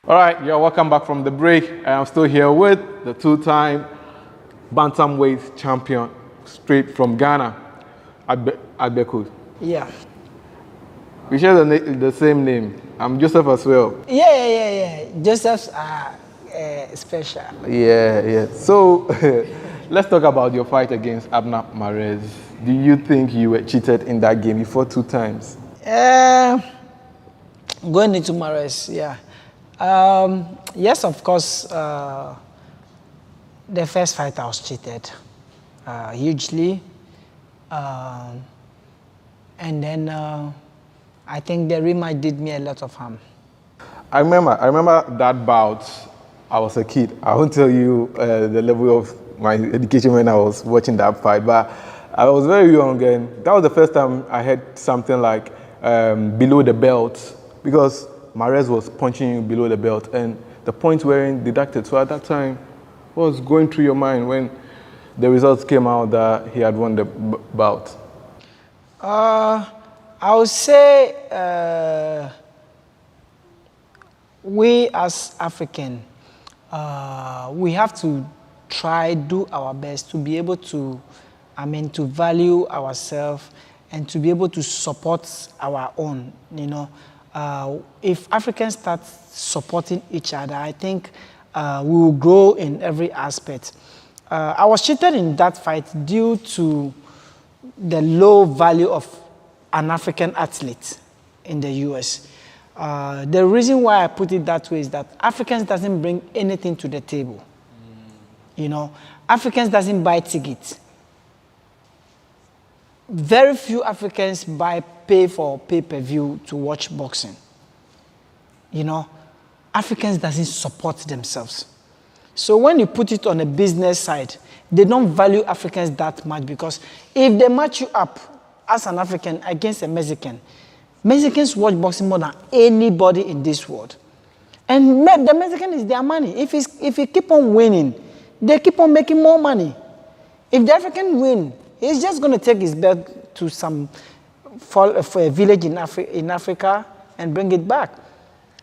All right, you're welcome back from the break. I'm still here with the two-time bantamweight champion, straight from Ghana, Agbeko. Yeah. We share the same name. I'm Joseph as well. Yeah. Joseph's special. Yeah. So let's talk about your fight against Abner Mares. Do you think you were cheated in that game? You fought 2 times. Going into Mares, yeah. Yes, of course, the first fight I was cheated hugely. And then I think the rematch did me a lot of harm. I remember that bout. I was a kid. I won't tell you the level of my education when I was watching that fight, but I was very young, and that was the first time I had something like below the belt, because Mares was punching you below the belt and the points weren't deducted. So at that time, what was going through your mind when the results came out that he had won the bout? I would say we as African, we have to do our best to be able to, to value ourselves and to be able to support our own, you know. If Africans start supporting each other, I think we will grow in every aspect. I was cheated in that fight due to the low value of an African athlete in the US. The reason why I put it that way is that Africans doesn't bring anything to the table. You know, Africans doesn't buy tickets. Very few Africans pay for pay-per-view to watch boxing. You know, Africans doesn't support themselves. So when you put it on a business side, they don't value Africans that much, because if they match you up as an African against a Mexican, Mexicans watch boxing more than anybody in this world. And the Mexican is their money. If he keep on winning, they keep on making more money. If the African win, he's just going to take his belt to for a village in Africa and bring it back.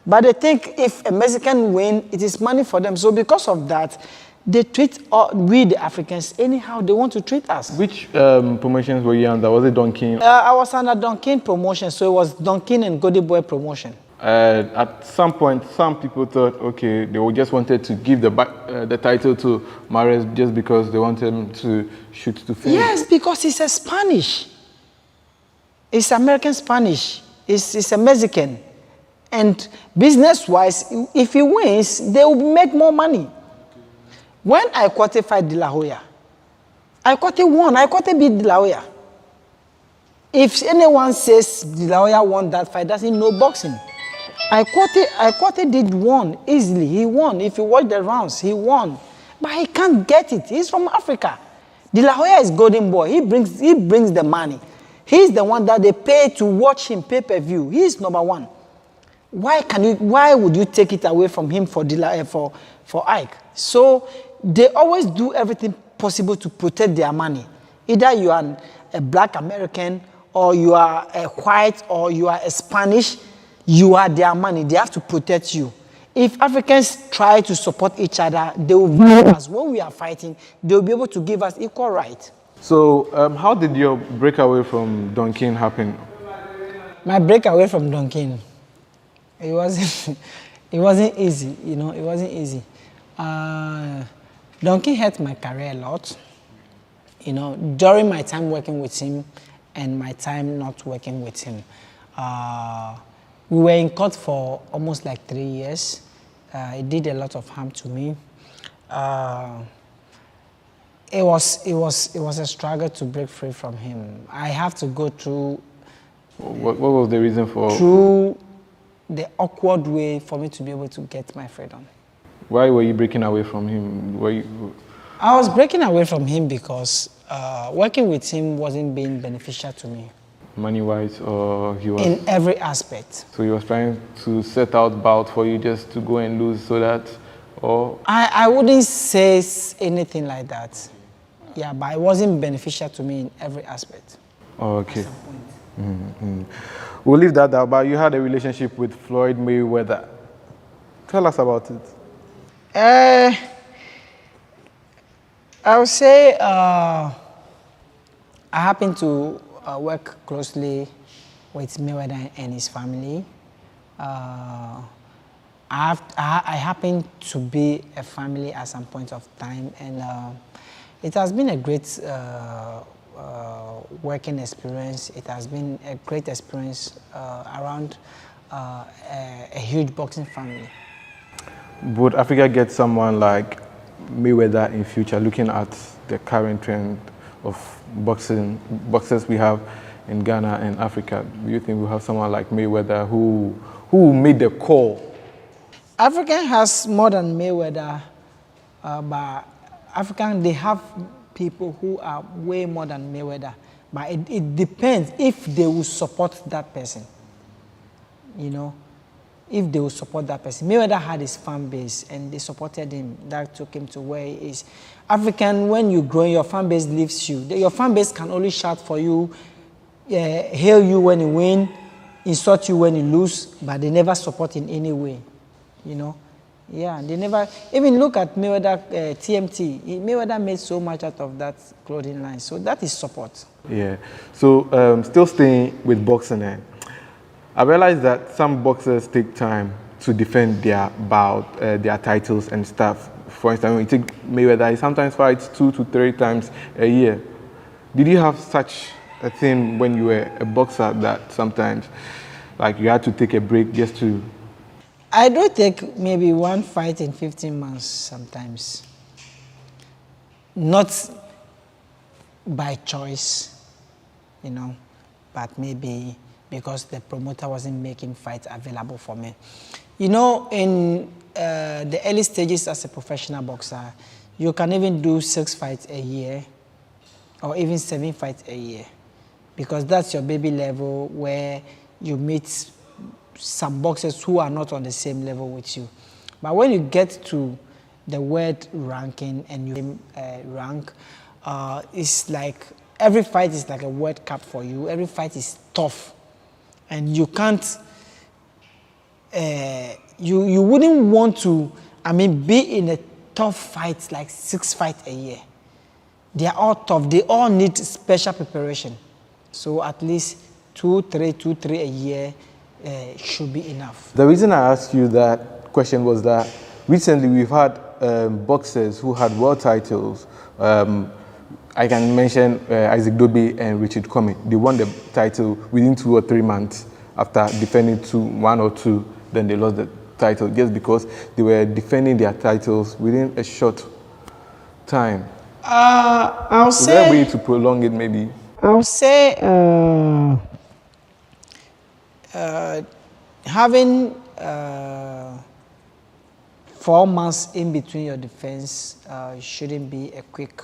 But they think if a Mexican win, it is money for them. So because of that, they treat we the Africans anyhow they want to treat us. Which promotions were you under? Was it Donkin? I was under Donkin promotion, so it was Donkin and Goody Boy promotion. At some point, some people thought, okay, they just wanted to give the title to Mares just because they wanted him to shoot to fame. Yes, because he's a Spanish. It's American Spanish. It's a Mexican. And business-wise, if he wins, they will make more money. When I qualified De La Hoya, I won. I beat De La Hoya. If anyone says De La Hoya won that fight, doesn't know boxing. I did won easily. He won. If you watch the rounds, he won. But he can't get it. He's from Africa. De La Hoya is golden boy. He brings the money. He's the one that they pay to watch him pay-per-view. He's number one. Why would you take it away from him for Ike? So they always do everything possible to protect their money. Either you are a black American, or you are a white, or you are a Spanish, you are their money. They have to protect you. If Africans try to support each other, they will value us. When we are fighting, they will be able to give us equal right. So how did your breakaway from Donkin happen? My breakaway from Donkin, it wasn't easy, you know, it wasn't easy. Donkin hurt my career a lot, you know, during my time working with him and my time not working with him. We were in court for almost like 3 years. It did a lot of harm to me. It was a struggle to break free from him. I have to go through. What was the reason for? Through the awkward way for me to be able to get my freedom. Why were you breaking away from him? I was breaking away from him because working with him wasn't being beneficial to me. Money-wise, or he was? In every aspect. So he was trying to set out bout for you just to go and lose so that, or? I wouldn't say anything like that. Yeah, but it wasn't beneficial to me in every aspect. Oh, okay. Mm-hmm. We'll leave that out, but you had a relationship with Floyd Mayweather. Tell us about it. I would say I happen to work closely with Mayweather and his family. I happen to be a family at some point of time, and it has been a great working experience. It has been a great experience around a huge boxing family. Would Africa get someone like Mayweather in future, looking at the current trend of boxers we have in Ghana and Africa? Do you think we'll have someone like Mayweather who made the call? Africa has more than Mayweather, but African, they have people who are way more than Mayweather. But it depends if they will support that person. You know, if they will support that person. Mayweather had his fan base and they supported him. That took him to where he is. African, when you grow, your fan base leaves you. Your fan base can only shout for you, hail you when you win, insult you when you lose, but they never support in any way. You know, Yeah, they never even look at Mayweather TMT. Mayweather made so much out of that clothing line, so that is support. Yeah. So still staying with boxing, I realized that some boxers take time to defend their bout, their titles and stuff. For instance, when you take Mayweather, he sometimes fights 2 to 3 times a year. Did you have such a thing when you were a boxer that sometimes, like, you had to take a break just to? I do take maybe 1 fight in 15 months sometimes. Not by choice, you know, but maybe because the promoter wasn't making fights available for me. You know, in the early stages as a professional boxer, you can even do 6 fights a year or even 7 fights a year, because that's your baby level where you meet some boxers who are not on the same level with you. But when you get to the world ranking and you rank, it's like every fight is like a World Cup for you. Every fight is tough, and you can't. You wouldn't want to, be in a tough fight like 6 fights a year. They are all tough. They all need special preparation. So at least 2, 3 a year should be enough. The reason I asked you that question was that recently we've had boxers who had world titles. I can mention Isaac Dobe and Richard Comey. They won the title within 2 or 3 months after defending 1 or 2. Then they lost the title just because they were defending their titles within a short time. I'll say. Is there a way to prolong it, maybe? I'll say having 4 months in between your defense shouldn't be a quick.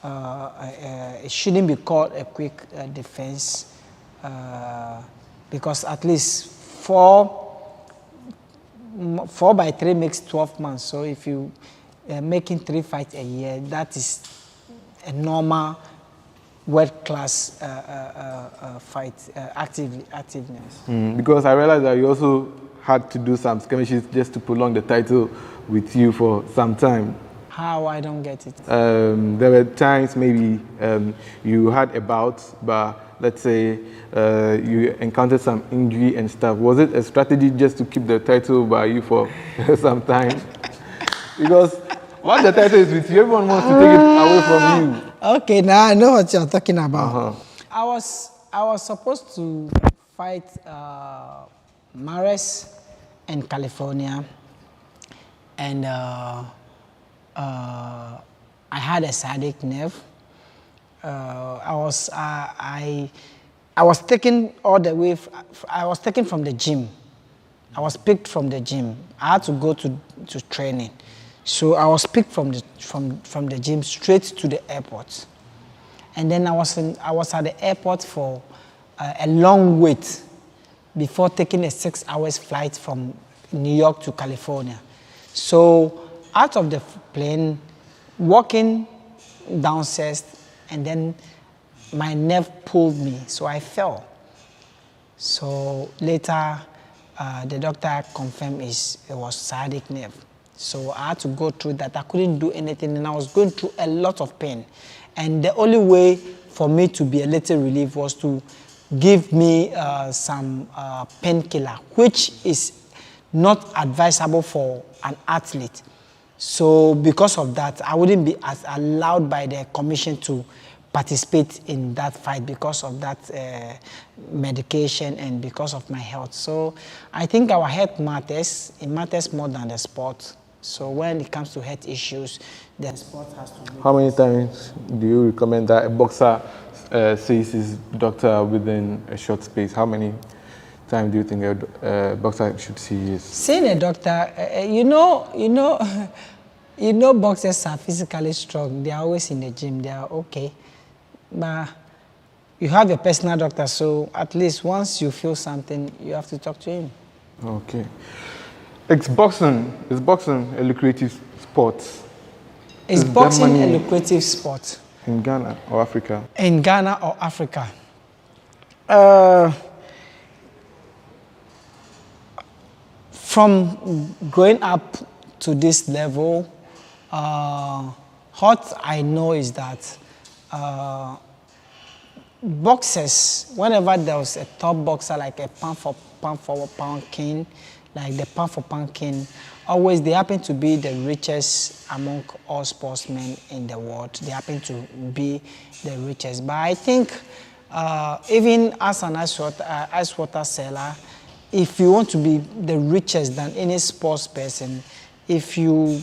It shouldn't be called a quick defense because at least 4 by 3 makes 12 months. So if you making 3 fights a year, that is a normal world-class fight activeness. Because I realized that you also had to do some skirmishes just to prolong the title with you for some time. How? I don't get it. There were times maybe you had a bout, but let's say you encountered some injury and stuff. Was it a strategy just to keep the title by you for some time? Because once the title is with you, everyone wants to take it away from you. Okay, now I know what you're talking about. I was supposed to fight Mares in California, and I had a sciatic nerve. I was taken all the way. I was taken from the gym. I was picked from the gym. I had to go to training, so I was picked from the gym straight to the airport, and then I was at the airport for a long wait before taking a 6 hours flight from New York to California. So out of the plane, walking downstairs, and then my nerve pulled me, so I fell. So later, the doctor confirmed it was sciatic nerve. So I had to go through that. I couldn't do anything, and I was going through a lot of pain. And the only way for me to be a little relief was to give me some painkiller, which is not advisable for an athlete. So because of that, I wouldn't be as allowed by the commission to participate in that fight because of that medication and because of my health. So I think our health matters. It matters more than the sport. So when it comes to health issues, the sport has to be. How many times do you recommend that a boxer sees his doctor within a short space? How many times do you think a boxer should see his? Seeing a doctor, boxers are physically strong. They are always in the gym. They are okay. But you have a personal doctor, so at least once you feel something, you have to talk to him. Okay. Is boxing a lucrative sport? Is boxing a lucrative sport? In Ghana or Africa? In Ghana or Africa? From growing up to this level, what I know is that boxers, whenever there was a top boxer like a pound for pound king, like the pound for pound king, always they happen to be the richest among all sportsmen in the world. They happen to be the richest. But I think even as an ice water seller, if you want to be the richest than any sports person, if you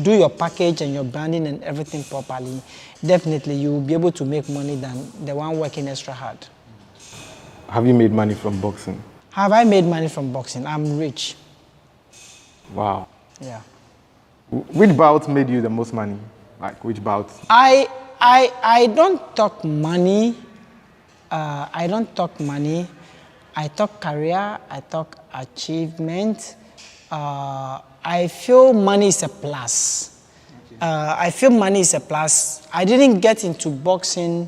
do your package and your branding and everything properly, definitely you will be able to make money than the one working extra hard. Have you made money from boxing? Have I made money from boxing? I'm rich. Wow. Yeah. Which bout made you the most money? Like which bout? I don't talk money. I don't talk money. I talk career. I talk achievement. I feel money is a plus. I feel money is a plus. I didn't get into boxing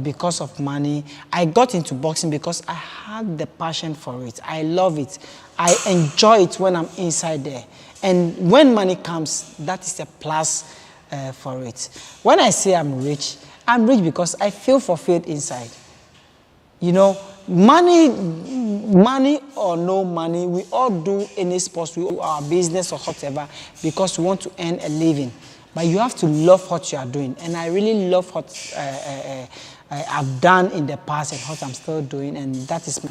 because of money. I got into boxing because I had the passion for it. I love it. I enjoy it when I'm inside there. And when money comes, that is a plus for it. When I say I'm rich because I feel fulfilled inside. You know, money or no money, we all do any sports, we do our business or whatever because we want to earn a living. But you have to love what you are doing. And I really love what I've done in the past and what I'm still doing, and that is my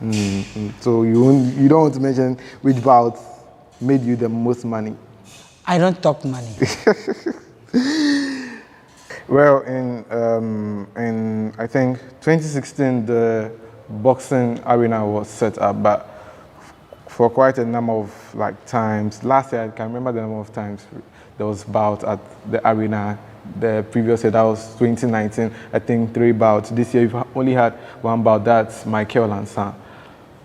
interest. So you don't want to mention which bout made you the most money? I don't talk money. Well, in I think 2016, the boxing arena was set up, but for quite a number of times. Last year, I can remember the number of times there was bout at the arena. The previous year, that was 2019, I think 3 bouts. This year, you've only had 1 bout. That's Michael and Sam.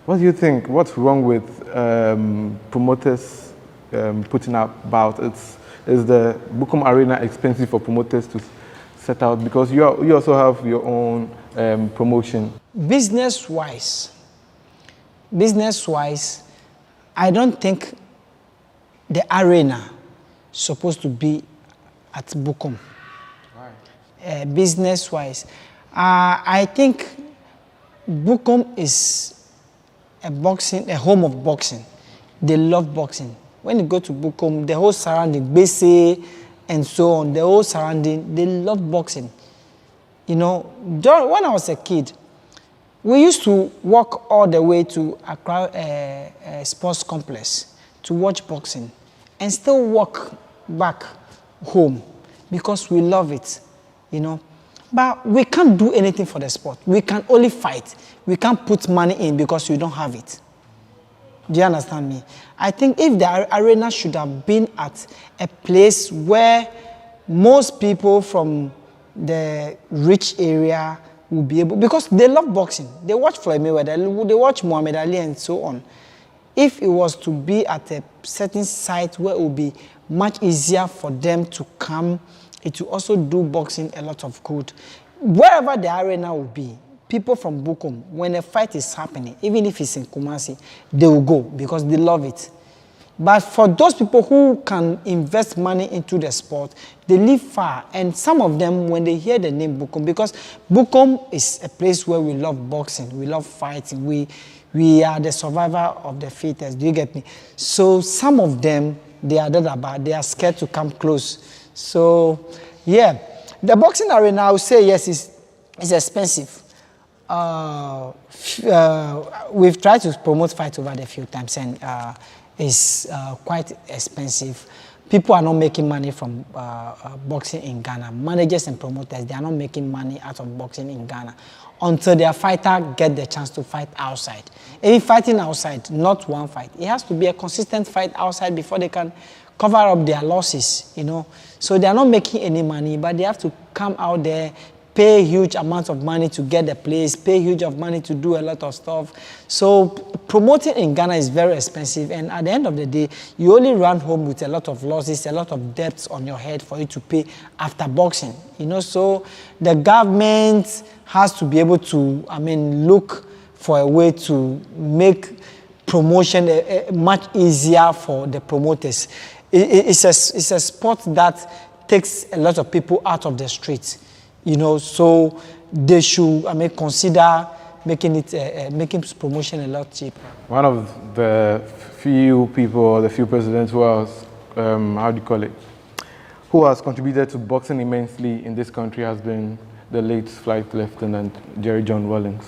What do you think? What's wrong with promoters putting up bouts? Is the Bukom Arena expensive for promoters to set out? Because you also have your own promotion. Business-wise, I don't think the arena is supposed to be at Bukom. Right. Business-wise, I think Bukom is a home of boxing. They love boxing. When you go to Bukom, the whole surrounding, Bese and so on, the whole surrounding, they love boxing. You know, when I was a kid, we used to walk all the way to Accra Sports Complex to watch boxing and still walk back home because we love it, you know. But we can't do anything for the sport. We can only fight. We can't put money in because we don't have it. Do you understand me? I think if the arena should have been at a place where most people from the rich area will be able, because they love boxing. They watch Floyd Mayweather, they watch Muhammad Ali and so on. If it was to be at a certain site where it would be much easier for them to come, it will also do boxing a lot of good. Wherever the arena will be, people from Bukom, when a fight is happening, even if it's in Kumasi, they will go because they love it. But for those people who can invest money into the sport, they live far. And some of them, when they hear the name Bukom, because Bukom is a place where we love boxing, we love fighting, we are the survivor of the fittest. Do you get me? So some of them, they are scared to come close. So, yeah. The boxing arena, I would say, yes, is expensive. We've tried to promote fight over there a few times, and it's quite expensive. People are not making money from boxing in Ghana. Managers and promoters, they are not making money out of boxing in Ghana until their fighter get the chance to fight outside. If fighting outside, not one fight, it has to be a consistent fight outside before they can cover up their losses, you know. So they are not making any money, but they have to come out there, pay huge amounts of money to get the place, pay huge of money to do a lot of stuff. So promoting in Ghana is very expensive, and at the end of the day, you only run home with a lot of losses, a lot of debts on your head for you to pay after boxing, you know. So the government has to be able to, look for a way to make promotion much easier for the promoters. It's a sport that takes a lot of people out of the streets, you know, so they should, I mean, consider making promotion a lot cheaper. One of the few people, or the few presidents who has, how do you call it, who has contributed to boxing immensely in this country has been the late Flight Lieutenant Jerry John Rawlings.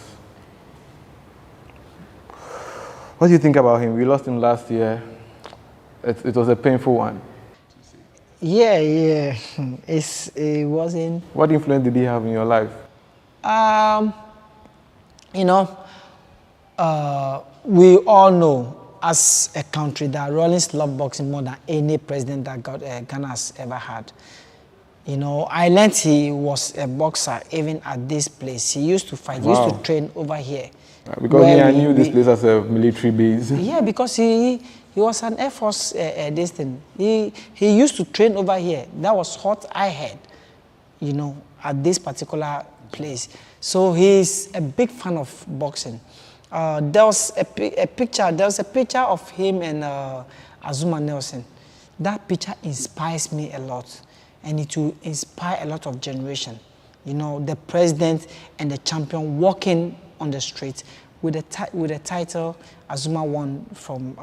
What do you think about him? We lost him last year. It was a painful one. Yeah. It wasn't. What influence did he have in your life? You know, we all know as a country that Rawlings loved boxing more than any president that Ghana has ever had. You know, I learned he was a boxer even at this place. He used to fight. Wow. He used to train over here. Because I knew this place as a military base. Yeah, because he was an Air Force this thing. He used to train over here. That was what I heard, you know, at this particular place. So he's a big fan of boxing. There was a picture of him and Azuma Nelson. That picture inspires me a lot, and it will inspire a lot of generation. You know, the president and the champion walking on the street with a title Azuma won from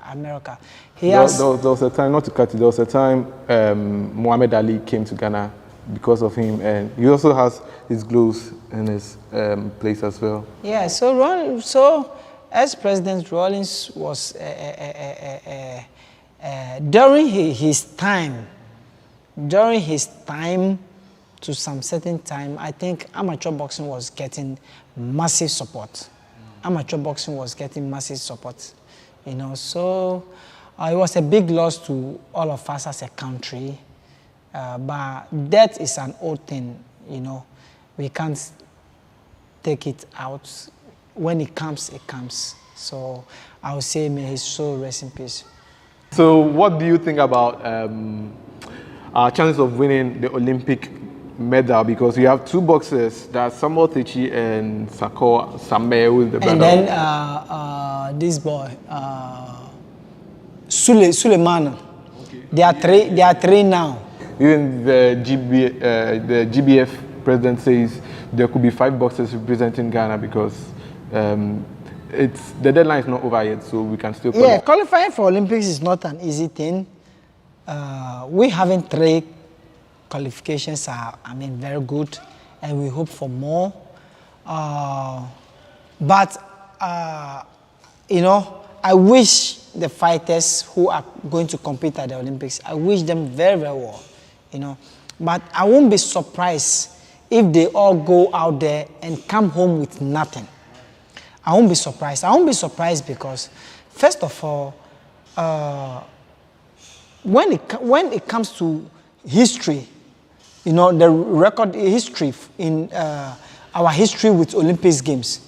America. There was a time, not to cut it, there was a time Muhammad Ali came to Ghana because of him, and he also has his gloves in his place as well. Yeah, so as President Rawlings was during his time to some certain time, I think amateur boxing was getting massive support. Amateur boxing was getting massive support, you know. So it was a big loss to all of us as a country. But death is an old thing, you know. We can't take it out. When it comes, it comes. So I would say may his soul rest in peace. So what do you think about our chances of winning the Olympic medal? Because we have two boxers, that's Samuel Techi and Sako Sameh with the medal. And then this boy, Suleiman. Okay. They are three now. Even the GBF president says there could be 5 boxers representing Ghana because the deadline is not over yet, so we can still qualify. Yeah, qualifying for Olympics is not an easy thing. We having 3 qualifications are, very good, and we hope for more. But you know, I wish the fighters who are going to compete at the Olympics, I wish them very, very well, you know. But I won't be surprised if they all go out there and come home with nothing. I won't be surprised. I won't be surprised because, first of all, when it comes to history, you know, the record history in our history with Olympics Games,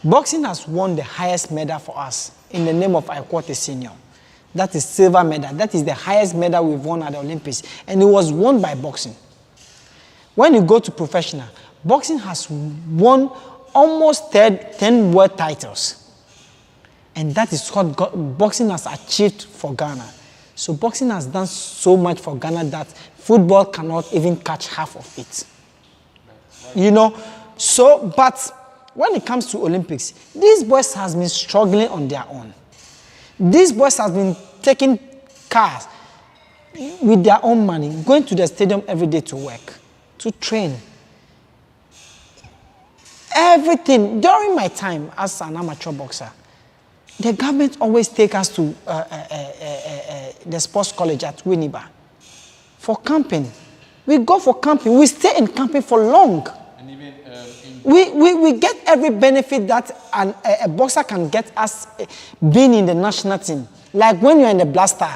boxing has won the highest medal for us in the name of Agbeko Senior. That is silver medal. That is the highest medal we've won at the Olympics, and it was won by boxing. When you go to professional, boxing has won almost 10 world titles, and that is what boxing has achieved for Ghana. So boxing has done so much for Ghana that football cannot even catch half of it. You know, so, but when it comes to Olympics, these boys has been struggling on their own. These boys have been taking cars with their own money, going to the stadium every day to work, to train. Everything. During my time as an amateur boxer, the government always take us to the sports college at Winneba for camping. We go for camping. We stay in camping for long. And even, we get every benefit that a boxer can get as being in the national team. Like when you're in the blaster,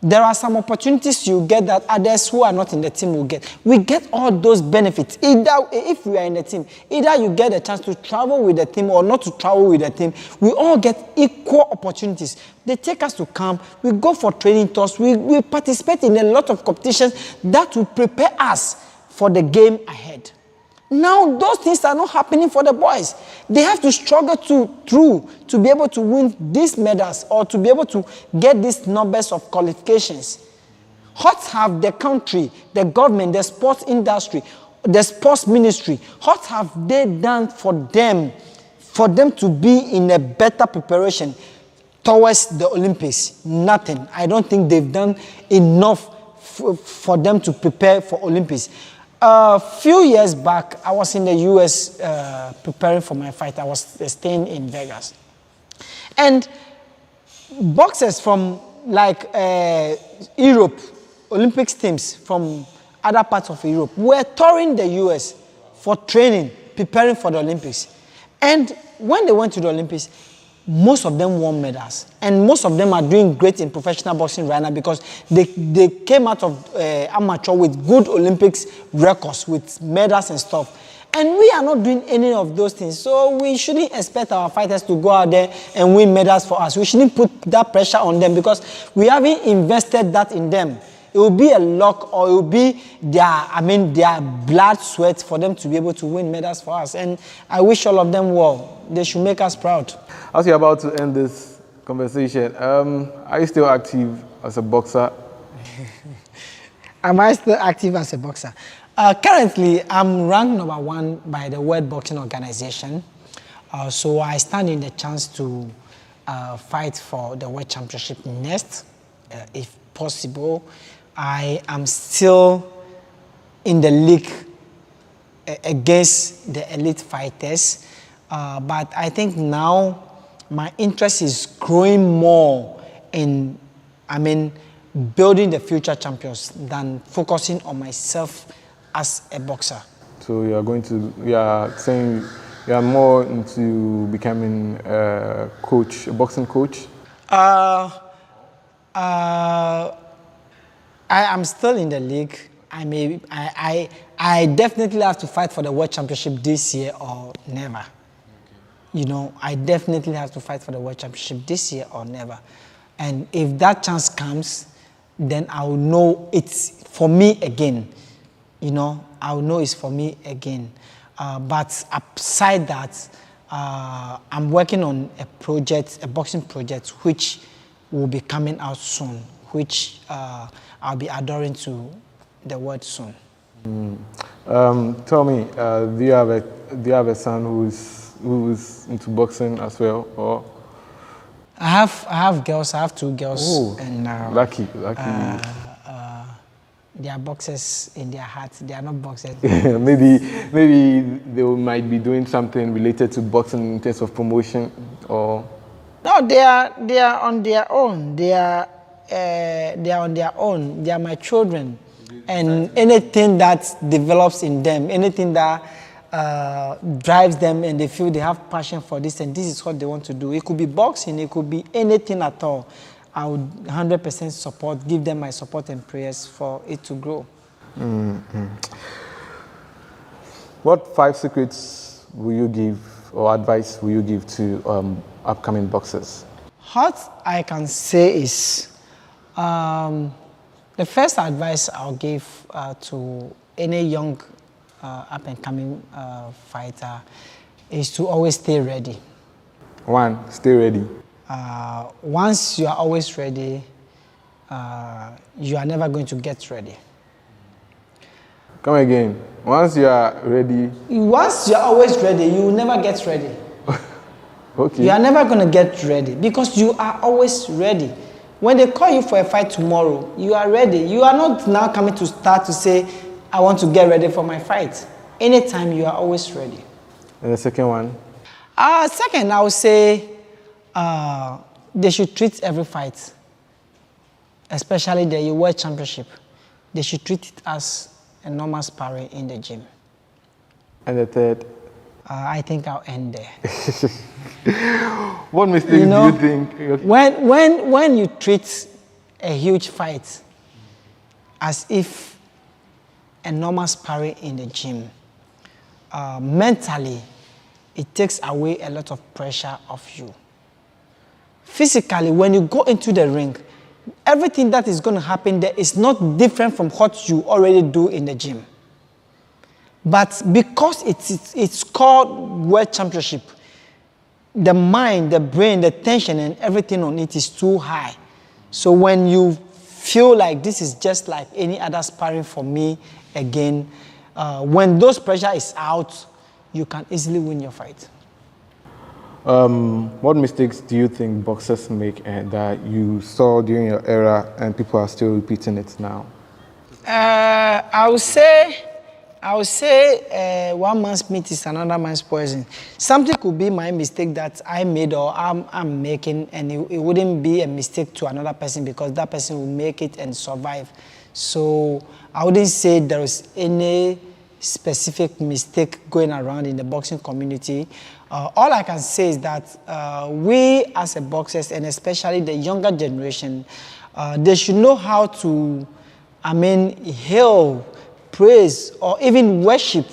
there are some opportunities you get that others who are not in the team will get. We get all those benefits. Either if we are in the team, either you get a chance to travel with the team or not to travel with the team. We all get equal opportunities. They take us to camp. We go for training tours. We participate in a lot of competitions that will prepare us for the game ahead. Now those things are not happening for the boys. They have to struggle to be able to win these medals or to be able to get these numbers of qualifications. What have the country, the government, the sports industry, the sports ministry, what have they done for them to be in a better preparation towards the Olympics? Nothing. I don't think they've done enough for them to prepare for Olympics. A few years back, I was in the US preparing for my fight. I was staying in Vegas. And boxers from like Europe, Olympics teams from other parts of Europe were touring the US for training, preparing for the Olympics. And when they went to the Olympics, most of them won medals. And most of them are doing great in professional boxing right now because they came out of amateur with good Olympics records, with medals and stuff. And we are not doing any of those things. So we shouldn't expect our fighters to go out there and win medals for us. We shouldn't put that pressure on them because we haven't invested that in them. It will be a luck, or it will be their blood, sweat for them to be able to win medals for us. And I wish all of them well. They should make us proud. As you're about to end this conversation, are you still active as a boxer? Am I still active as a boxer? Currently, I'm ranked #1 by the World Boxing Organization. So I stand in the chance to fight for the World Championship next, if possible. I am still in the league against the elite fighters, but I think now my interest is growing more in, building the future champions than focusing on myself as a boxer. So you are saying you are more into becoming a coach, a boxing coach? I am still in the league. I definitely have to fight for the World Championship this year or never. You know, I definitely have to fight for the World Championship this year or never. And if that chance comes, then I will know it's for me again. You know, I will know it's for me again. But aside that, I'm working on a project, a boxing project, which will be coming out soon, which I'll be adoring to the world soon. Tell me, do you have a son who's into boxing as well, or? I have girls. I have 2 girls. Oh, and lucky. They are boxers in their hearts. They are not boxers. maybe they might be doing something related to boxing in terms of promotion, or. No, they are on their own. They are on their own. They are my children, and anything that develops in them, anything that drives them, and they feel they have passion for this, and this is what they want to do. It could be boxing. It could be anything at all. I would 100% support, give them my support and prayers for it to grow. What 5 secrets will you give, or advice will you give to upcoming boxers? What I can say is, the first advice I'll give to any young up-and-coming fighter is to always stay ready. 1, stay ready. Once you are always ready, you are never going to get ready. Come again. Once you are ready. Once you are always ready, you will never get ready. Okay. You are never going to get ready because you are always ready. When they call you for a fight tomorrow, you are ready. You are not now coming to start to say, I want to get ready for my fight. Anytime, you are always ready. And the second one? Second, I would say they should treat every fight, especially the World Championship, they should treat it as a normal sparring in the gym. And the third? I think I'll end there. What mistakes do you think? When you treat a huge fight as if a normal sparring in the gym, mentally, it takes away a lot of pressure off you. Physically, when you go into the ring, everything that is going to happen there is not different from what you already do in the gym. But because it's called World Championship, the mind, the brain, the tension and everything on it is too high. So when you feel like this is just like any other sparring for me again, when those pressure is out, you can easily win your fight. What mistakes do you think boxers make and that you saw during your era and people are still repeating it now? I would say one man's meat is another man's poison. Something could be my mistake that I made or I'm making, and it wouldn't be a mistake to another person because that person will make it and survive. So I wouldn't say there is any specific mistake going around in the boxing community. All I can say is that we as a boxers, and especially the younger generation, they should know how to, hail, praise, or even worship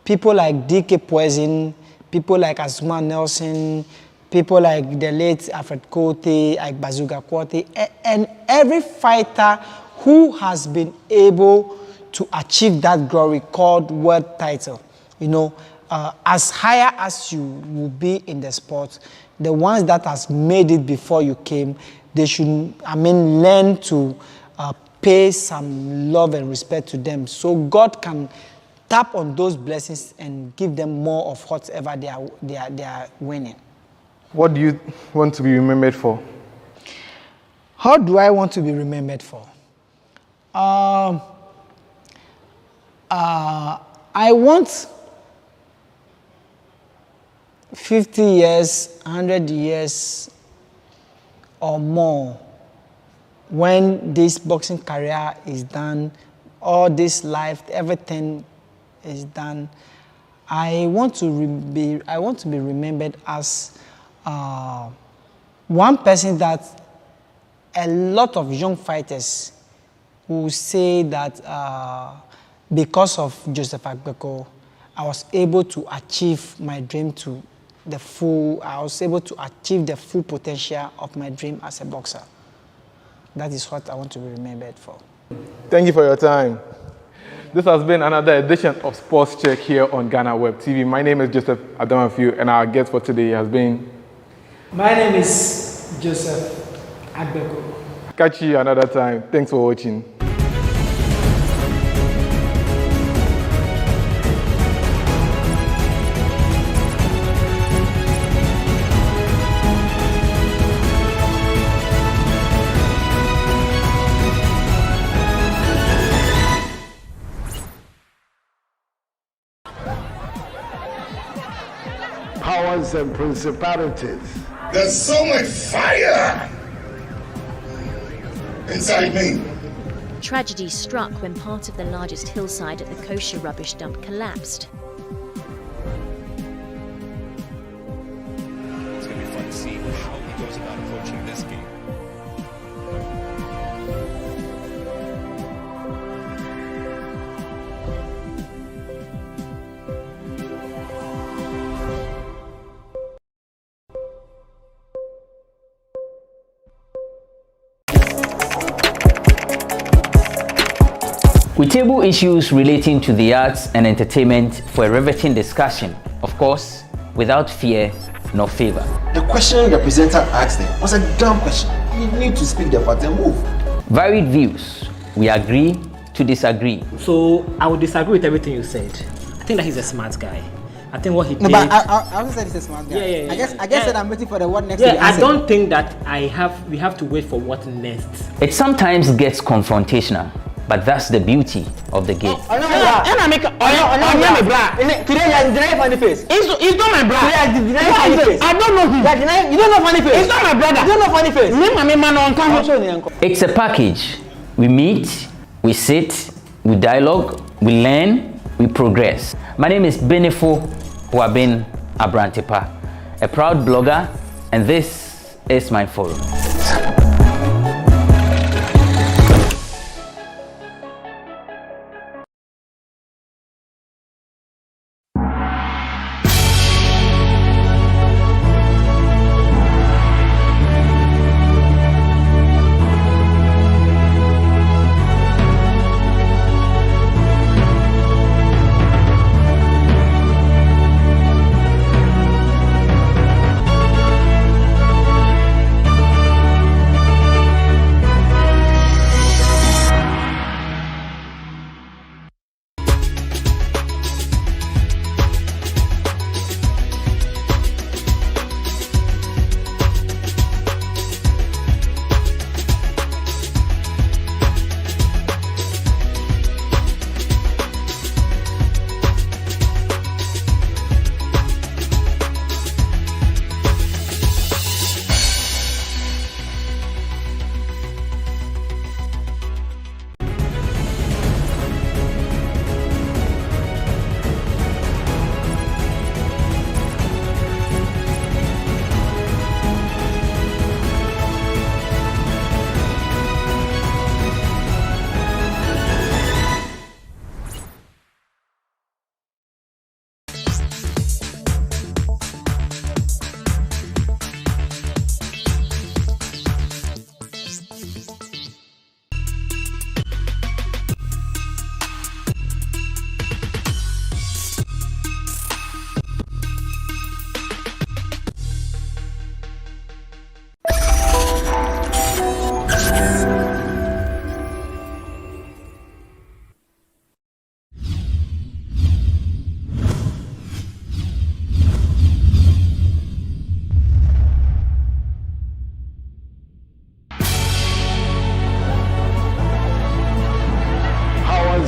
people like D.K. Poison, people like Azuma Nelson, people like the late Alfred Kote, like Bazooka Kote, and every fighter who has been able to achieve that glory called world title. You know, as higher as you will be in the sport, the ones that has made it before you came, they should, learn to pay some love and respect to them so God can tap on those blessings and give them more of whatever they are winning. What do you want to be remembered for? How do I want to be remembered for? I want 50 years, 100 years or more, when this boxing career is done, all this life, everything is done, I want to be remembered as one person that a lot of young fighters will say that because of Joseph Agbeko, I was able to achieve my dream to the full. I was able to achieve the full potential of my dream as a boxer. That is what I want to be remembered for. Thank you for your time. This has been another edition of Sports Check here on GhanaWeb TV. My name is Joseph Adamafiu, and our guest for today has been... My name is Joseph Agbeko. Catch you another time. Thanks for watching. Powers and principalities. There's so much fire inside me. Tragedy struck when part of the largest hillside at the kosher rubbish dump collapsed. It's going to be fun to see how he goes about approaching this game. We table issues relating to the arts and entertainment for a riveting discussion, of course, without fear nor favor. The question the presenter asked them was a dumb question. You need to speak the fact and move. Varied views. We agree to disagree. So I would disagree with everything you said. I think that he's a smart guy. I think what he did... No, but I also said he's a smart guy. Yeah. I guess that I'm waiting for the what next to the I answer. don't think that we have to wait for what next. It sometimes gets confrontational, but that's the beauty of the game. Today you are denying funny face. It's not my brother. Today you are denying funny face. I don't know him. You don't know funny face. It's not my brother. You don't know funny face. It's a package. We meet, we sit, we dialogue, we learn, we progress. My name is Benefo Huabin Abrantepa, a proud blogger, and this is my forum.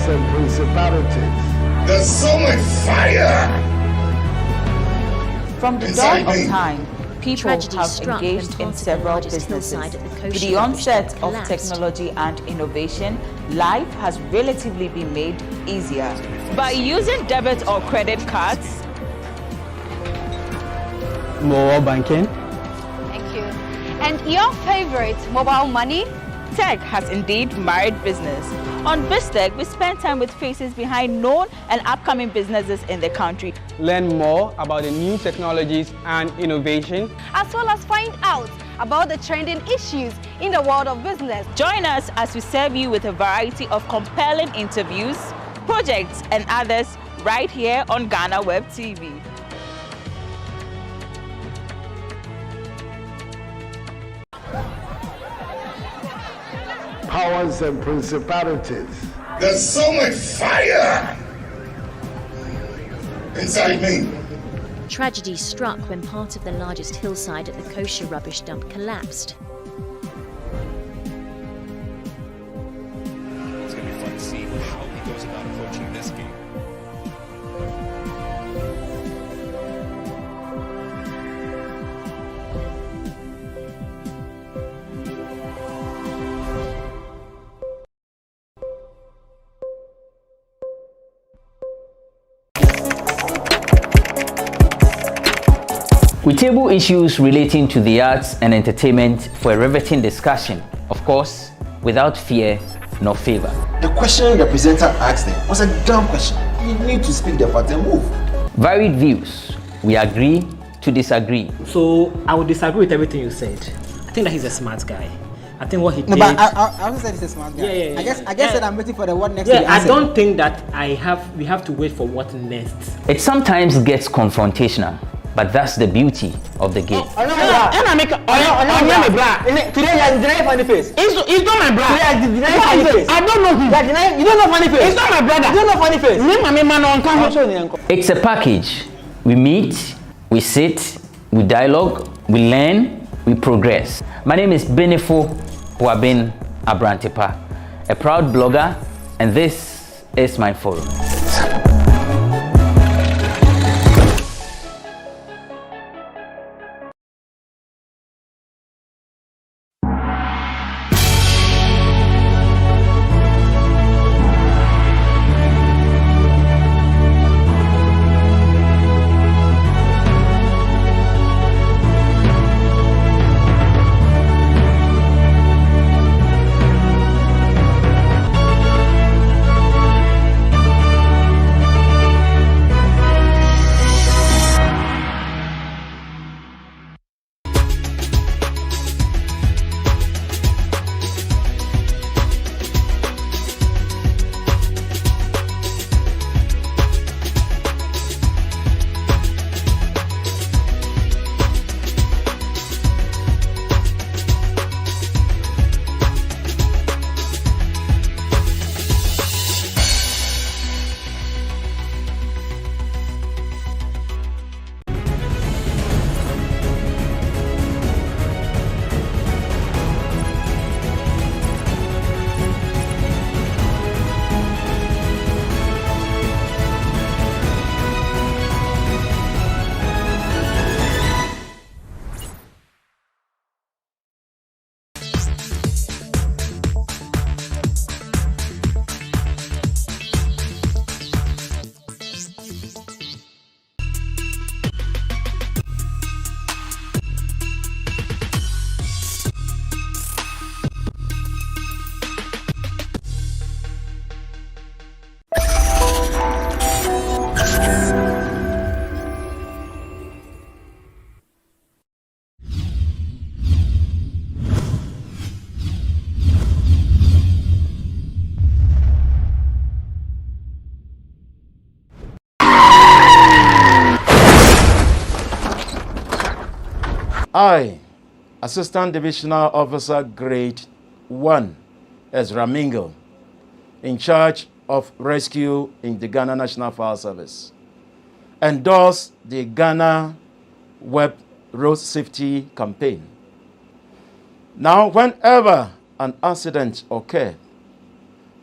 Powers and principalities. There's so much fire. From the dawn of time, people have engaged in several businesses. With the onset of technology and innovation, life has relatively been made easier. By using debit or credit cards, Mobile banking. Thank you. And your favorite, mobile money? tech has indeed married business. On BizTech, we spend time with faces behind known and upcoming businesses in the country. Learn more about the new technologies and innovation, as well as find out about the trending issues in the world of business. Join us as we serve you with a variety of compelling interviews, projects, and others right here on GhanaWeb TV. Powers and principalities. There's so much fire inside me. Tragedy struck when part of the largest hillside at the kosher rubbish dump collapsed. It's going to be fun to see how he goes about approaching this game. We table issues relating to the arts and entertainment for a riveting discussion, of course, without fear nor favor. The question the presenter asked them was a dumb question. You need to speak the fact and move. Varied views. We agree to disagree. So I would disagree with everything you said. I think that he's a smart guy. I think what he did. No, but I also said he's a smart guy. Yeah. I guess that I'm waiting for the what next. Yeah, I don't think that we have to wait for what next. It sometimes gets confrontational, but that's the beauty of the game. Today you funny face. It's not my brother. Funny face. I don't know him. You don't know funny face. It's not my brother. You don't know funny face. It's a package. We meet, we sit, we dialogue, we learn, we progress. My name is Benefo Huabin Abrantepa, a proud blogger, and this is my forum. I, Assistant Divisional Officer Grade 1, Ezra Mingle, in charge of rescue in the Ghana National Fire Service, endorse the GhanaWeb Road Safety Campaign. Now, whenever an accident occurs,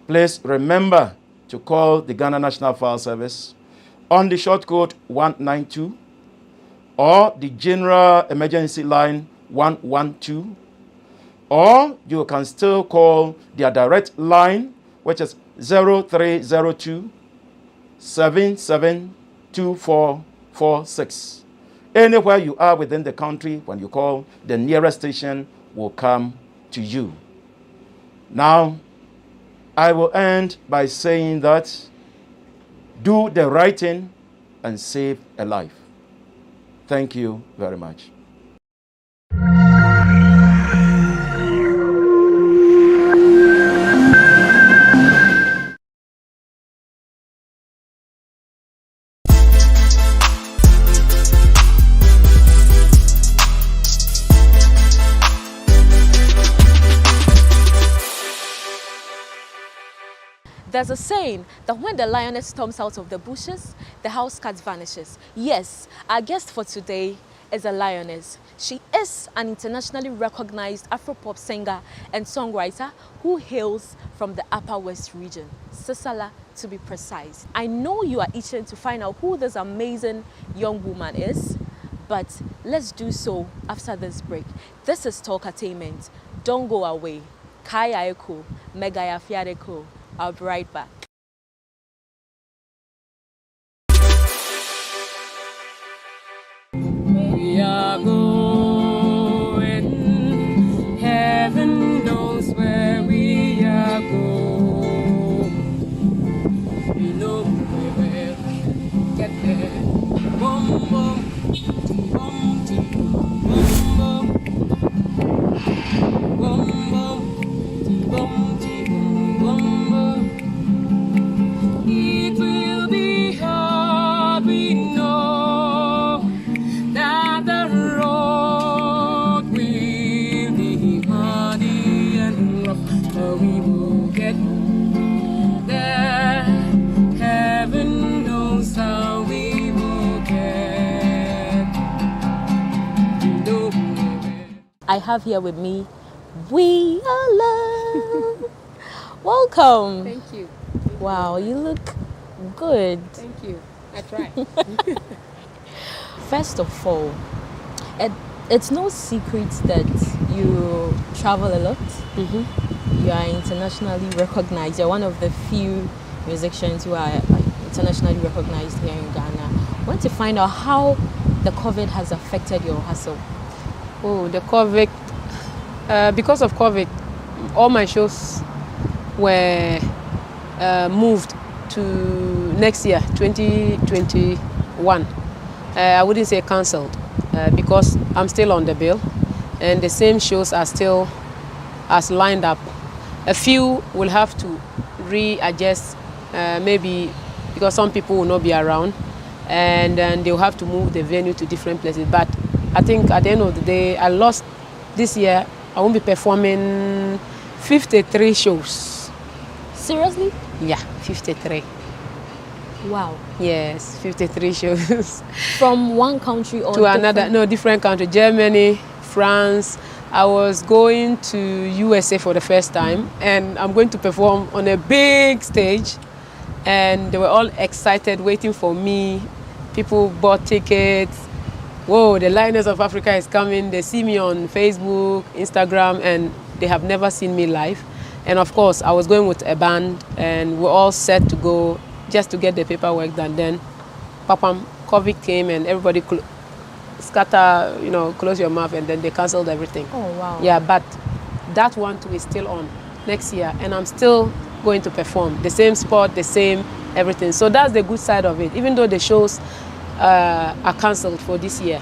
please remember to call the Ghana National Fire Service on the short code 192 or the General Emergency Line 112, or you can still call their direct line, which is 0302 772446. Anywhere you are within the country, when you call, the nearest station will come to you. Now, I will end by saying that do the right thing and save a life. Thank you very much. There's a saying that when the lioness storms out of the bushes, the house cat vanishes. Yes, our guest for today is a lioness. She is an internationally recognized Afropop singer and songwriter who hails from the Upper West region, Sisala to be precise. I know you are itching to find out who this amazing young woman is, but let's do so after this break. This is Talkatainment. Don't go away. Kaya Eko, Megaya Fiadeko. I'll be right back. We are going, heaven knows where we are going. We know we will get there. Boom, boom, boom, boom, boom, boom, boom, boom. It will be hard, we know that the road will be muddy and rough, but we will get there. Heaven knows how we will get. I have here with me Wiyala. Welcome. Thank you. Wow, you look good. Thank you. I try. First of all, it's no secret that you travel a lot. You are internationally recognized. You're one of the few musicians who are internationally recognized here in Ghana. I want to find out how the COVID has affected your hustle. Oh, the COVID. Because of COVID, all my shows were moved to next year, 2021. I wouldn't say cancelled because I'm still on the bill and the same shows are still as lined up. A few will have to readjust, maybe because some people will not be around, and then they'll have to move the venue to different places. But I think at the end of the day, I lost this year. I won't be performing 53 shows. Seriously? Yeah, 53. Wow. Yes, 53 shows. From one country or to another? No, different country. Germany, France. I was going to USA for the first time, and I'm going to perform on a big stage. And they were all excited, waiting for me. People bought tickets. Whoa, the Lioness of Africa is coming. They see me on Facebook, Instagram, and they have never seen me live. And of course, I was going with a band, and we're all set to go just to get the paperwork done. Then, papam, COVID came, and everybody scatter, close your mouth, and then they canceled everything. Oh, wow. Yeah, but that one too is still on next year, and I'm still going to perform. The same spot, the same everything. So that's the good side of it. Even though the shows are cancelled for this year,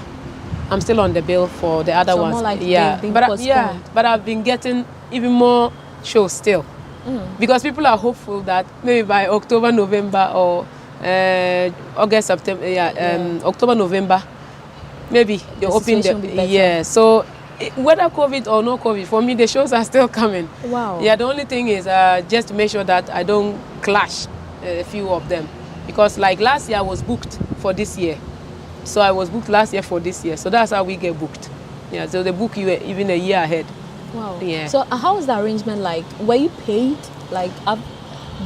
I'm still on the bill for the other ones. More like but I've been getting even more shows still, because people are hopeful that maybe by October, November, or August, September, October, November, maybe they open the So whether COVID or no COVID, for me the shows are still coming. Wow. Yeah, the only thing is just to make sure that I don't clash a few of them, because like last year I was booked for this year, so I was booked last year for this year, so that's how we get booked. Yeah, so they book you even a year ahead. Wow. Yeah. So how was the arrangement like? Were you paid like up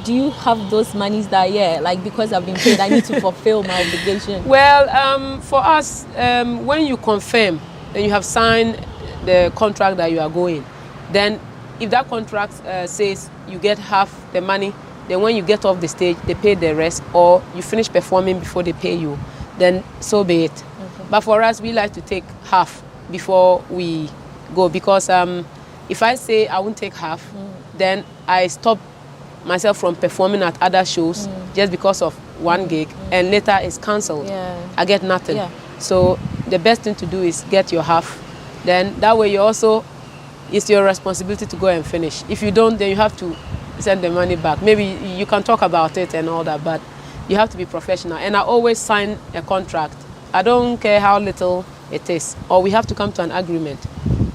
do you have those monies that, like because I've been paid, I need to fulfill my obligation? Well, for us, when you confirm and you have signed the contract that you are going, then if that contract says you get half the money, then when you get off the stage, they pay the rest, or you finish performing before they pay you, then so be it. Okay. But for us, we like to take half before we go, because if I say I won't take half, then I stop myself from performing at other shows just because of one gig, and later it's cancelled. I get nothing. So the best thing to do is get your half. Then that way you also, it's your responsibility to go and finish. If you don't, then you have to send the money back. Maybe you can talk about it and all that, but you have to be professional. And I always sign a contract. I don't care how little it is, or we have to come to an agreement,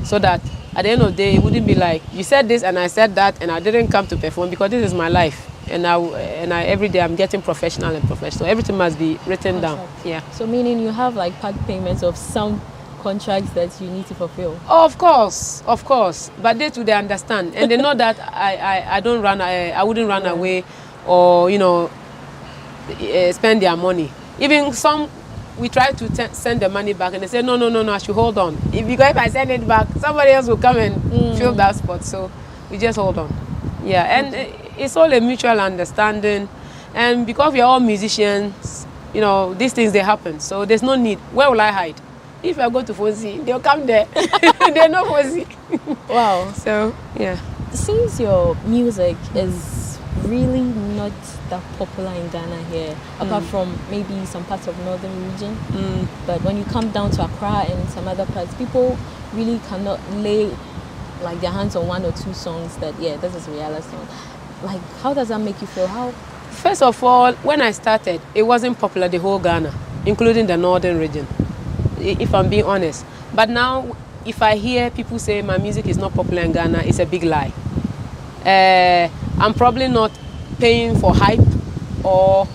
so that at the end of the day, it wouldn't be like, you said this and I said that and I didn't come to perform, because this is my life. And I every day I'm getting professional and professional. Everything must be written down. Yeah. So meaning you have like part payments of some contracts that you need to fulfill? Oh, of course. But they too, they understand, and they know that I don't run. I wouldn't run away, or spend their money. Even some, we try to send the money back, and they say no. I should hold on. If I send it back, somebody else will come and fill that spot. So we just hold on. Yeah, and it's all a mutual understanding, and because we are all musicians, these things, they happen. So there's no need. Where will I hide? If I go to Fozi, they'll come there. They know Fozi. Wow. So, yeah. Since your music is really not that popular in Ghana here, apart from maybe some parts of northern region, but when you come down to Accra and some other parts, people really cannot lay like their hands on one or two songs that, this is Wiyala's song. Like, how does that make you feel? First of all, when I started, it wasn't popular the whole Ghana, including the northern region, if I'm being honest. But now, if I hear people say my music is not popular in Ghana, it's a big lie. I'm probably not paying for hype or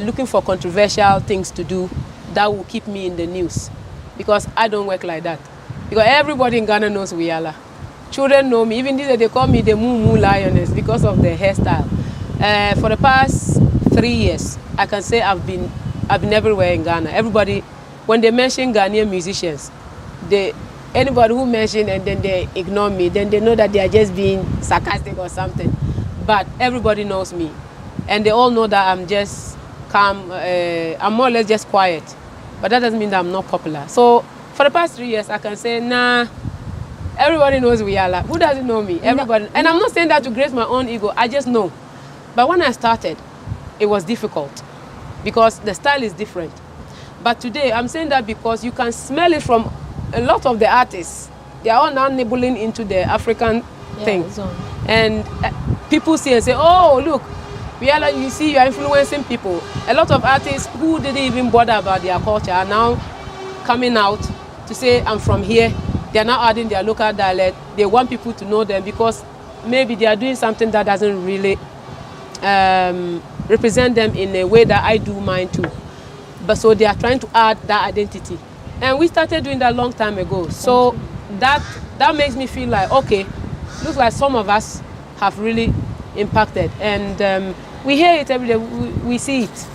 looking for controversial things to do that will keep me in the news, because I don't work like that. Because everybody in Ghana knows Wiyala. Children know me. Even these, they call me the Moo Lioness because of the hairstyle. For the past 3 years, I can say I've been everywhere in Ghana. Everybody, when they mention Ghanaian musicians, anybody who mention and then they ignore me, then they know that they are just being sarcastic or something. But everybody knows me, and they all know that I'm just calm. I'm more or less just quiet, but that doesn't mean that I'm not popular. So for the past 3 years, I can say, nah, everybody knows Wiyala. Who doesn't know me? Everybody. And I'm not saying that to grace my own ego. I just know. But when I started, it was difficult because the style is different. But today, I'm saying that because you can smell it from a lot of the artists. They are all now nibbling into the African thing. And people see and say, oh, look, Wiyala, you see, you are influencing people. A lot of artists who didn't even bother about their culture are now coming out to say, I'm from here. They are now adding their local dialect. They want people to know them because maybe they are doing something that doesn't really represent them in a way that I do mine too. But so they are trying to add that identity. And we started doing that a long time ago. So that makes me feel like, okay, looks like some of us have really impacted. And we hear it every day, we see it.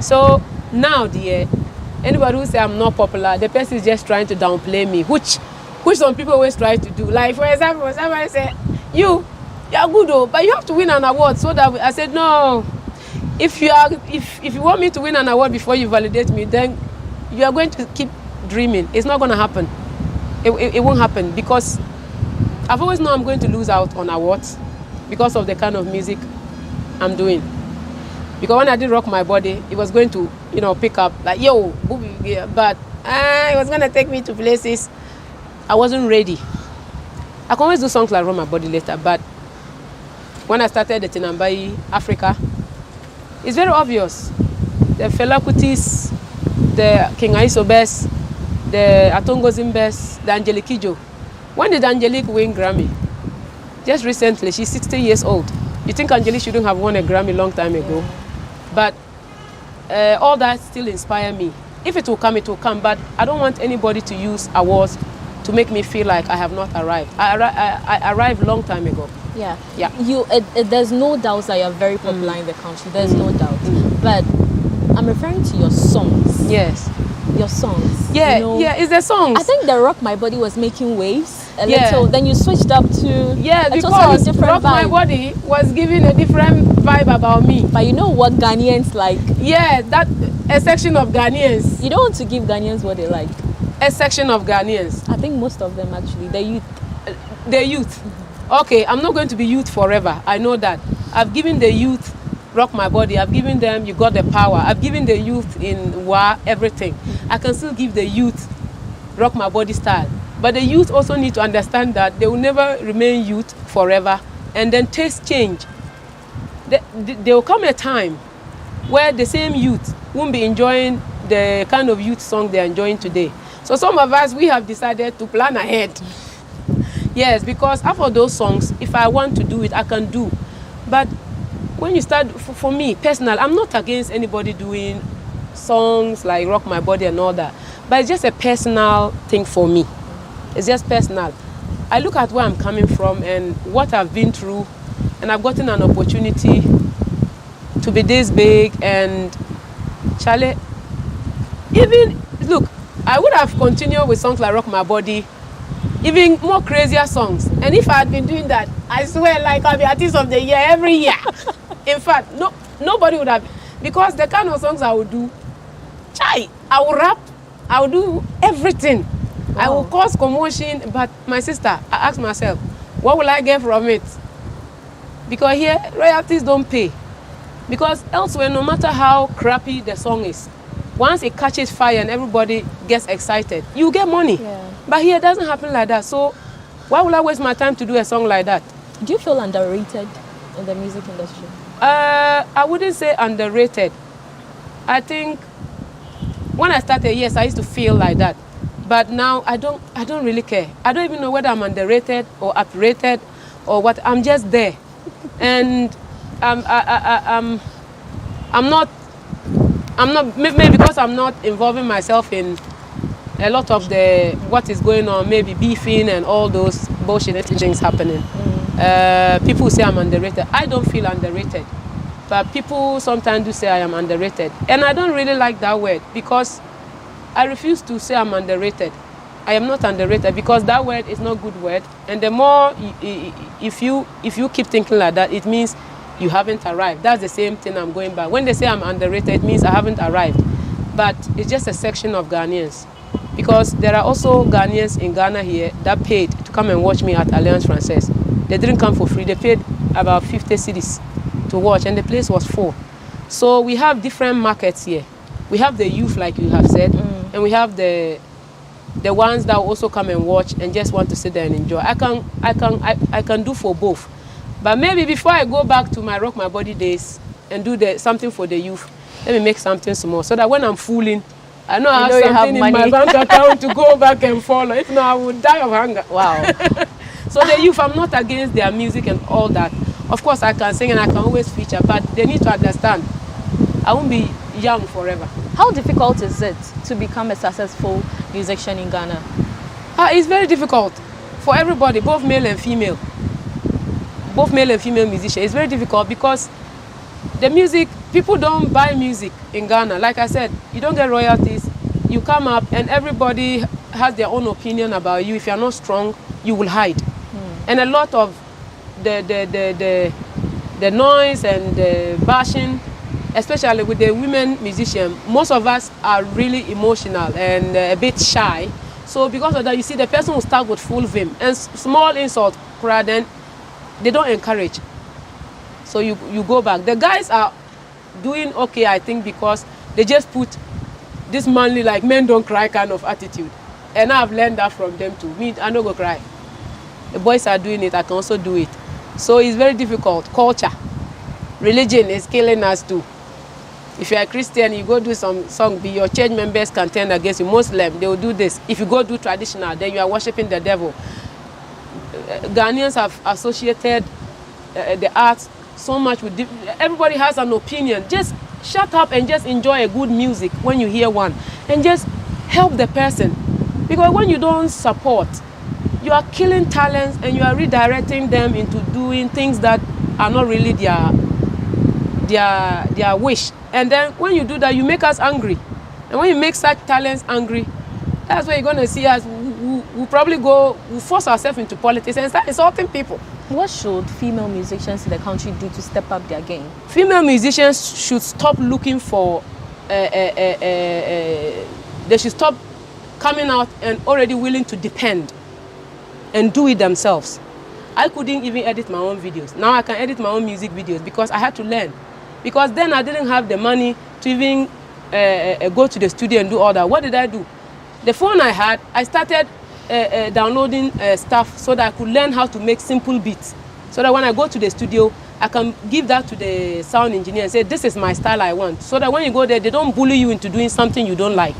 So now, dear, anybody who say I'm not popular, the person is just trying to downplay me, which some people always try to do. Like, for example, somebody say, you're good though, but you have to win an award. So that I said, no, if you want me to win an award before you validate me, then you are going to keep dreaming. It's not going to happen. It won't happen, because I've always known I'm going to lose out on awards because of the kind of music I'm doing. Because when I did Rock My Body, it was going to, pick up like, yo, but it was going to take me to places I wasn't ready. I can always do songs like Rock My Body later, but when I started the Tinambai Africa, it's very obvious. The Fela Kutis, the King Aisobes, the Atongo Zimbes, the Angelique Kidjo. When did Angelique win Grammy? Just recently. She's 60 years old. You think Angelique shouldn't have won a Grammy long time ago? But all that still inspires me. If it will come, it will come. But I don't want anybody to use awards to make me feel like I have not arrived. I arrived long time ago. Yeah. Yeah. There's no doubt that you're very popular in the country. There's no doubt. But I'm referring to your songs. Yes. Your songs. Yeah, you know, yeah, it's the songs. I think the Rock My Body was making waves a little. Then you switched up to because Rock My Body was giving a different vibe about me. But you know what Ghanaians like? Yeah, that a section of Ghanaians. You don't want to give Ghanaians what they like. A section of Ghanaians. I think most of them actually, the youth. The youth. Okay, I'm not going to be youth forever. I know that. I've given the youth Rock My Body. I've given them You Got the Power. I've given the youth in WA everything. I can still give the youth Rock My Body style. But the youth also need to understand that they will never remain youth forever. And then taste change. There will come a time where the same youth won't be enjoying the kind of youth song they're enjoying today. So some of us, we have decided to plan ahead. Yes, because after those songs, if I want to do it, I can do. But when you start, for me, personal, I'm not against anybody doing songs like Rock My Body and all that. But it's just a personal thing for me. It's just personal. I look at where I'm coming from and what I've been through, and I've gotten an opportunity to be this big, and Charlie, even, look, I would have continued with songs like Rock My Body, even more crazier songs. And if I had been doing that, I swear, like, I'll be Artist of the Year every year. In fact, nobody would have, because the kind of songs I would do, I will rap, I will do everything. Wow. I will cause commotion, but my sister, I asked myself, what will I get from it? Because here, royalties don't pay. Because elsewhere, no matter how crappy the song is, once it catches fire and everybody gets excited, you get money. Yeah. But here, it doesn't happen like that. So why would I waste my time to do a song like that? Do you feel underrated in the music industry? I wouldn't say underrated. I think when I started, yes, I used to feel like that. But now I don't really care. I don't even know whether I'm underrated or uprated or what. I'm just there. And I'm not, maybe because I'm not involving myself in a lot of what is going on, maybe beefing and all those bullshit things happening. People say I'm underrated. I don't feel underrated. But people sometimes do say I am underrated. And I don't really like that word, because I refuse to say I'm underrated. I am not underrated, because that word is not a good word. And the more, if you keep thinking like that, it means you haven't arrived. That's the same thing I'm going by. When they say I'm underrated, it means I haven't arrived. But it's just a section of Ghanaians. Because there are also Ghanaians in Ghana here that paid to come and watch me at Alliance Française. They didn't come for free. They paid about 50 cedis to watch, and the place was full. So we have different markets here. We have the youth, like you have said, and we have the ones that also come and watch and just want to sit there and enjoy. I can do for both. But maybe before I go back to my Rock My Body days and do something for the youth, let me make something small, so that when I'm fooling, I know I have something in my bank account to go back and follow. If not, I would die of hunger. Wow. So the youth, I'm not against their music and all that. Of course, I can sing and I can always feature, but they need to understand I won't be young forever. How difficult is it to become a successful musician in Ghana? It's very difficult for everybody, both male and female. Both male and female musicians. It's very difficult because the music, people don't buy music in Ghana. Like I said, you don't get royalties. You come up and everybody has their own opinion about you. If you're not strong, you will hide. And a lot of the noise and the bashing, especially with the women musicians, most of us are really emotional and a bit shy. So because of that, you see the person will start with full vim and small insult, then they don't encourage. So you go back. The guys are doing okay, I think, because they just put this manly, like, men don't cry kind of attitude. And I've learned that from them too. Me, I don't go cry. The boys are doing it, I can also do it. So it's very difficult. Culture, religion is killing us too. If you're a Christian, you go do some song, your church members can turn against you. Muslim, they will do this. If you go do traditional, then you are worshiping the devil. Ghanaians have associated the arts so much with everybody has an opinion. Just shut up and just enjoy a good music when you hear one, and just help the person. Because when you don't support, you are killing talents and you are redirecting them into doing things that are not really their wish. And then when you do that, you make us angry. And when you make such talents angry, that's where you're going to see us. We'll probably we'll force ourselves into politics and start insulting people. What should female musicians in the country do to step up their game? Female musicians should stop looking for, they should stop coming out and already willing to depend and do it themselves. I couldn't even edit my own videos. Now I can edit my own music videos because I had to learn. Because then I didn't have the money to even go to the studio and do all that. What did I do? The phone I had, I started downloading stuff so that I could learn how to make simple beats. So that when I go to the studio, I can give that to the sound engineer and say, this is my style I want. So that when you go there, they don't bully you into doing something you don't like.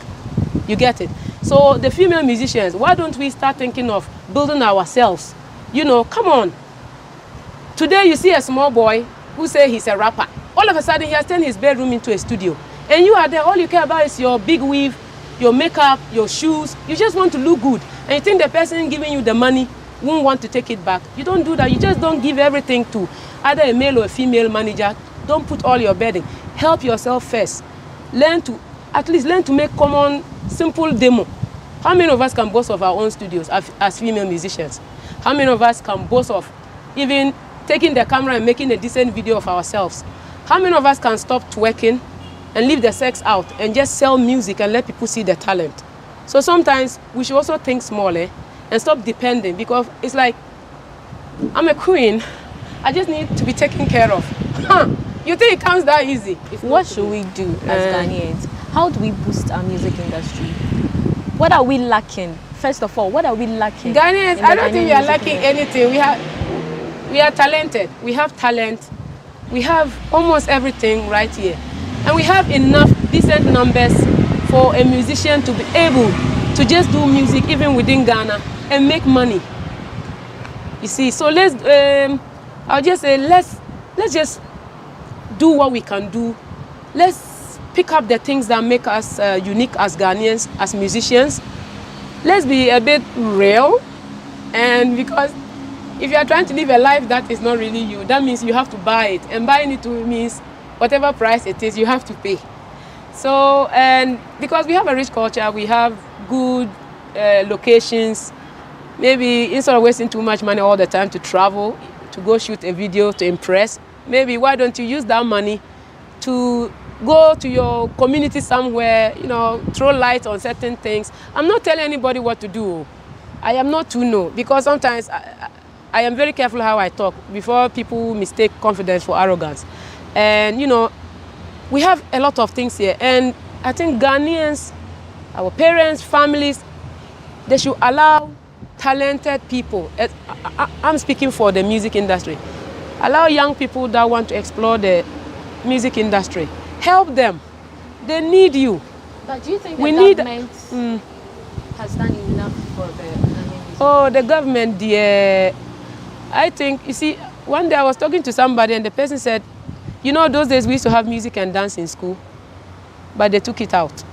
You get it? So the female musicians, why don't we start thinking of building ourselves? You know, come on. Today you see a small boy who say he's a rapper. All of a sudden he has turned his bedroom into a studio. And you are there, all you care about is your big weave, your makeup, your shoes. You just want to look good. And you think the person giving you the money won't want to take it back. You don't do that. You just don't give everything to either a male or a female manager. Don't put all your burden. Help yourself first. At least learn to make common, simple demo. How many of us can boast of our own studios as female musicians? How many of us can boast of even taking the camera and making a decent video of ourselves? How many of us can stop twerking and leave the sex out and just sell music and let people see the talent? So sometimes we should also think smaller and stop depending, because it's like, I'm a queen, I just need to be taken care of. You think it comes that easy? What should we do as Ghanaians? How do we boost our music industry? What are we lacking? First of all, what are we lacking? Ghanaians, I don't think we are lacking anything. We are talented. We have talent. We have almost everything right here. And we have enough decent numbers for a musician to be able to just do music even within Ghana and make money. You see, so I'll just say let's just do what we can do. Let's pick up the things that make us unique as Ghanaians, as musicians. Let's be a bit real, and because if you are trying to live a life that is not really you, that means you have to buy it, and buying it means whatever price it is, you have to pay. So, and because we have a rich culture, we have good locations, maybe instead of wasting too much money all the time to travel, to go shoot a video to impress, maybe why don't you use that money to go to your community somewhere, you know, throw light on certain things. I'm not telling anybody what to do. I am not to know, because sometimes I am very careful how I talk before people mistake confidence for arrogance. And, you know, we have a lot of things here. And I think Ghanaians, our parents, families, they should allow talented people. I'm speaking for the music industry. Allow young people that want to explore the music industry. Help them. They need you. But do you think the government has done enough for the music? Oh, the government, dear. I think, you see, one day I was talking to somebody and the person said, you know, those days we used to have music and dance in school, but they took it out.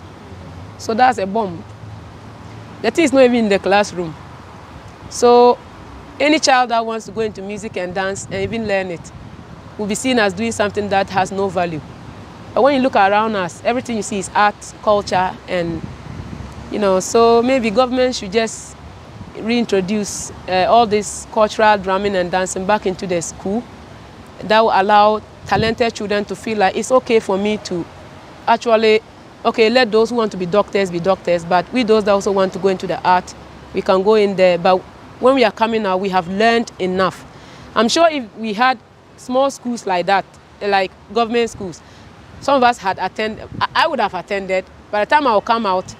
So that's a bomb. The thing is not even in the classroom. So any child that wants to go into music and dance and even learn it will be seen as doing something that has no value. But when you look around us, everything you see is art, culture, and, you know, so maybe government should just reintroduce all this cultural drumming and dancing back into the school. That will allow talented children to feel like it's okay for me to actually, okay, let those who want to be doctors, but we those that also want to go into the art, we can go in there. But when we are coming out, we have learned enough. I'm sure if we had small schools like that, like government schools, some of us had attended, I would have attended. By the time I will come out,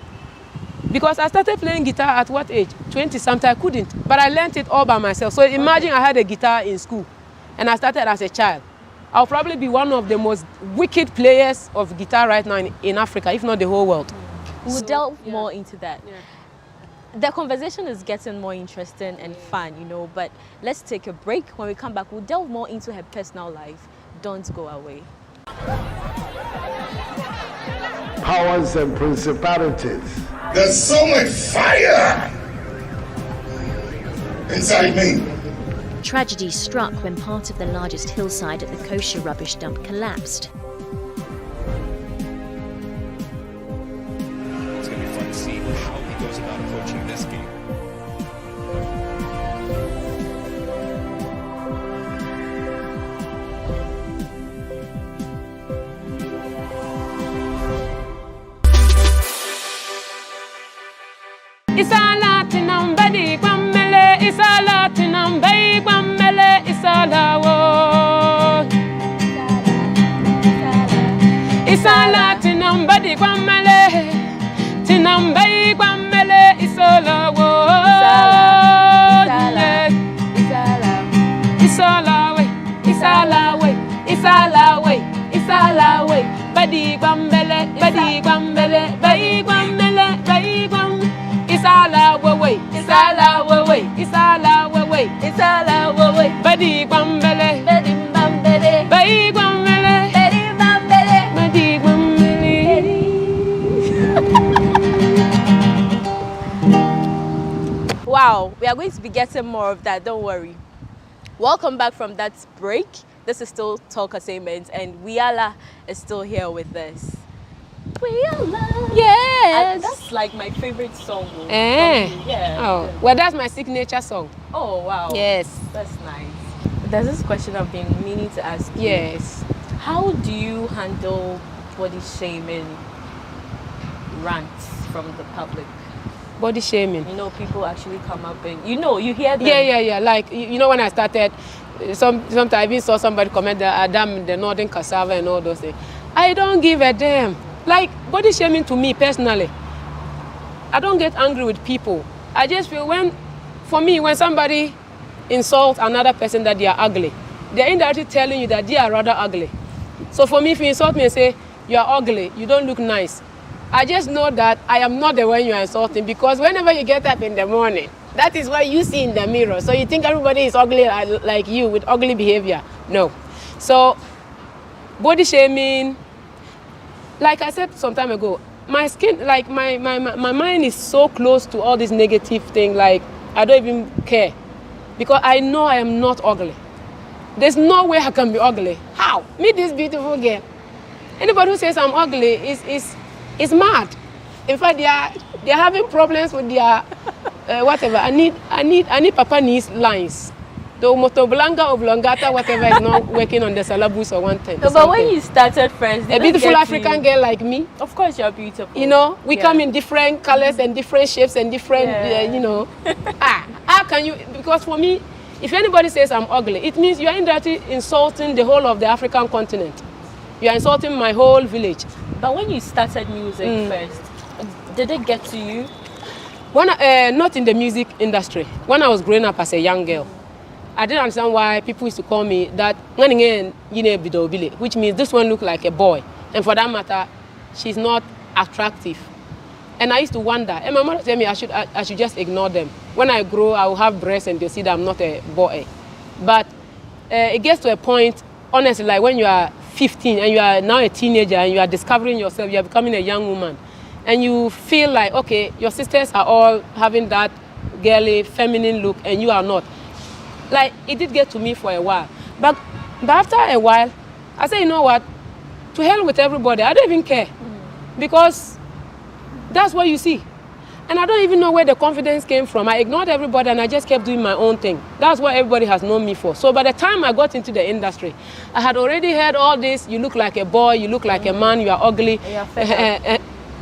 because I started playing guitar at what age? 20 something, I couldn't. But I learned it all by myself. So imagine I had a guitar in school and I started as a child. I'll probably be one of the most wicked players of guitar right now in Africa, if not the whole world. We'll delve more into that. Yeah. The conversation is getting more interesting and fun, you know, but let's take a break. When we come back, we'll delve more into her personal life. Don't go away. Powers and principalities. There's so much fire. inside me. Tragedy struck when part of the largest hillside at the kosher rubbish dump collapsed. It's going to be fun to see how he goes about approaching this game. Isalatinam badi kwamele, isalatinam bai kwamele, isalawo. Isalatinam badi kwamele, tinam bai kwamele, isalawo. Isalawe, isalawe, isalawe, isalawe, badi kwamele, bai kwamele, bai kwamele. Isala way, isala way, isala way, isala way. Badi bambele, badi bambele, badi bambele, badi bambele, badi bambele. Wow, we are going to be getting more of that, don't worry. Welcome back from that break. This is still Talk Assignment, and Wiyala is still here with us. Wiyala. Yes. That's like my favorite song. Yeah. Oh, well, that's my signature song. Oh, wow. Yes. That's nice. There's this question I've been meaning to ask you. Yes. How do you handle body shaming rants from the public? Body shaming? You know, people actually come up and, you know, you hear them. Yeah. Like, you know, when I started, sometimes I even saw somebody comment that Adam, the Northern Cassava and all those things. I don't give a damn. Like, body shaming to me personally, I don't get angry with people. I just feel when somebody insults another person that they are ugly, they're indirectly telling you that they are rather ugly. So for me, if you insult me and say, you are ugly, you don't look nice, I just know that I am not the one you are insulting, because whenever you get up in the morning, that is what you see in the mirror. So you think everybody is ugly like you with ugly behavior. No. So body shaming, like I said some time ago, my skin, like my mind is so close to all this negative thing, like I don't even care. Because I know I am not ugly. There's no way I can be ugly. How? Me, this beautiful girl. Anybody who says I'm ugly is mad. In fact, they are having problems with their whatever. I need Papa Ni's lines. The motoblanga oblongata, whatever is not working on the syllabus or one thing. No, but when you started friends, a beautiful African girl like me. Of course, you're beautiful. You know, we come in different colors and different shapes and different, you know. How can you? Because for me, if anybody says I'm ugly, it means you are indirectly insulting the whole of the African continent. You are insulting my whole village. But when you started music first, did it get to you? When not in the music industry. When I was growing up as a young girl, I didn't understand why people used to call me that, which means this one look like a boy. And for that matter, she's not attractive. And I used to wonder, and my mother told me I should just ignore them. When I grow, I will have breasts and they'll see that I'm not a boy. But it gets to a point, honestly, like when you are 15 and you are now a teenager and you are discovering yourself, you are becoming a young woman. And you feel like, okay, your sisters are all having that girly, feminine look and you are not. Like, it did get to me for a while. But after a while, I said, you know what? To hell with everybody. I don't even care. Because that's what you see. And I don't even know where the confidence came from. I ignored everybody and I just kept doing my own thing. That's what everybody has known me for. So by the time I got into the industry, I had already heard all this. You look like a boy, you look like a man, you are ugly.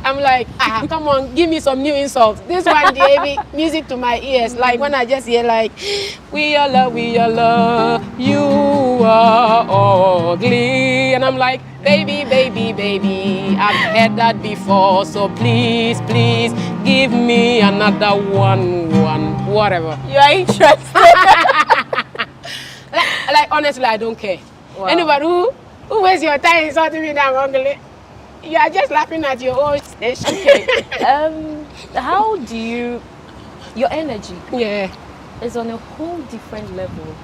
I'm like, come on, give me some new insults. This one gave music to my ears. Like when I just hear like, Wiyala, you are ugly. And I'm like, baby, I've heard that before. So please, give me another one, whatever. You are interested. like honestly, I don't care. Wow. Anybody who wastes your time insulting me that I'm ugly, you are just laughing at your own station. Okay. How do your energy is on a whole different level.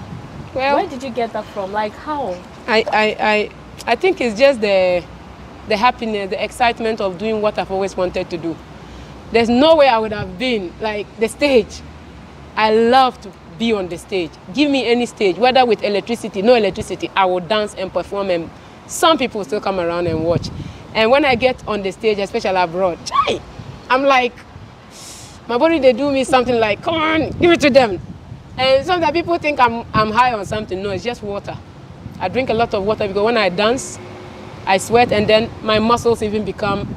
Well, where did you get that from? Like how? I think it's just the happiness, the excitement of doing what I've always wanted to do. There's no way I would have been like the stage. I love to be on the stage. Give me any stage, whether with electricity, no electricity, I will dance and perform, and some people still come around and watch. And when I get on the stage, especially abroad, I'm like, my body, they do me something like, come on, give it to them. And sometimes people think I'm high on something. No, it's just water. I drink a lot of water because when I dance, I sweat, and then my muscles even become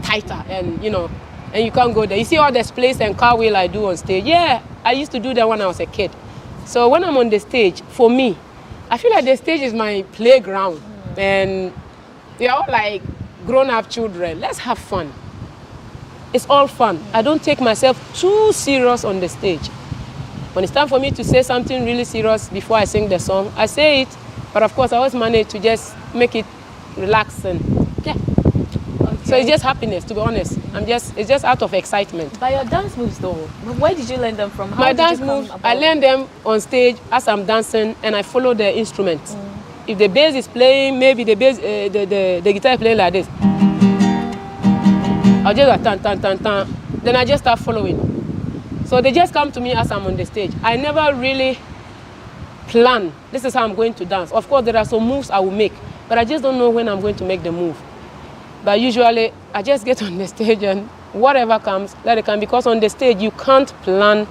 tighter, and you know, and you can't go there. You see all the splays and cartwheel I do on stage? Yeah, I used to do that when I was a kid. So when I'm on the stage, for me, I feel like the stage is my playground, and they're all like grown-up children. Let's have fun. It's all fun. I don't take myself too serious on the stage. When it's time for me to say something really serious before I sing the song, I say it, but of course I always manage to just make it relaxing. Yeah. Okay. So it's just happiness, to be honest. It's just out of excitement. But your dance moves though, where did you learn them from? My dance moves, I learn them on stage as I'm dancing, and I follow the instrument. If the bass is playing, maybe the bass, the guitar is playing like this. I'll just like tan, tan, tan, tan. Then I just start following. So they just come to me as I'm on the stage. I never really plan, this is how I'm going to dance. Of course, there are some moves I will make, but I just don't know when I'm going to make the move. But usually, I just get on the stage and whatever comes, let it come. Because on the stage, you can't plan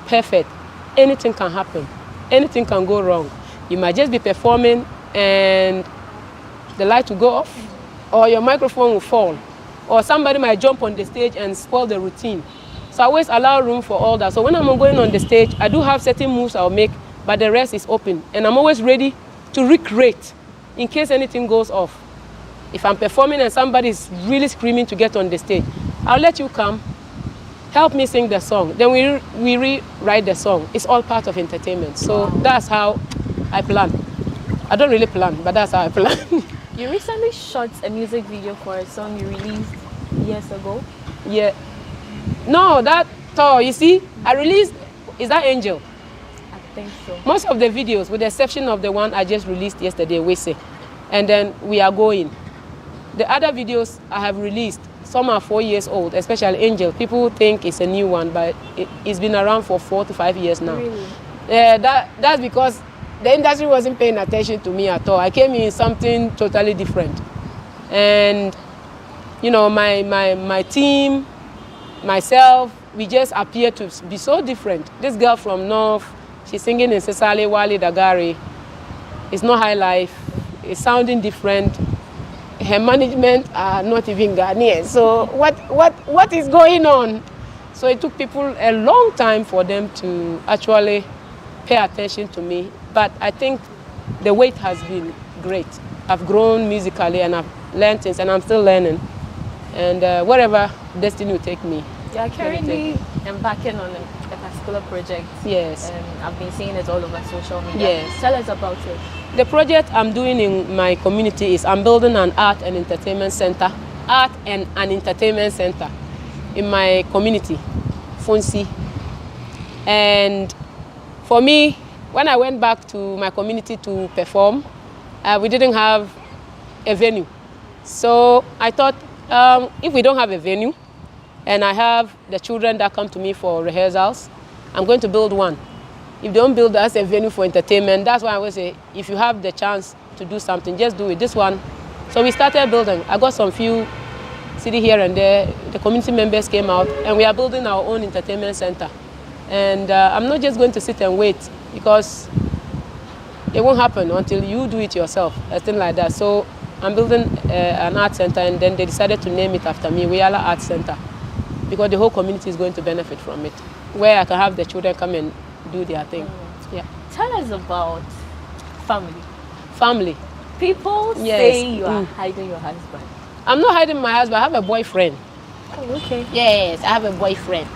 perfect. Anything can happen. Anything can go wrong. You might just be performing and the light will go off, or your microphone will fall, or somebody might jump on the stage and spoil the routine. So I always allow room for all that. So when I'm going on the stage, I do have certain moves I'll make, but the rest is open. And I'm always ready to recreate in case anything goes off. If I'm performing and somebody is really screaming to get on the stage, I'll let you come, help me sing the song. Then we rewrite the song. It's all part of entertainment. So that's how I plan. I don't really plan, but that's how I plan. You recently shot a music video for a song you released years ago. Yeah. No, you see, I released, is that Angel? I think so. Most of the videos, with the exception of the one I just released yesterday, Wese, and then We Are Going. The other videos I have released, some are 4 years old, especially Angel. People think it's a new one, but it's been around for 4 to 5 years now. Really? That's because the industry wasn't paying attention to me at all. I came in something totally different. And, you know, my team, myself, we just appear to be so different. This girl from North, she's singing in Cecily Wale Dagari. It's not high life. It's sounding different. Her management are not even Ghanaian. So what is going on? So it took people a long time for them to actually pay attention to me. But I think the wait has been great. I've grown musically and I've learned things, and I'm still learning. And wherever destiny will take me. You are currently embarking on a particular project. Yes. And I've been seeing it all over social media. Yes. Tell us about it. The project I'm doing in my community is I'm building an art and entertainment center. Art and an entertainment center in my community, Fonsi. And for me, when I went back to my community to perform, we didn't have a venue. So I thought, if we don't have a venue, and I have the children that come to me for rehearsals, I'm going to build one. If they don't build us a venue for entertainment, that's why I always say, if you have the chance to do something, just do it. This one. So we started building. I got some few city here and there. The community members came out, and we are building our own entertainment center. And I'm not just going to sit and wait, because it won't happen until you do it yourself, a thing like that. So I'm building an art center, and then they decided to name it after me, Wiyala Art Center, because the whole community is going to benefit from it, where I can have the children come and do their thing. Yeah. Tell us about family. Family. People say you are hiding your husband. I'm not hiding my husband. I have a boyfriend. Oh, okay. Yes, I have a boyfriend.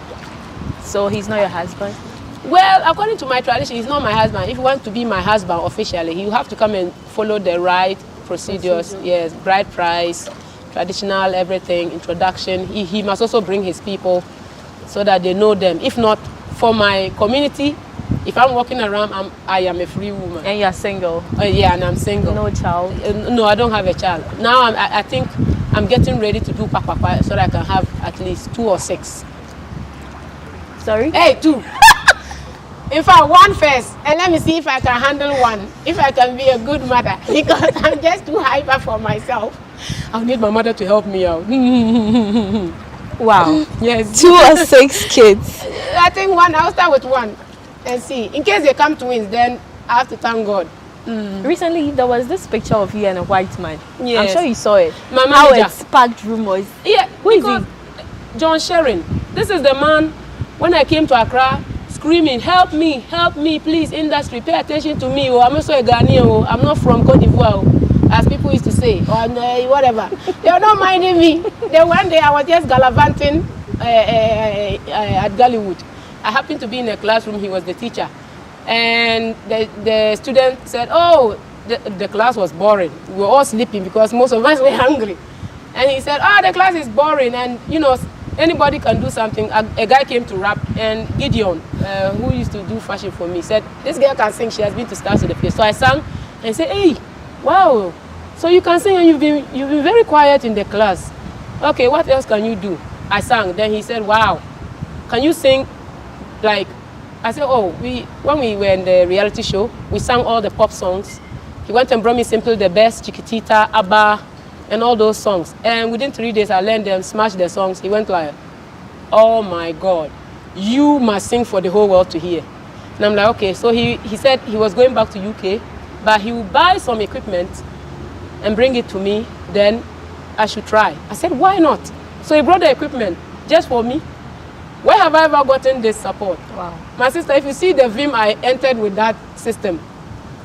So he's not your husband? Well, according to my tradition, he's not my husband. If you want to be my husband officially, you have to come and follow the right procedures. Yes, bride price, traditional, everything, introduction. He must also bring his people so that they know them. If not, for my community, if I'm walking around, I am a free woman. And you're single? Yeah, and I'm single. No child? No, I don't have a child. Now I think I'm getting ready to do papa so that I can have at least 2 or 6. Sorry? Hey, 2. In fact, one first, and let me see if I can handle one. If I can be a good mother, because I'm just too hyper for myself. I'll need my mother to help me out. Wow. Yes. 2 or 6 kids. I think one. I'll start with one and see. In case they come twins, then I have to thank God. Recently, there was this picture of you and a white man. Yes. I'm sure you saw it. My How manager. it sparked rumors. Yeah, Who is because John Sherin. This is the man, when I came to Accra, screaming, help me, please, industry, pay attention to me. Oh, I'm also a Ghanaian. Oh, I'm not from Cote d'Ivoire, oh, as people used to say, or whatever. They were not minding me. Then one day I was just gallivanting at Gollywood. I happened to be in a classroom. He was the teacher. And the student said, oh, the class was boring. We were all sleeping because most of us were hungry. And he said, oh, the class is boring. And, you know, anybody can do something. A guy came to rap, and Gideon, who used to do fashion for me, said, this girl can sing. She has been to Stars of the Field. So I sang and said, hey, wow, so you can sing and you've been very quiet in the class. Okay, what else can you do? I sang. Then he said, wow, can you sing like, I said, oh, when we were in the reality show, we sang all the pop songs. He went and brought me Simple the Best, Chiquitita, Abba, and all those songs. And within 3 days, I learned them, smashed the songs. He went like, oh my God, you must sing for the whole world to hear. And I'm like, okay. So he said he was going back to UK, but he would buy some equipment and bring it to me, then I should try. I said, why not? So he brought the equipment just for me. Where have I ever gotten this support? Wow. My sister, if you see the vim I entered with that system,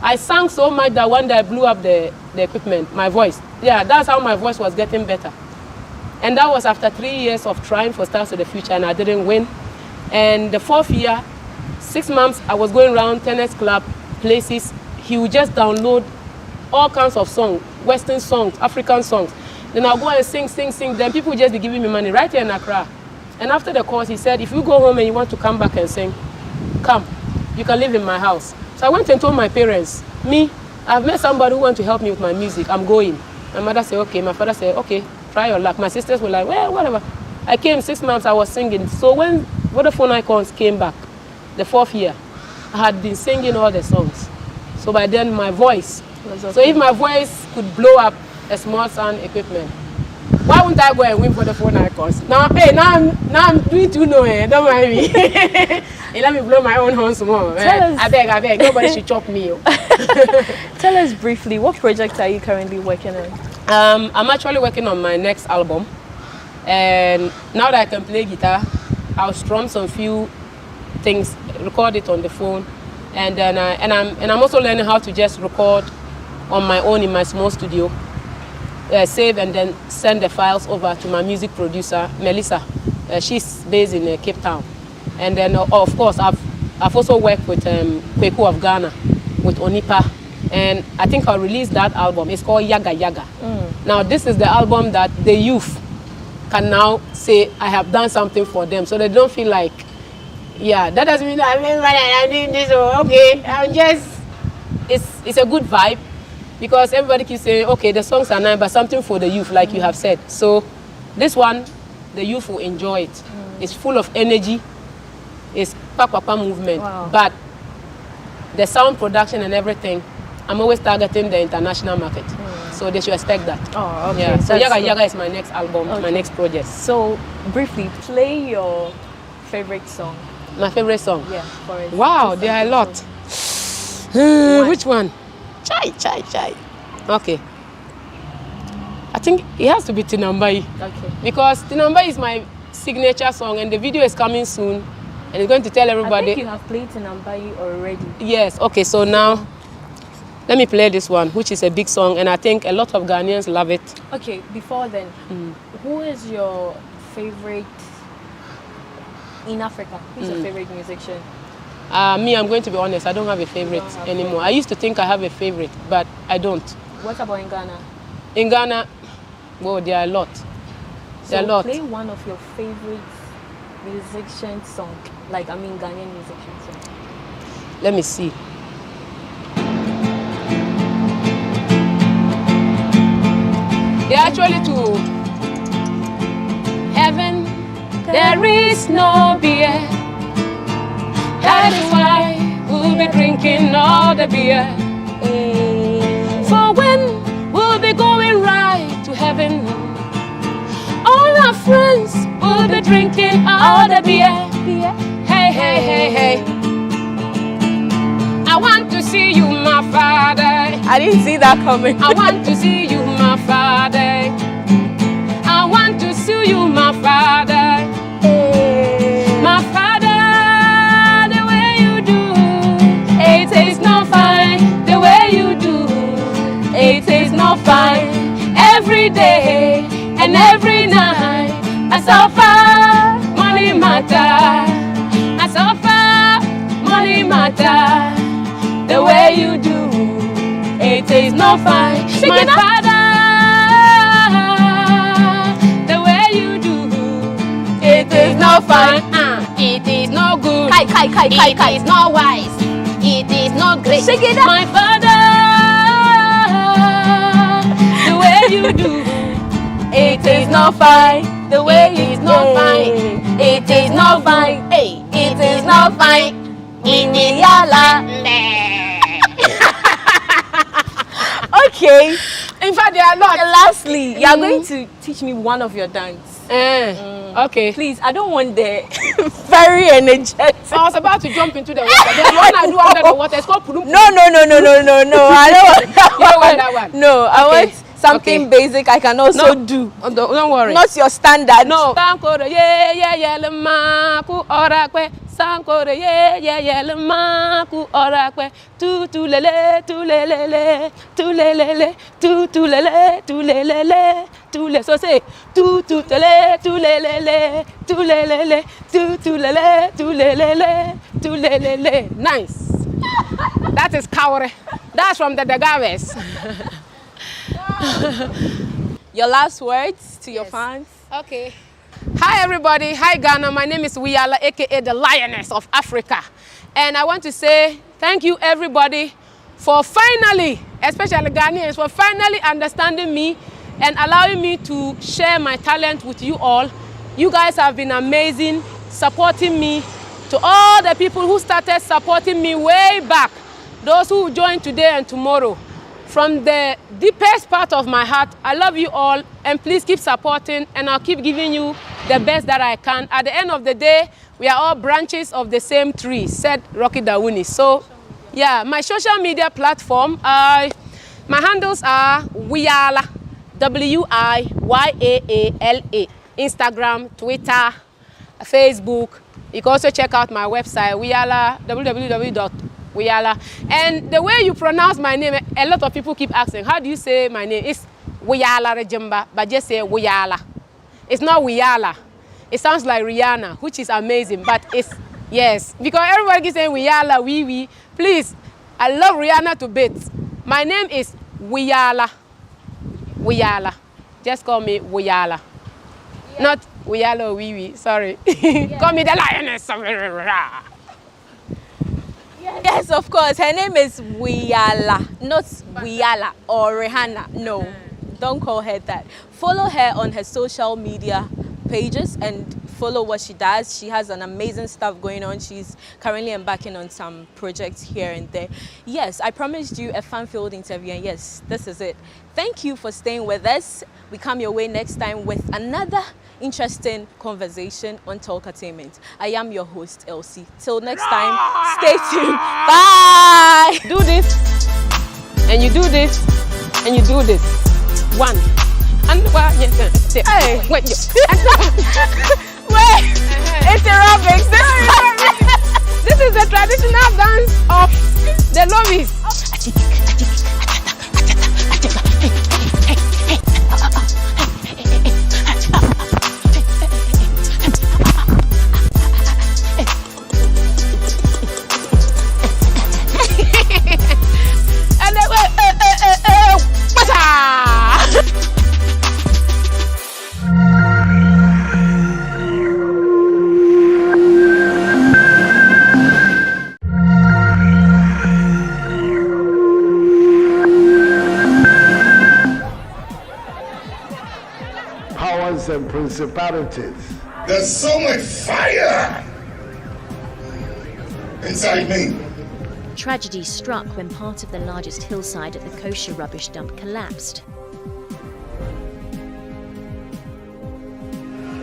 I sang so much that one day I blew up the equipment, my voice. Yeah, that's how my voice was getting better. And that was after 3 years of trying for Stars of the Future, and I didn't win. And the 4th year, 6 months, I was going around tennis club places. He would just download all kinds of songs, Western songs, African songs. Then I'll go and sing. Then people would just be giving me money right here in Accra. And after the course, he said, if you go home and you want to come back and sing, come. You can live in my house. So I went and told my parents, I've met somebody who wants to help me with my music. I'm going. My mother said, okay. My father said, okay, try your luck. My sisters were like, well, whatever. I came 6 months, I was singing. So when Vodafone Icons came back, the 4th year, I had been singing all the songs. So by then, my voice. So if my voice could blow up a small sound equipment, why wouldn't I go and win for the phone icons? Now, hey, now I'm doing too low, don't mind me. Hey, let me blow my own horn some more. I beg, nobody should chop me. Tell us briefly, what project are you currently working on? I'm actually working on my next album. And now that I can play guitar, I'll strum some few things, record it on the phone. And then I'm also learning how to just record on my own in my small studio. Save and then send the files over to my music producer, Melissa. She's based in Cape Town. And then, of course, I've also worked with Kweku of Ghana, with Onipa. And I think I'll release that album. It's called Yaga Yaga. Now, this is the album that the youth can now say, I have done something for them. So they don't feel like, yeah, that doesn't mean I'm doing this, or okay. I'm just, it's a good vibe. Because everybody keeps saying, okay, the songs are nice, but something for the youth, like you have said. So this one, the youth will enjoy it. It's full of energy. It's papa movement. Wow. But the sound production and everything, I'm always targeting the international market. So they should expect that. Oh, okay. Yeah. So Yaga Yaga is my next album, my next project. So briefly, play your favorite song. My favorite song? Yeah, for it. Wow, there are a lot. Which one? Chai. Okay. I think it has to be Tinambai. Okay. Because Tinambai is my signature song, and the video is coming soon, and it's going to tell everybody. I think you have played Tinambai already. Yes. Okay. So now, let me play this one, which is a big song, and I think a lot of Ghanaians love it. Okay. Before then, who is your favorite in Africa? Who's your favorite musician? Me, I'm going to be honest, I don't have a favorite anymore. I used to think I have a favorite, but I don't. What about in Ghana? In Ghana, well, there are a lot. There are a lot. Play one of your favorite musician song, like Ghanaian musician song. Let me see. There are actually two. Heaven, there is no beer. That is why be drinking all the beer. For when we'll be going right to heaven, all our friends will be drinking all the beer. Hey, hey, hey, hey. I want to see you, my father. I didn't see that coming. I want to see you, my father. I want to see you, my father. My father, the way you do, it is not fine. The way you do, it is not fine. Every day and every night, I suffer, money matter. I suffer, money matter. The way you do, it is not fine. My father, the way you do, it is not fine. It is not good. It is not wise. It is not great. My father, the way you do, it is not fine. The way it is not fine. It is not fine. Hey, it is not fine. Wiyala. Okay. In fact, there are not. Lastly, you are going to teach me one of your dance. Okay. Please, I don't want the very energetic. I was about to jump into the water. There's one I do under the water. It's called Puru. No. I don't want that You don't want that one? No, I want something basic I can also do. Don't worry. Not your standard. No. Sankore ye lema ku orakwe. Sankore ye lema ku orakwe. Tu lele tu lele tu lele tu lele tu lele tu le. So say tu lele tu lele tu lele tu lele tu lele tu lele. Nice. That is Kaore. That's from the Dagaves. Your last words to your fans. Okay. Hi everybody. Hi Ghana. My name is Wiyala, aka the Lioness of Africa. And I want to say thank you everybody for finally, especially Ghanaians, for finally understanding me and allowing me to share my talent with you all. You guys have been amazing, supporting me. To all the people who started supporting me way back, those who join today and tomorrow, from the deepest part of my heart, I love you all, and please keep supporting, and I'll keep giving you the best that I can. At the end of the day, we are all branches of the same tree, said Rocky Dawuni. So, yeah, my social media platform, my handles are Wiyala, W-I-Y-A-A-L-A, Instagram, Twitter, Facebook. You can also check out my website, Wiyala, www.wiyala. And the way you pronounce my name, a lot of people keep asking, how do you say my name? It's Wiyala Rejimba, but just say Wiyala. It's not Wiyala. It sounds like Rihanna, which is amazing, but it's, yes, because everybody keeps saying Wiyala, wee. Please, I love Rihanna to bits. My name is Wiyala. Wiyala. Just call me Wiyala. Yeah. Not Wiyala or wee, sorry. Yeah. Call me the Lioness. Yes, of course. Her name is Wiyala, not Wiyala or Rihanna. No, don't call her that. Follow her on her social media pages and follow what she does. She has an amazing stuff going on. She's currently embarking on some projects here and there. Yes, I promised you a fun-filled interview, and yes, this is it. Thank you for staying with us. We come your way next time with another interesting conversation on Talkatainment. I am your host, Elsie. Till next time, stay tuned. Bye! Do this, and you do this, and you do this. One. And hey, wait, wait, it's aerobics. This is the traditional dance of the Lovis. And principalities. There's so much fire inside me. Tragedy struck when part of the largest hillside at the kosher rubbish dump collapsed.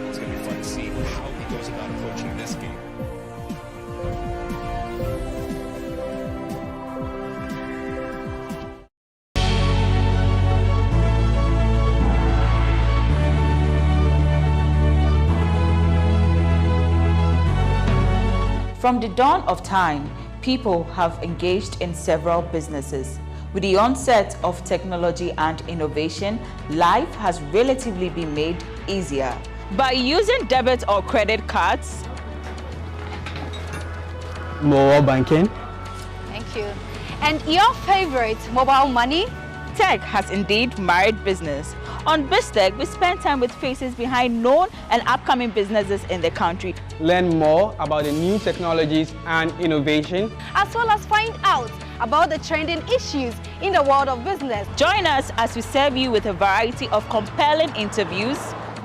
It's going to be fun to see how he goes about approaching this game. From the dawn of time, people have engaged in several businesses. With the onset of technology and innovation, life has relatively been made easier. By using debit or credit cards, Mobile banking. Thank you. And your favorite, mobile money? tech has indeed married business. On BizTech, we spend time with faces behind known and upcoming businesses in the country. Learn more about the new technologies and innovation, as well as find out about the trending issues in the world of business. Join us as we serve you with a variety of compelling interviews,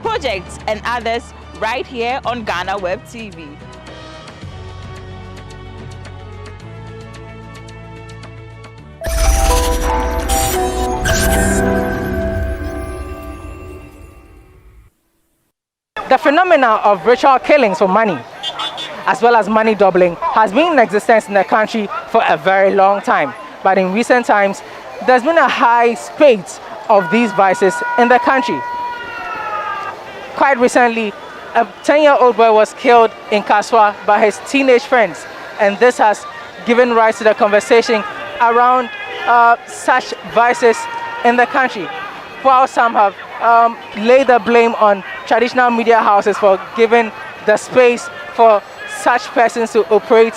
projects and others right here on GhanaWeb TV. The phenomena of ritual killings for money, as well as money doubling, has been in existence in the country for a very long time. But in recent times, there's been a high spate of these vices in the country. Quite recently, a 10-year-old boy was killed in Kaswa by his teenage friends, and this has given rise to the conversation around such vices in the country, while some have laid the blame on traditional media houses for giving the space for such persons to operate.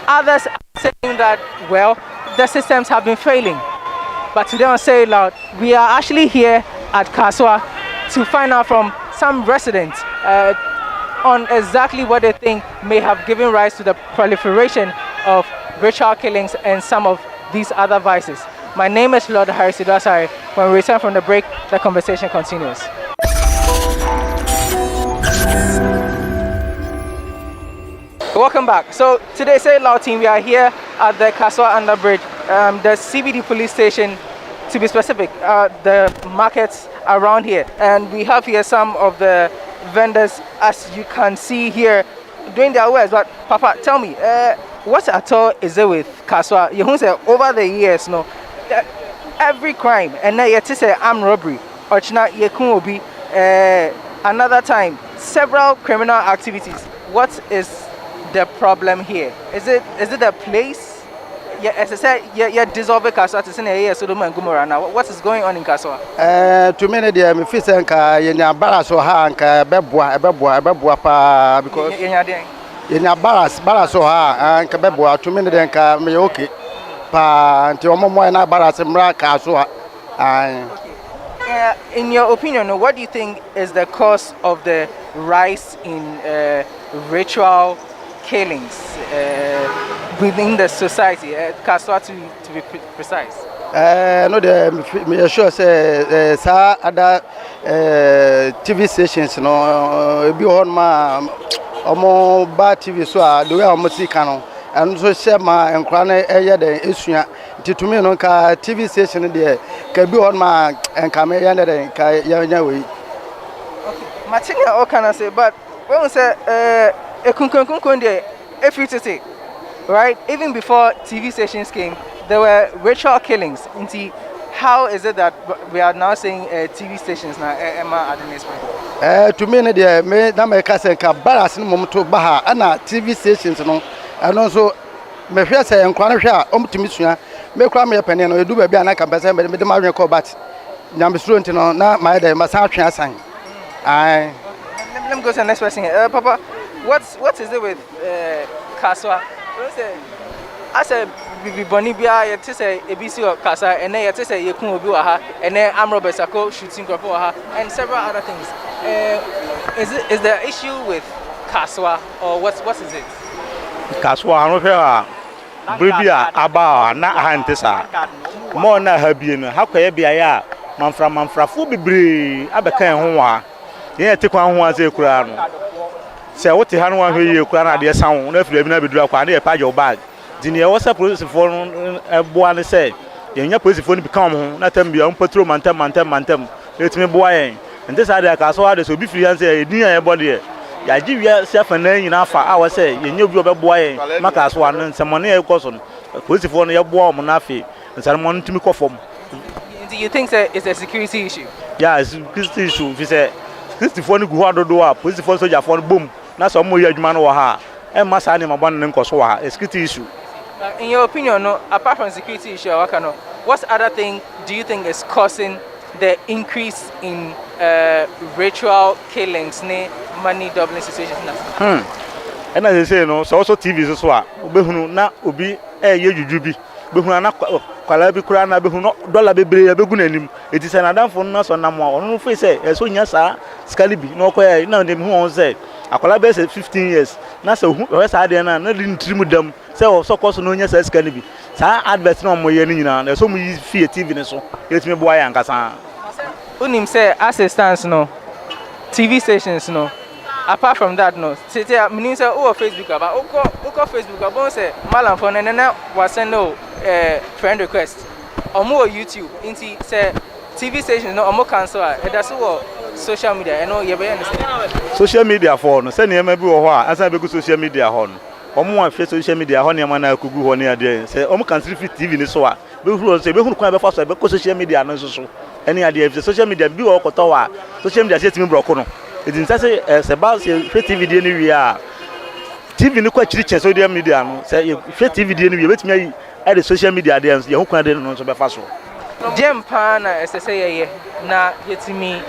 Others are saying that, well, the systems have been failing. But today on Say It Loud, we are actually here at Kaswa to find out from some residents on exactly what they think may have given rise to the proliferation of ritual killings and some of these other vices. My name is Lord Harris Idwasare. When we return from the break, the conversation continues. Welcome back. So today, Say It Loud team, we are here at the Kaswa Underbridge, the CBD police station, to be specific, the markets around here. And we have here some of the vendors, as you can see here, doing their wares. But Papa, tell me, what at all is it with Kaswa? You say over the years, no, every crime, and now you say armed robbery, or be another time, several criminal activities. What is the problem here? Is it the place? Yeah, as I said, yeah, dissolve Kaswa to say Sodom and Gomorrah now. What is going on in Kaswa? To me, the me feel say nka yenya baraso ha nka beboa pa because yenya baraso ha nka beboa. To me, the nka me okay pa nti omo mo na baraso mra Kaswa. In your opinion, what do you think is the cause of the rise in ritual killings within the society, Kaswa to be precise? No, me sure say other TV stations no be on ma omo ba TV so a do we omo see canon and so share ma enkra na eye den esua to me no ka TV station there ka be on ma enka me yanda den ka yanya we. Okay, Martina all can I say, but when we say ekunkun there, if you to say, right, even before TV stations came, there were ritual killings. How is it that we are now saying TV stations now? Emma Addo. To me, me na me ka say ka baras no momto baha ana TV stations no, and also me hwe say enkwa no hwe a omtimi sua me kura me pene no edu ba bia na ka pese me de ma hwe ko bat nyambesuro nti no na my dey ma sa hwe asan. Let me go to the next question. Papa, what is it with Kaswa? I said, Bonibia, you say ABC or Kasa, and then you say you can be and then armed robbers are shooting and several other things. Is the issue with Kaswa or what is it? Kaswa, I don't know. Bribia, Aba, na Hantesa. More na Habino, how can you be a Manfra, Fu be bree, Agbeko Hua. Yeah, take one who has a crown. Say what the hand one who you crown at the sound, if you never do a quantity of your bag. Dinia was a police for one say, the police phone become home, not them beyond patrol mantem. Let me boy. And this idea I saw this will be free and say, near body. Ya give yourself a name enough for our say, you knew your boy, Macas one, and some money cousin, police phone your boy Monafi, and someone to me conform. Do you think that it's a security issue? Yeah, it's a security issue. If you say, Christy phone go out the door, police phone soldier phone boom, that's some more man or her, and must animal abandon Kosoa, a security issue. In your opinion, no, apart from security issue, what other thing do you think is causing the increase in ritual killings, money doubling situations? And as I say, no, so also TV is so. Behunu na obi jujubi. Behunu na kwala bi kura na behunu dollar bebre begun anim. It is another phone na so na mo. Onu fe say e so nya sa skalibi na okoya na dem hu on say akwala be 15 years. Na say hu sa de na din trim dam. Say so course no nya sa skalibi. Sa advert na mo ye ni nyina. Na so mu yi fie TV ne so. Let me boy ankasa. Unim say as a stance no. TV stations no. Apart from that, no. Meaning say Facebook about Oko Facebook about say Malam phone and then was send no friend request. Or more YouTube. Inti say TV stations no or more cancel. That's what social media. I know you understand. Social media phone. Say near maybe or what? As I be social media phone. Or more social media phone. Your man I could go on here. Say or more cancel TV ni so. Be who say be who come be fast. Be social media no so. Any idea if the social media be or kotowa. Social media say me broke no. It didn't say about TV anywhere. TV no quite rich social media no. Say TV anywhere. Let me add the social media there. You who can no so be fast. Gem pan as I say na get me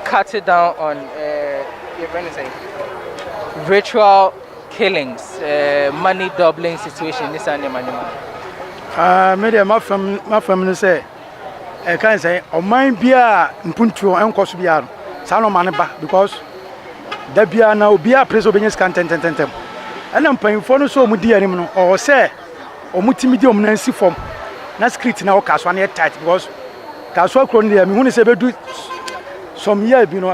cut it down on your friend say ritual killings, money doubling situation. This and man. Media my family say. I can say on my beer mpuntu enkoso bia no man ba because da bia na obi a preso benyes kan tentem ana mpanfo no so mu di anim no o say o mutimi di omna nsi form na script na o kaso na tight because kaso akro no me hu ne say bedu some year bi no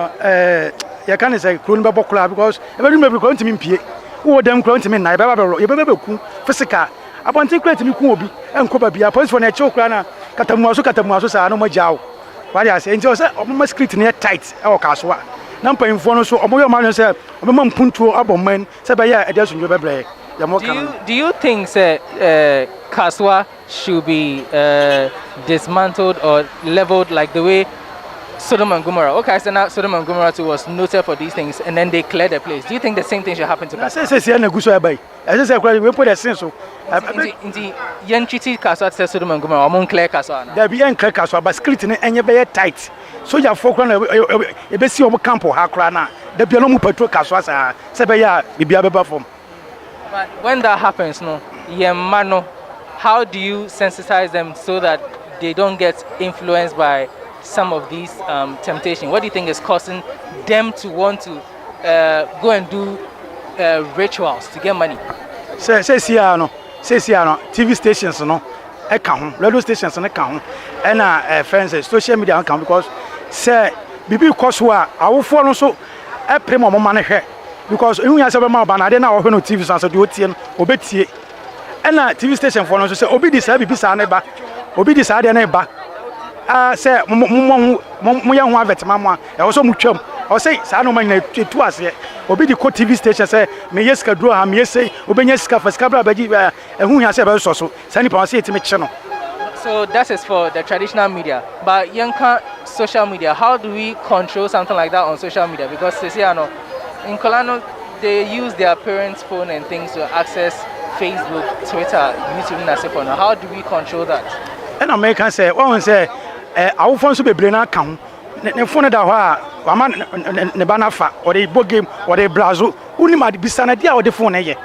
ya kan say kro no be bokla because e bedu me bi kro ntimi mpie wo dem kro ntimi na e be be ku physical abonti kro ntimi ku obi enko ba bia police for na che okra na katamuaso sa no majao why I say njo say omo script na tight e o kaso a na mpanyimfo no so omo yo man say omo mpuntuo abomman say be ya e dey sunjo bebre ya mo kan. Do you think say Kaswa should be dismantled or leveled like the way Sodom and Gomorrah? Okay, so now Sodom and Gomorrah too was noted for these things and then they cleared the place. Do you think the same thing should happen to Kaswa? Say na guso e bai. I say we put the sense so inti yen treaty Kaswa to Sodom and Gomorrah among clear Kaswa na. There be en clear Kaswa but script ni enye be tight. So ya fokro na e be si omo camp ha kra na. There be no mu patrol Kaswa sa say be ya bibia beba form. But when that happens no, yemano, how do you sensitize them so that they don't get influenced by some of these temptations? What do you think is causing them to want to go and do rituals to get money? Say TV stations no e ka ho, radio stations no ka ho, and friends social media ka ho because say bibi koso a awofo no so e prem omoma ne hwe because ehun ya se be ma ba na de na wo hwe no TV so de otie no obetie and TV station for no so say obi di sa bibi sa ne ba obi di sa de ne ba say mo ya ho avetma mo a e wo so mo twam o say sa no man na tu ase obi di ko TV station say me yeska duro ha me yesay obenya sika fa sika bra baji ehun ya se be so so sa ni pa say etime che no. So that is for the traditional media, but yanka social media, how do we control something like that on social media? Because they say in Colano they use their parents' phone and things to access Facebook, Twitter, YouTube and so on. How do we control that? And American say one say our phone so bebre na ka ho ne phone da ho a ama ne ba na fa or the board game or the blazo uni ma bisa na dia or the phone ye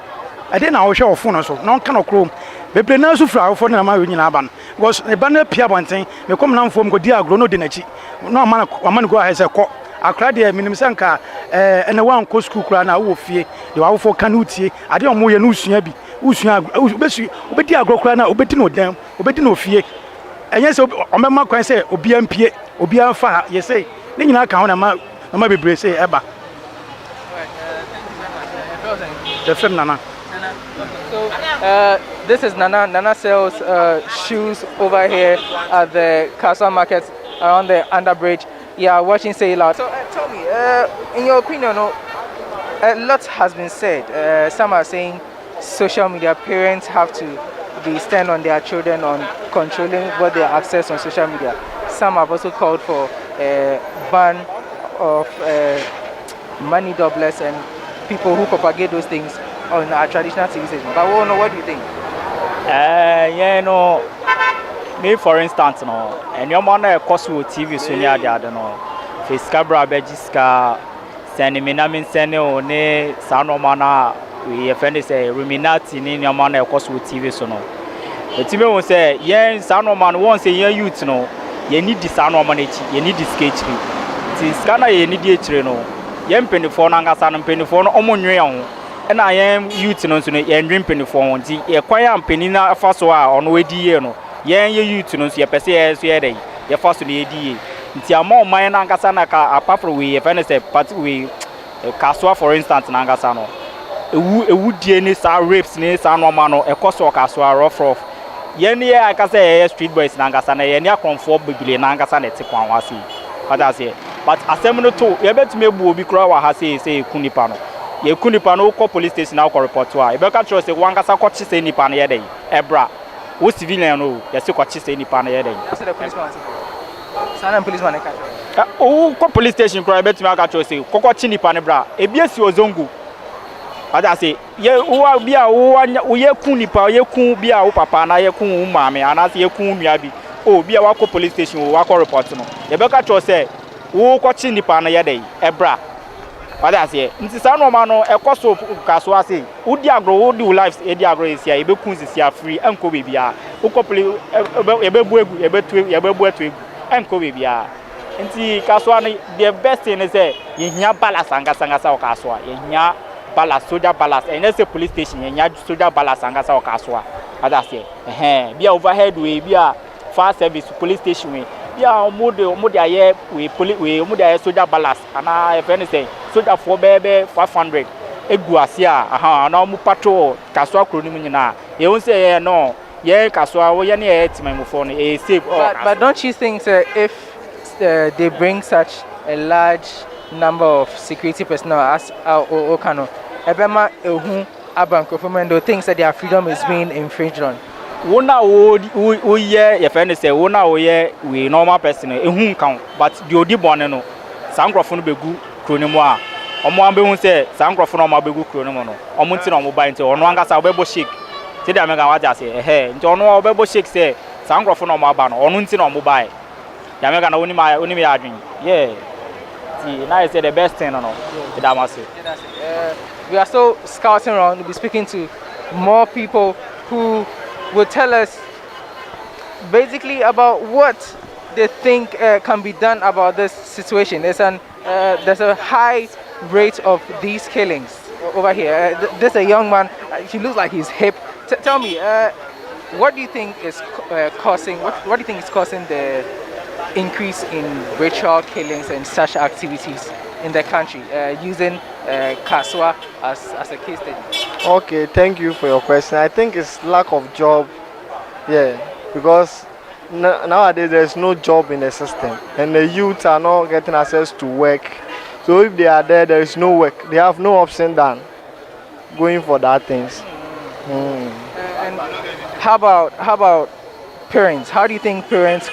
e dey na wo hwe o phone so no kan okrom bebre na so fra wo phone na ma we nyina ba no because ne ba na pia bonten me kom na mfom go dia agro no de na chi no ama go ahe say ko akra de minim sanka ene wan ko school kura na wo fie de wo fo kan utie ade o mo ye no usua bi usua obesu obedi agro kura na obedi no dem obedi no fie enye se omema kwan se obi ampie obi anfa ye say ne nyina ka ho na ma bebre say eba the film nana. So This is Nana. Nana sells shoes over here at the Kaswa Market around the underbridge. Yeah, watching Say It Loud. So tell me, in your opinion, a lot has been said. Some are saying social media parents have to be stern on their children on controlling what they access on social media. Some have also called for a ban of money doublers and people who propagate those things on our traditional TV station. But what do you think? Yeah, no. Me, for instance, no, and your man cost with TV so near the other no. Fiskabra Bejiska, send me namin send ne Sanomana, we offend say Ruminati in your man cost with TV so no. The TV will say, yeah, Sanoman won't say your youth no. You need the Sanomanity, you need the sketch. Tiskana, you need the treno. Yem penny for Nangasan and penny for Omonreon. And I am youth no so and dream penny for one. A quiet penina fasoa on way no. Yen ye youth no so your pese day. Your first in the ADA. It's a more mine Nangasanaka apart from we if any say part we Kaswa for instance Nangasano. A wood DNA rapes ne Sanomano, a Koso Kaswa rough. Yen ye I can say street boys Nangasana, yen ya comfort bibli Nangasana Tikwan wasi. But I say, but a seminal too, you bet me will be crow has say Kunipano. Ye Kunipano call police station now report to her. You better trust the one Gasa coaches any pan a day. Ebra, who's civilian? No, you still coaches any pan a day. That's the policeman. Sana policeman. Oh, police station cry bet me I got to say, Cocochini Panebra, a BS was zongu. But I say, ye who be a ye Kunipa, ye kun be a papa, na ye kun mammy, and as ye kun yabi. Oh, be a Wako police station or Wako report. You better trust say, who coaching the pan a day, Ebra. But I say, Mano Mano, a cost of Caswasi, would diagro, would do lives, a diagro is here, Ebekun is here free, and Kobibia, who couple a bebu, and Kobibia. And see, Caswani, the best thing is a Yanya Balas and Gasanga Caswa, Yanya Balas, Soja Balas, and there's a police station, Yanya Soja Balas and Gasa Caswa. As I say, be overhead, we be a fast service police station. We are Mudia, we Mudia Soja Balas, and I have anything, Soja for baby 500. Eguasia, now Mupato, Caswa Crunimina. You won't say no, yeah, Caswa, we are near my phone, a safe. But don't you think, sir, if they bring such a large number of security personnel as Okano, Ebema Abanko Fomendo thinks that their freedom is being infringed on? Wona we your friend say wona we normal person count but the odi born no sankrofo no begu kronimo a omo ambe hu say sankrofo no ma begu kronimo no omo nti no mo ba nti ono angasa obebo shake ti da mega waja say nti ono obebo shake say sankrofo no ma ba no ono nti no mo ba ya mega na oni ya adwin now I say the best thing no we are still scouting around. We'll be speaking to more people who will tell us basically about what they think can be done about this situation. There's a high rate of these killings over here. There's a young man. He looks like he's hip. Tell me, what do you think is causing? What do you think is causing the increase in ritual killings and such activities in the country, using Kaswa as a case study? Okay, thank you for your question. I think it's lack of job, because nowadays there's no job in the system and the youth are not getting access to work. So if they are there is no work. They have no option than going for that things. And how about parents? How do you think parents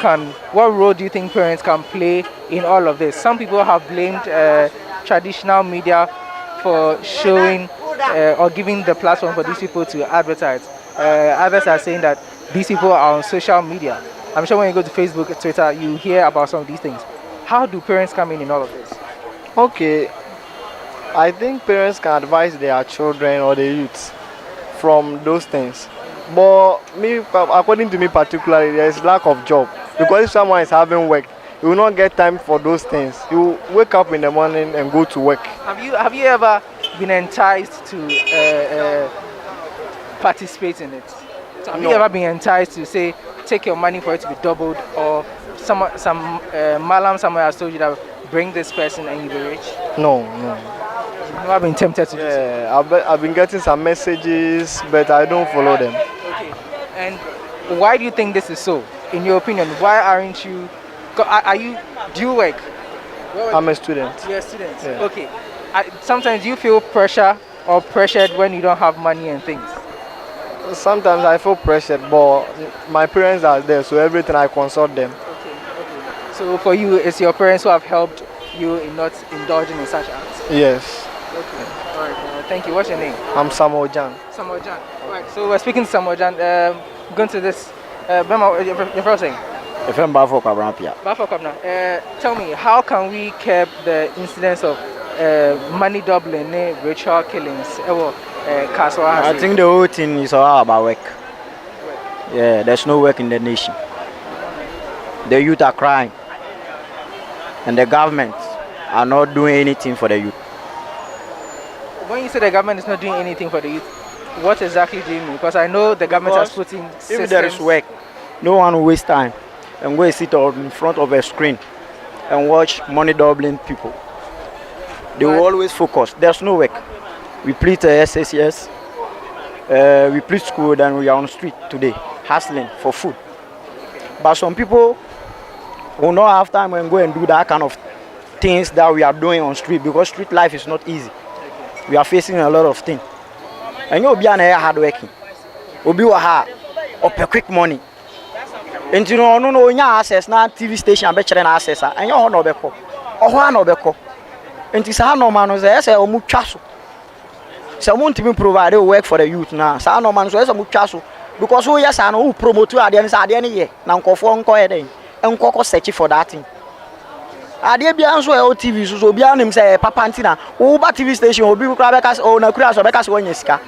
what role do you think parents can play in all of this? Some people have blamed traditional media for showing or giving the platform for these people to advertise. Others are saying that these people are on social media. I'm sure when you go to Facebook, Twitter, you hear about some of these things. How do parents come in all of this? Okay, I think parents can advise their children or the youth from those things. But me, according to me particularly, there is lack of job. Because if someone is having work, he will not get time for those things. He will wake up in the morning and go to work. Have you ever been enticed to participate in it? So have you ever been enticed to say, take your money for it to be doubled, or some malam somewhere has told you that bring this person and you'll be rich? No. You've never been tempted to do so? I've been getting some messages, but I don't follow them. Okay. why do you think this is so? In your opinion, why aren't you? Do you work? I'm a student. You're a student. Yeah. Okay. Sometimes you feel pressure or pressured when you don't have money and things. Sometimes I feel pressured, but my parents are there, so everything I consult them. Okay. So for you, it's your parents who have helped you in not indulging in such acts? Yes. Okay. All right. Thank you. What's your name? I'm Samuel Jan. Samuel Jan. All right. So we're speaking to Samuel Jan. Going to this. Bema, your first thing. Tell me, how can we curb the incidence of money doubling, ritual killings? I think the whole thing is all about work. Yeah, there's no work in the nation. The youth are crying, and the government are not doing anything for the youth. When you say the government is not doing anything for the youth, what exactly do you mean? Because I know the government has put in systems. If there is work, no one will waste time and go sit in front of a screen and watch money doubling people. They will always focus. There's no work. We plead SSS, we plead school, then we are on the street today, hustling for food. But some people will not have time and go and do that kind of things that we are doing on street, because street life is not easy. We are facing a lot of things. And you'll be hard working. You'll be hard or quick money. And you know, no, access now TV station and better access. And you're no beko. Or no beko. And it's how no man was there. Say, muchaso. Someone to provide work for the youth now. Say, no man was a muchaso. Because who yes, I know who promote you at the end of year. Now, go for uncle and go search for that thing. Ade bia nso e TV so bia nim say papa ntina wo ba TV station obi kura beka o na kura so beka so anya sika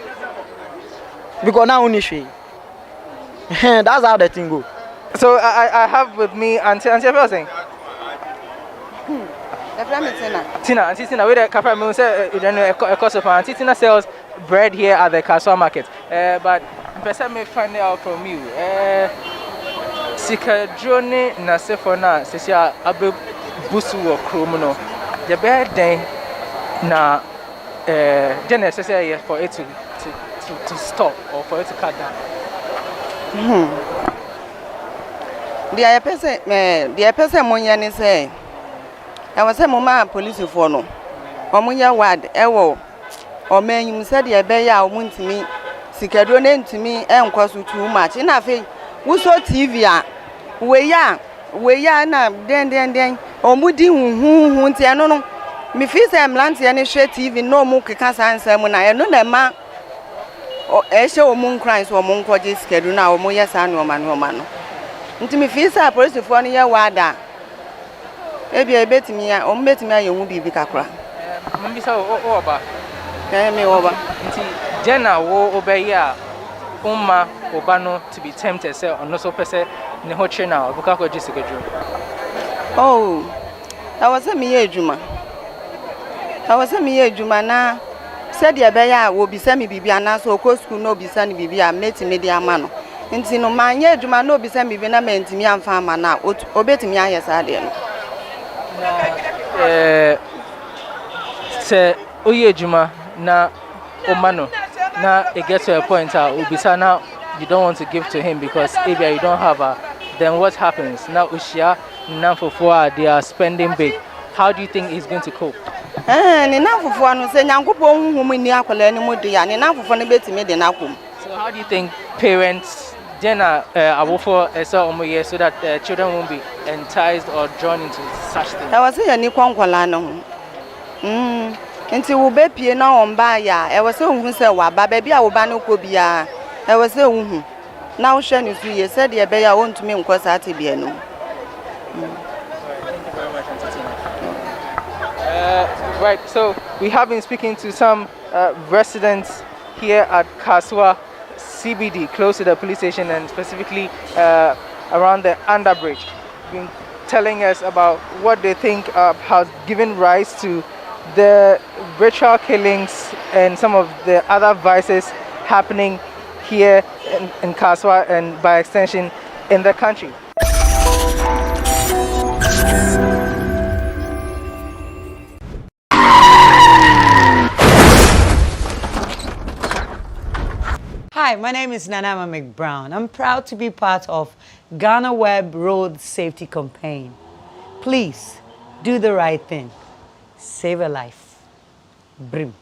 because now only hwe. That's how the thing go. So I have with me Auntie saying Tina, we the Kafra me say a cost of Auntie Tina sells bread here at the Kaswa market. But person me find out from you. Sika journey na se for na se sia abe busu wo krom no. The bed then na Genesis say for it to stop or for it to cut down. The person monya ni say I was a mama police for no. Omunya ward ewo o menyum said the be ya omuntimi sikadro na ntimi enkwaso too much na fe wo so TV a we ya na den omudi hu nti eno no me fi say mlante ne hwe TV no mu keka sansa mu na eno na ma o ehye omu nkran so omu nkoje sikadro na omu yesa no ma no nti me fi say police for no ya wada ebia betimi ya omu betimi ayewu bibi kakra mbisa oba me oba nti jena wo obeya umma obano to be tempted say ono so pese ne ho tre na obuka ko jisikadro. Oh, I was a me ejuma na said ya beya wo bi se me bibia na so ko school no bi se ne bibia meti me dia ma no nti no manye ejuma no bi se me bi na mentimi amfa ma na obetimi ayesa de no se oye ejuma na omano now it gets to a point ubisa now you don't want to give to him because if you don't have a, then what happens now? Ushia Nanfofua, they are spending big. How do you think he's going to cope? No say so how do you think parents Jenna awofo so that children won't be enticed or drawn into such things? I was saying nti wo be pie na omba ya e wose ohun se wa ba ba bia wo ba no ko bia e wose ohun na wo hwe ni su ye said ye be ya wo ntumi nkosa ate bia no. Right, so we have been speaking to some residents here at Kaswa CBD, close to the police station and specifically around the underbridge. Been telling us about what they think has given rise to the ritual killings and some of the other vices happening here in Kaswa and by extension in the country. Hi, my name is Nanama McBrown. I'm proud to be part of GhanaWeb Road Safety Campaign. Please, do the right thing. Save a life. Brim.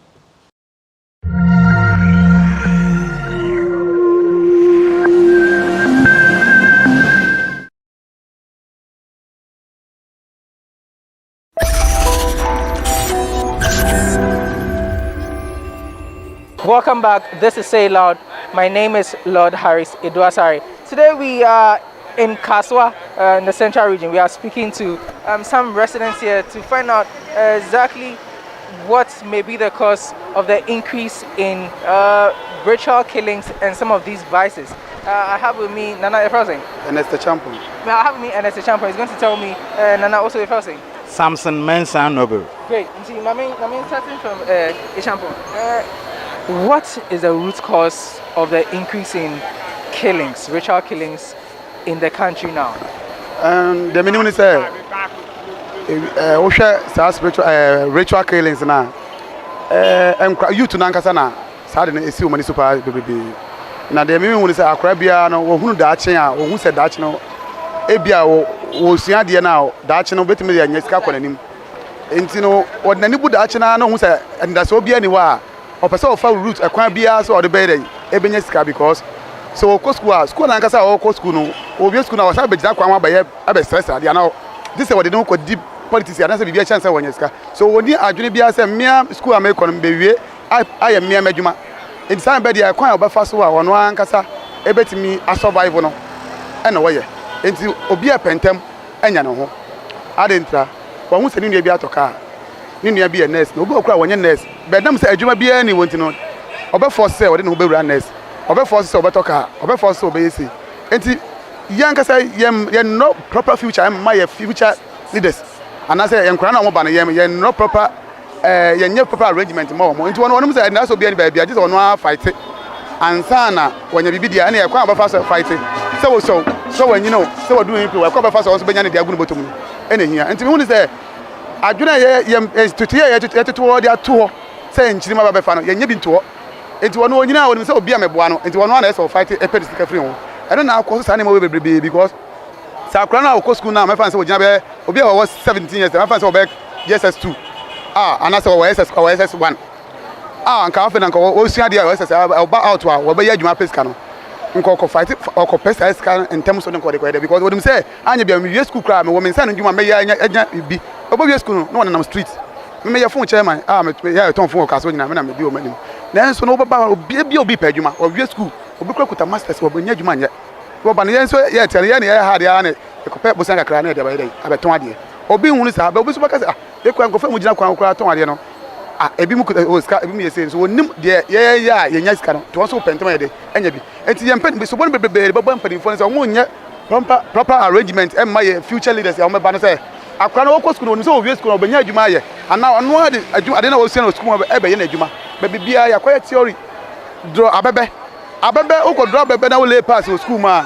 Welcome back. This is Say Loud. My name is Lord Harris Eduasari. Today we are in Kaswa, in the central region. We are speaking to some residents here to find out exactly what may be the cause of the increase in ritual killings and some of these vices. I have with me Nana Efrosing. Ernest Champo. I have with me Ernest Champo. He's going to tell me Nana also Efrosing. Samson Mensah Noble. Great. See, I mean, starting from Champo. What is the root cause of the increase in killings, ritual killings in the country now? The minimum is ritual killings now. You to Nankasana, Saturday is human super baby. Now the minimum is a Caribbean or who Dachina or who said Dachino, Ebia or Siadia now, Dachino, Betty and Yeska. And you know what Nanibu Dachina no who said, and that's all be anywhere. Or person of route a quite bias or the bed Ebeneska because so school and Casa or school no obvious school was average that one by a stress. Now this is what they don't call deep politics and that's a chance when Yeska. So when you are doing bias and mere school American baby, I am mere Majuma. In some bed, I quite about fast one one Casa, a bet me a survival and away into Obia Pentem and Yano. I didn't try, but once a new baby out of car. Ni be a nurse no go kra wonye nurse but nam say adwuma bia ni wonti no obe force say ode no be run nurse obe force say obe toka obe force say obe yesi enti yanka say yem no proper future am my future leaders and I say yankra na mo ba no yem no proper yenye proper arrangement mo enti wonu say na so bia ni ba bia just wonu fight ansana wonya bibi dia na yakwa obe force fight so when you know so we do people we kwa obe force also benya ne dia gunu botom ene hia enti me hu say adwuna ye tutie ye tutuo dia to say nchirima ba befa no ye nya bi nto enti wono onyina woni say obi ameboa no enti wono na say fight e pedis ka free ho eno na akoso sa ne mo bebrebe because sa akra na akọ school na me fan say ogina be obi a was 17 years me fan say obek SS2 anasa o SS1 anka afa na nka o sua dia o SS ba out wa wo be ya adwuma peska no nko fight o pesa ska in terms of nko because wonim say anya bia me school kra me wo me nsa no dwuma me ya anya bi obo school no na street me ya phone chairman me ya ton phone kaso nyina me na me bi o manim na so no baba obi pa adwuma o wi school obi kura kuta masters obi nya adwuma nya wo ba ne so ya tere ya ne ya hard ya ne ko pe busan kakra na de ba de abeton ade obi hunu sa obi so baka say e kwa nkofa mu gina kwa kura ton ade no ebi mu kuta o ska ebi mu yese so wonim de ya nya ska no to so pentem ya de enya bi enti ye mpani so bon bebe baba mpani fo so won nya proper arrangement e my future leaders ya o me ba no say akra na woko school no so obvious school obenya adwuma ye ana ono ade adwuma ade na wo sien no school ebe ye na adwuma be bia ya kwaya theory draw abebe oko draw abebe na wo lay pass wo school ma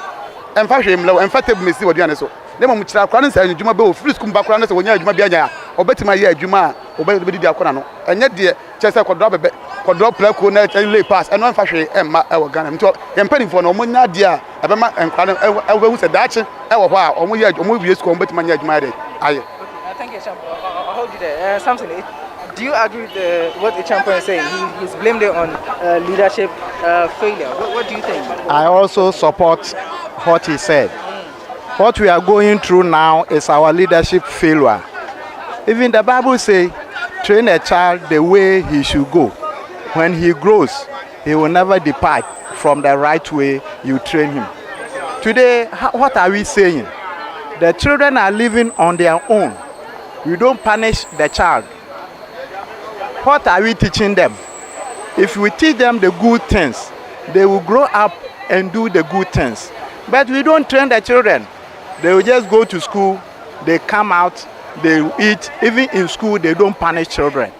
emfa hwem law emfa table mesi wo duane so dem mu kira akra na say adwuma be wo free school ba akra na say wonya adwuma bia nya obetima ye adwuma obedi di akra no enye de chese ko draw abebe ko draw plako na lay pass eno emfa hwe emma e wo Ghana mto ye mpani fo no mo nya de a ebema enkra no e wo se daache e wo ho a omo ye omo wie school obetima nya adwuma de aye. Thank you, Champo. I'll hold you there. Samson, do you agree with what the Champo is saying? He's blamed it on leadership failure. What do you think? I also support what he said. What we are going through now is our leadership failure. Even the Bible says, train a child the way he should go. When he grows, he will never depart from the right way you train him. Today, what are we saying? The children are living on their own. You don't punish the child. What are we teaching them? If we teach them the good things, they will grow up and do the good things. But we don't train the children. They will just go to school, they come out, they eat. Even in school, they don't punish children.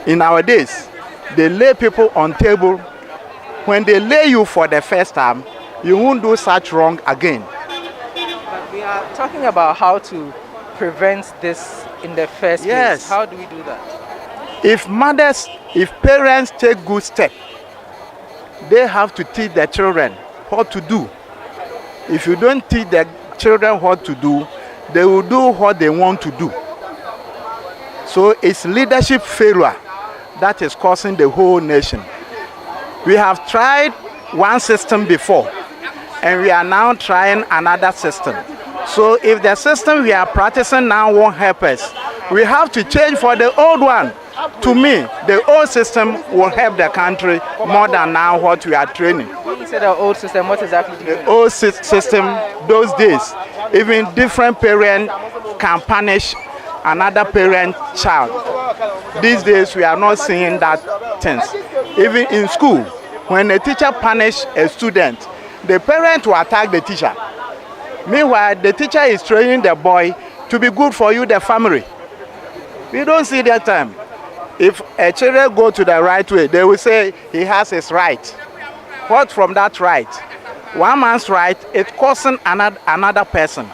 In our days, they lay people on table. When they lay you for the first time, you won't do such wrong again. But we are talking about how to prevent this in the first place. How do we do that? If parents take good steps, they have to teach their children what to do. If you don't teach the children what to do, they will do what they want to do. So it's leadership failure that is causing the whole nation. We have tried one system before, and we are now trying another system. So if the system we are practicing now won't help us, we have to change for the old one. To me, the old system will help the country more than now what we are training. When you say the old system, what exactly do you mean? The old system, those days, even different parents can punish another parent child. These days, we are not seeing that things. Even in school, when a teacher punishes a student, the parent will attack the teacher. Meanwhile, the teacher is training the boy to be good for you, the family. We don't see that time. If a child go to the right way, they will say he has his right. What from that right? One man's right is causing another person.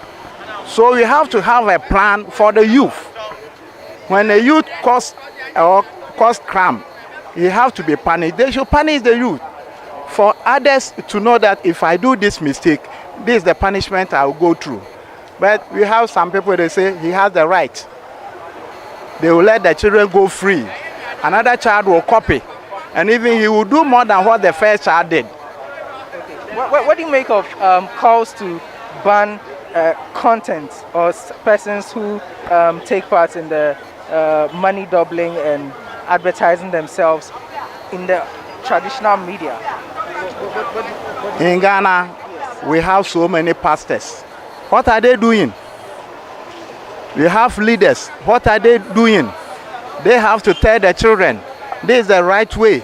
So we have to have a plan for the youth. When a youth cause crime, he have to be punished. They should punish the youth. For others to know that if I do this mistake, this is the punishment I will go through. But we have some people, they say he has the right. They will let the children go free. Another child will copy. And even he will do more than what the first child did. What do you make of calls to ban content or persons who take part in the money doubling and advertising themselves in the traditional media? In Ghana, we have so many pastors. What are they doing? We have leaders. What are they doing? They have to tell the children, this is the right way.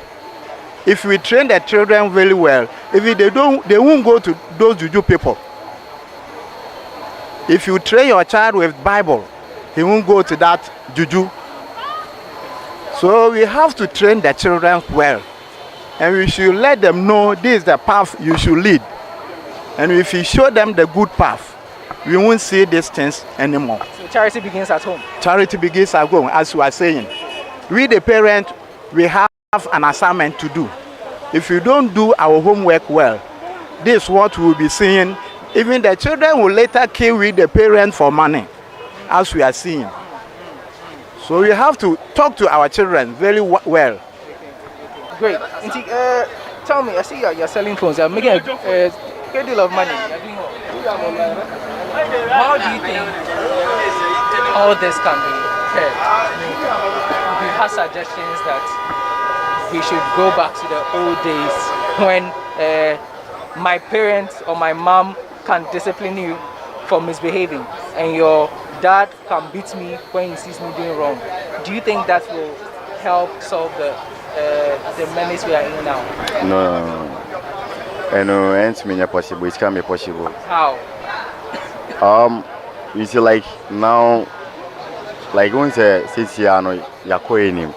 If we train the children very well, if they won't go to those juju people. If you train your child with Bible, he won't go to that juju. So we have to train the children well. And we should let them know this is the path you should lead. And if you show them the good path, we won't see these things anymore. So charity begins at home. Charity begins at home, as you are saying. We, the parent, we have an assignment to do. If you don't do our homework well, this is what we will be seeing. Even the children will later kill with the parent for money, as we are seeing. So we have to talk to our children very well. Great. Tell me, I see you're selling phones. You're making a great deal of money. How do you think all this can be heard? We have suggestions that we should go back to the old days when my parents or my mom can discipline you for misbehaving and your dad can beat me when he sees me doing wrong. Do you think that will help solve the menace we are in now? No. It's possible. It can be possible. How? You see, like now, like when say no yakoenim.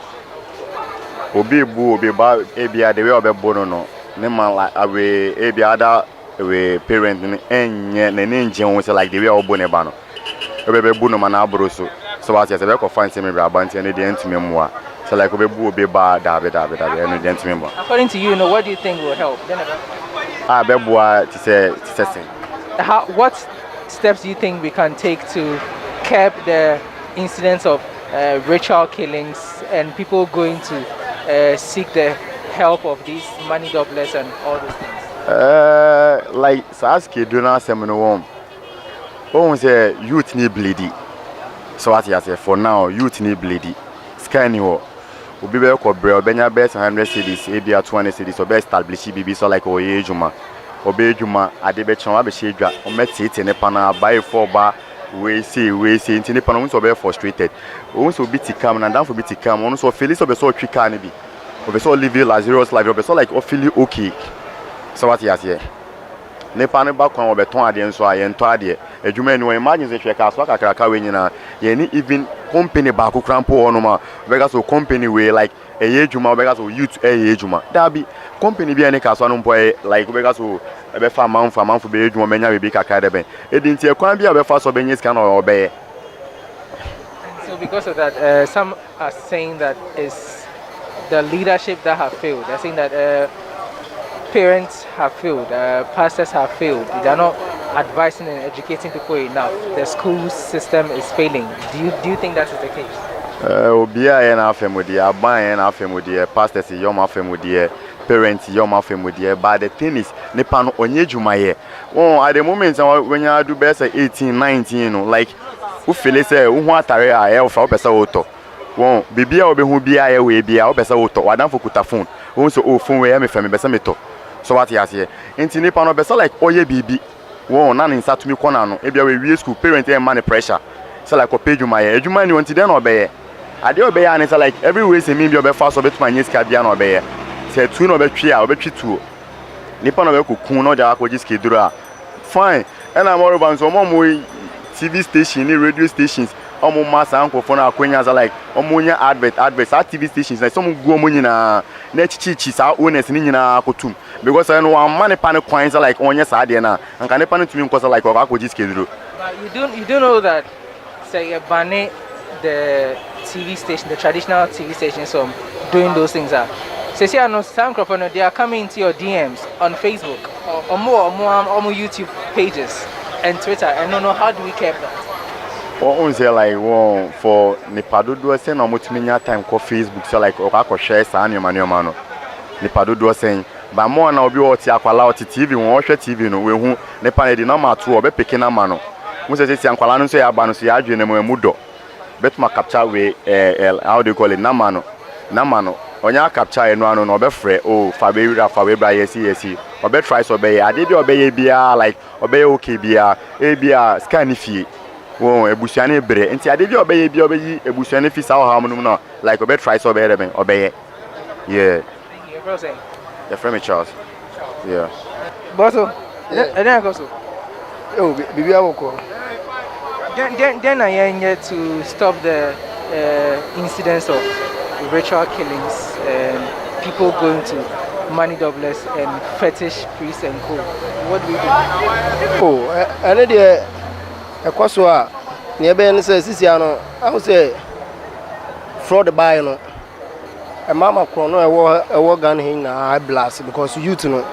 Obi ba ebia the way obe bono no. Ne man like awe ebia other we parent ne enye ne nje won say like the way obo ne ba no. Obe bu no man abro so. So what you say we ko find say me bra banti ne dey ntumi moa. So like obi ba dabe and dey ntumi moa. According to you, what do you think will help? Beboa to say what steps do you think we can take to curb the incidents of ritual killings and people going to seek the help of these money doublers and all those things? Like Saski do not say no one say youth need bleedy. So what you say for now, youth need bleedy. Scanning Obi be ko bre obenya best 100 cities, ebia 20 cities, obe establish BB so like oye ejuma. Obe ejuma ade be chon be shedwa, o metete ne pana buy for ba we see nti ne pana so be frustrated. O so be tikam na dan for be tikam, o so feel so be so twika ne bi. Obe so live Lazarus life, obe so like o feel okay. So what you say? Ne pana ba kwan obe ton ade nso aye nto ade. Ejuma ni imagine say tweka so akakraka we nyina, ye ni even company ba ko krampo onoma because so company we like a ejuma because so youth ejuma that be company bi ene kaso no boy like because so be fa man for be ejuma menya we be kakra de ben edinti ekwan bi a be fa so benye scan or obey. So because of that some are saying that is the leadership that have failed. They're saying that parents have failed, pastors have failed. They are not advising and educating people enough. The school system is failing. Do you think that is the case? Obia na family, aban na family, pastors yoma family, parents yoma family. But the thing is, nipa no onye jumaye. Oh, at the moment when you do best 18, 19, you know, like who feel say who atare a e ofa opesa oto. Won bibia obehu bia ye we bia opesa oto. Wadan for kuta phone. Won so oh phone we me fami besa me to. So what you say? Enti nipa no besa like oye bibi. Won na nsa tumi kona no. E bia we school parent e man pressure. So like pay jumaye. Ejuma ni won ti den obeye. Ade obeye an say like every way say me bi obefa so betuma nyeska bia na obeye. Say tu no betwi a obetwi tu. Nipa no be kokun no ja akodi skeduru a. Fine. And I'm all about so more TV station, radio stations. Omo masa anko for na akwenya za like omonya adverts at TV stations like some go omo nyina na chichi sa owners ni nyina akotum because I know one man pan coins like onya sa de na anka ne pan tumi nkosa like of akodi skeduru. But you do know that say you ban the TV station, the traditional TV stations from doing those things are. Say I know some crop they are coming into your DMs on Facebook or more YouTube pages and Twitter. I don't know how do we keep that. Or say like one for Nipado do say no mutiminya time call Facebook so like okako share sa anyoma no Nipado do saying but more na obi oti akwala oti TV won hwe TV no we hu nipa na di na ma to obe peke na ma no mu say say akwala no so ya ba no so ya adwe na mu do betuma capture we how do you call it na ma no onya capture eno ano no obe frɛ o fa be bra yesi obe try so be ade bi obe bia like obe okay bia e bia scan fie won ebusuane bre nti ade bi obe bia obe yi ebusuane fi sa ha munum no like obe try so be reben obe yeah the friend Charles yeah boso eden go so oh bibi awoko then I am to stop the incidents of ritual killings and people going to money doublers and fetish priests and co. What do we do? Oh, I need a question. Nearby says, Sisiano, I would say fraud buy no. A mama chrono a war gun in a blast because you to know.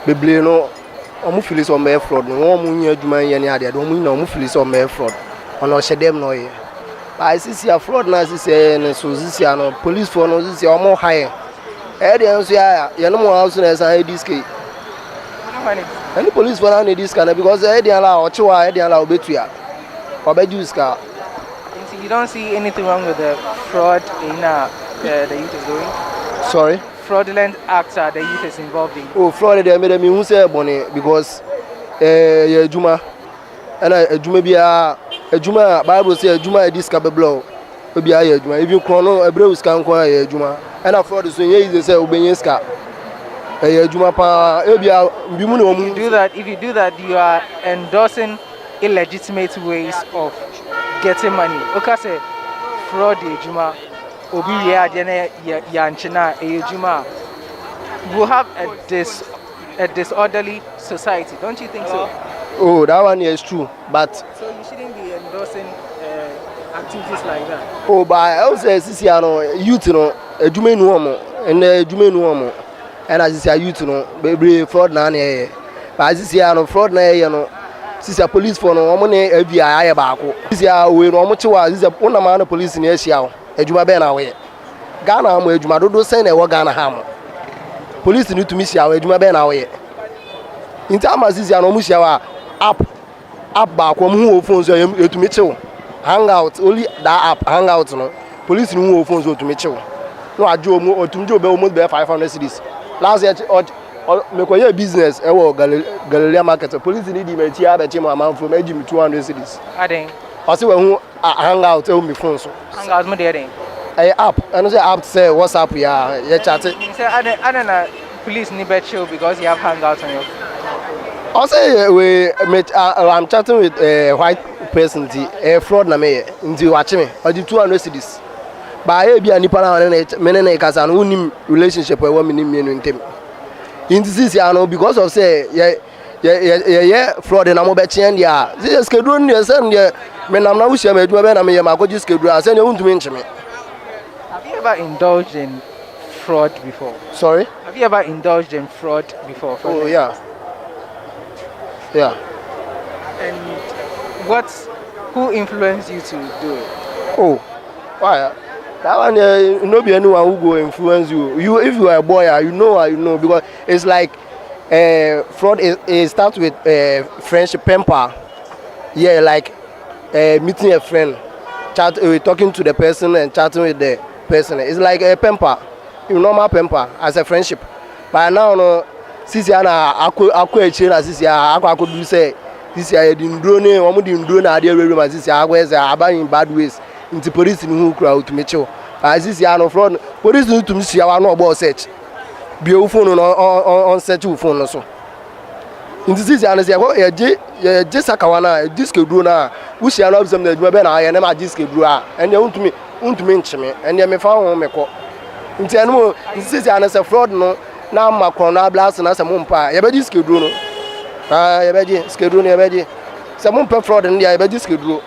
Biblino, Omufilis or mere fraud, no one year Juma any other, don't mean Omufilis or mere fraud. On our shedem no. I see a fraud na say so Sisiano, police for no this or more higher. Edians, you know more house as I disc. Any police for any disc because Edian or Chua, Edian or Betuya or Bejuska. You don't see anything wrong with the fraud in the youth is doing? Sorry? Fraudulent acts the youth is involved in. Oh, fraud, they made me who say bonnet because Juma and a Juma be a Juma Bible say Juma disc a blow. Be a Juma. If you chrono a brew scan a Juma. And I fraud is they say Ubenyeska. Juma pa do that. If you do that, you are endorsing illegitimate ways of getting money. Okay, say fraud Juma. Obi yanchina Juma. We have a disorderly society, don't you think so? Oh, that one is true, but so you shouldn't be endorsing activities like that. Oh, but I also say youth no Juma no and Juma no and as say youth no baby fraud na na but as say fraud na no sisi police for no money FBI baako sisi we no mo chewa sisi una ma na police na ehia ejuma be na we Ghana am ejuma dodo sen na e Ghana ha mo police ni tumi sia we ejuma be na we nti ama sisi no mo sia wa app baako mo hu phone so etumi chew hangout only that app hangout no police ni hu phone so etumi chew no ajo mo otumi jo be almost be 500 cedis last year me ko business e wo Galleria market police need di meti abeche mo amount from ejim 200 cedis aden o se we hu hangout e mi phone so hangout mo dey den app and say app say WhatsApp ya chat say aden na police ni be chill because you have hangout on your I say I'm chatting with a white person fraud na me nti watch me or the 200 cedis ba e bia nipa na me na kasa no unim relationship e wo me nim enu ntem in this ano because of say yeah fraud na mo be chen dia this schedule ni say dia me nam na wo hia me aduma be na me ye ma ko schedule say ne untumi ncheme. Have you ever indulged in fraud before? Sorry? Have you ever indulged in fraud before? Oh, yeah. Yeah. And who influenced you to do it? Oh, why? That one, no be anyone who go influence you. If you are a boy, you know, because it's like fraud. It starts with friendship, pamper. Yeah, like meeting a friend, talking to the person and chatting with the person. It's like a pamper, normal pamper as a friendship. But now, no, since you are a chain, as I could do say. This year, didn't do any. One didn't do any idea. Really, this year, I was in bad ways. Into police in who crowd to meet you. As this year, no fraud. Police need to see our no about search. Be your phone on search your phone also. In this year, I say, oh, just a kawana, a disc do now. We shall have some that we're I am a disc do. And they want to mention me. And they may found me call. In Tiano, this is an as a fraud. No, now my corner blast and as a mumpa. You better disc do no. You better schedule. You better. Some fraud and the better schedule.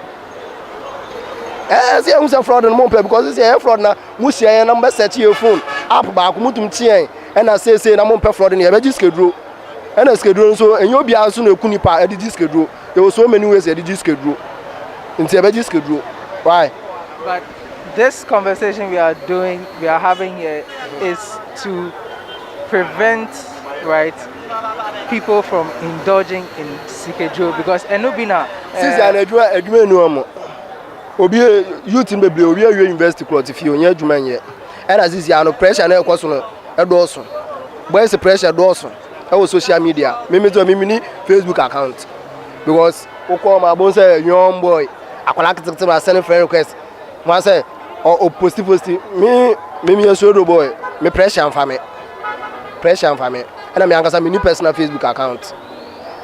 See, I'm a fraud and mumpa because it's a fraud now. Musia number set your phone up back, mutum chain, and I say, I'm on fraud in the better schedule. And a schedule so, and you'll be answering a kunipa at the schedule. There were so many ways at the schedule. In the better schedule. Why? But this conversation we are having here is to prevent, right, people from indulging in schedule because enubina. Since I do no obi youth in bebre obi university cloth if you nya adwuma nye and as this no pressure na ekoso no edoso boys pressure doso e social media me ni Facebook account because okọ ma bon say young boy akola kitikiti send friend request one say o post me show boy me pressure am me and me angasa me new personal Facebook account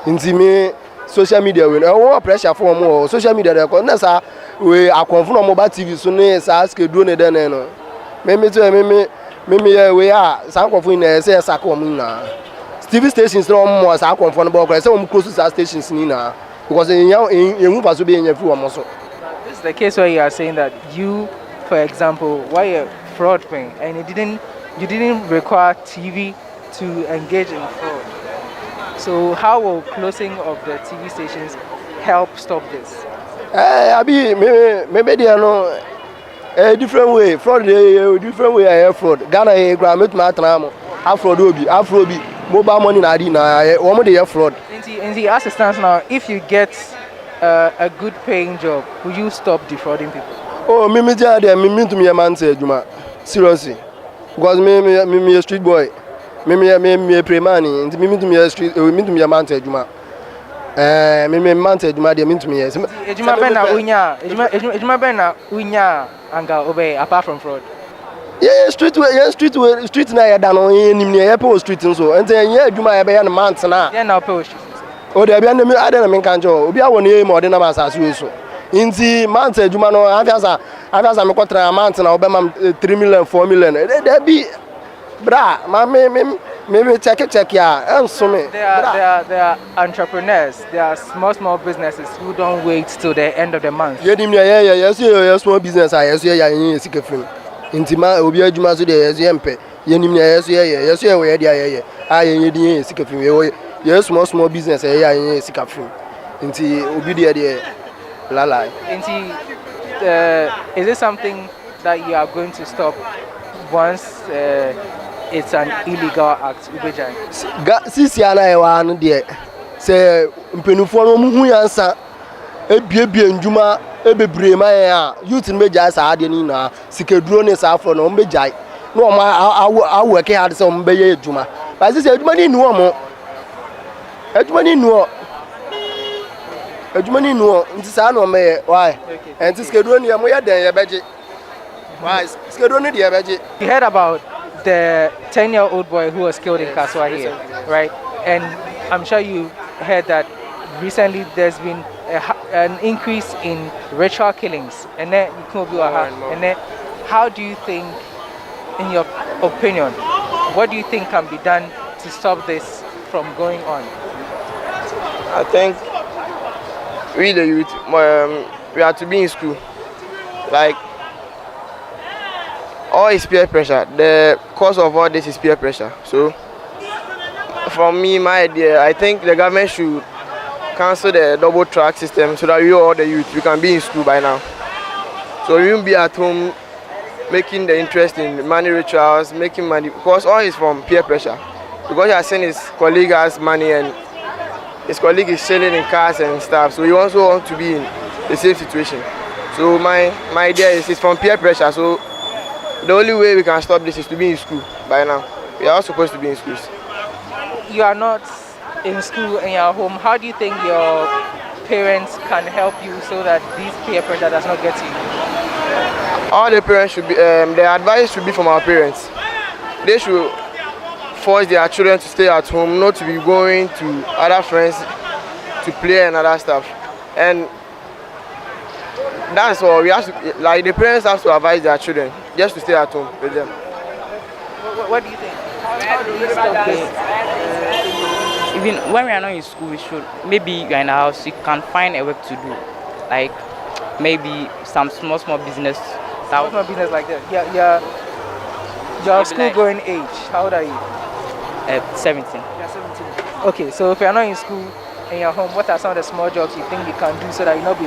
nti me social media we no pressure for more social media dey na sa we akonfo no mobile TV so ne sa schedule ne den no me we sa akonfo ni say sa ka omu na TV stations no mo sa akonfo no bo say omu close sa stations ni na because you pass be nya free omo so. This is the case where you are saying that you, for example, why a fraud thing and you didn't require TV to engage in fraud. So how will closing of the TV stations help stop this? Maybe they are no a different way. Fraud a different way. I have fraud. Ghana a grammar matter. Afro mobile money na di na. One day fraud. In the assistance now, if you get a good paying job, will you stop defrauding people? Oh, me to me a man say Juma. Seriously, because me a street boy. Me pray money. Me to me a street. Me to me a man say Juma. Me man say Juma. They mean to me yes. Ejuma bena unya anga obey apart from fraud. Yeah, street na ya dano nim ne ya pe street nso. Ente ya Juma ya be ya na man na. Yeah, na pe street. O de bia na me ade na me kan jo. Obi awo ne mo de na masase we so. Inti man say Juma no afiasa me kotra man na obe mam 3 million 4 million. There be bra, me check ya. Enso me. There are entrepreneurs. There are small businesses who don't wait till the end of the month. Yeah, small business yes ya yin sika film. Inti ma obi adwuma so de yes yempe. Yenim yes we dey yin di sika film. Yes small business ya yin sika film. Inti obi dey lala. Inti is it something that you are going to stop once it's an illegal act? Sisi ana e wa no de se mpenufo no mu hu yansa ebiebie ndwuma ebebre ma ya youth no meja sa ade ni na sikeduro ne sa afro no meja no ma aweke hard se mbe ye edwuma ba sisi edwuma ni nu omo edwuma ni nu nti sa no me why and sikeduro ni mo ya den ye beje why sikeduro ni de ye beje. You heard about the 10-year-old boy who was killed in Kaswa here, right? And I'm sure you heard that recently there's been an increase in ritual killings. And then how do you think, in your opinion, what do you think can be done to stop this from going on? I think we the youth, we have to be in school. Like all is peer pressure. The cause of all this is peer pressure. So, from me, my idea, I think the government should cancel the double track system so that we all the youth we can be in school by now. So we won't be at home making the interest in money rituals, making money, because all is from peer pressure. Because he has seen his colleague has money and his colleague is selling in cars and stuff, so he also wants to be in the same situation. So my idea is it's from peer pressure. So the only way we can stop this is to be in school by now. We are all supposed to be in schools. You are not in school in your home. How do you think your parents can help you so that this peer pressure does not get to you? All the parents should be, the advice should be from our parents. They should force their children to stay at home, not to be going to other friends to play and other stuff. And that's all we have to, like the parents have to advise their children just to stay at home with them. What do you think? How do we stop this? Even when we are not in school, we should, maybe you're in the house, you can find a work to do. Like maybe some small business. Small business like that? Yeah. Your school going age, how old are you? 17. You're 17. Okay, so if you're not in school in your home, what are some of the small jobs you think you can do so that you'll not be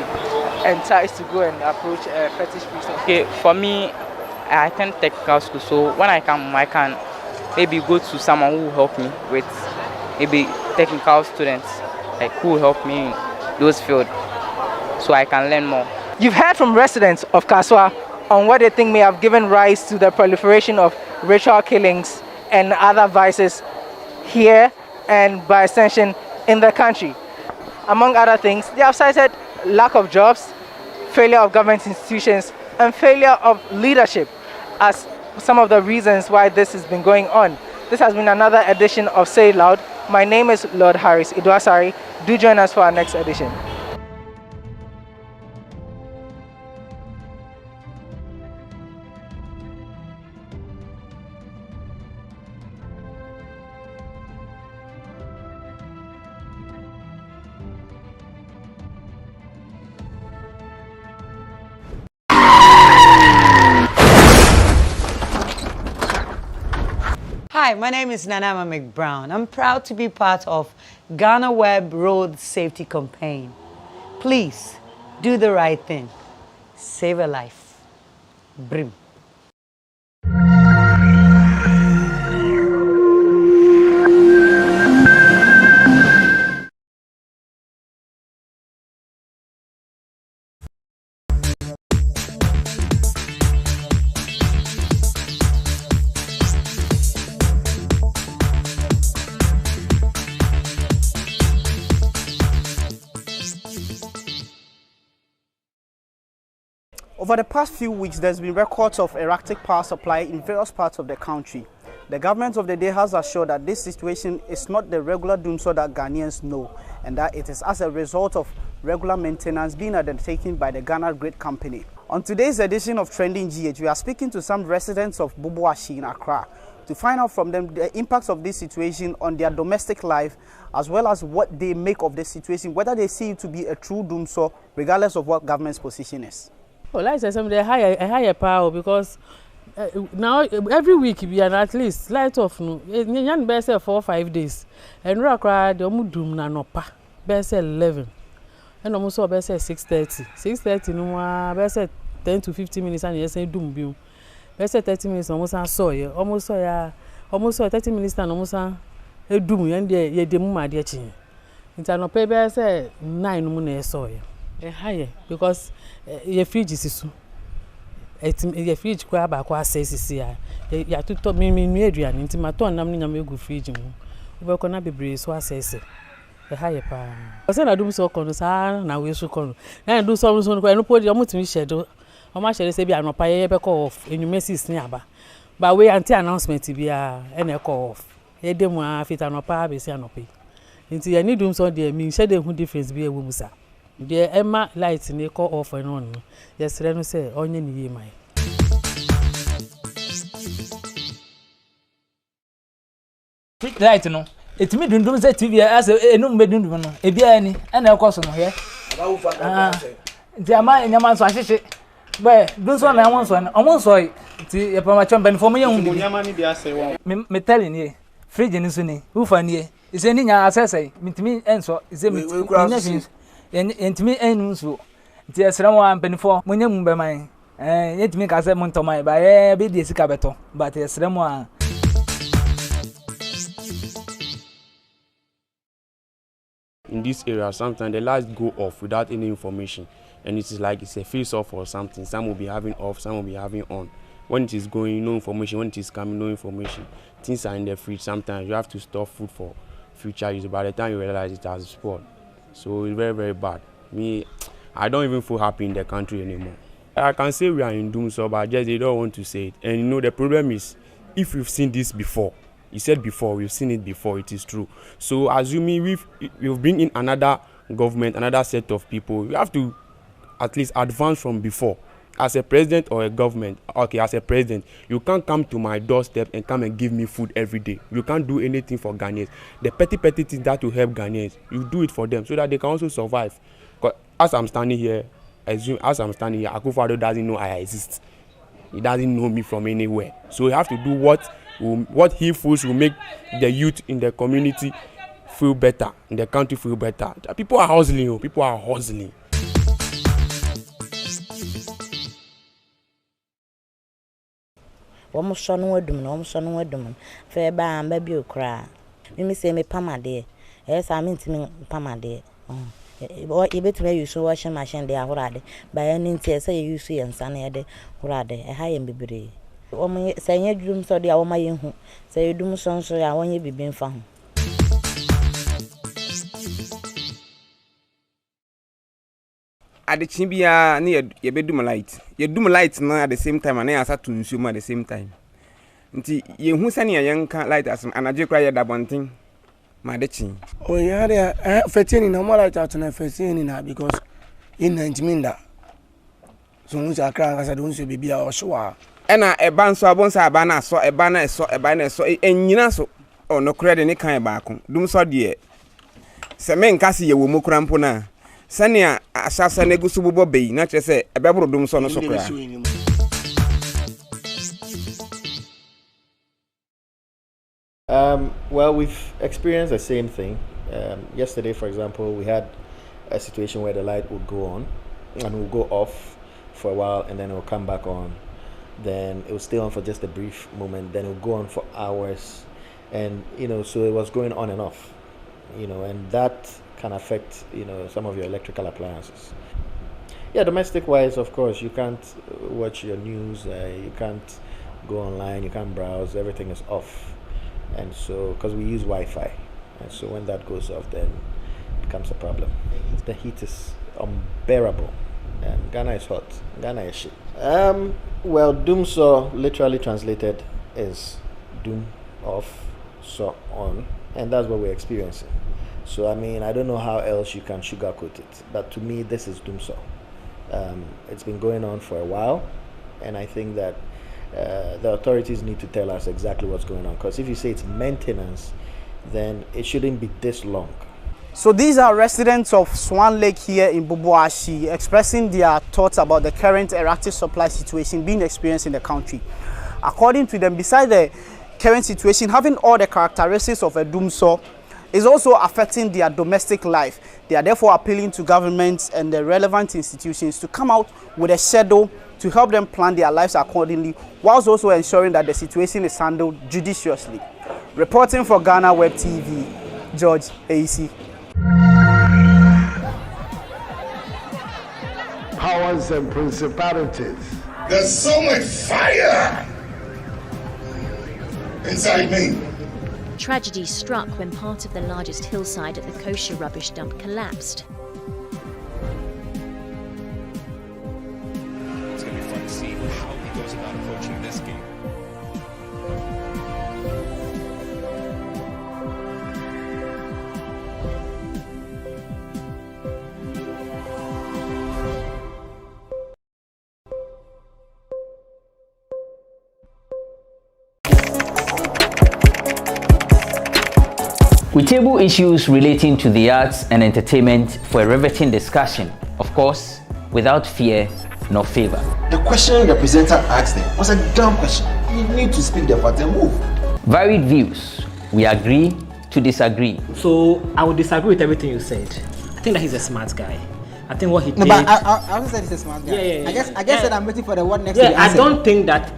enticed to go and approach fetish priests? Okay, for me, I attend technical school, so when I come, I can maybe go to someone who will help me with maybe technical students, like who will help me in those fields, so I can learn more. You've heard from residents of Kaswa on what they think may have given rise to the proliferation of ritual killings and other vices here and by extension in the country. Among other things, they have cited lack of jobs, failure of government institutions, and failure of leadership as some of the reasons why this has been going on. This has been another edition of Say It Loud. My name is Lord Harris Idwasari. Do join us for our next edition. Hi, my name is Nanama McBrown. I'm proud to be part of GhanaWeb Road Safety Campaign. Please, do the right thing. Save a life. Brim. Over the past few weeks, there's been reports of erratic power supply in various parts of the country. The government of the day has assured that this situation is not the regular doomsday that Ghanaians know, and that it is as a result of regular maintenance being undertaken by the Ghana Grid Company. On today's edition of Trending GH, we are speaking to some residents of Bubuashi in Accra to find out from them the impacts of this situation on their domestic life, as well as what they make of the situation, whether they see it to be a true doomsday, regardless of what government's position is. Well, like I said, a higher power because now every week we are at least light off no. You best 4 or 5 days, and we are crying. The doom na no pa best 11, and almost best 6:30. 6:30 no best 10 to 15 minutes and yes doom bill. Best 30 minutes almost saw ya, almost 30 minutes and almost a doom. And ye demu ma dia chin. Into no pay best 9 no na saw ya. Higher because your fridge is so. Your fridge kwa ba kwa sesi ya. Ya to me aduane nti ma to nam nyam egu fridge mu. Ube ko na bebre so asese. Higher pa. Ose na dum so kono sa na we so kono. Na do so so ko eno podi omutimi shedo. O ma shere se bi anopa ye be call off. Enumesis ni aba. Ba we anti announcement bia ene call off. Ye dem afita anopa be si anopa. Nti ya ni dum so de mi shede hu difference bi ewu musa. The Emma lights in the call off and on. Yes, let me say, only ye my. Light no. It me dundum say TV as a number dundum no. E bia ni, and I cost no here. The ama nyama so ahye. But do so na won so na omon so Ti ya pa ma chomba ni fomo yehun bi. Me telling you. Fridge ni so ni. Who fa ni? Ise ni nya asese. Mitimi enso. Ise mi. Entimi enu so. Ti esra mo ampanifo. Monye mu be man. Yetimi ka se mo ntoman ba be di esika beto. But esra mo a in this area, sometimes the lights go off without any information, and it is like it's a face off or something. Some will be having off, some will be having on. When it is going, no information. When it is coming, no information. Things are in the fridge. Sometimes you have to store food for future use. By the time you realize it has spoiled, so it's very, very bad. Me, I don't even feel happy in the country anymore. I can say we are in doom, so but just they don't want to say it. And you know the problem is, if we've seen this before. You said before, we've seen it before, it is true. So assuming we've bring in another government, another set of people, you have to at least advance from before. As a president or a government, okay, as a president, you can't come to my doorstep and come and give me food every day. You can't do anything for Ghanaians. The petty things that will help Ghanaians, you do it for them so that they can also survive. Because as I'm standing here, Akufo-Addo doesn't know I exist. He doesn't know me from anywhere. So you have to do what he feels will make the youth in the community feel better, in the country feel better. People are hustling, people are hustling. Almost son wedum, almost son wedum. Fair by and baby cry. Me say me pama de. Yes, I mean to me pama de. Or you bet me you so washing machine there already. By any tears say you see and sunny de already. A high and baby. Say you dream so the my young. Say you do so so I want you be being found. At the chimbia near your bedroom light. You do light now at the same time, and I start to consume at the same time. Until you who send a young cat light as an adject cry that one thing. My detching. Oh, yeah, they are 15 in a more light out and 15 in her because in 19 that. So once I cry, as I don't see baby or sure. And a band so I once a banner saw a banner so and you know so or no credit any kind of back. Doom so dear. Semen Cassie, you will more crampona. Sanya asasa negusubu bobe na che se ebebro dum so no so kra. Well, we've experienced the same thing. Yesterday, for example, we had a situation where the light would go on and will go off for a while and then it will come back on. Then it will stay on for just a brief moment, then it will go on for hours. And, so it was going on and off, and that can affect, some of your electrical appliances. Yeah, domestic-wise, of course, you can't watch your news, you can't go online, you can't browse, everything is off. And so, because we use Wi-Fi, and so when that goes off, then it becomes a problem. The heat is unbearable, and Ghana is hot. Ghana is shit. Well, doom so literally translated is doom off, so on, and that's what we're experiencing. So, I don't know how else you can sugarcoat it, but to me, this is doom so. It's been going on for a while, and I think that the authorities need to tell us exactly what's going on, because if you say it's maintenance, then it shouldn't be this long. So these are residents of Swan Lake here in Boboashi expressing their thoughts about the current erratic supply situation being experienced in the country. According to them, besides the current situation having all the characteristics of a doom so, is also affecting their domestic life. They are therefore appealing to governments and the relevant institutions to come out with a schedule to help them plan their lives accordingly, whilst also ensuring that the situation is handled judiciously. Reporting for GhanaWeb TV, George AC. Powers and principalities. There's so much fire inside me. Tragedy struck when part of the largest hillside at the kosher rubbish dump collapsed. It's going to be fun to see how he goes about approaching this game. We table issues relating to the arts and entertainment for a riveting discussion, of course, without fear nor favor. The question the presenter asked them was a dumb question. You need to speak the fact and move. Varied views. We agree to disagree. So I would disagree with everything you said. I think that he's a smart guy. I think what he did. No, but I also said he's a smart guy. Yeah. I guess that I'm waiting for the what next. Yeah, I don't think that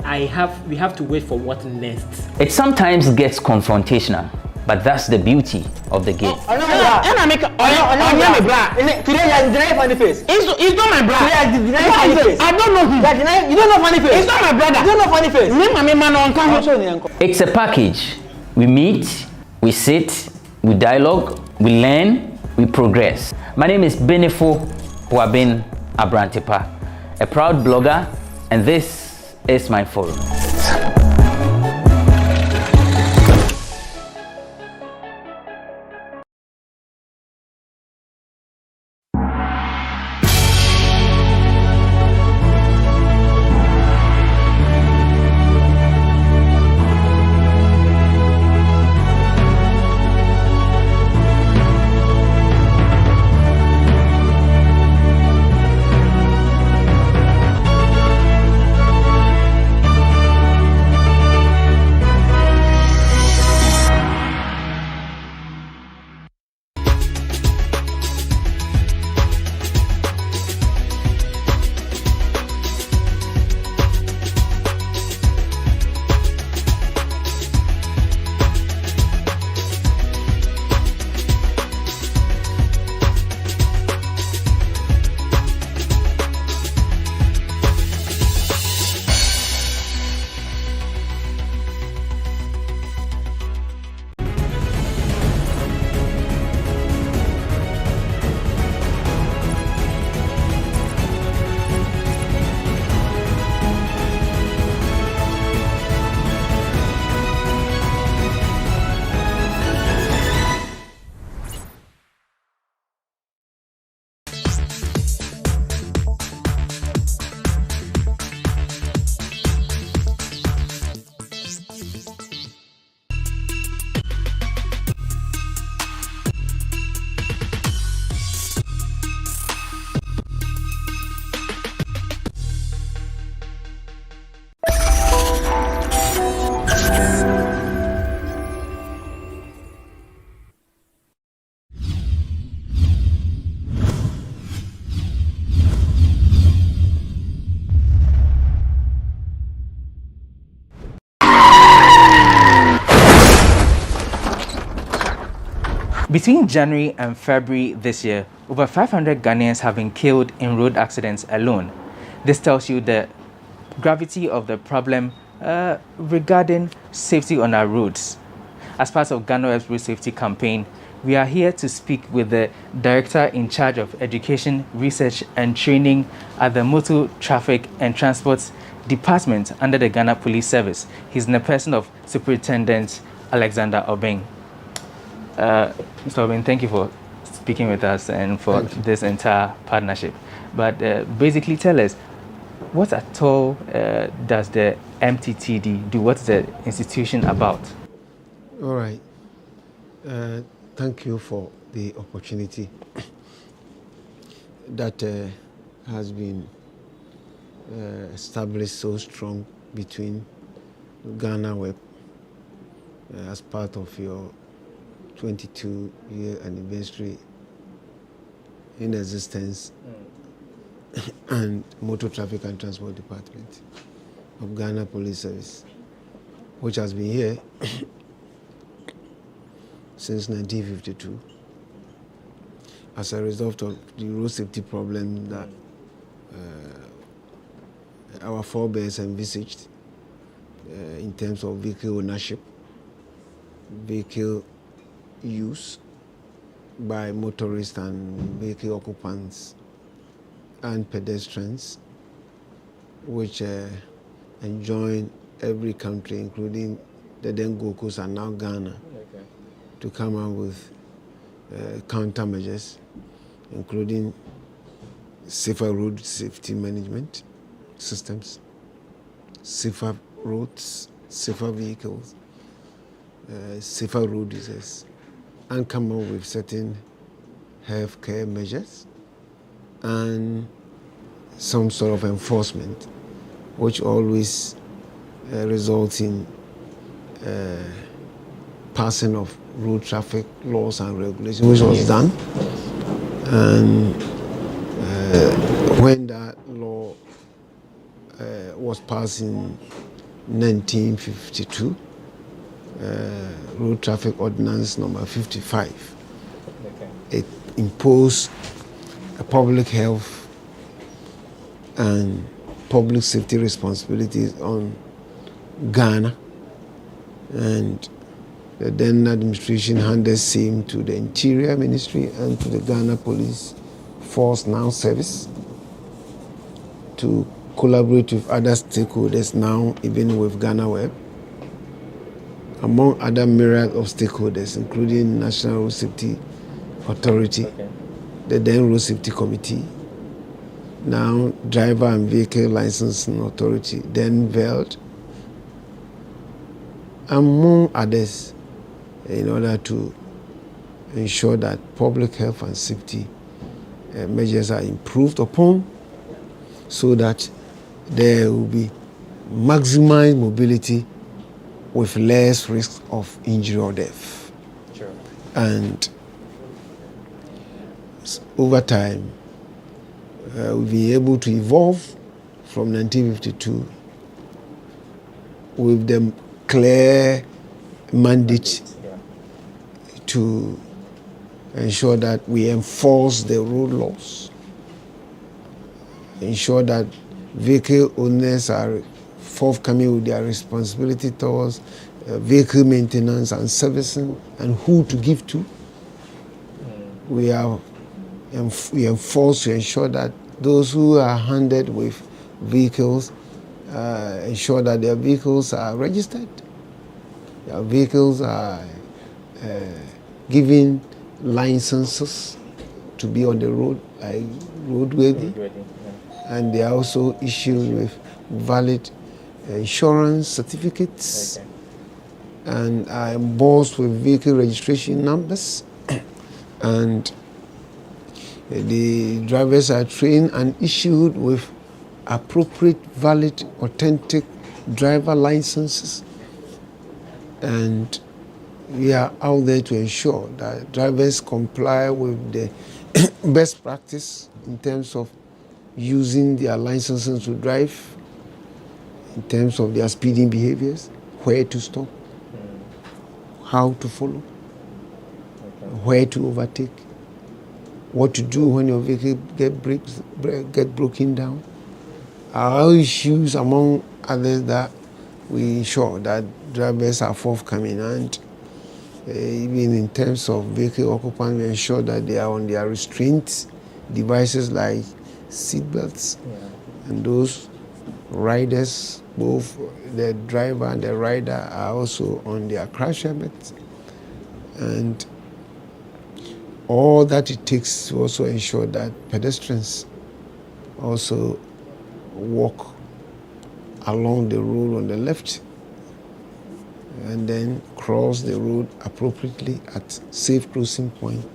we have to wait for what next. It sometimes gets confrontational, but that's the beauty of the game. Today you're funny face. It's not my brother. Funny face. I don't know him. You don't know funny face. It's not my brother. You don't know funny face. It's a package. We meet, we sit, we dialogue, we learn, we progress. My name is Benefo Huabin Abrantepa, a proud blogger, and this is my forum. Between January and February this year, over 500 Ghanaians have been killed in road accidents alone. This tells you the gravity of the problem regarding safety on our roads. As part of GhanaWeb's Road Safety Campaign, we are here to speak with the Director in charge of Education, Research and Training at the Motor Traffic and Transport Department under the Ghana Police Service. He's in the person of Superintendent Alexander Obeng. Mr. Obeng, thank you for speaking with us and for this entire partnership. But basically tell us, what at all does the MTTD do? What's the institution about? All right. Thank you for the opportunity that has been established so strong between GhanaWeb as part of your 22-year anniversary in existence and Motor Traffic and Transport Department of Ghana Police Service, which has been here since 1952 as a result of the road safety problem that our forebears envisaged in terms of vehicle ownership, vehicle use by motorists and vehicle occupants and pedestrians, which enjoin every country, including the then Gokos and now Ghana, to come out with countermeasures, including safer road safety management systems, safer roads, safer vehicles, safer road users, and come up with certain health care measures and some sort of enforcement, which always results in passing of road traffic laws and regulations, which was done. And when that law was passed in 1952, Road Traffic Ordinance number 55, it imposed a public health and public safety responsibilities on Ghana, and the then administration handed same to the Interior Ministry and to the Ghana Police Force Now Service to collaborate with other stakeholders, now even with GhanaWeb, among other myriad of stakeholders, including National Road Safety Authority, the then Road Safety Committee, now Driver and Vehicle Licensing Authority, then VELD, among others, in order to ensure that public health and safety measures are improved upon, so that there will be maximized mobility with less risk of injury or death. Sure. And over time, we've been able to evolve from 1952 with the clear mandate to ensure that we enforce the road laws, ensure that vehicle owners are forthcoming with their responsibility towards vehicle maintenance and servicing and who to give to. We enforce to ensure that those who are handed with vehicles ensure that their vehicles are registered, their vehicles are given licenses to be on the road, like roadworthy, and they are also issued with valid insurance certificates and are embossed with vehicle registration numbers, and the drivers are trained and issued with appropriate, valid, authentic driver licenses, and we are out there to ensure that drivers comply with the best practice in terms of using their licenses to drive, in terms of their speeding behaviors, where to stop, how to follow, where to overtake, what to do when your vehicle get broken down. Our issues, among others, that we ensure that drivers are forthcoming, and even in terms of vehicle occupants, we ensure that they are on their restraint devices like seatbelts, and those riders, both the driver and the rider, are also on their crash helmets, and all that it takes to also ensure that pedestrians also walk along the road on the left and then cross the road appropriately at safe crossing point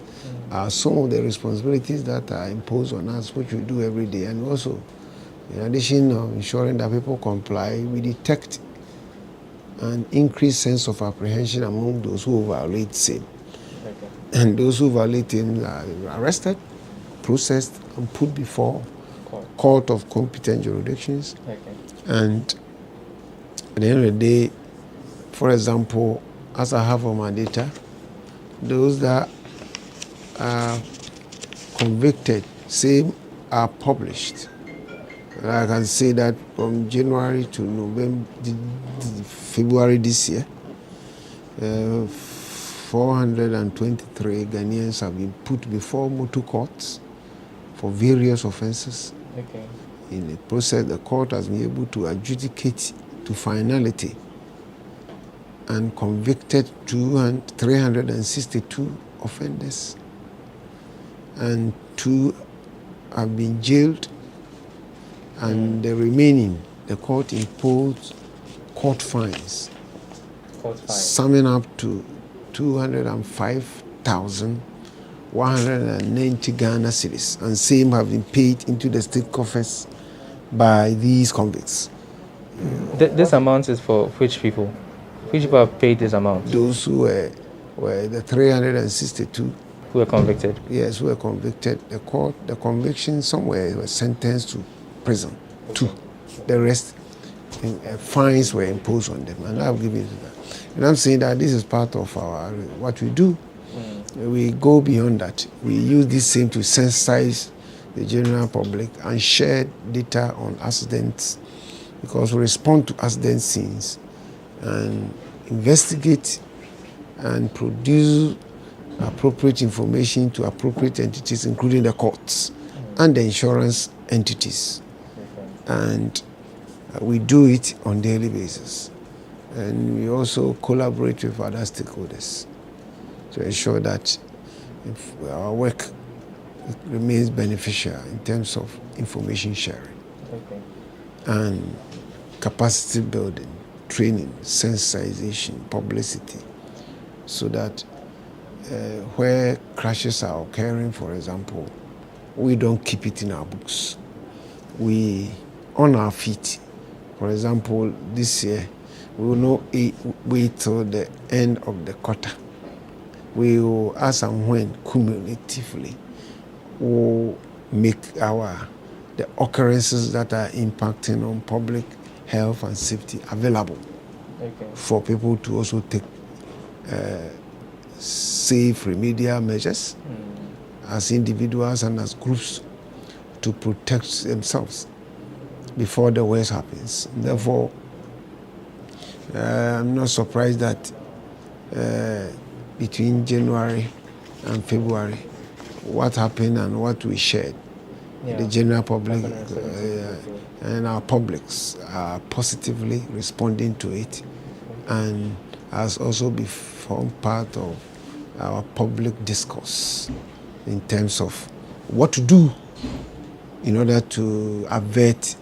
are some of the responsibilities that are imposed on us, which we do every day. And also, in addition of ensuring that people comply, we detect an increased sense of apprehension among those who violate same. And those who violate him are arrested, processed, and put before court of competent jurisdictions. And at the end of the day, for example, as I have on my data, those that are convicted, same are published. And I can say that from January to November, February this year, 423 Ghanaians have been put before motor courts for various offenses. In the process, the court has been able to adjudicate to finality and convicted 362 offenders, and 2 have been jailed, and the remaining, the court imposed court fines, summing up to 205,190 Ghana cedis, and same have been paid into the state coffers by these convicts. This amount is for which people? Which people have paid this amount? Those who were the 362 who were convicted. Yes, who were convicted. The conviction somewhere was sentenced to prison. Two. The rest, fines were imposed on them, and I'll give you that. And I'm saying that this is part of what we do. We go beyond that. We use this same to sensitize the general public and share data on accidents, because we respond to accident scenes and investigate and produce appropriate information to appropriate entities, including the courts and the insurance entities. And we do it on a daily basis. And we also collaborate with other stakeholders to ensure that our work remains beneficial in terms of information sharing and capacity building, training, sensitization, publicity, so that where crashes are occurring, for example, we don't keep it in our books. We, on our feet, for example, this year, we will not wait till the end of the quarter. We will, as and when, cumulatively, will make the occurrences that are impacting on public health and safety available for people to also take safe remedial measures as individuals and as groups to protect themselves before the worst happens. Therefore, I'm not surprised that between January and February, what happened and what we shared, the general public and our publics are positively responding to it, and has also become part of our public discourse in terms of what to do in order to avert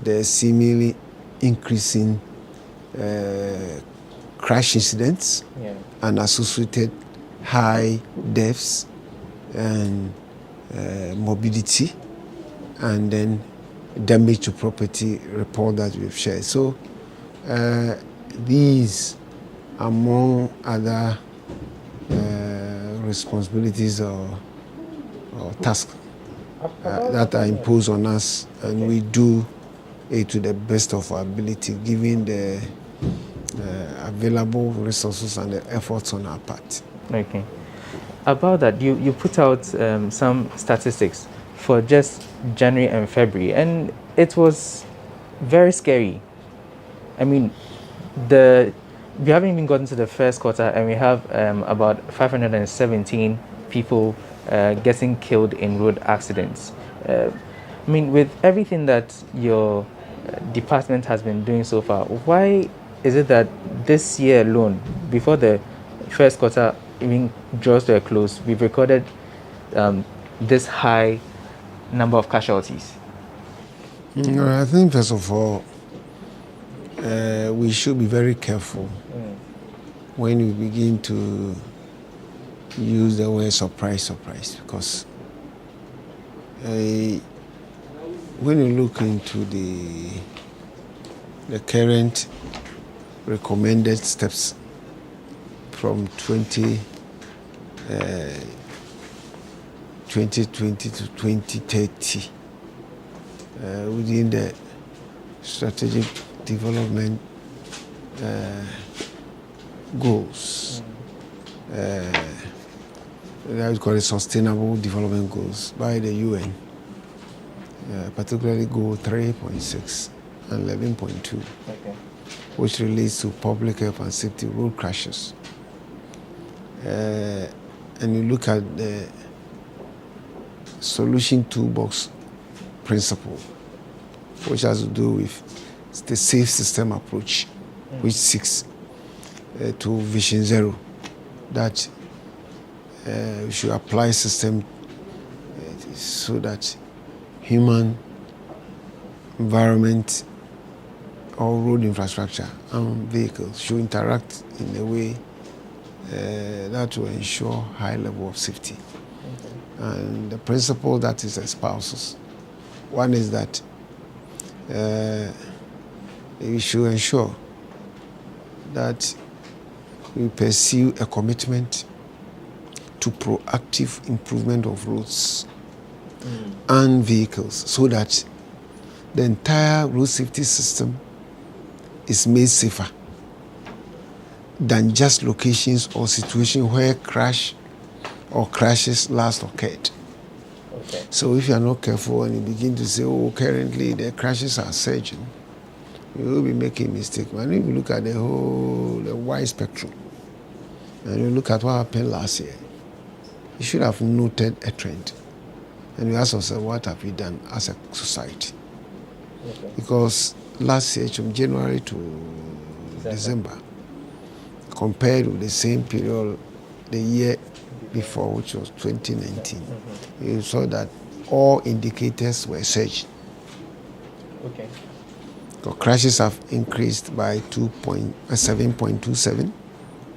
the seemingly increasing crash incidents and associated high deaths and morbidity, and then damage to property report that we've shared. So these, among other responsibilities or tasks that are imposed on us, and we do it to the best of our ability, given the available resources and the efforts on our part. Okay. About that, you put out some statistics for just January and February, and it was very scary. I mean, we haven't even gotten to the first quarter, and we have about 517 people getting killed in road accidents. I mean, with everything that your department has been doing so far, why is it that this year alone, before the first quarter even draws to a close, we've recorded this high number of casualties? I think, first of all, we should be very careful when we begin to use the word surprise, because when you look into the current recommended steps from 2020 to 2030 within the strategic development goals, that we call it sustainable development goals by the UN, particularly goal 3.6 and 11.2, which relates to public health and safety, road crashes. And you look at the solution toolbox principle, which has to do with the safe system approach, which seeks to Vision Zero, that we should apply system so that human, environment, or road infrastructure and vehicles should interact in a way that will ensure high level of safety. And the principle that is espouses, one is that we should ensure that we pursue a commitment to proactive improvement of roads and vehicles so that the entire road safety system is made safer than just locations or situations where crash or crashes last occurred. Okay. So if you are not careful and you begin to say, oh, currently the crashes are surging, you will be making a mistake. When you look at the wide spectrum, and you look at what happened last year, you should have noted a trend. And you ask yourself, what have we done as a society? Okay. Because last year, from January to December, compared with the same period the year before, which was 2019, you saw that all indicators were surging. Okay. So crashes have increased by 7.27.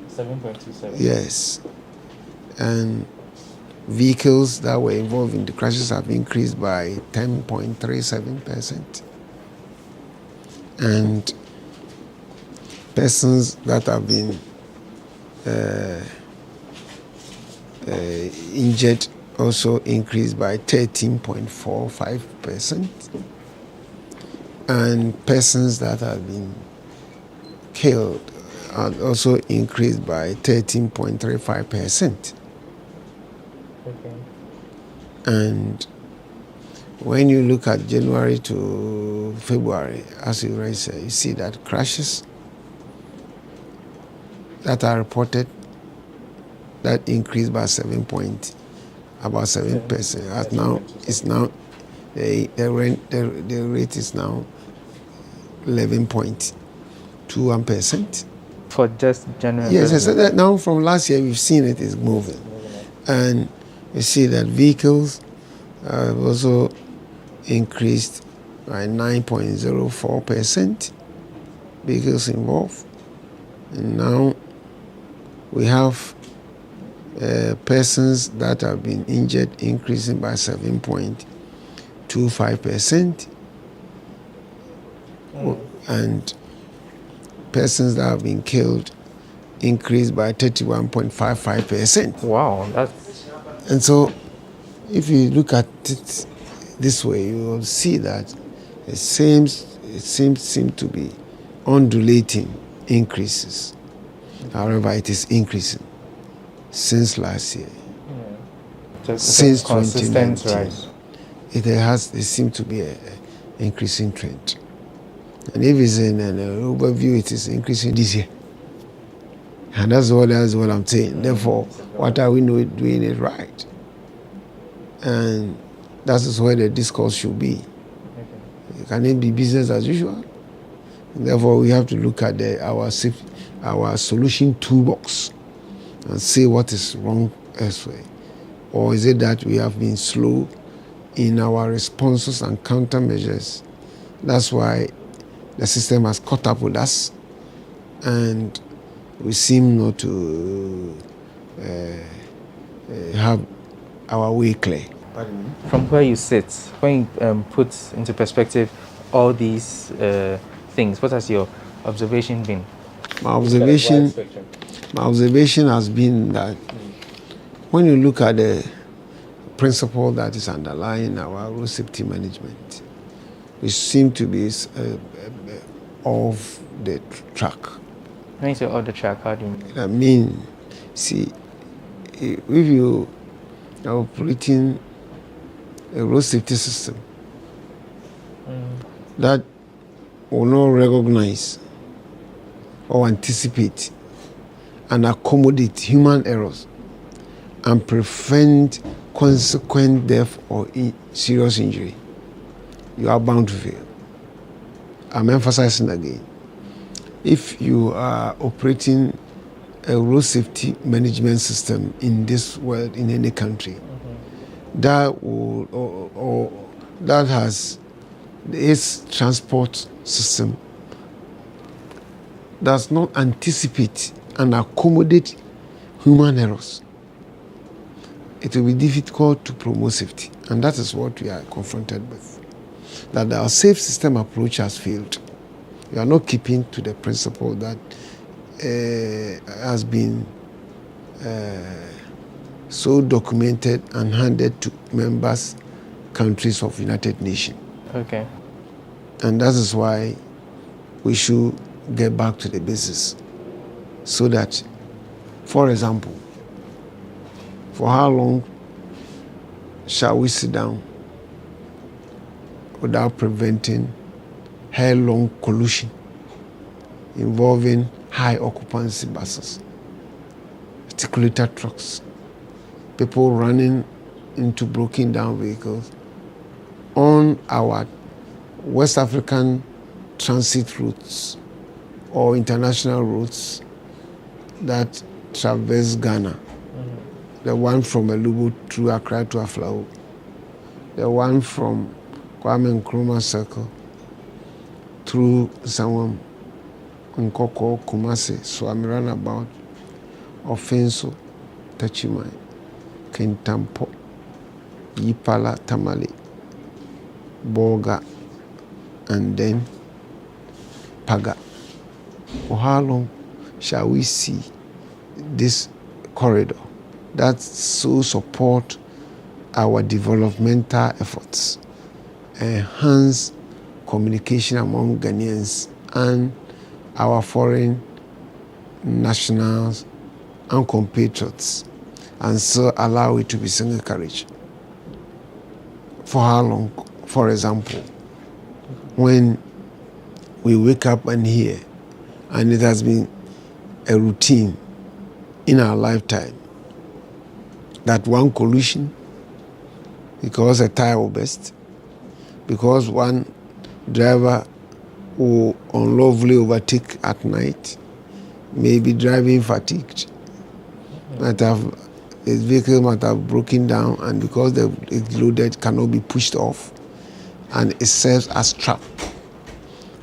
7.27. Yes. And vehicles that were involved in the crashes have increased by 10.37%. And persons that have been injured also increased by 13.45%. And persons that have been killed also increased by 13.35%. Okay. And when you look at January to February, as you already said, you see that crashes that are reported that increased by about 7%. As now, it's now the rate is now 11.21%. For just January. Yes, so that now from last year we've seen it is moving, and you see that vehicles have also increased by 9.04%. Vehicles involved, and now we have persons that have been injured increasing by 7.25%, and persons that have been killed increased by 31.55%. Wow, that's... And so, if you look at it this way, you will see that it seems to be undulating increases. However, it is increasing since last year. Since 2019, rise. It seems to be an increasing trend. And if it's in an overview, it is increasing this year. And that's what I'm saying. Therefore, what are we doing it right? And that is where the discourse should be. Can it be business as usual? Therefore, we have to look at our solution toolbox and see what is wrong elsewhere. Or is it that we have been slow in our responses and countermeasures? That's why the system has caught up with us, and we seem not to have our way clear. From where you sit, when you put into perspective all these things, what has your observation been? My observation has been that when you look at the principle that is underlying our road safety management, we seem to be off the track. When you say off the track, how do you mean? I mean, see, if you are operating a road safety system that will not recognize or anticipate and accommodate human errors and prevent consequent death or serious injury, you are bound to fail. I'm emphasizing again. If you are operating a road safety management system in this world, in any country, that will or that has its transport system does not anticipate and accommodate human errors, it will be difficult to promote safety, and that is what we are confronted with. that our safe system approach has failed. We are not keeping to the principle that has been so documented and handed to members countries of United Nations. Okay. And that is why we should get back to the basis, so that, for example, for how long shall we sit down without preventing headlong collision involving high occupancy buses, articulated trucks, people running into broken down vehicles on our West African transit routes or international routes that traverse Ghana? The one from Elubu through Accra to Aflao, the one from Kwame Nkrumah Circle through Sawam, Nkoko, Kumasi, Swami Runabout, Offenso, Tachimai, Kintampo, Yipala, Tamale, Boga, and then Paga. For how long shall we see this corridor that so support our developmental efforts, enhance communication among Ghanaians and our foreign nationals and compatriots, and so allow it to be single carriage? For how long? For example, when we wake up and hear, and it has been a routine in our lifetime, that one collision, because a tire will burst, because one driver will unlawfully overtake at night, maybe driving fatigued, his vehicle might have broken down, and because it's loaded, cannot be pushed off, and it serves as trap,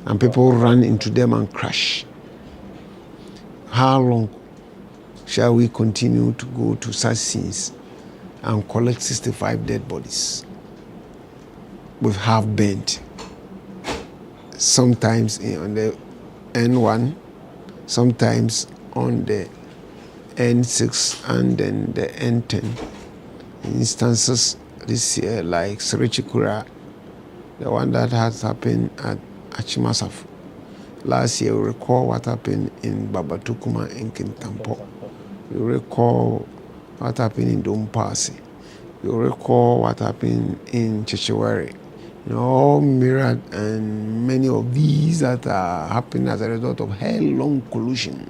and people run into them and crash. How long shall we continue to go to such scenes and collect 65 dead bodies with half burnt? Sometimes on the N1, sometimes on the N6 and then the N10. Instances this year like Sirichikura, the one that has happened at Achimasaf. Last year, we recall what happened in Babatukuma in Kintampo. You recall what happened in Dompasi. You recall what happened in Chichiwari. All mirrored, and many of these that are happening as a result of headlong collusion.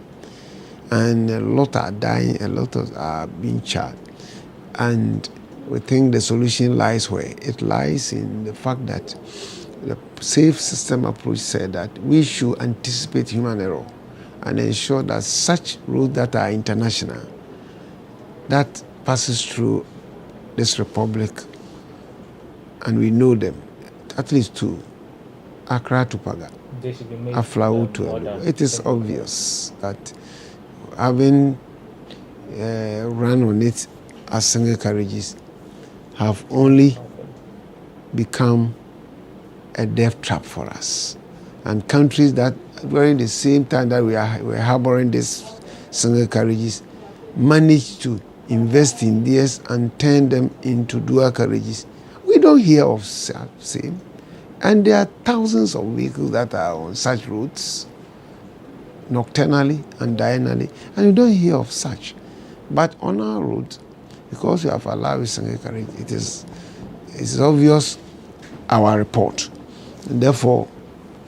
And a lot are dying, a lot are being charged. And we think the solution lies where? It lies in the fact that the safe system approach said that we should anticipate human error and ensure that such roads that are international, that passes through this republic, and we know them, at least two, Accra to Paga, Aflao to Elubu. It is obvious that having run on it as single carriages have only become a death trap for us. And countries that during the same time that we're harboring these single carriages manage to invest in theirs and turn them into dual carriages. We don't hear of same. And there are thousands of vehicles that are on such routes nocturnally and diurnally, and you don't hear of such. But on our roads, because we have allowed single carriage, it's obvious our report. And therefore,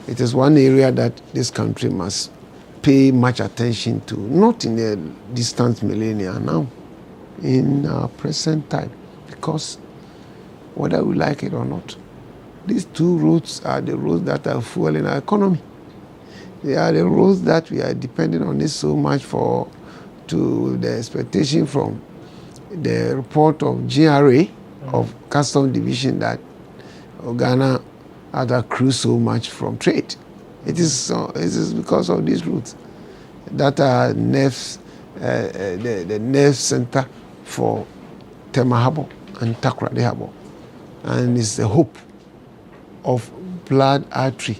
it is one area that this country must pay much attention to, not in the distant millennia now, in our present time, because whether we like it or not, these two roads are the roads that are fueling our economy. They are the roads that we are depending on this so much to the expectation from the report of GRA, of Custom Division, that Ghana had accrued so much from trade. It is because of these routes that are the nerve center for Tema Harbour and Takoradi Harbour. And it's the hope of blood artery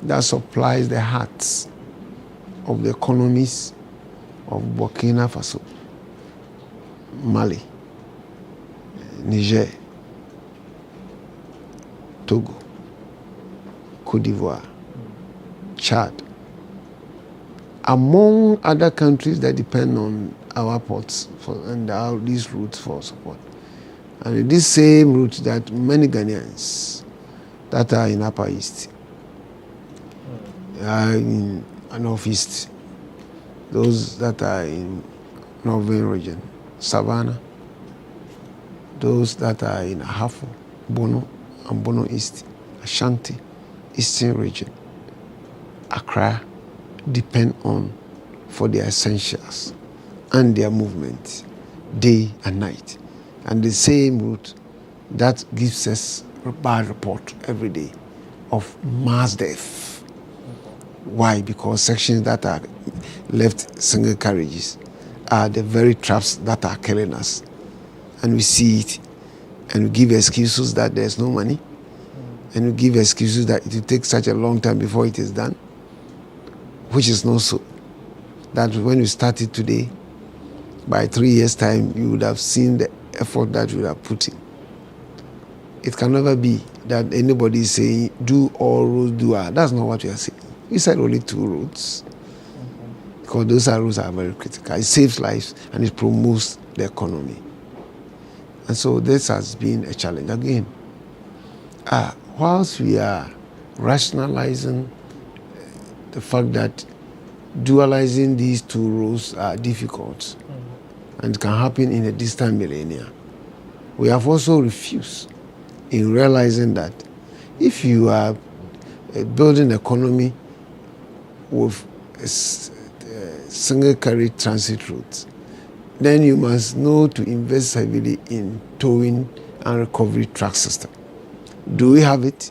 that supplies the hearts of the economies of Burkina Faso, Mali, Niger, Togo, Côte d'Ivoire, Chad, among other countries that depend on our ports and these routes for support. And this same route that many Ghanaians that are in Upper East, in North East, those that are in Northern region, Savannah, those that are in Ahafo, Bono, and Bono East, Ashanti, Eastern region, Accra, depend on for their essentials and their movement day and night. And the same route that gives us a bad report every day of mass death. Why? Because sections that are left single carriages are the very traps that are killing us. And we see it, and we give excuses that there's no money, and we give excuses that it will take such a long time before it is done, which is not so. That when you started today, by 3 years' time, you would have seen the effort that you would have put in. It can never be that anybody is saying, do all roads, do all. That's not what we are saying. We said only 2 roads. Because those roads are very critical. It saves lives and it promotes the economy. And so this has been a challenge. Again, whilst we are rationalizing the fact that dualizing these 2 roads are difficult and can happen in a distant millennia, we have also refused in realizing that if you are building an economy with a single carriage transit routes, then you must know to invest heavily in towing and recovery track system. Do we have it?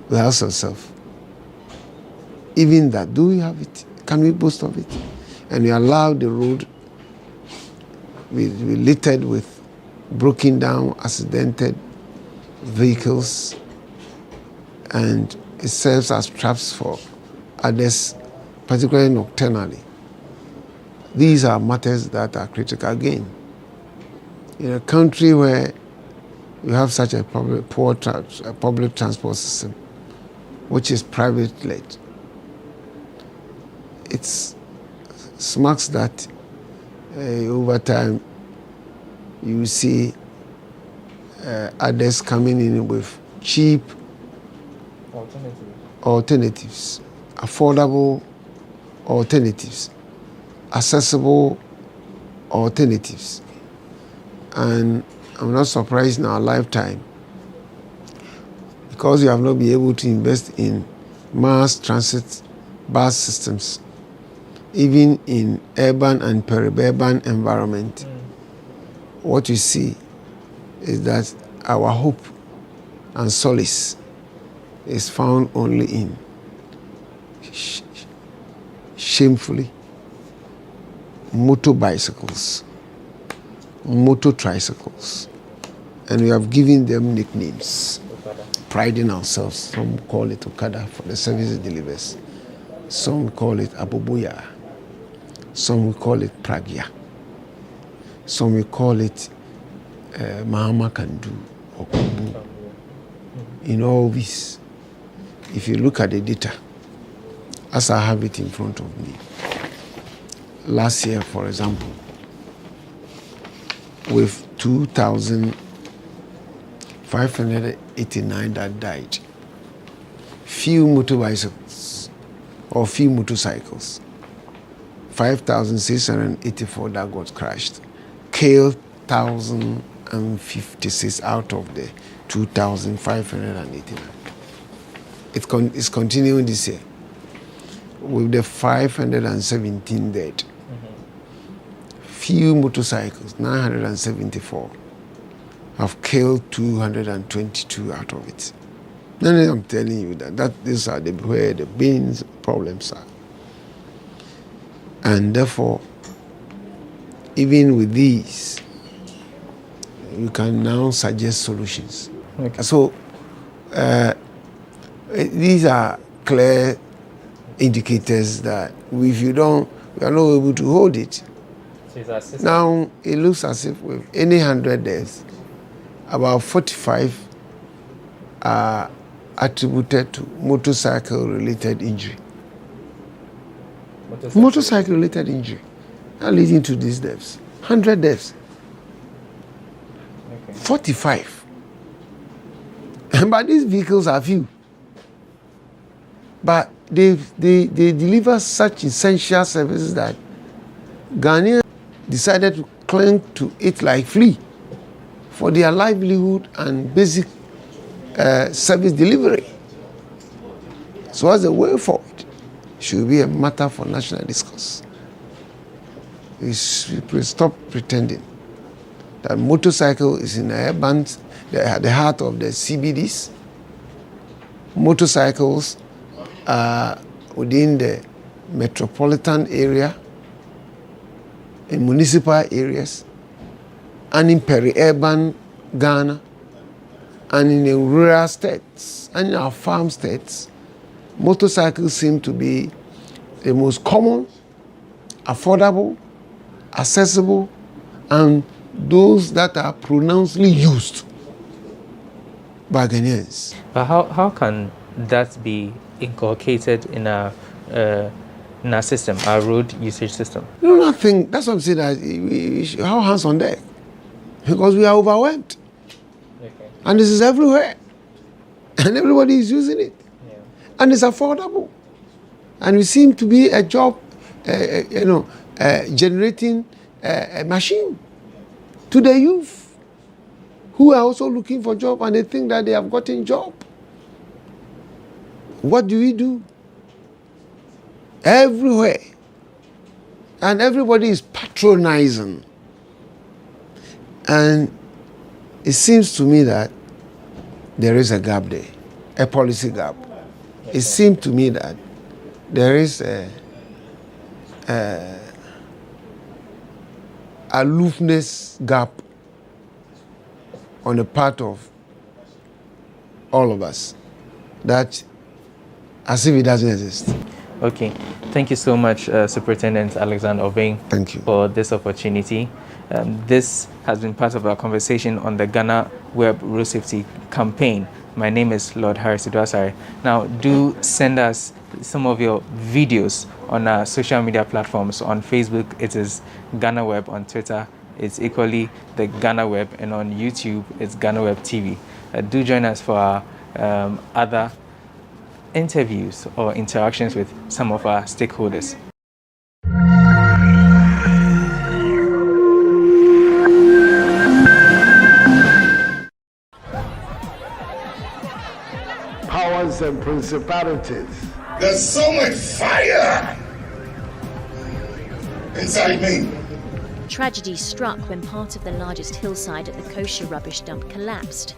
We ask ourselves. Even that, do we have it? Can we boast of it? And we allow the road be littered with broken down, accidented vehicles, and it serves as traps for others, particularly nocturnally. These are matters that are critical. Again, in a country where you have such a poor public transport system, which is private-led, it smacks that over time you see others coming in with cheap alternatives, affordable alternatives, accessible alternatives. And I'm not surprised in our lifetime, because we have not been able to invest in mass transit bus systems, even in urban and peri-urban environment. What you see is that our hope and solace is found only in shamefully motor bicycles, motor tricycles, and we have given them nicknames, priding ourselves. Some call it Okada for the services it delivers. Some call it Aboboya. Some will call it Pragya. Some will call it Mahama Kandu or Kumbu. In all this, if you look at the data, as I have it in front of me, last year, for example, with 2,589 that died, few motor bicycles or few motorcycles, 5,684 that got crashed, killed 1,056 out of the 2,589. It's continuing this year with the 517 dead. Few motorcycles, 974, have killed 222 out of it. Then I'm telling you that these are where the main problems are. And therefore, even with these, you can now suggest solutions. Okay. So These are clear indicators that if you don't, we are not able to hold it. So now, it looks as if with any 100 deaths, about 45 are attributed to motorcycle-related injury. Motorcycle-related injury are leading to these deaths. 100 deaths. Okay. 45. But these vehicles are few. But they deliver such essential services that Ghanaians decided to cling to it like flea for their livelihood and basic service delivery. So as a way forward, it should be a matter for national discourse. We should stop pretending that motorcycle is in the urban, the heart of the CBDs. Motorcycles are within the metropolitan area, in municipal areas, and in peri-urban Ghana, and in the rural states, and in our farm states. Motorcycles seem to be the most common, affordable, accessible, and those that are pronouncedly used by Ghanaians. But how can that be inculcated in our system, our road usage system? No, I think that's what I'm saying. That we should have hands on deck because we are overwhelmed, and this is everywhere, and everybody is using it, and it's affordable, and we seem to be a job, generating a machine to the youth who are also looking for job, and they think that they have gotten job. What do we do? Everywhere. And everybody is patronizing. And it seems to me that there is a gap there, a policy gap. It seems to me that there is a aloofness gap on the part of all of us, that as if it doesn't exist. Okay, thank you so much, Superintendent Alexander Obeng. Thank you for this opportunity. This has been part of our conversation on the GhanaWeb Road Safety Campaign. My name is Lord Harris Idwasare. Now, do send us some of your videos on our social media platforms. On Facebook, it is GhanaWeb. On Twitter, it's equally the GhanaWeb. And on YouTube, it's GhanaWeb TV. Do join us for our other interviews or interactions with some of our stakeholders. Powers and principalities. There's so much fire inside me. Tragedy struck when part of the largest hillside at the kosher rubbish dump collapsed.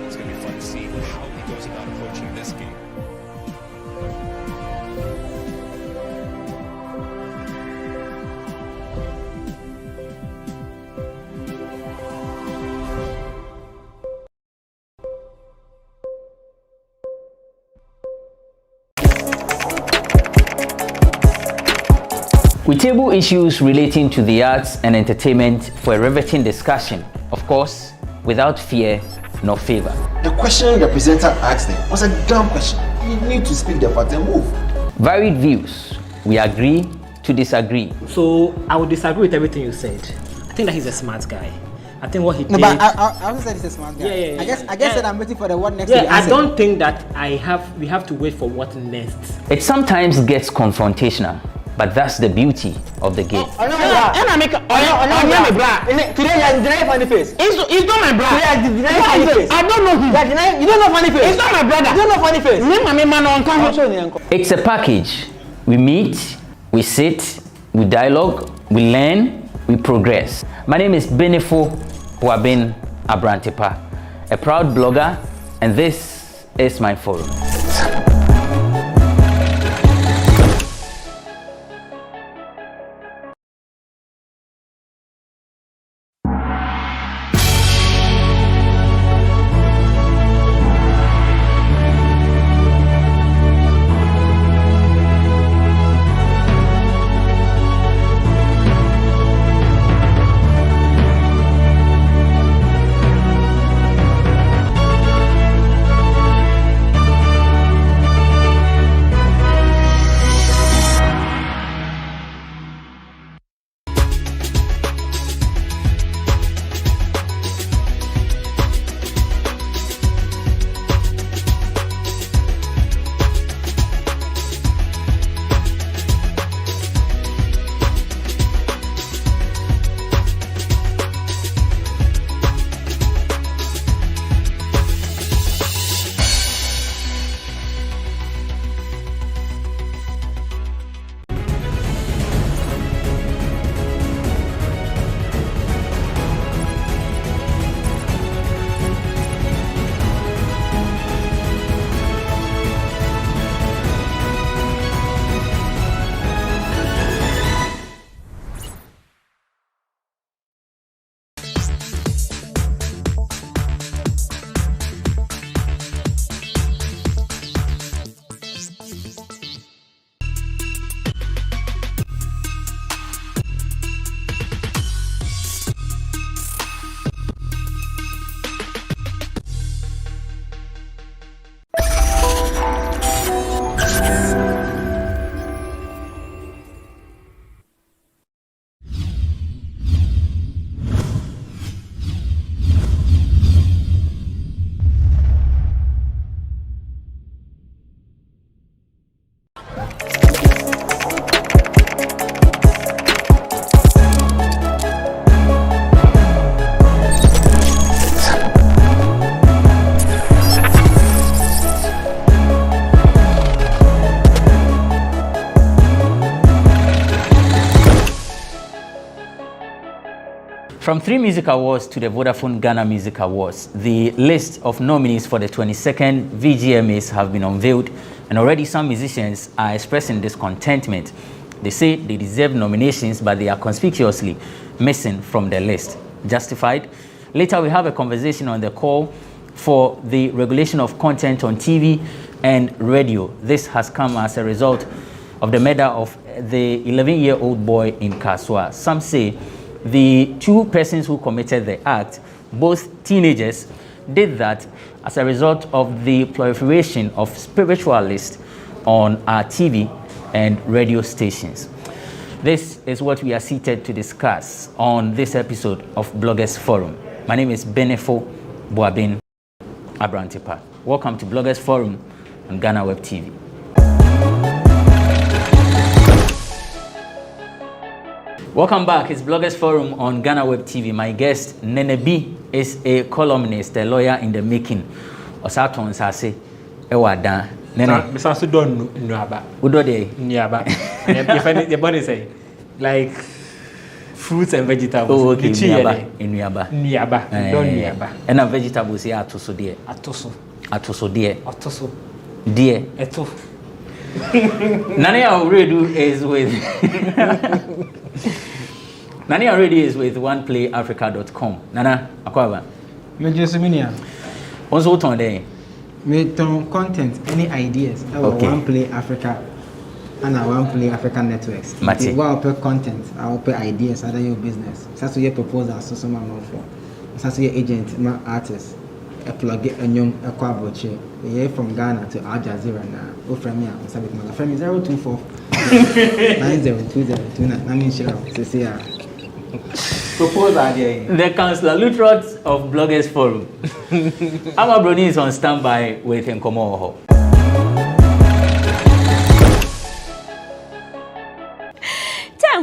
It's going to be fun to see how he goes about approaching this game. We table issues relating to the arts and entertainment for a riveting discussion, of course, without fear nor favor. The question the presenter asked them was a dumb question. You need to speak the fact and move. Varied views. We agree to disagree. So I would disagree with everything you said. I think that he's a smart guy. I think what he did. No, but I also said he's a smart guy. Yeah. I guess that I'm waiting for the what next. Yeah, I don't think that we have to wait for what next. It sometimes gets confrontational, but that's the beauty of the game. Today you funny face. It's not my brother. I don't know him. You don't know funny face. It's not my brother. You don't know funny face. It's a package. We meet, we sit, we dialogue, we learn, we progress. My name is Benefo Wabin Abrantepa, a proud blogger, and this is my forum. From 3 music awards to the Vodafone Ghana Music Awards, the list of nominees for the 22nd VGMAs have been unveiled, and already some musicians are expressing discontentment. They say they deserve nominations, but they are conspicuously missing from the list. Justified? Later, we have a conversation on the call for the regulation of content on TV and radio. This has come as a result of the murder of the 11-year-old boy in Kaswa. Some say the 2 persons who committed the act, both teenagers, did that as a result of the proliferation of spiritualists on our TV and radio stations. This is what we are seated to discuss on this episode of Bloggers Forum. My name is Benefo Boabin Abrantepa. Welcome to Bloggers Forum on GhanaWeb TV. Welcome back. It's Bloggers Forum on GhanaWeb TV. My guest, Nene B, is a columnist, a lawyer in the making. Osaton Sase, Ewada. Nene. Misasu don Nuaba. Udo de? Niaba. Your body say, like fruits and vegetables. Oh, okay. Niaba. Niaba. Niaba. Don Niaba. And a vegetables here atoso dear. Atoso. Atoso dear. Atoso. Dear. Eto. Nani already is with Nani already is with oneplayafrica.com. Nana akwaba. Me just minia. Once what on there? Me ton content, any ideas? Okay. One Play Africa and One Play Africa networks. Mati. I'll pay content, I'll pay ideas, other your business. That's your proposal, so someone more for. That's your agent, my artist. A plug it and young aquaboche. You're from Ghana to Al Jazeera now. Oh, from me, I'm sorry, my friend is 024 902029. I mean, sure, proposal the Councillor Lutrot of Bloggers Forum. Amabroni is on standby with Nkomo.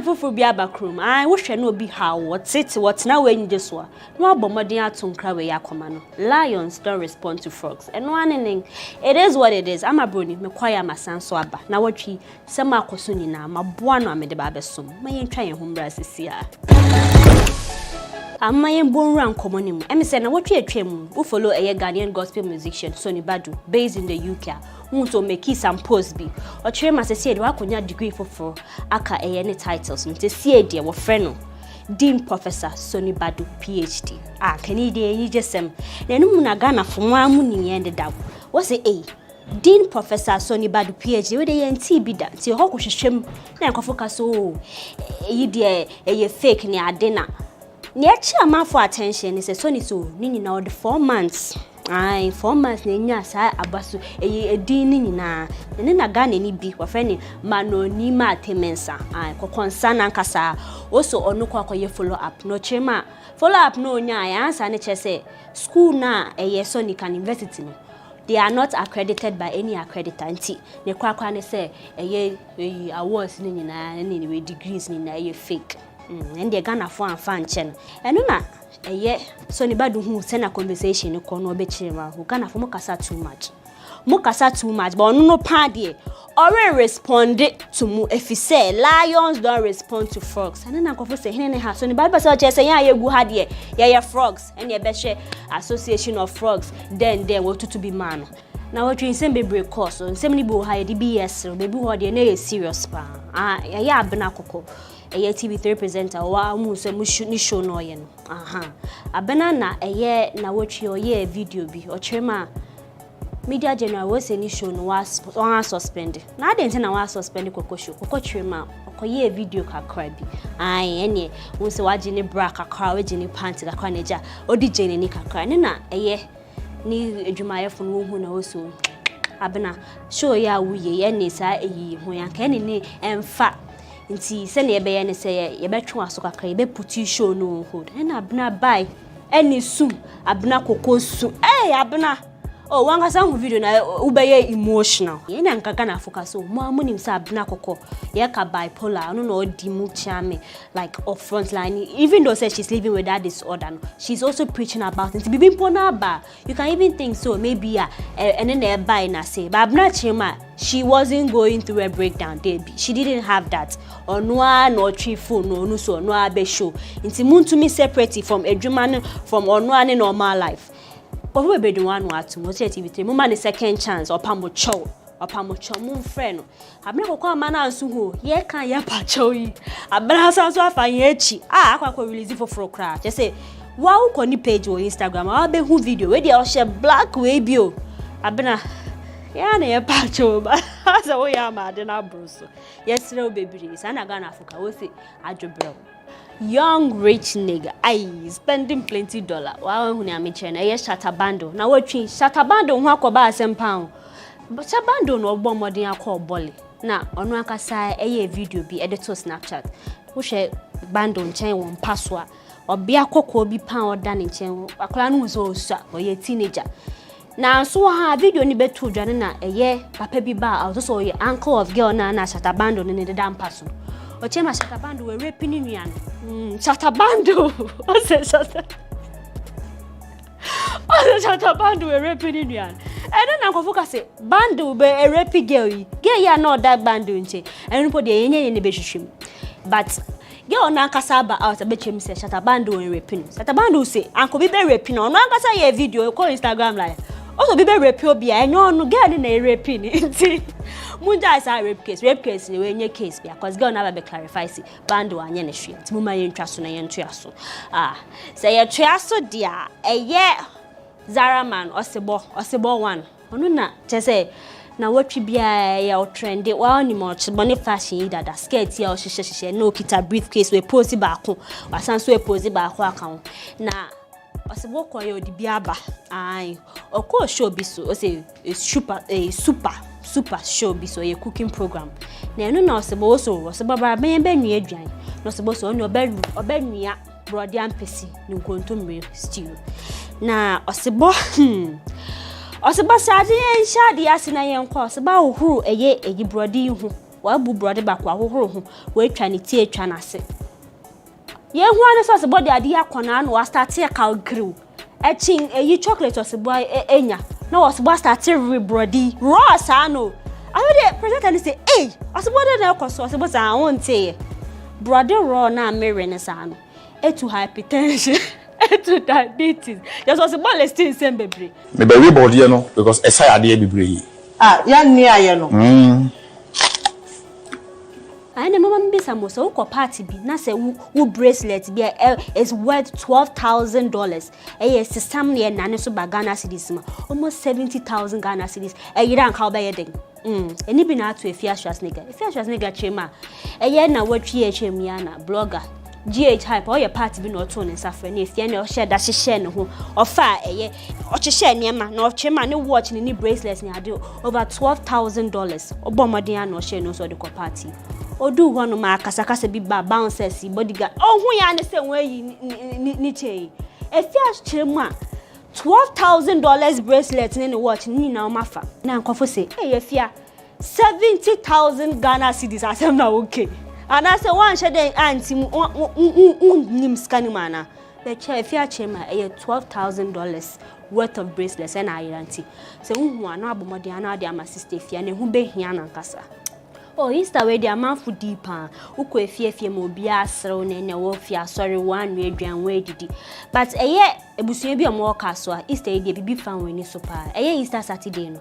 Fufu bi abakrum I wohwe no bi how what na we nje so no abomodin atonkra we yakoma no lions don't respond to frogs and one thing it is what it is amabroni mekwaya masanso aba na watwi sema akoso nyina maboa no amede ba besom mayentwa ye hombra sisia Amayen bonra nkomonim emise na watwi atwam wo follow a Ghanaian gospel musician Sonny Badu based in the UK to make some posts be or train as said wakonya degree for aka any titles nti see dia wo friend Dean Professor Sonny Badu PhD Canadian yi jesem na no na Ghana fo amu ni yende da wo say Dean Professor Sonny Badu PhD we dey enti bi da ti ho kohwehwem na enkofoka so yi de fake ni adena ni achi ama for attention ni say Sonny so ni na all the 4 months 4 months na nya sa abaso edin ni nyina ne na Ghana ni bi wa friend manoni ma temensa kokonsa na nkasa also onu kwakoye follow up no chema follow up no nya ya ansa ne chese school na Sonny Can University no they are not accredited by any accreditor nti ne kwakwa ne say awards ni nyina ni degrees ni na fake and the Ghana for fan chen eno na Sonny Badu hu send a conversation ko no be chirema hu Ghana for mukasa too much but no pa de already responded to mu if say lions don't respond to frogs and na nkofo say hene ha Sonny Badu say che say ya yegu ha de ya frogs and ye be share association of frogs then we to be man na what you say be break course so nsem ni bo ha ye BS be bi ho de na serious pa ya abena kokko TV3 presenter wa mu se mu show no ye no abena na na watch your video bi o chema media general was any show no was suspend na dey na wa suspend kokko show kokko chema okoye video kakra bi ene wo se waje ni bra kakra waje ni pant kakra na ja odi jene ni kakra ne na ni edwumayefo no hu na oso abena show ya wuye ye ni sa ho ya ka ni emfa nti se na ebe ye ne se ye betwe aso kakra ye be puti show no hold na abena bai eni su abena kokko su abena Oh, one has some video na ubeye emotional. Yena nkaka na focus so mo amunim sa abna kokko. Ye ka bipolar, no no di mu chame like off front line. Even though says she's living with that disorder, she's also preaching about it. Bibi pona ba. You can even think so maybe and then they buy na say. But abna chema, she wasn't going through a breakdown, baby. She didn't have that. Or no chifu no so no abe show. Inti muntu me separate from edwuma from onwa normal life. But we be the one who to mo TV3 mo man second chance or pamocho mo friend. Abna kokwa mana ansu ho ye kan ye pa chow yi. Abna so afa yechi akwa release for kra. Just say wa uko ni page or Instagram wa be hu video we dey share black way bio. Abna ya na ye pa chow ba. So we am ade na bruso. Yes re baby is na Ghana Africa we say adwobro. Young rich nigga, spending plenty dollar. Wow, huni amiche na ye shatabando. Na watching shatabando unwa kwa ba £10. But shatabando no bo modern akọ bole. Na onu akasa eye video bi edito Snapchat. Wo she bando nchen won paswa. Obi akọkọ bi pan oda ne nchen. Akola no so osa, oye teenager. Na so ha video ni betu dwane na eye papa bi ba also so ye uncle of girl na shatabando ne de dan paso. Ochema shatabando we raping nuan. Shatabando. Shatabando we raping nuan. And then I focus say bando be a raping girl. Girl ya no that bando nche. And po de yenye ne be hwehwem. But girl na kasa ba out be chem say shatabando we raping. Shatabando say anko bi be raping no kasa ye video ko Instagram live. Also be raping obi enyo no girl na raping. Munja is a rape case we nye case because girl never be clarify see bando anye ne hwe nti muma ye ntwa so na ye ntwa so say ye twa so dia eye Zaraman osebo one onu na che say na watwi bia ye o trendy wa ni mo che bone fashion dada skirt ya o hye no kita briefcase we pose ba ko wasan so we pose ba ko account na osebo ko ye odi bia ba oko show bi so o say super show bi so ye cooking program na enu na osebo ba ben nua aduan na osebo so oni obenua brody ampesi ni nkontomre stew na osebo sade en shade asina yen kwa osebo ohuru eyi brody hu wa bu brody ba kwa ohuru hu we twa ne tie twa na se ye hu ane so osebo de ade akona na wa start e ka grill etchin eyi chocolate osebo enya na osebo start brody raw sano I present and say hey osebo de na koso osebo sa wonte brody raw na mere ne sano to hypertension to diabetes just osebo listing same bebre me be we body no because esai ade bebre ya ni aye no and mama mbisa mo so ko party bi na say wo bracelet bi is worth $12,000 system ne na ne so ba Ghana cedis ma almost 70,000 Ghana cedis yira nka oba yeden eni bi na to efia Schwarzenegger chema na watwi echem ya na blogger GH hype or your party be not on and suffer if you know share that she share no or far or share near man or chema no watch any bracelets near do over $12,000 or bombardian no share no so the party or do one of my kasakasa be bouncers bodyguard oh who you understand where you need if you chema $12,000 bracelets in the watch ni na mafa na nkofo say if you 70,000 Ghana cedis asem na okay. And I say one shade auntie nim scanning mana. The chair if you chema $12,000 worth of bracelets and I auntie. So who are no abomodiana dia my sister if you who be here na kasa. Oh, Easter we dia man fu deeper. Uko efie mo bia asrew na nya wo fia sorry one we aduan we didi. But ebusuye bi mo ka so Easter dey bibi fan we ni so pa. Easter Saturday no.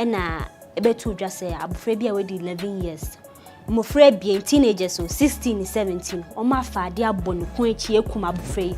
Na ebetu dwa say abofra bi a we di 11 years. Mofre bien teenagers so 16 17 oma fa de abonu ko echi ekuma bufrei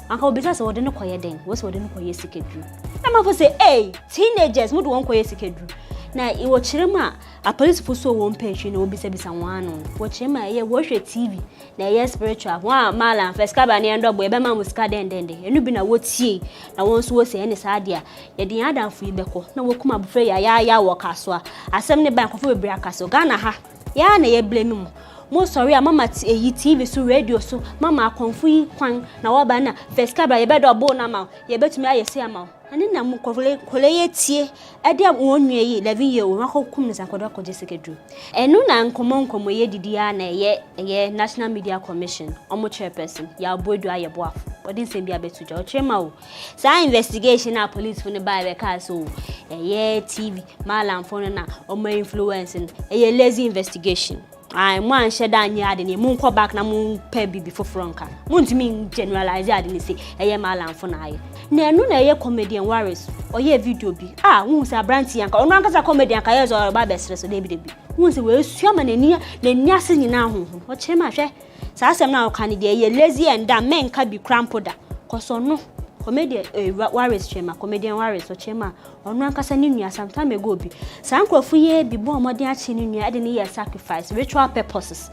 anka obisa se wode ne koye den wo se wode ne koye sikedru na ma fo say teenagers mu do won koye sikedru na I wo chirema a police fo so won pension na obisa bisa wano wo chirema wo hwe TV na spiritual wa mala first ka ba ne ndo bo ebe ma musika den enu bi na wo tie na won so wo se ene sa dia ye den adamfo ibeko na wo kuma bufrei ya wo kaso asem ne ban ko fo bebre akaso Ghana ha ya na ye blame mu mo sorry mama TV so radio so mama akonfo yi kwan na wo ba na first cabra ye be do bo na ma ye betumi ayese ama ani na mo kole ye tie e de wonwe yi 11 year wo makokum ne sakodo koje sekedru enu na nkomo ye didi ya na ye National Media Commission omo chairperson ya bodu aye boaf odin se bia betuja o chema o sa investigation na police fo ne ba be ka so ye TV malam fo na omo influence ye lazy investigation I man shed down yard in a moon call back na moon pay before Franca. Moon to me generalize yard and say, a malam for night. Near noon a comedian worries or ye video be. Ah, wounds are brandy and on a comedian cayers or a babes, so they be. Wounds will swim and near the nursing in our home. What chema? Sassam now candidate ye lazy and damn men can be crampled. Cause or no. Comedian worries chema, comedian worries or chema, or no casanunia some time ago be. Sanko fuye be born more than chinunia, I didn't hear sacrifice, ritual purposes.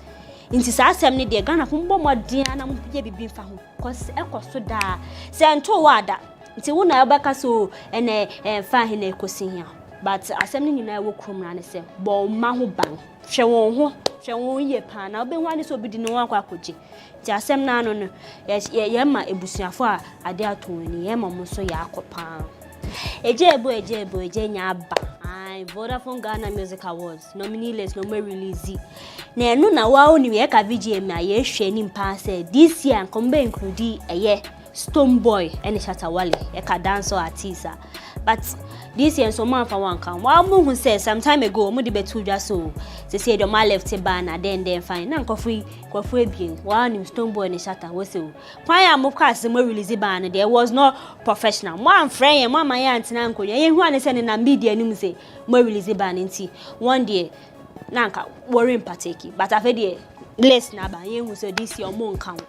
Into Sassam, dear Ghana from Bomber Diana be being found, cause echo so da. Santo wada, it's a one Agbeko so and a fine in a cosin. But assembling in a work room and say, Bo Mahu Bang, Shawon ye pan, I'll be one is obedient no one quacoji. Jasem nano, yes, yamma ebusia for a dare to any yamma so yacopan. A jebo, Jenya ba. I Vodafone Ghana Music Awards, nominee list, no more release. Ne no na wa oni we ka VGMA ye hwe ni mpa say this year and come include a year Stone Boy and Shatawale, a ka dancer artist. But this year so man for one can. Wa mu hu say some time ago mu de betu dwa so. Say say the man left banner then fine. Na kofu ebien. Wa nim Stone Boy and Shatta we say. Kwan ya mu ka se mo release banner there was no professional. Mo am friend ye mo man ya antina nkonya. Ye hu an say na media nim say mo release banner nti. One day nanka worry partake but afede less na ba ye hu say this year omo nkan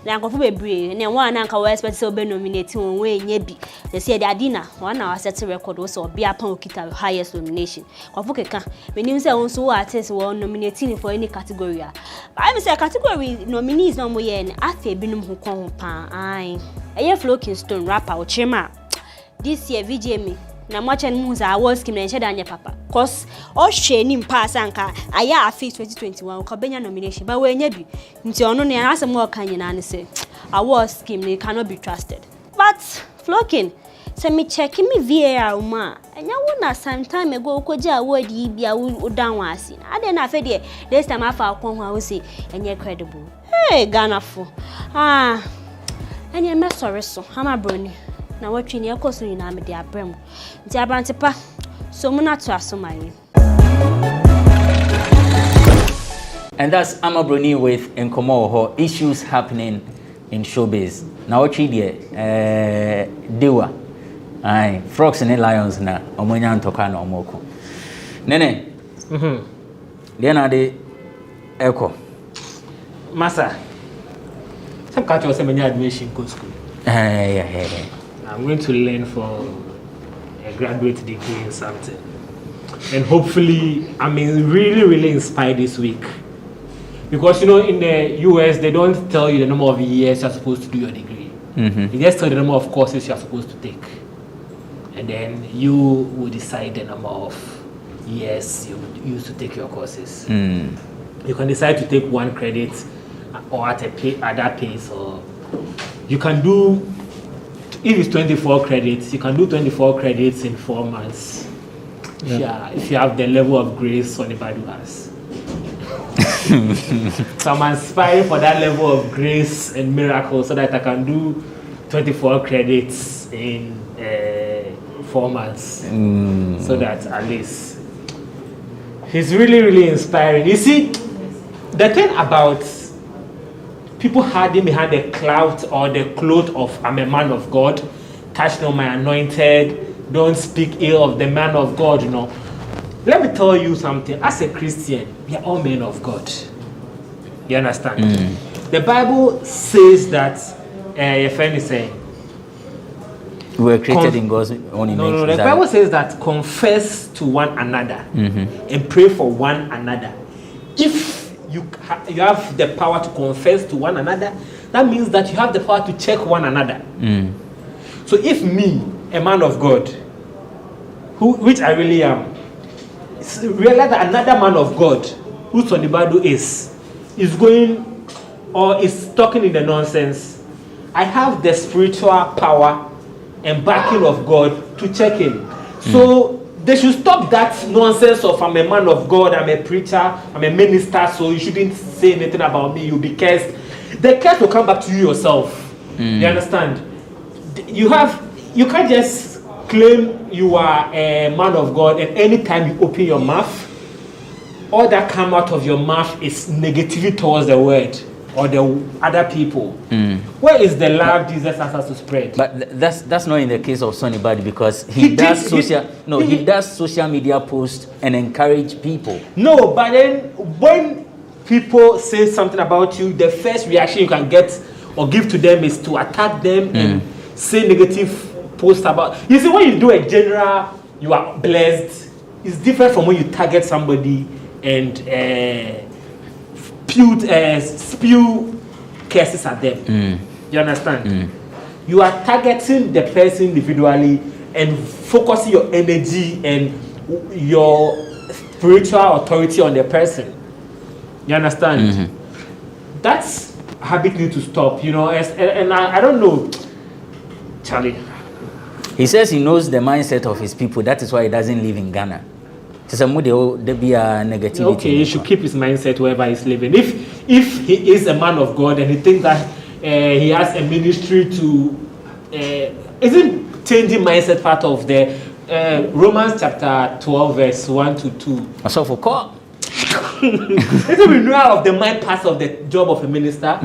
na nkofo bebre na one nanka we expect say be nominate won we nya bi they say the adina one na set record we say obi apan okita highest nomination nkofo keka menim say won so artist we nominating for any category I me say category nominees no mo ye na afa binum ho kon pa ai eye Flocking Stone rapper o chema this year VGMA na mwacha nmuza awards kim na nche danye papa cause o hwe ni mpa asanka aya afi 2021 ko benya nomination ba we nya bi nti ono ne asem wo kan nyina ne say awards kim they cannot be trusted but Flocking say me check me VAR uma enya wo na sometime ago ko ja award yi bia wo dan wa asi ade na afa de this time afa akon ho wo say enya credible hey Ghana fo enya me sorry so hama broni na watching your course in Amity Abrem. Diabrantipa, so muna to assume. And that's Amabroni with Nkomo issues happening in showbiz. Now what Dewa. Aye, frogs and lions na omonyan toka na omoko. Nene. Then de echo. Masa. Some catch us many admission go school. Yeah. I'm going to learn for a graduate degree in something. And hopefully, I'm really inspired this week. Because, you know, in the US, they don't tell you the number of years you're supposed to do your degree. They just tell you the number of courses you're supposed to take. And then you will decide the number of years you use to take your courses. You can decide to take 1 credit or at that pace, or you can do. If it's 24 credits, you can do 24 credits in 4 months. Yeah, if you have the level of grace anybody has. So I'm aspiring for that level of grace and miracle so that I can do 24 credits in 4 months. So that at least he's really inspiring. You see, the thing about people hiding behind the clout or the cloth of I'm a man of God, touch not my anointed, don't speak ill of the man of God, you know. Let me tell you something. As a Christian, we are all men of God. You understand? The Bible says that, your friend is saying, we were created in God's own image. No, the Bible says that confess to one another and pray for one another. If you have the power to confess to one another, that means that you have the power to check one another. So if me, a man of God, which I really am, realize that another man of God who Sonny Badu is going or is talking in the nonsense, I have the spiritual power and backing of God to check him. So they should stop that nonsense of I'm a man of God, I'm a preacher, I'm a minister, so you shouldn't say anything about me, you'll be cursed. The curse will come back to you yourself. You understand? You can't just claim you are a man of God and anytime you open your mouth, all that come out of your mouth is negativity towards the word or the other people. Where is the love Jesus has us to spread? But that's not in the case of Sonny Badu because he does social media posts and encourage people. No, but then when people say something about you, the first reaction you can get or give to them is to attack them and say negative posts about. You see, when you do a general, you are blessed. It's different from when you target somebody and spew curses at them. You understand? You are targeting the person individually and focusing your energy and your spiritual authority on the person. You understand? That's habit need to stop, you know. And I don't know, Charlie. He says he knows the mindset of his people. That is why he doesn't live in Ghana. There be a negativity. Okay, he should keep his mindset wherever he's living. If he is a man of God and he thinks that he has a ministry to, isn't changing mindset part of the Romans chapter 12 verse 1 to 2? So for call. It's a renewal of the mind part of the job of a minister.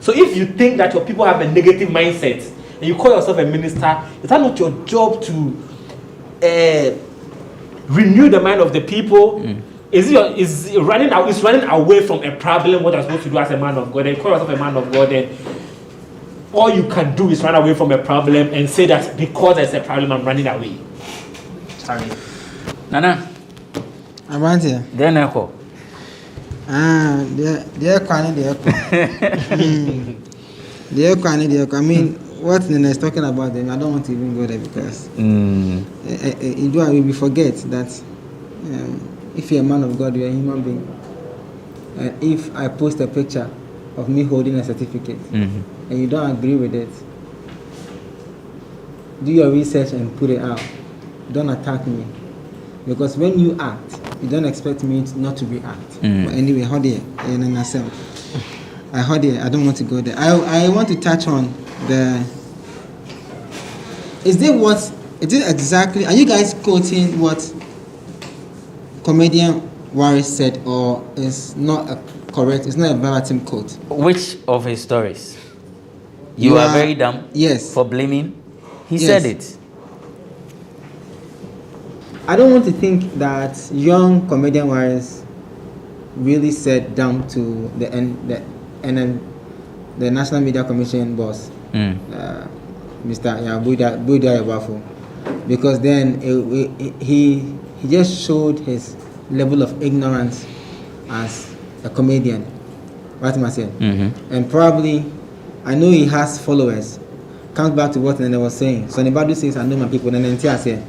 So if you think that your people have a negative mindset and you call yourself a minister, is that not your job to renew the mind of the people? Is running away from a problem what you're supposed to do as a man of God, and call yourself a man of God, and all you can do is run away from a problem and say that because there's a problem I'm running away. Sorry. Nana. I'm here. Then echo. The echo. I mean, what Nana is talking about them, I don't want to even go there because we forget that if you're a man of God, you're a human being. And if I post a picture of me holding a certificate and you don't agree with it, do your research and put it out. Don't attack me. Because when you act, you don't expect me not to react. But anyway, hold here. I don't want to go there. I want to touch on is it exactly, are you guys quoting what comedian Waris said, or is not correct? It's not a verbatim quote. Which of his stories? You are very dumb. Yes. For blaming. He said it. I don't want to think that young comedian Waris really said dumb to the National Media Commission boss, Mr. Budia, because then he just showed his level of ignorance as a comedian. What am I saying? And probably, I know he has followers. Comes back to what Nene was saying. So anybody says, I know my people, and then said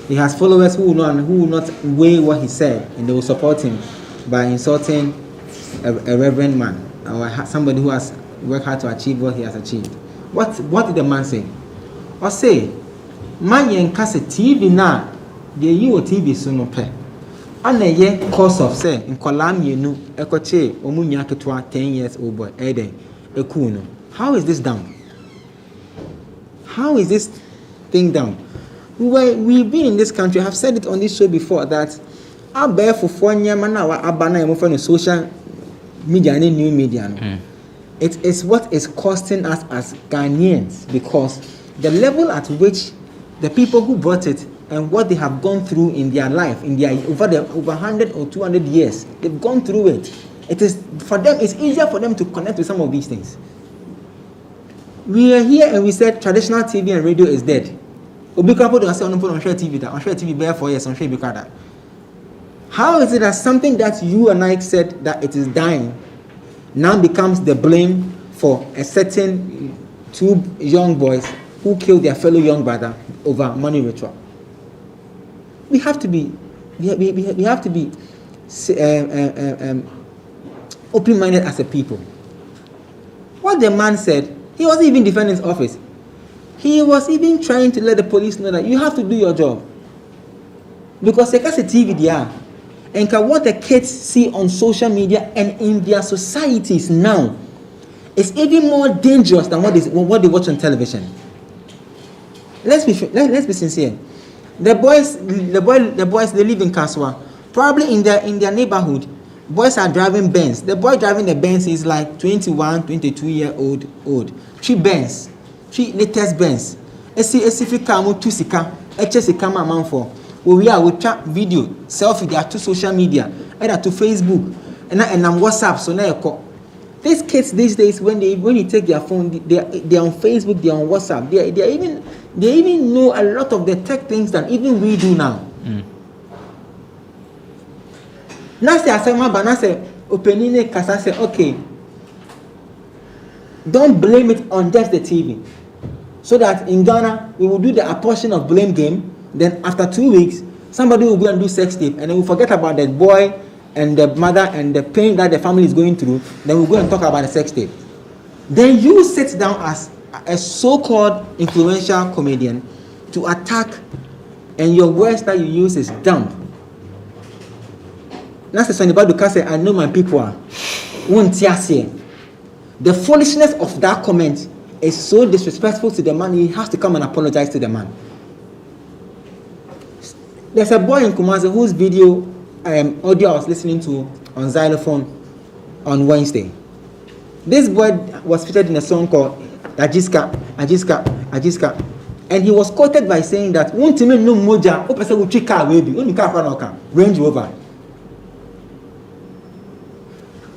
he has followers who will not weigh what he said, and they will support him by insulting a reverend man or somebody who has worked hard to achieve what he has achieved. What did the man say? Or say, man yenkase TV na de yi o TV so no pe. Ana ye course of say in kolam yenu ekoche omunya ketwa 10 years old boy eden eku no. How is this down? How is this thing down? We've been in this country, I have said it on this show before, that our bear for 4 years now abana social media and new media. It is what is costing us as Ghanaians, because the level at which the people who brought it and what they have gone through in their life, over 100 or 200 years, they've gone through it. It is for them. It's easier for them to connect with some of these things. We are here and we said traditional TV and radio is dead. How is it that something that you and I said that it is dying now becomes the blame for a certain 2 young boys who killed their fellow young brother over money ritual? We have to be open-minded as a people. What the man said, he wasn't even defending his office. He was even trying to let the police know that you have to do your job. Because they got a TV there. And what the kids see on social media and in their societies now is even more dangerous than what they watch on television. Let's be sincere. The boys they live in Kaswa. Probably in their neighborhood, boys are driving Benz. The boy driving the Benz is like 21, 22-year-old. 3 Benz. 3 latest Benz. Esi kamu 2 sika. Eche kama man for. We chat video, selfie, they are to social media, either to Facebook and WhatsApp. So now these kids these days, when you take their phone, they're on Facebook, they're on WhatsApp. They even know a lot of the tech things that even we do now. Now say opening kasa say okay. Don't blame it on just the TV. So that in Ghana we will do the apportion of blame game. Then after 2 weeks, somebody will go and do sex tape, and then we forget about the boy and the mother and the pain that the family is going through. Then we'll go and talk about the sex tape. Then you sit down as a so-called influential comedian to attack, and your words that you use is dumb. That's the Sonny Badu say, I know my people are. The foolishness of that comment is so disrespectful to the man, he has to come and apologize to the man. There's a boy in Kumasi whose video audio I was listening to on xylophone on Wednesday. This boy was featured in a song called Ajiska, and he was quoted by saying that one time no moja, o person will trick car baby, only car for Range Rover.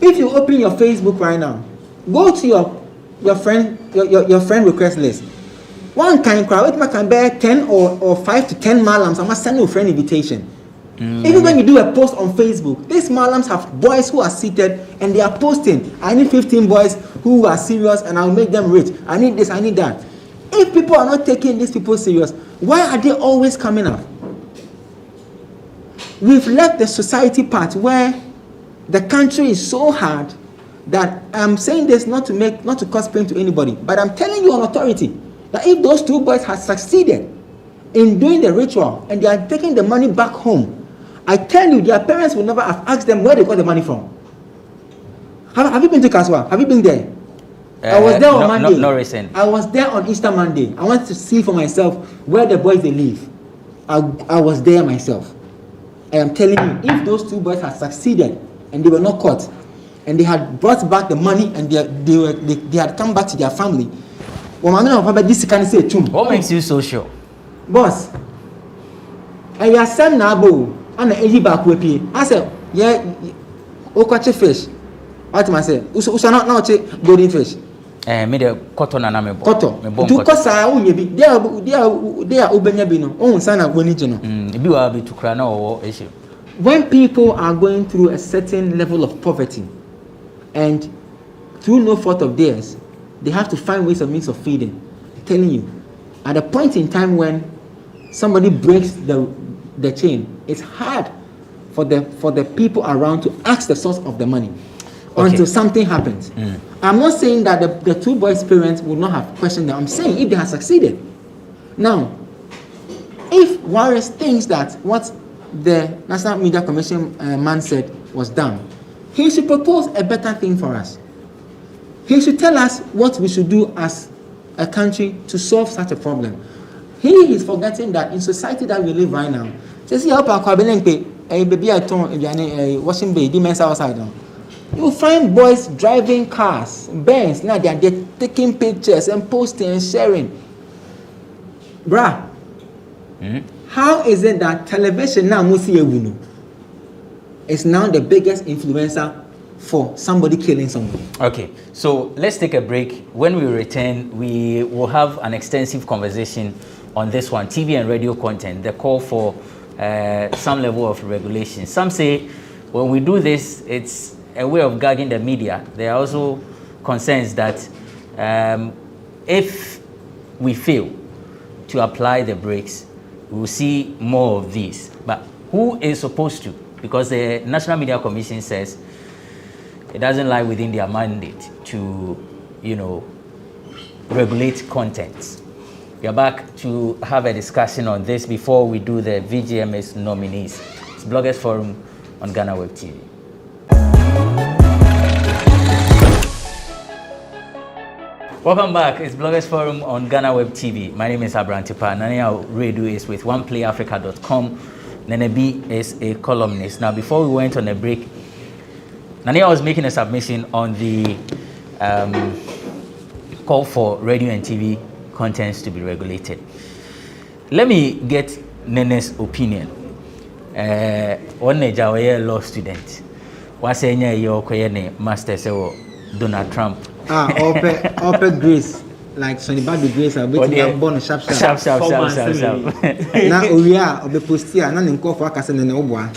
If you open your Facebook right now, go to your friend request list. One kind crowd, it can bear 10 or 5 to 10 malams. I must send you a friend invitation. Even when you do a post on Facebook, these malams have boys who are seated and they are posting. I need 15 boys who are serious and I'll make them rich. I need this, I need that. If people are not taking these people serious, why are they always coming up? We've left the society part where the country is so hard that I'm saying this not to cause pain to anybody, but I'm telling you on authority. That if those 2 boys had succeeded in doing the ritual and they are taking the money back home, I tell you, their parents would never have asked them where they got the money from. Have you been to Kaswa? Have you been there? I was there on Monday. Not recent. I was there on Easter Monday. I wanted to see for myself where the boys they live. I was there myself. I am telling you, if those 2 boys had succeeded and they were not caught, and they had brought back the money and they had come back to their family, what makes you so sure? Boss, I said nabo and a back with I said, yeah, catch fish. What am I saying? Usa not now golden fish. Me the cotton and I'm cotton. Do cosa only be they are Ubenyabino, own son of Bonigino. You are to cry or issue. When people are going through a certain level of poverty and through no fault of theirs, they have to find ways of means of feeding. I'm telling you, at a point in time when somebody breaks the chain, it's hard for the people around to ask the source of the money until something happens. I'm not saying that the 2 boys' parents would not have questioned them. I'm saying if they had succeeded. Now, if Wallace thinks that what the National Media Commission man said was done, he should propose a better thing for us. He should tell us what we should do as a country to solve such a problem. He is forgetting that in society that we live right now, washing baby men's outside now. You find boys driving cars, Benz, now they're taking pictures and posting and sharing. Bruh, how is it that television now is now the biggest influencer for somebody killing somebody? Okay, so let's take a break. When we return, we will have an extensive conversation on this one, TV and radio content, the call for some level of regulation. Some say when we do this, it's a way of gagging the media. There are also concerns that if we fail to apply the brakes, we will see more of these. But who is supposed to because the National Media Commission says it doesn't lie within their mandate to, regulate content. We are back to have a discussion on this before we do the VGMA Nominees. It's Bloggers Forum on GhanaWeb TV. Welcome back. It's Bloggers Forum on GhanaWeb TV. My name is Abrantipa. Nania Radio is with OnePlayAfrica.com. Nene B is a columnist. Now, before we went on a break, Nania was making a submission on the call for radio and TV contents to be regulated. Let me get Nene's opinion. One a law student. What's your master's Donald Trump? Open grace. Like Sonny Badu grace, I'll be born sharp. Now we are of the postia, none in cough, Wakasan and Obwa.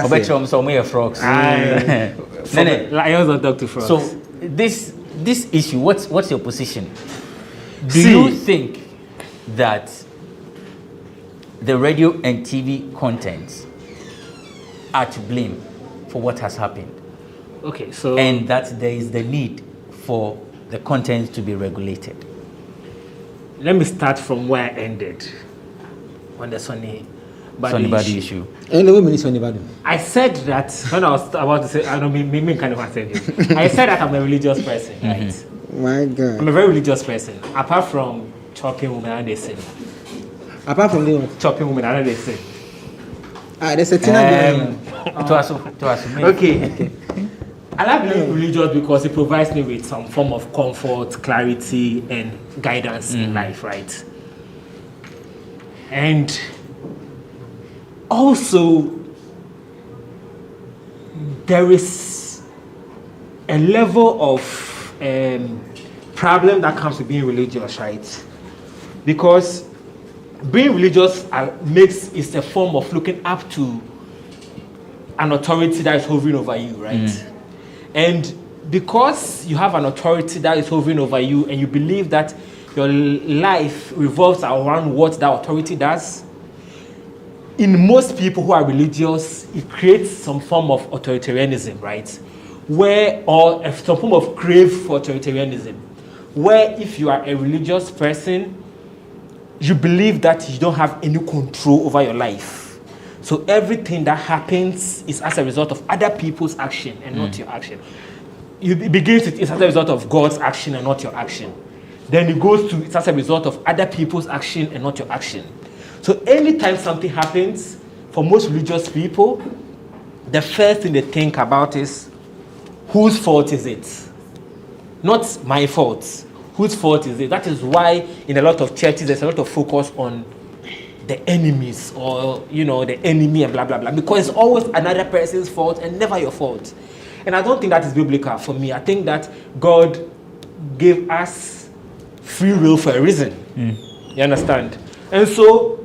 Obetrum, so many frogs. Lions or Dr. Frogs. So, this issue, what's your position? Do you think that the radio and TV contents are to blame for what has happened? Okay, so... And that there is the need for the content to be regulated? Let me start from where I ended on the Sonny Badu issue. I said that when I was about to say, I don't mean kind of answer you. I said that I'm a religious person, right? My God. I'm a very religious person. Apart from chopping women, and they sin. Apart from the chopping women, and they sin. There's a thing. Okay. I like being religious because it provides me with some form of comfort, clarity, and guidance in life, right? And also, there is a level of problem that comes with being religious, right? Because being religious is a form of looking up to an authority that is hovering over you, right? And because you have an authority that is hovering over you and you believe that your life revolves around what that authority does, in most people who are religious, it creates some form of authoritarianism, right? Or some form of crave for authoritarianism, where if you are a religious person, you believe that you don't have any control over your life. So everything that happens is as a result of other people's action and not your action. It begins with it's as a result of God's action and not your action. Then it goes to it's as a result of other people's action and not your action. So anytime something happens, for most religious people, the first thing they think about is, whose fault is it? Not my fault. Whose fault is it? That is why in a lot of churches there's a lot of focus on the enemies or, the enemy and blah, blah, blah. Because it's always another person's fault and never your fault. And I don't think that is biblical for me. I think that God gave us free will for a reason. You understand? And so,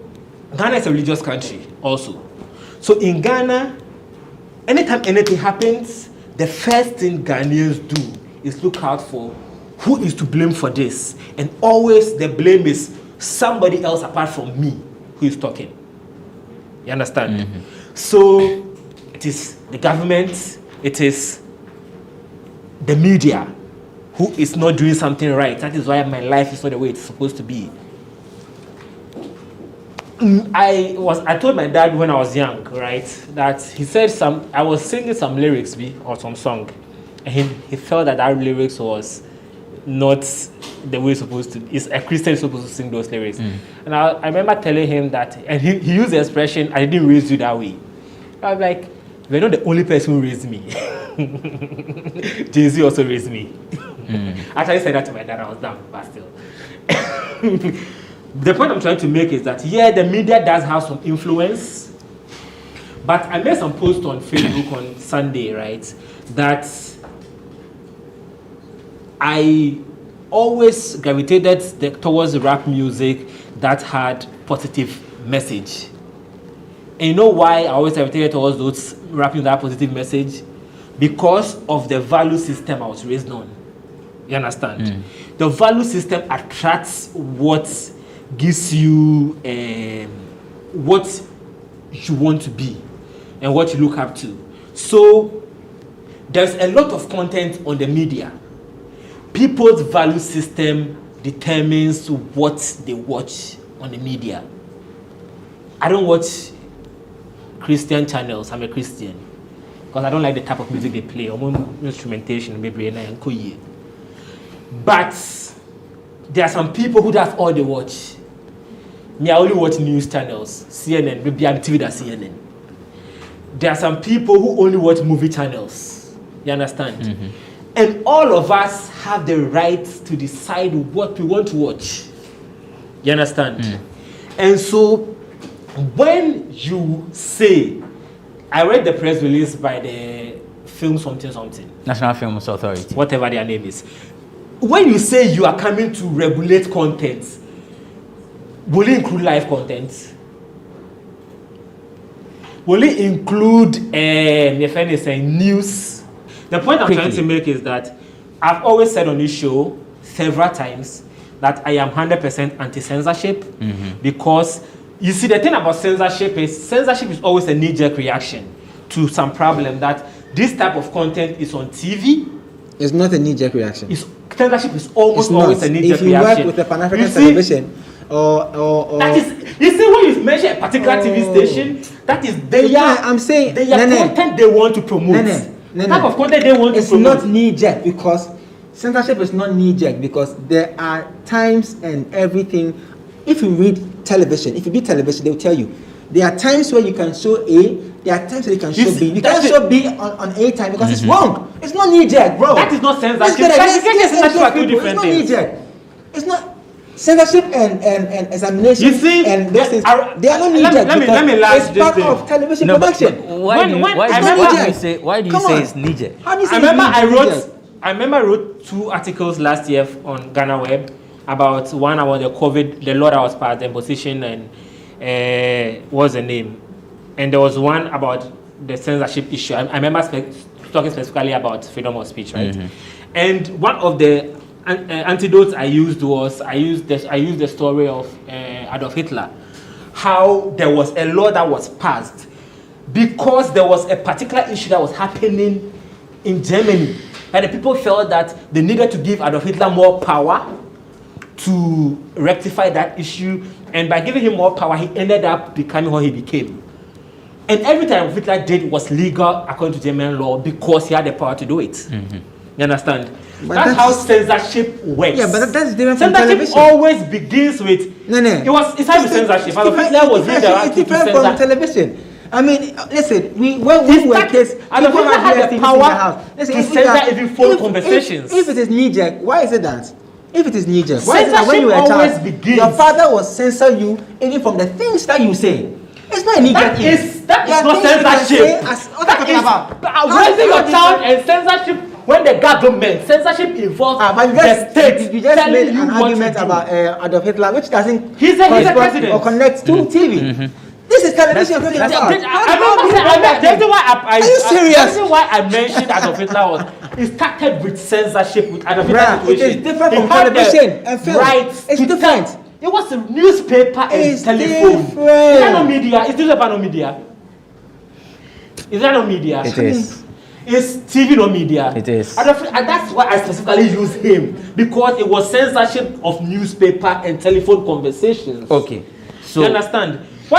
Ghana is a religious country also. So in Ghana, anytime anything happens, the first thing Ghanaians do is look out for who is to blame for this. And always the blame is somebody else apart from me who is talking. You understand? So it is the government, it is the media who is not doing something right. That is why my life is not the way it's supposed to be. I told my dad when I was young, right, that he said I was singing some lyrics or some song, and he felt that lyrics was not the way it's supposed to. It's a Christian supposed to sing those lyrics. And I remember telling him that, and he used the expression, I didn't raise you that way. I was like, you're not the only person who raised me. Jay-Z also raised me. Actually said that to my dad, I was dumb, but still. The point I'm trying to make is that, the media does have some influence, but I made some post on Facebook on Sunday, right, that I always gravitated towards rap music that had positive message. And you know why I always gravitated towards those rapping that positive message? Because of the value system I was raised on. You understand? The value system attracts what gives you what you want to be. and what you look up to. So there's a lot of content on the media. People's value system determines what they watch on the media. I don't watch Christian channels. I'm a Christian because I don't like the type of music they play or instrumentation, maybe. But there are some people who that's all they watch. Me, I only watch news channels, CNN, maybe I'm TV that's CNN. There are some people who only watch movie channels. You understand? Mm-hmm. And all of us have the right to decide what we want to watch. You understand? Mm. And so when you say, I read the press release by the film something, National Film Authority, whatever their name is. When you say you are coming to regulate content, will it include live content? Will it include news? The point I'm trying to make is that I've always said on this show several times that I am 100% anti-censorship, because you see, the thing about censorship is always a knee-jerk reaction to some problem that this type of content is on TV. It's not a knee-jerk reaction. Censorship is almost always a knee-jerk reaction. If you work with a Pan-African television or that is, you see, when you mention a particular TV station, that is I'm saying content they want to promote. Type of content they want to promote. It's not knee-jerk because censorship is not knee-jerk because there are times and everything. If you read television, if you read television, they will tell you there are times where you can show A, there are times where you can show B. You can't show B on A time because it's wrong. It's not knee-jerk, bro. That is not censorship. Censorship are two different things. It's not knee-jerk. It's not censorship and examination. You see, and those things, they are not knee-jerk. Let me last it's part of television production. Why do you say it's knee-jerk? I remember I wrote 2 articles last year on GhanaWeb about one about the COVID, the law that was passed, the imposition, and what's the name? And there was one about the censorship issue. I remember talking specifically about freedom of speech, right? And one of the antidotes I used was I used the story of Adolf Hitler, how there was a law that was passed because there was a particular issue that was happening in Germany, and the people felt that they needed to give Adolf Hitler more power to rectify that issue, and by giving him more power, he ended up becoming what he became. And every time Hitler did was legal according to German law because he had the power to do it. You understand? But that's how censorship works. Yeah, but that's different from censorship television. Always begins with It's not censorship. Hitler was it's different from television. I mean, listen, when we were kids, people had the power to censor even phone conversations. If it is knee-jerk, why is it that? If it is knee-jerk, why is it that when you were a child, your father will censor you even from the things that you say? It's not a knee-jerk. That is not censorship. That is raising your child and censorship. When the government censorship involves the state, you just made an argument about Adolf Hitler, which doesn't he's a president or connect to TV. This is television. The reason why I mentioned Adolf Hitler was it started with censorship with Adolf Hitler situation. It is different from television and film. It's different. It was a newspaper and telephone. Is that no media? Is this about no media? Is that no media? It is. Is TV no media? It is. And that's why I specifically use him, because it was censorship of newspaper and telephone conversations. Okay. So you understand? I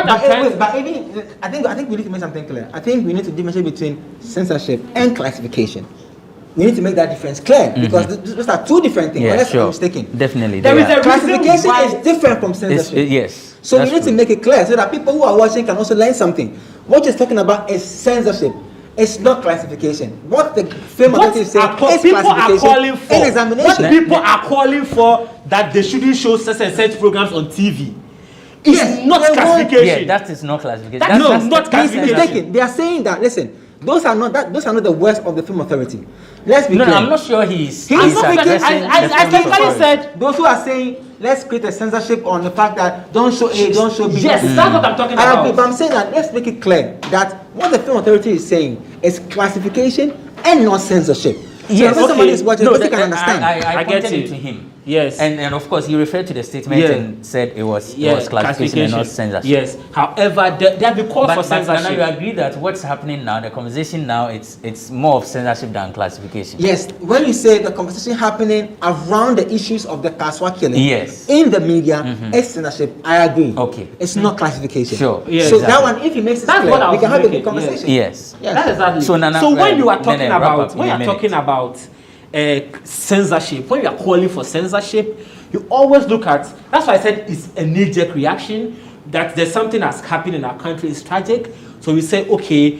think we need to make something clear. I think we need to differentiate between censorship and classification. We need to make that difference clear because those are two different things. Yeah, sure. I'm mistaken. Definitely. Classification is different from censorship. Yes. So we need to make it clear so that people who are watching can also learn something. What you're talking about is censorship. It's not classification. What the film authority is saying is classification and examination. What people are calling for that they shouldn't show such and such programs on TV. It's not classification. Yeah, that is not classification. That's not classification. They are saying that, listen, those are not the words of the film authority. Let's be clear. I'm not sure he's I specifically said those who are saying let's create a censorship on the fact that don't show A, don't show B. Yes, that's what I'm talking about. But I'm saying that let's make it clear that what the film authority is saying is classification and not censorship. Yes, so somebody is watching, they can understand. I get it to him. Yes. And of course, you referred to the statement and said it was classification and not censorship. Yes. However, there have been calls for censorship. But you agree that what's happening now, the conversation now, it's more of censorship than classification. Yes. When you say the conversation happening around the issues of the Kaswa killing, yes, in the media, it's censorship. I agree. Okay. It's not classification. Sure. Yes, so exactly. That one, if he makes it clear, we can have a good conversation. Yes. That's exactly. So when you are talking about censorship, when you are calling for censorship, you always look at, that's why I said it's a knee-jerk reaction, that there's something that's happened in our country, it's tragic. So we say, okay,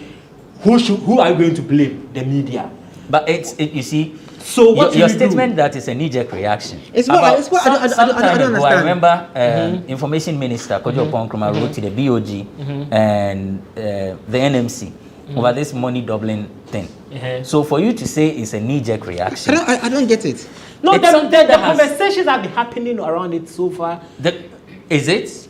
who are you going to blame? The media. But you see, so what your statement that is a knee-jerk reaction. It's what I don't understand. I remember Information Minister Kojo Ponkroma wrote to the BOG and the NMC over this money doubling thing. So for you to say it's a knee-jerk reaction, I don't get it. No, the conversations have been happening around it so far. Is it?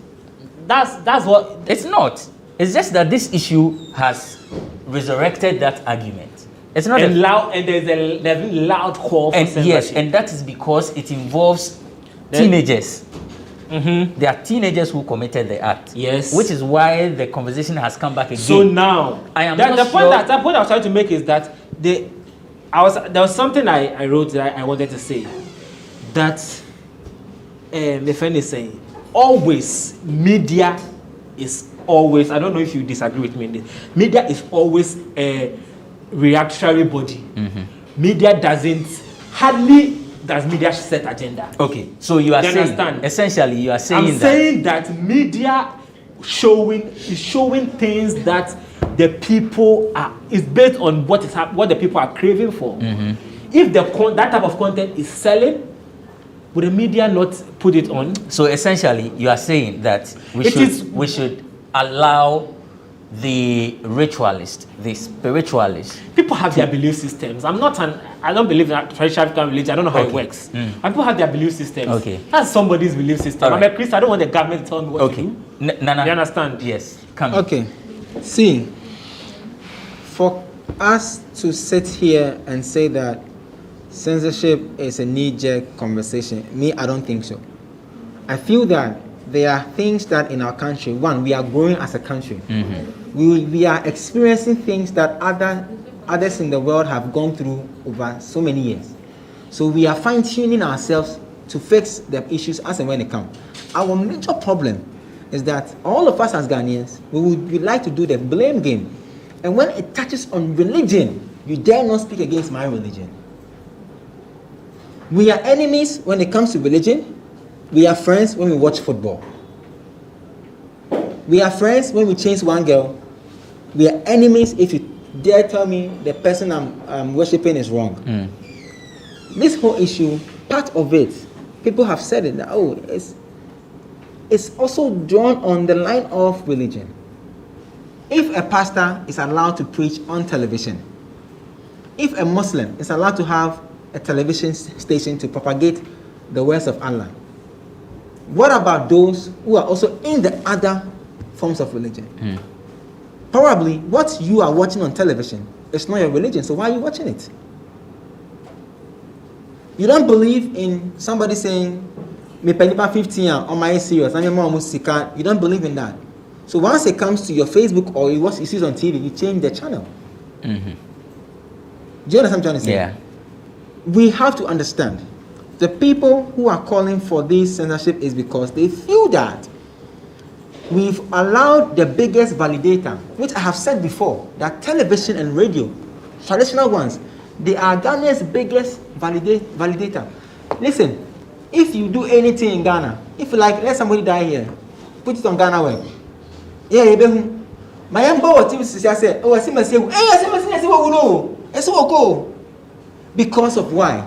That's what. It's not. It's just that this issue has resurrected that argument. It's not loud, and there's a loud call for censorship. Yes, and that is because it involves teenagers. There are teenagers who committed the act. Yes, which is why the conversation has come back again. So now, the point I was trying to make is that there was something I wrote that I wanted to say, that my friend is saying, always media is always, I don't know if you disagree with me in this, media is always a reactionary body. Media hardly does media set agenda. Okay, so you are saying, understand? Essentially, you are saying I'm saying that media is showing things that the people is based on what the people are craving for. If that type of content is selling, would the media not put it on? So essentially, you are saying that we should allow the ritualist, the spiritualist. People have their belief systems. I don't believe in traditional African religion. I don't know how it works. And people have their belief systems. Okay. That's somebody's belief system. Right. I'm a Christian. I don't want the government to tell me what to do. Nana, you understand? Yes. Okay. See, for us to sit here and say that censorship is a knee-jerk conversation, I don't think so. I feel that there are things that in our country, one, we are growing as a country. We are experiencing things that others in the world have gone through over so many years. So we are fine-tuning ourselves to fix the issues as and when they come. Our major problem is that all of us as Ghanaians, we like to do the blame game. And when it touches on religion, you dare not speak against my religion. We are enemies when it comes to religion. We are friends when we watch football. We are friends when we change one girl. We are enemies if you dare tell me the person I'm worshipping is wrong. This whole issue, part of it, people have said it that, it's also drawn on the line of religion. If a pastor is allowed to preach on television, if a Muslim is allowed to have a television station to propagate the words of Allah, what about those who are also in the other forms of religion? Probably what you are watching on television is not your religion, so why are you watching it? You don't believe in somebody saying, "Me penipa 15 on my serious, I'm more musika." You don't believe in that. So once it comes to your Facebook or you see it on TV, you change the channel. Do you understand what I'm trying to say? Yeah. We have to understand. The people who are calling for this censorship is because they feel that we've allowed the biggest validator, which I have said before, that television and radio, traditional ones, they are Ghana's biggest validator. Listen, if you do anything in Ghana, if you let somebody die here, put it on GhanaWeb. Yeah, my embo say, "Oh, I see my say, because of why?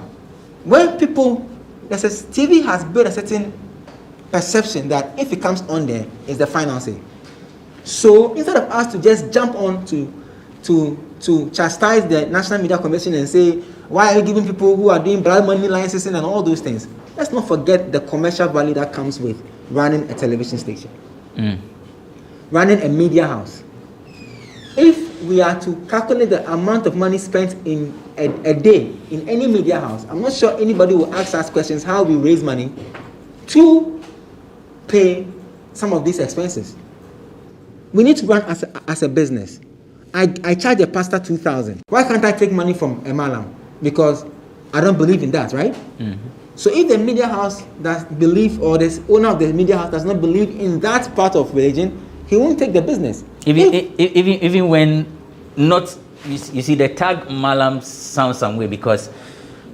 When people, TV has built a certain perception that if it comes on there, it's the final say. So instead of us to just jump on to chastise the National Media Commission and say, why are you giving people who are doing blood money licensing and all those things? Let's not forget the commercial value that comes with running a television station, running a media house. If we are to calculate the amount of money spent in a day in any media house, I'm not sure anybody will ask us questions how we raise money to pay some of these expenses. We need to run as a business. I charge a pastor 2,000. Why can't I take money from a malam? Because I don't believe in that, right? Mm-hmm. So if the media house does believe, or the owner of the media house does not believe in that part of religion, he won't take the business. Even when not, you see, the tag malam sounds some way, because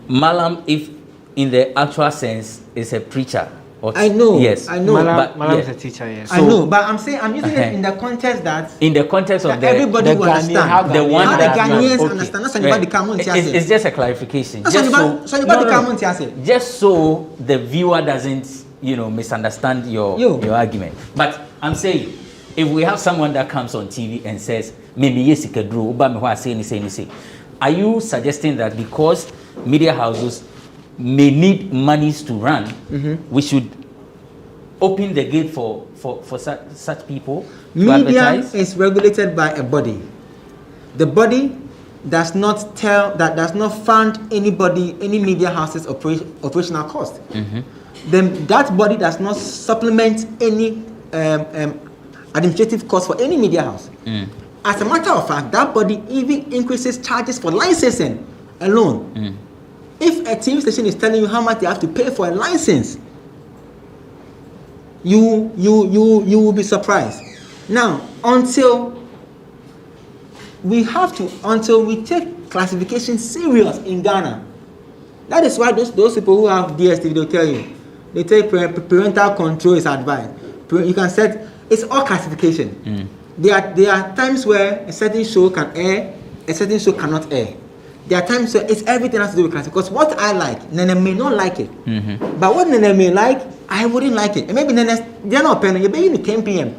malam, if in the actual sense, is a preacher. I know. Yes. I know. Malam is a teacher. Yes. I know, but I'm saying I'm using it in the context that in the context of everybody will understand how the Ghanaians understand. That's anybody come on. It's just a clarification. Just so the viewer doesn't, misunderstand your argument. But I'm saying, if we have someone that comes on TV and says, are you suggesting that because media houses may need monies to run, we should open the gate for such people to media advertise? Is regulated by a body. The body does not fund any media house's operational cost. Then that body does not supplement any administrative cost for any media house. As a matter of fact, that body even increases charges for licensing alone. If a TV station is telling you how much they have to pay for a license, you will be surprised. Now, until we take classification serious in Ghana, that is why those people who have DSTV, they'll tell you, they take parental control is advised. You can set, it's all classification. There are times where a certain show can air, a certain show cannot air. There are times where it's everything has to do with class. Because what I like, Nene may not like it. But what Nene may like, I wouldn't like it. And maybe Nene, they're not paying, you're paying 10 p.m.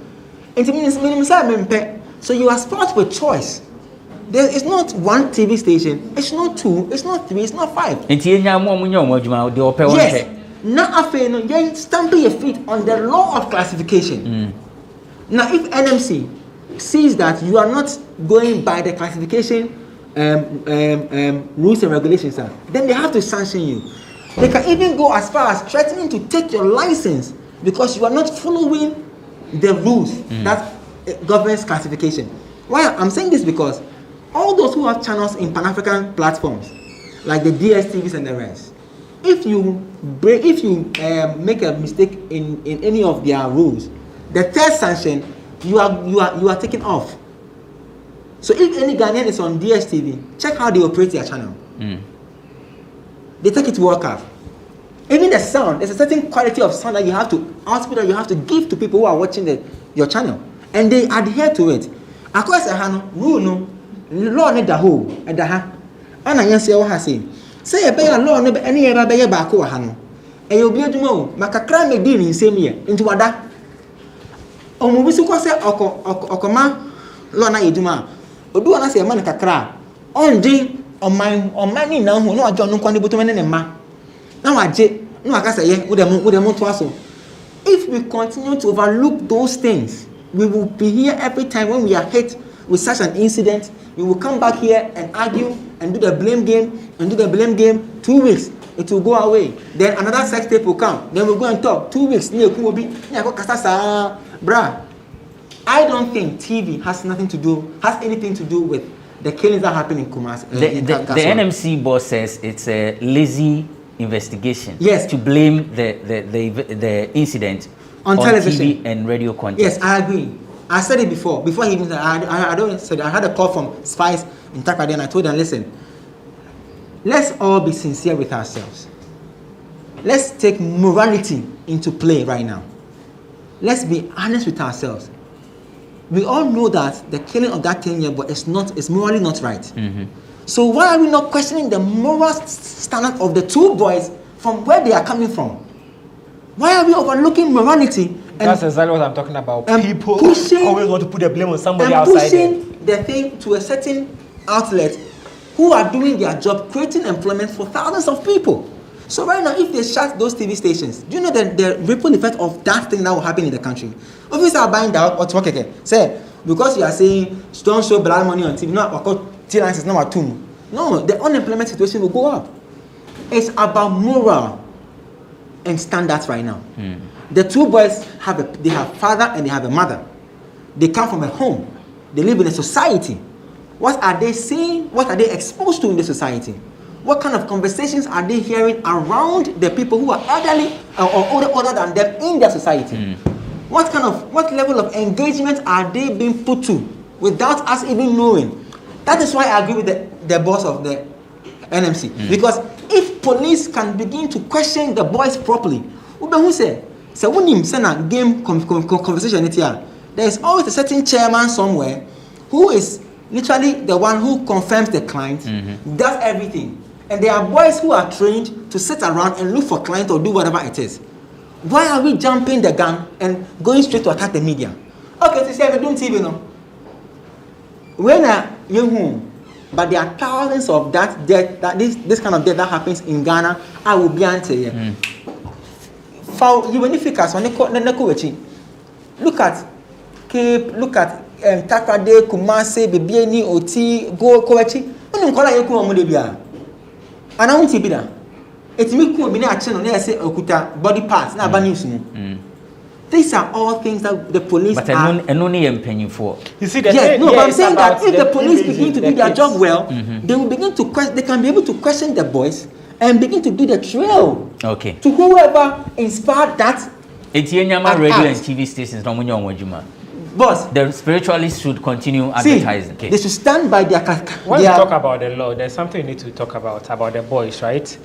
So you are spoiled with choice. There is not one TV station, it's not two, it's not three, it's not five. Yes. Now, you stamp your feet on the law of classification. Now, if NMC sees that you are not going by the classification rules and regulations, then they have to sanction you. They can even go as far as threatening to take your license because you are not following the rules that governs classification. Why I'm saying this, because all those who have channels in Pan-African platforms like the DSTVs and the rest, if you make a mistake in any of their rules, the third sanction, you are taken off. So if any Ghanaian is on DSTV, check how they operate their channel. They take it to work out. Even the sound, there's a certain quality of sound that you have to output, that you have to give to people who are watching your channel, and they adhere to it. Of course, rule no law need the whole and the ha. And I say what I say. Say a better law no any ever be back or hano. And you'll be able to know Macacram a deal in same year into Ada. Omubisu say Okoma Lona Iduma. Odu ana say man kakra. On day on money now who no ajo no kwani boto ne ma. Now aje no aka say ye wo dem to aso. If we continue to overlook those things, we will be here every time when we are hit with such an incident. We will come back here and argue and do the blame game 2 weeks. It will go away. Then another sex tape will come. Then we'll go and talk. 2 weeks. Bruh, I don't think TV has anything to do with the killings that happen in Kumasi. The NMC boss says it's a lazy investigation. Yes. To blame the incident on television TV and radio content. Yes, I agree. I said it before he even said, I had a call from spies in Takrady, and I told them, listen, let's all be sincere with ourselves. Let's take morality into play right now. Let's be honest with ourselves. We all know that the killing of that 10-year boy is morally not right. So why are we not questioning the moral standard of the two boys from where they are coming from? Why are we overlooking morality? That's exactly what I'm talking about. People always want to put the blame on somebody and outside. Pushing the thing to a certain outlet who are doing their job, creating employment for thousands of people. So right now, if they shut those TV stations, do you know the ripple effect of that thing that will happen in the country? Officers are buying that or talk again. Say, because you are saying don't show blood money on TV. No, because T-lines is number 2. No, the unemployment situation will go up. It's about moral and standards right now. The 2 boys they have father and they have a mother. They come from a home. They live in a society. What are they seeing? What are they exposed to in the society? What kind of conversations are they hearing around the people who are elderly or older than them in their society? What level of engagement are they being put to without us even knowing? That is why I agree with the boss of the NMC. Because if police can begin to question the boys properly, who say, so when you send a game conversation, there is always a certain chairman somewhere who is literally the one who confirms the client, does everything. And there are boys who are trained to sit around and look for clients or do whatever it is. Why are we jumping the gun and going straight to attack the media? Okay, so say we're doing TV now. When you're home, but there are thousands of that death, this kind of death that happens in Ghana, I will be answering. For you benefits on the look at Cape, look at Takade, Kumase, Bibiani, Oti, Go Kowechi. I don't call you Kumudibia. And I won't be there. It's me who be a channel. I say Okuta body parts. Now news. These are all things that the police but are. But only am paying for. You see, But I'm saying that if the police begin to do their job well, they will begin to question. They can be able to question the boys and begin to do the trail. Okay. To whoever inspired that. It's radio and TV stations. No money on Wajuma. Boss, the spiritualists should continue advertising. They should stand by their. When you talk about the law, there's something you need to talk about the boys, right?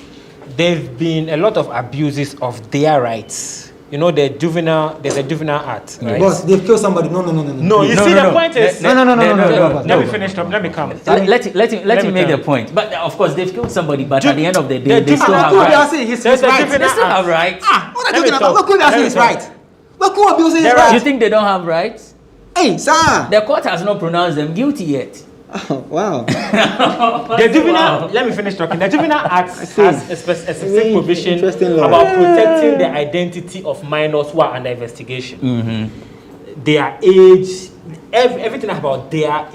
There've been a lot of abuses of their rights. You know, there's a juvenile act, right? Boss, they've killed somebody. No. You see, the point is. No. Let me finish up. Let me come. Let him make the point. But of course, they've killed somebody. But at the end of the day, they still have rights. They still have rights. What are you talking about? What could I say is right? What could abuse is right? You think they don't have rights? Hey, sir. The court has not pronounced them guilty yet. Oh, wow. The juvenile, let me finish talking. The Juvenile Act has a specific provision about protecting the identity of minors who are under investigation. Their age, everything about their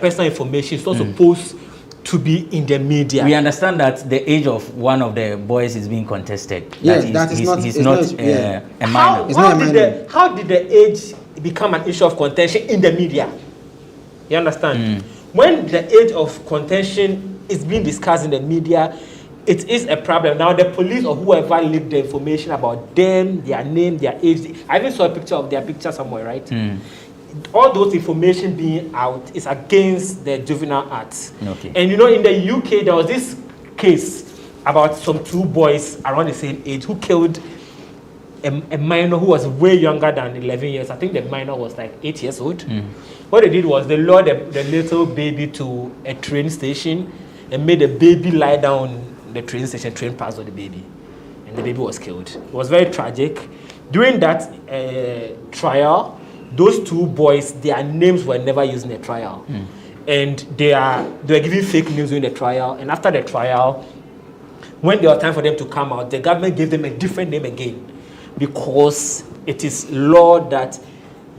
personal information is not supposed to be in the media. We understand that the age of one of the boys is being contested. Yes, he's not a minor. How did the age become an issue of contention in the media? You understand? When the age of contention is being discussed in the media, it is a problem. Now the police or whoever leaked the information about them, their name, their age, I even saw a picture of their picture somewhere, right? All those information being out is against the Juvenile Act. Okay. And you know, in the UK, there was this case about some 2 boys around the same age who killed a minor who was way younger than 11 years. I think the minor was like 8 years old. What they did was they lured the little baby to a train station and made the baby lie down the train station. Train passed on the baby, and the baby was killed. It was very tragic. During that trial, those 2 boys, their names were never used in the trial, and they were giving fake news during the trial. And after the trial, when there was time for them to come out, the government gave them a different name again, because it is law that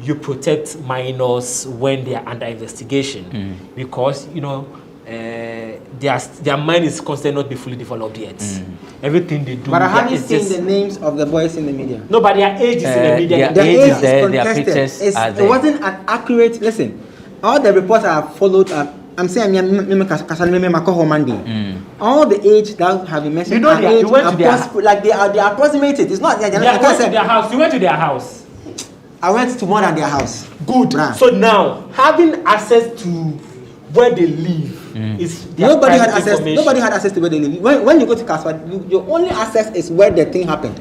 you protect minors when they are under investigation, because you know their mind is constantly not be fully developed yet. Everything they do. But have you seen the names of the boys in the media? No, but their age is in the media. Their age is there. Their pictures are there. It wasn't an accurate. Listen, all the reports I have followed. I'm saying all the age that have been mentioned. You know, you went to they are approximated. It's not. You went to their house. You went to their house. I went to more than their house. Good. So now, having access to where they live is nobody had access. Nobody had access to where they live. When you go to Kaswa, your only access is where the thing happened.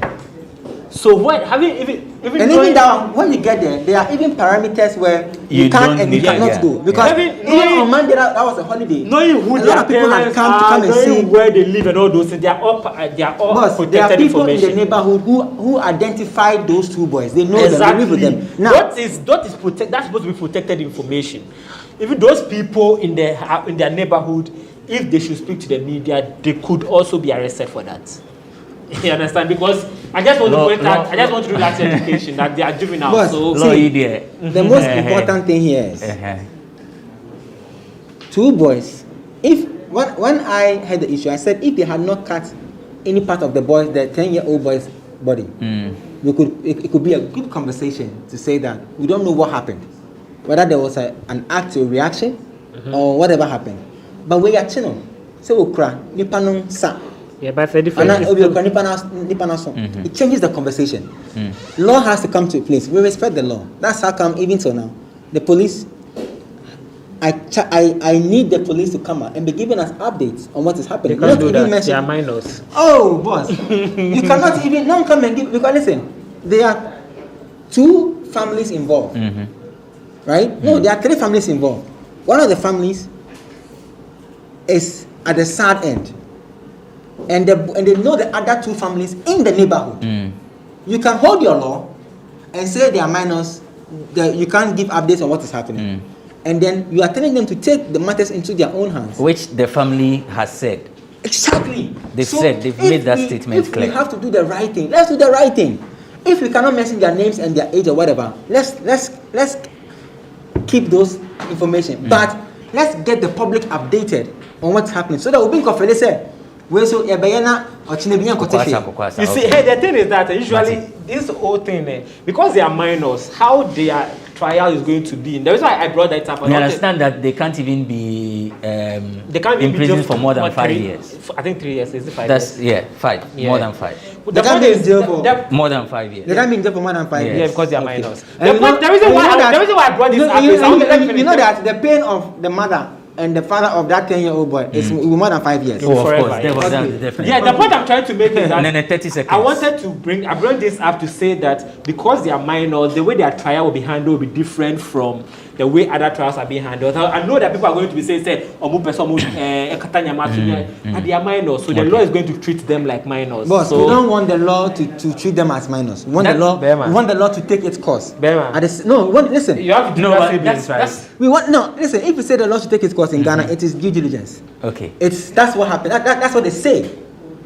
So what? Even down when you get there, there are even parameters where you can't and you cannot go, because even on Monday that was a holiday. Knowing who their parents are, knowing where they live and all those things, they are all protected there are people information. in the neighborhood who identify those 2 boys. They know them. They live with them. Now, that is protect. That's supposed to be protected information. Even those people in their neighborhood, if they should speak to the media, they could also be arrested for that. You understand? Because I just want to point out, I just want to do that education that they are juvenile. Boss, So the most important thing here is two boys. If when I had the issue, I said if they had not cut any part of the 10-year-old boy's body, it could be a good conversation to say that we don't know what happened, whether there was an act or reaction or whatever happened. But we are chino, so we cry, nipanon sa. Yeah, but it's different. It changes the conversation. Law has to come to a place. We respect the law. That's how come even so now, the police. I need the police to come out and be giving us updates on what is happening. They can't do that. They are minors. Oh, boss. You cannot even come and give, because listen, there are 2 families involved. Right? No, there are 3 families involved. One of the families is at the sad end. And they know the other 2 families in the neighborhood. You can hold your law and say they are minors, you can't give updates on what is happening. And then you are telling them to take the matters into their own hands. Which the family has said. Exactly. They've made that statement clear. If we have to do the right thing, let's do the right thing. If we cannot mention their names and their age or whatever, let's keep those information. But let's get the public updated on what's happening. So that we'll be confident. Say, you see, hey, the thing is that usually this whole thing, because they are minors, how their trial is going to be. The reason why I brought that up. We understand that they can't even be in prison for more than 5 years. I think 3 years. Is it 5 years? Yeah, 5. Yeah. More than 5. They can't be in jail for more than 5 years. They can't be in jail for more than 5 years. Yeah, because they are minors. The reason why I brought this up is you know that the pain of the mother and the father of that 10-year-old boy is more than 5 years. Oh, of course, definitely. Yeah, the point I'm trying to make is that and then 30 seconds. I brought this up to say that because they are minors, the way their trial will be handled will be different from the way other trials are being handled. I know that people are going to be saying, they are minors, so the law is going to treat them like minors. Boss, we don't want the law to treat them as minors. We want the law to take its course. Listen. You have to do that, right? Listen, if you say the law should take its course in Ghana, it is due diligence. Okay. That's what happened. That's what they say.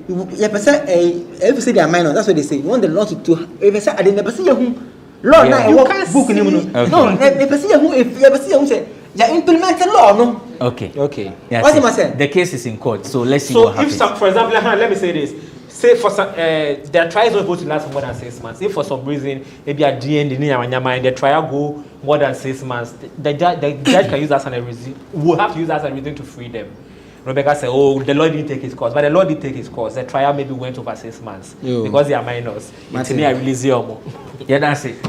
If you say they are minors, that's what they say. You want the law to if you say I didn't see you law now you can't book no if you see who say they implement the law no. Okay. Yeah, what am I saying? The case is in court, so let's see what happens. For example, let me say this. Say for some, their trial is not supposed to last for more than 6 months. If for some reason maybe at the end and the trial go more than 6 months, the judge can use that as a reason. Will have to use that as a reason to free them. Rebecca said, "Oh, the law didn't take his course, but the law did take his course. The trial maybe went over 6 months because they are minors." Me, I release you. Yeah, that's it.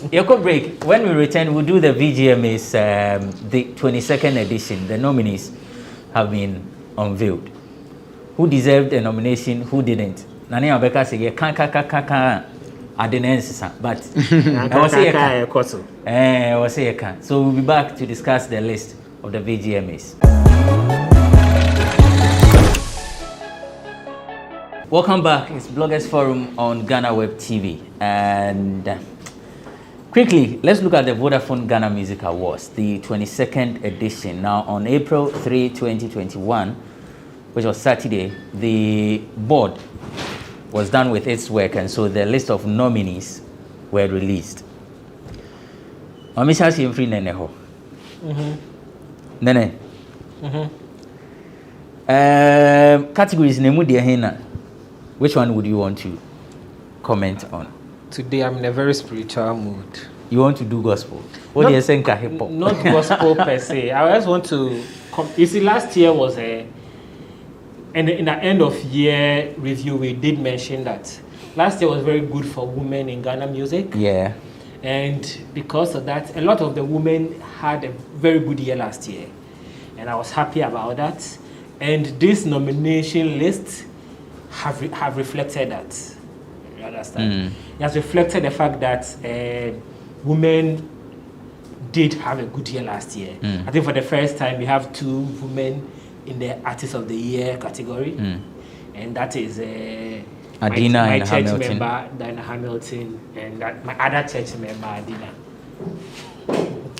Yoko break. When we return, we'll do the VGMA's the 22nd edition. The nominees have been unveiled. Who deserved a nomination? Who didn't? Nani Rebecca said, "Yeah, can't. I didn't answer, but I was say can't." So we'll be back to discuss the list of the VGMAs. Welcome back. It's Bloggers Forum on GhanaWeb TV. And quickly, let's look at the Vodafone Ghana Music Awards, the 22nd edition. Now, on April 3, 2021, which was Saturday, the board was done with its work, and so the list of nominees were released. Mamisha Shimfri Neneho. Nene. Categories Nemu Diahena. Which one would you want to comment on? Today I'm in a very spiritual mood. You want to do gospel? What do you think of hip hop? Not gospel per se. I just want to. You see, last year was in the end of year review, we did mention that last year was very good for women in Ghana music. Yeah. And because of that, a lot of the women had a very good year last year, and I was happy about that. And this nomination list have reflected that. You understand? It has reflected the fact that women did have a good year last year. I think for the first time we have 2 women in the Artist of the Year category, and that is Adina my and church Hamilton. member Diana Hamilton, and my other church member Adina.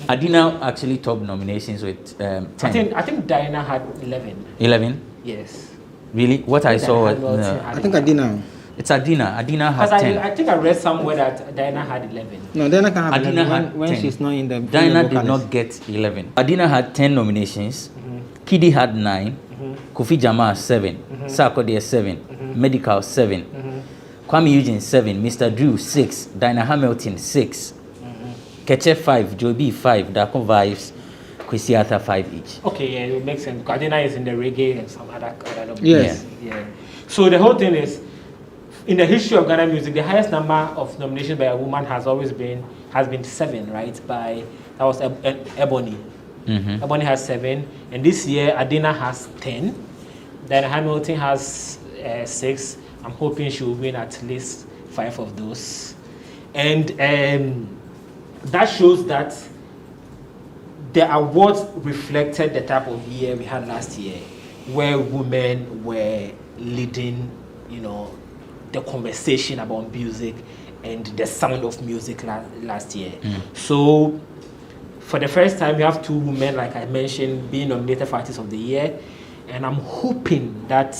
Adina actually top nominations with 10. I think Diana had 11. 11? Yes. Really? What I saw? I think Adina. It's Adina. Adina had 10. I think I read somewhere that Diana had 11. No, Diana can have Adina 11 had when 10. she's not in the. Diana did not get 11. Adina had 10 nominations. Kidi had 9. Kofi Jama 7. Sarkodie 7. Medical 7. Kwame Eugene 7. Mr. Drew 6. Dinah Hamilton 6. Keche 5. Joby 5. Dako Vibes. Kwesiata 5 each. Okay, yeah, it makes sense. Adina is in the reggae and some other. Yes. Yeah. So the whole thing is, in the history of Ghana music, the highest number of nominations by a woman has been 7, right? That was Ebony. Ebony has 7, and this year Adina has 10. Then Hamilton has 6. I'm hoping she will win at least 5 of those, and that shows that the awards reflected the type of year we had last year, where women were leading, the conversation about music and the sound of music last year. So for the first time, we have 2 women, like I mentioned, being nominated for Artist of the Year, and I'm hoping that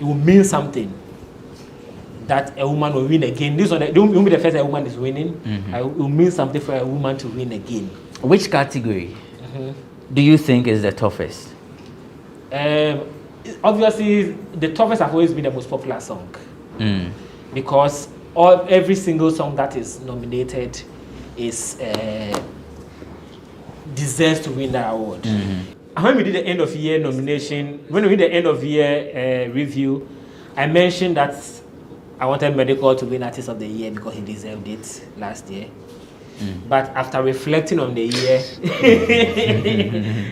it will mean something, that a woman will win again. This one, it won't be the first time a woman is winning. It will mean something for a woman to win again. Which category do you think is the toughest? Obviously, the toughest have always been the most popular song, because every single song that is nominated is deserves to win that award. And when we did the end of year nomination, when we did the end of year review, I mentioned that I wanted Medical to win Artist of the Year because he deserved it last year. But after reflecting on the year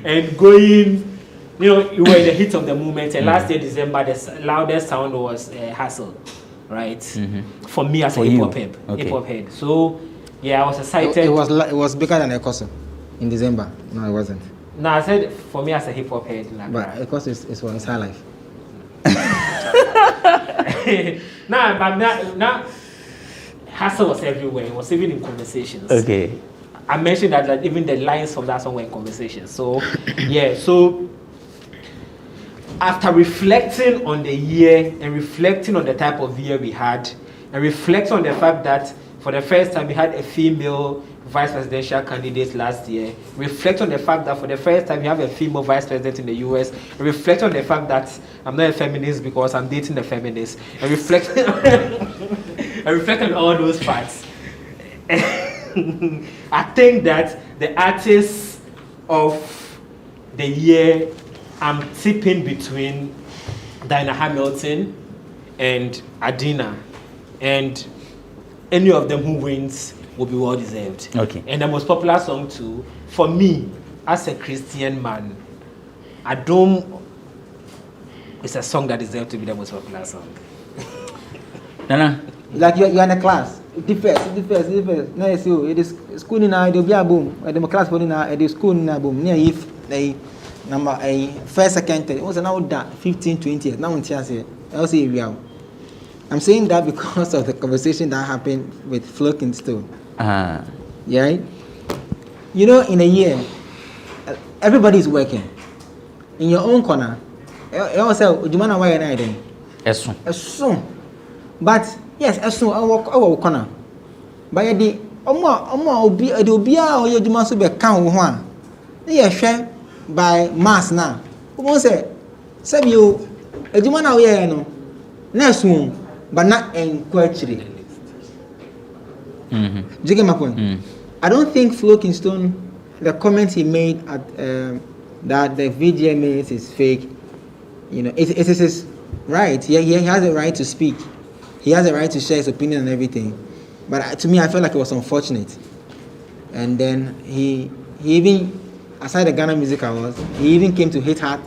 and going, we were in the heat of the moment. And last year, December, the loudest sound was Hustle, right? For me as a hip hop head. So, yeah, I was excited. It was bigger than Ecoso in December. No, it wasn't. No, I said for me as a hip hop head. But Ecoso is high life. Now, Hustle was everywhere. It was even in conversations. Okay. I mentioned that even the lines from that song were in conversations. So, yeah. So, after reflecting on the year and reflecting on the type of year we had, and reflecting on the fact that for the first time we had a female vice presidential candidate last year, reflect on the fact that for the first time we have a female vice president in the US, and reflect on the fact that I'm not a feminist because I'm dating a feminist, and reflect on all those facts. I think that the artists of the year, I'm tipping between Dinah Hamilton and Adina, and any of them who wins will be well deserved. Okay. And the most popular song too, for me, as a Christian man, Addo is a song that deserves to be the most popular song. Nana? Like you're in a class. Differs. No, it's you. It is school in a boom. The class for now, it is school in a boom. Near if they number a first, second, it was an hour that 15, 20. Now in Chelsea, I'll say real. I'm saying that because of the conversation that happened with Flo Kingston. Yeah. In a year, everybody is working. In your own corner, you also do you want to wear an item? As soon. But yes, as soon I walk our corner. By the obi or you must be count one. They share by mass now. Who say you a do want to wear no? Next one, but not in query. Do you get my point? I don't think Flo Kingston, the comments he made at that the VGMA is fake, it is his right. He has a right to speak. He has a right to share his opinion and everything. But to me, I felt like it was unfortunate. And then he even, aside the Ghana Music Awards, he even came to hit hard,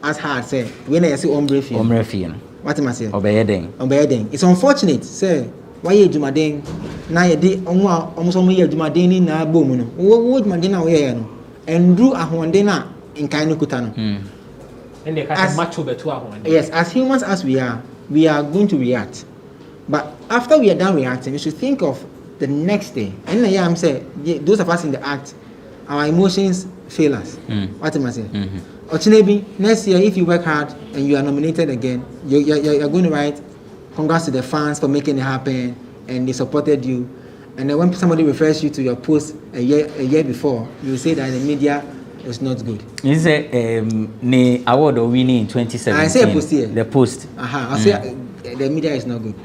as hard, say, when I say ombre fee. What am I saying? Obeying. It's unfortunate, say. Why you do my ding? Now you did almost only do my ding in a boom. What would my dinner wear? And drew a Hondena in Kainu Kutano. And they can match over to our Yes, as humans as we are going to react. But after we are done reacting, we should think of the next day. And I'm saying, those of us in the act, our emotions fail us. What am I saying? Or next year, if you work hard and you are nominated again, you're going to write, congrats to the fans for making it happen, and they supported you. And then when somebody refers you to your post a year before, you say that the media was not good. You say the award winning in 2017. I say a post here. The post. I say the media is not good.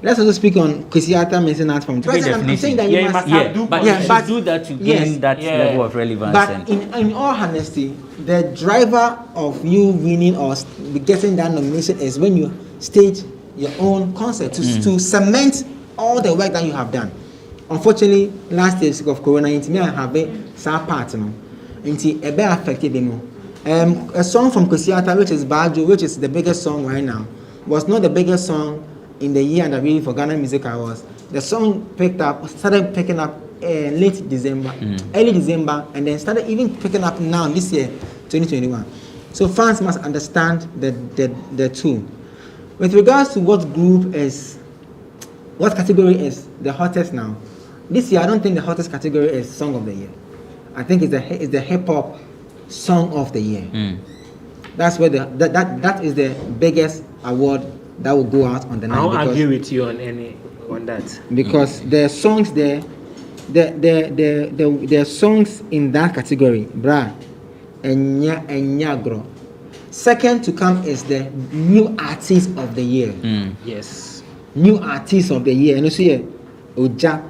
Let's also speak on Kwesiata mentioned that from. I'm saying that you must you should do that to gain that level of relevance. But in all honesty, the driver of you winning or getting that nomination is when you stage your own concert to cement all the work that you have done. Unfortunately, last year of Corona, I have a sad part. A bit affected them. A song from Kwesiata, which is Bajo, which is the biggest song right now, was not the biggest song in the year that really for Ghana Music Awards. The song started picking up late December, early December, and then started even picking up now this year, 2021. So fans must understand the two. With regards to what category is the hottest now, this year I don't think the hottest category is Song of the Year. I think it's the hip hop Song of the Year. That's where that is the biggest award that will go out on the night. I'll argue with you on that. Because the songs there, the songs in that category, Bra, Enyagro. Second to come is the new artist of the year. Yes. New artist of the year. And you see, Oja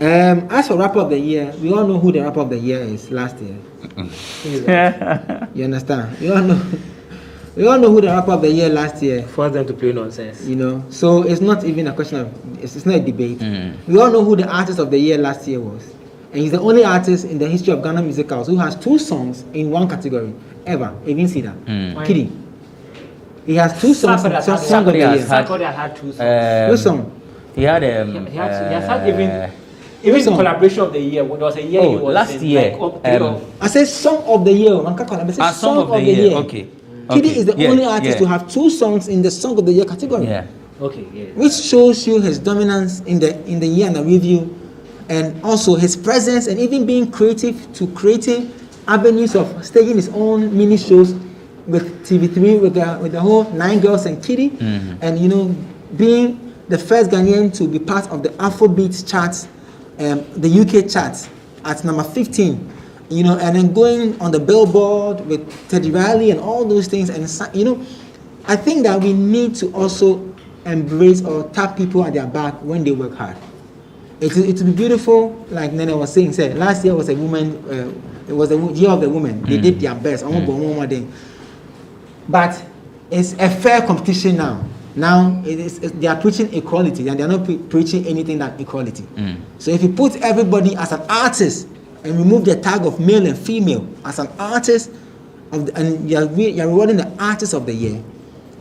as for rapper of the year, we all know who the rapper of the year is last year. You understand? We all know who the rapper of the year last year. Force them to play nonsense. You know, so it's not even a question of it's not a debate. We all know who the artist of the year last year was, and he's the only artist in the history of Ghana Music House who has 2 songs in one category ever. Even see that? Kidding. He has 2 songs. Song of the year. Sarkodie had 2 songs. Which song? He had he has had even collaboration of the year. There was a year he was last year. I said song of the year. Song of the year. Okay. Kiddy is the only artist to have 2 songs in the Song of the Year category. Yeah. Okay. Yeah. Which shows you his dominance in the year and the review, and also his presence and even being creative to creating avenues of staging his own mini shows with TV3 with the whole 9 Girls and Kiddy, and being the first Ghanaian to be part of the Afrobeat charts. The UK charts at number 15, and then going on the Billboard with Teddy Riley and all those things, and I think that we need to also embrace or tap people at their back when they work hard. It will be beautiful, like Nene was saying. Last year was a woman, it was the year of the women. They did their best. But it's a fair competition now. Now they are preaching equality, and they are not preaching anything than equality. So if you put everybody as an artist and remove the tag of male and female as an artist, and you're rewarding the artist of the year,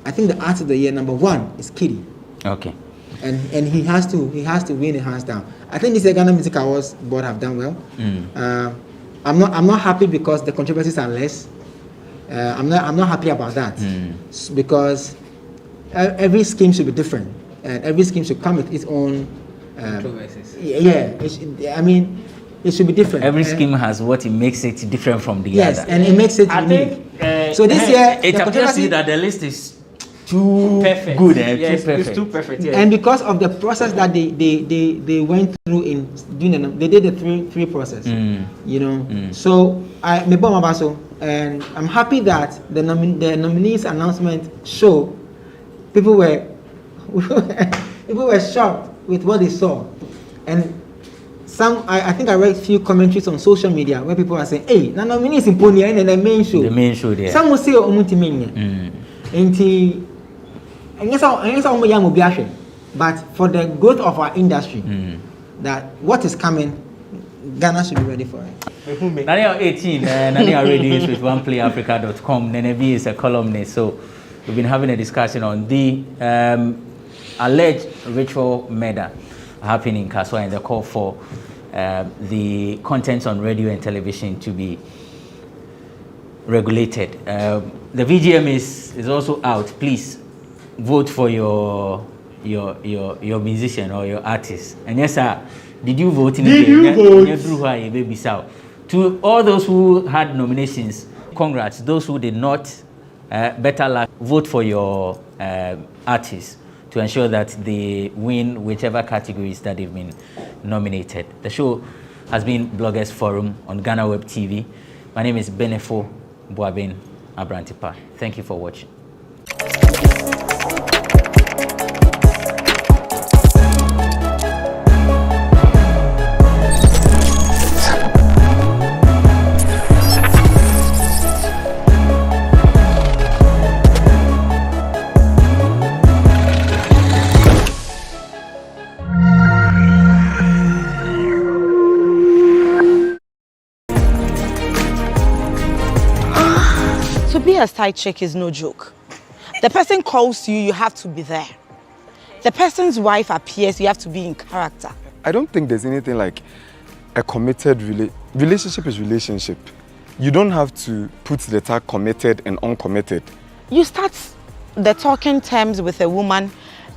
I think the artist of the year number 1 is Kiddy. Okay. And he has to win it hands down. I think this Ghana Music Awards board have done well. I'm not happy because the controversies are less. I'm not happy about that because every scheme should be different, and every scheme should come with its own controversies. It should be different. Every scheme has what it makes it different from the other. Yes, and it makes it unique. So this year, it appears to me that the list is too perfect. Good, yes, too perfect. It's too perfect. Yes. And because of the process that they went through in doing they did the three process. So and I'm happy that the nominees announcement show. People were shocked with what they saw, and I think I read a few commentaries on social media where people are saying, "Hey, na nominees in Pony and the main show." The main show there. Some will say, but for the growth of our industry, that what is coming, Ghana should be ready for it. Nania 18, Nania Radio with OnePlayAfrica.com. Nenebi is a columnist, so. We've been having a discussion on the alleged ritual murder happening in Kaswa and the call for the contents on radio and television to be regulated. The VGM is also out. Please vote for your musician or your artist. And yes, sir, Did you vote? Did you vote? To all those who had nominations, congrats. Those who did not, better luck. Vote for your artists to ensure that they win whichever categories that they've been nominated. The show has been Bloggers Forum on GhanaWeb TV. My name is Benefo Boabin Abrantepa. Thank you for watching. A side check is no joke. The person calls you, you have to be there. The person's wife appears, you have to be in character. I don't think there's anything like a committed relationship is relationship. You don't have to put the tag committed and uncommitted. You start the talking terms with a woman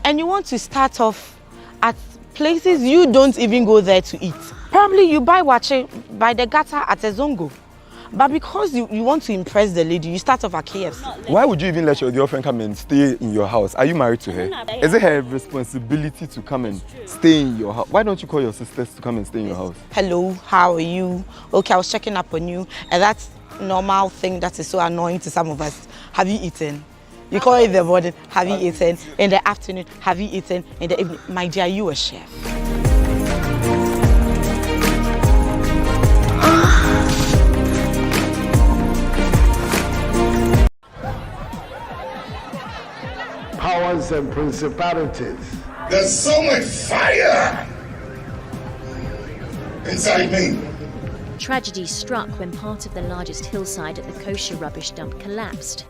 and you want to start off at places you don't even go there to eat. Probably you buy wache by the gutter at a zongo. But because you want to impress the lady, you start off at KFC. Why would you even let your girlfriend come and stay in your house? Are you married to her? Is it her responsibility to come and stay in your house? Why don't you call your sisters to come and stay in your house? Hello, how are you? Okay, I was checking up on you. And that's normal thing that is so annoying to some of us. Have you eaten? You call it the morning, have you eaten? In the afternoon, have you eaten? In the evening, my dear, you a chef. Powers and principalities. There's so much fire inside me. Tragedy struck when part of the largest hillside at the kosher rubbish dump collapsed.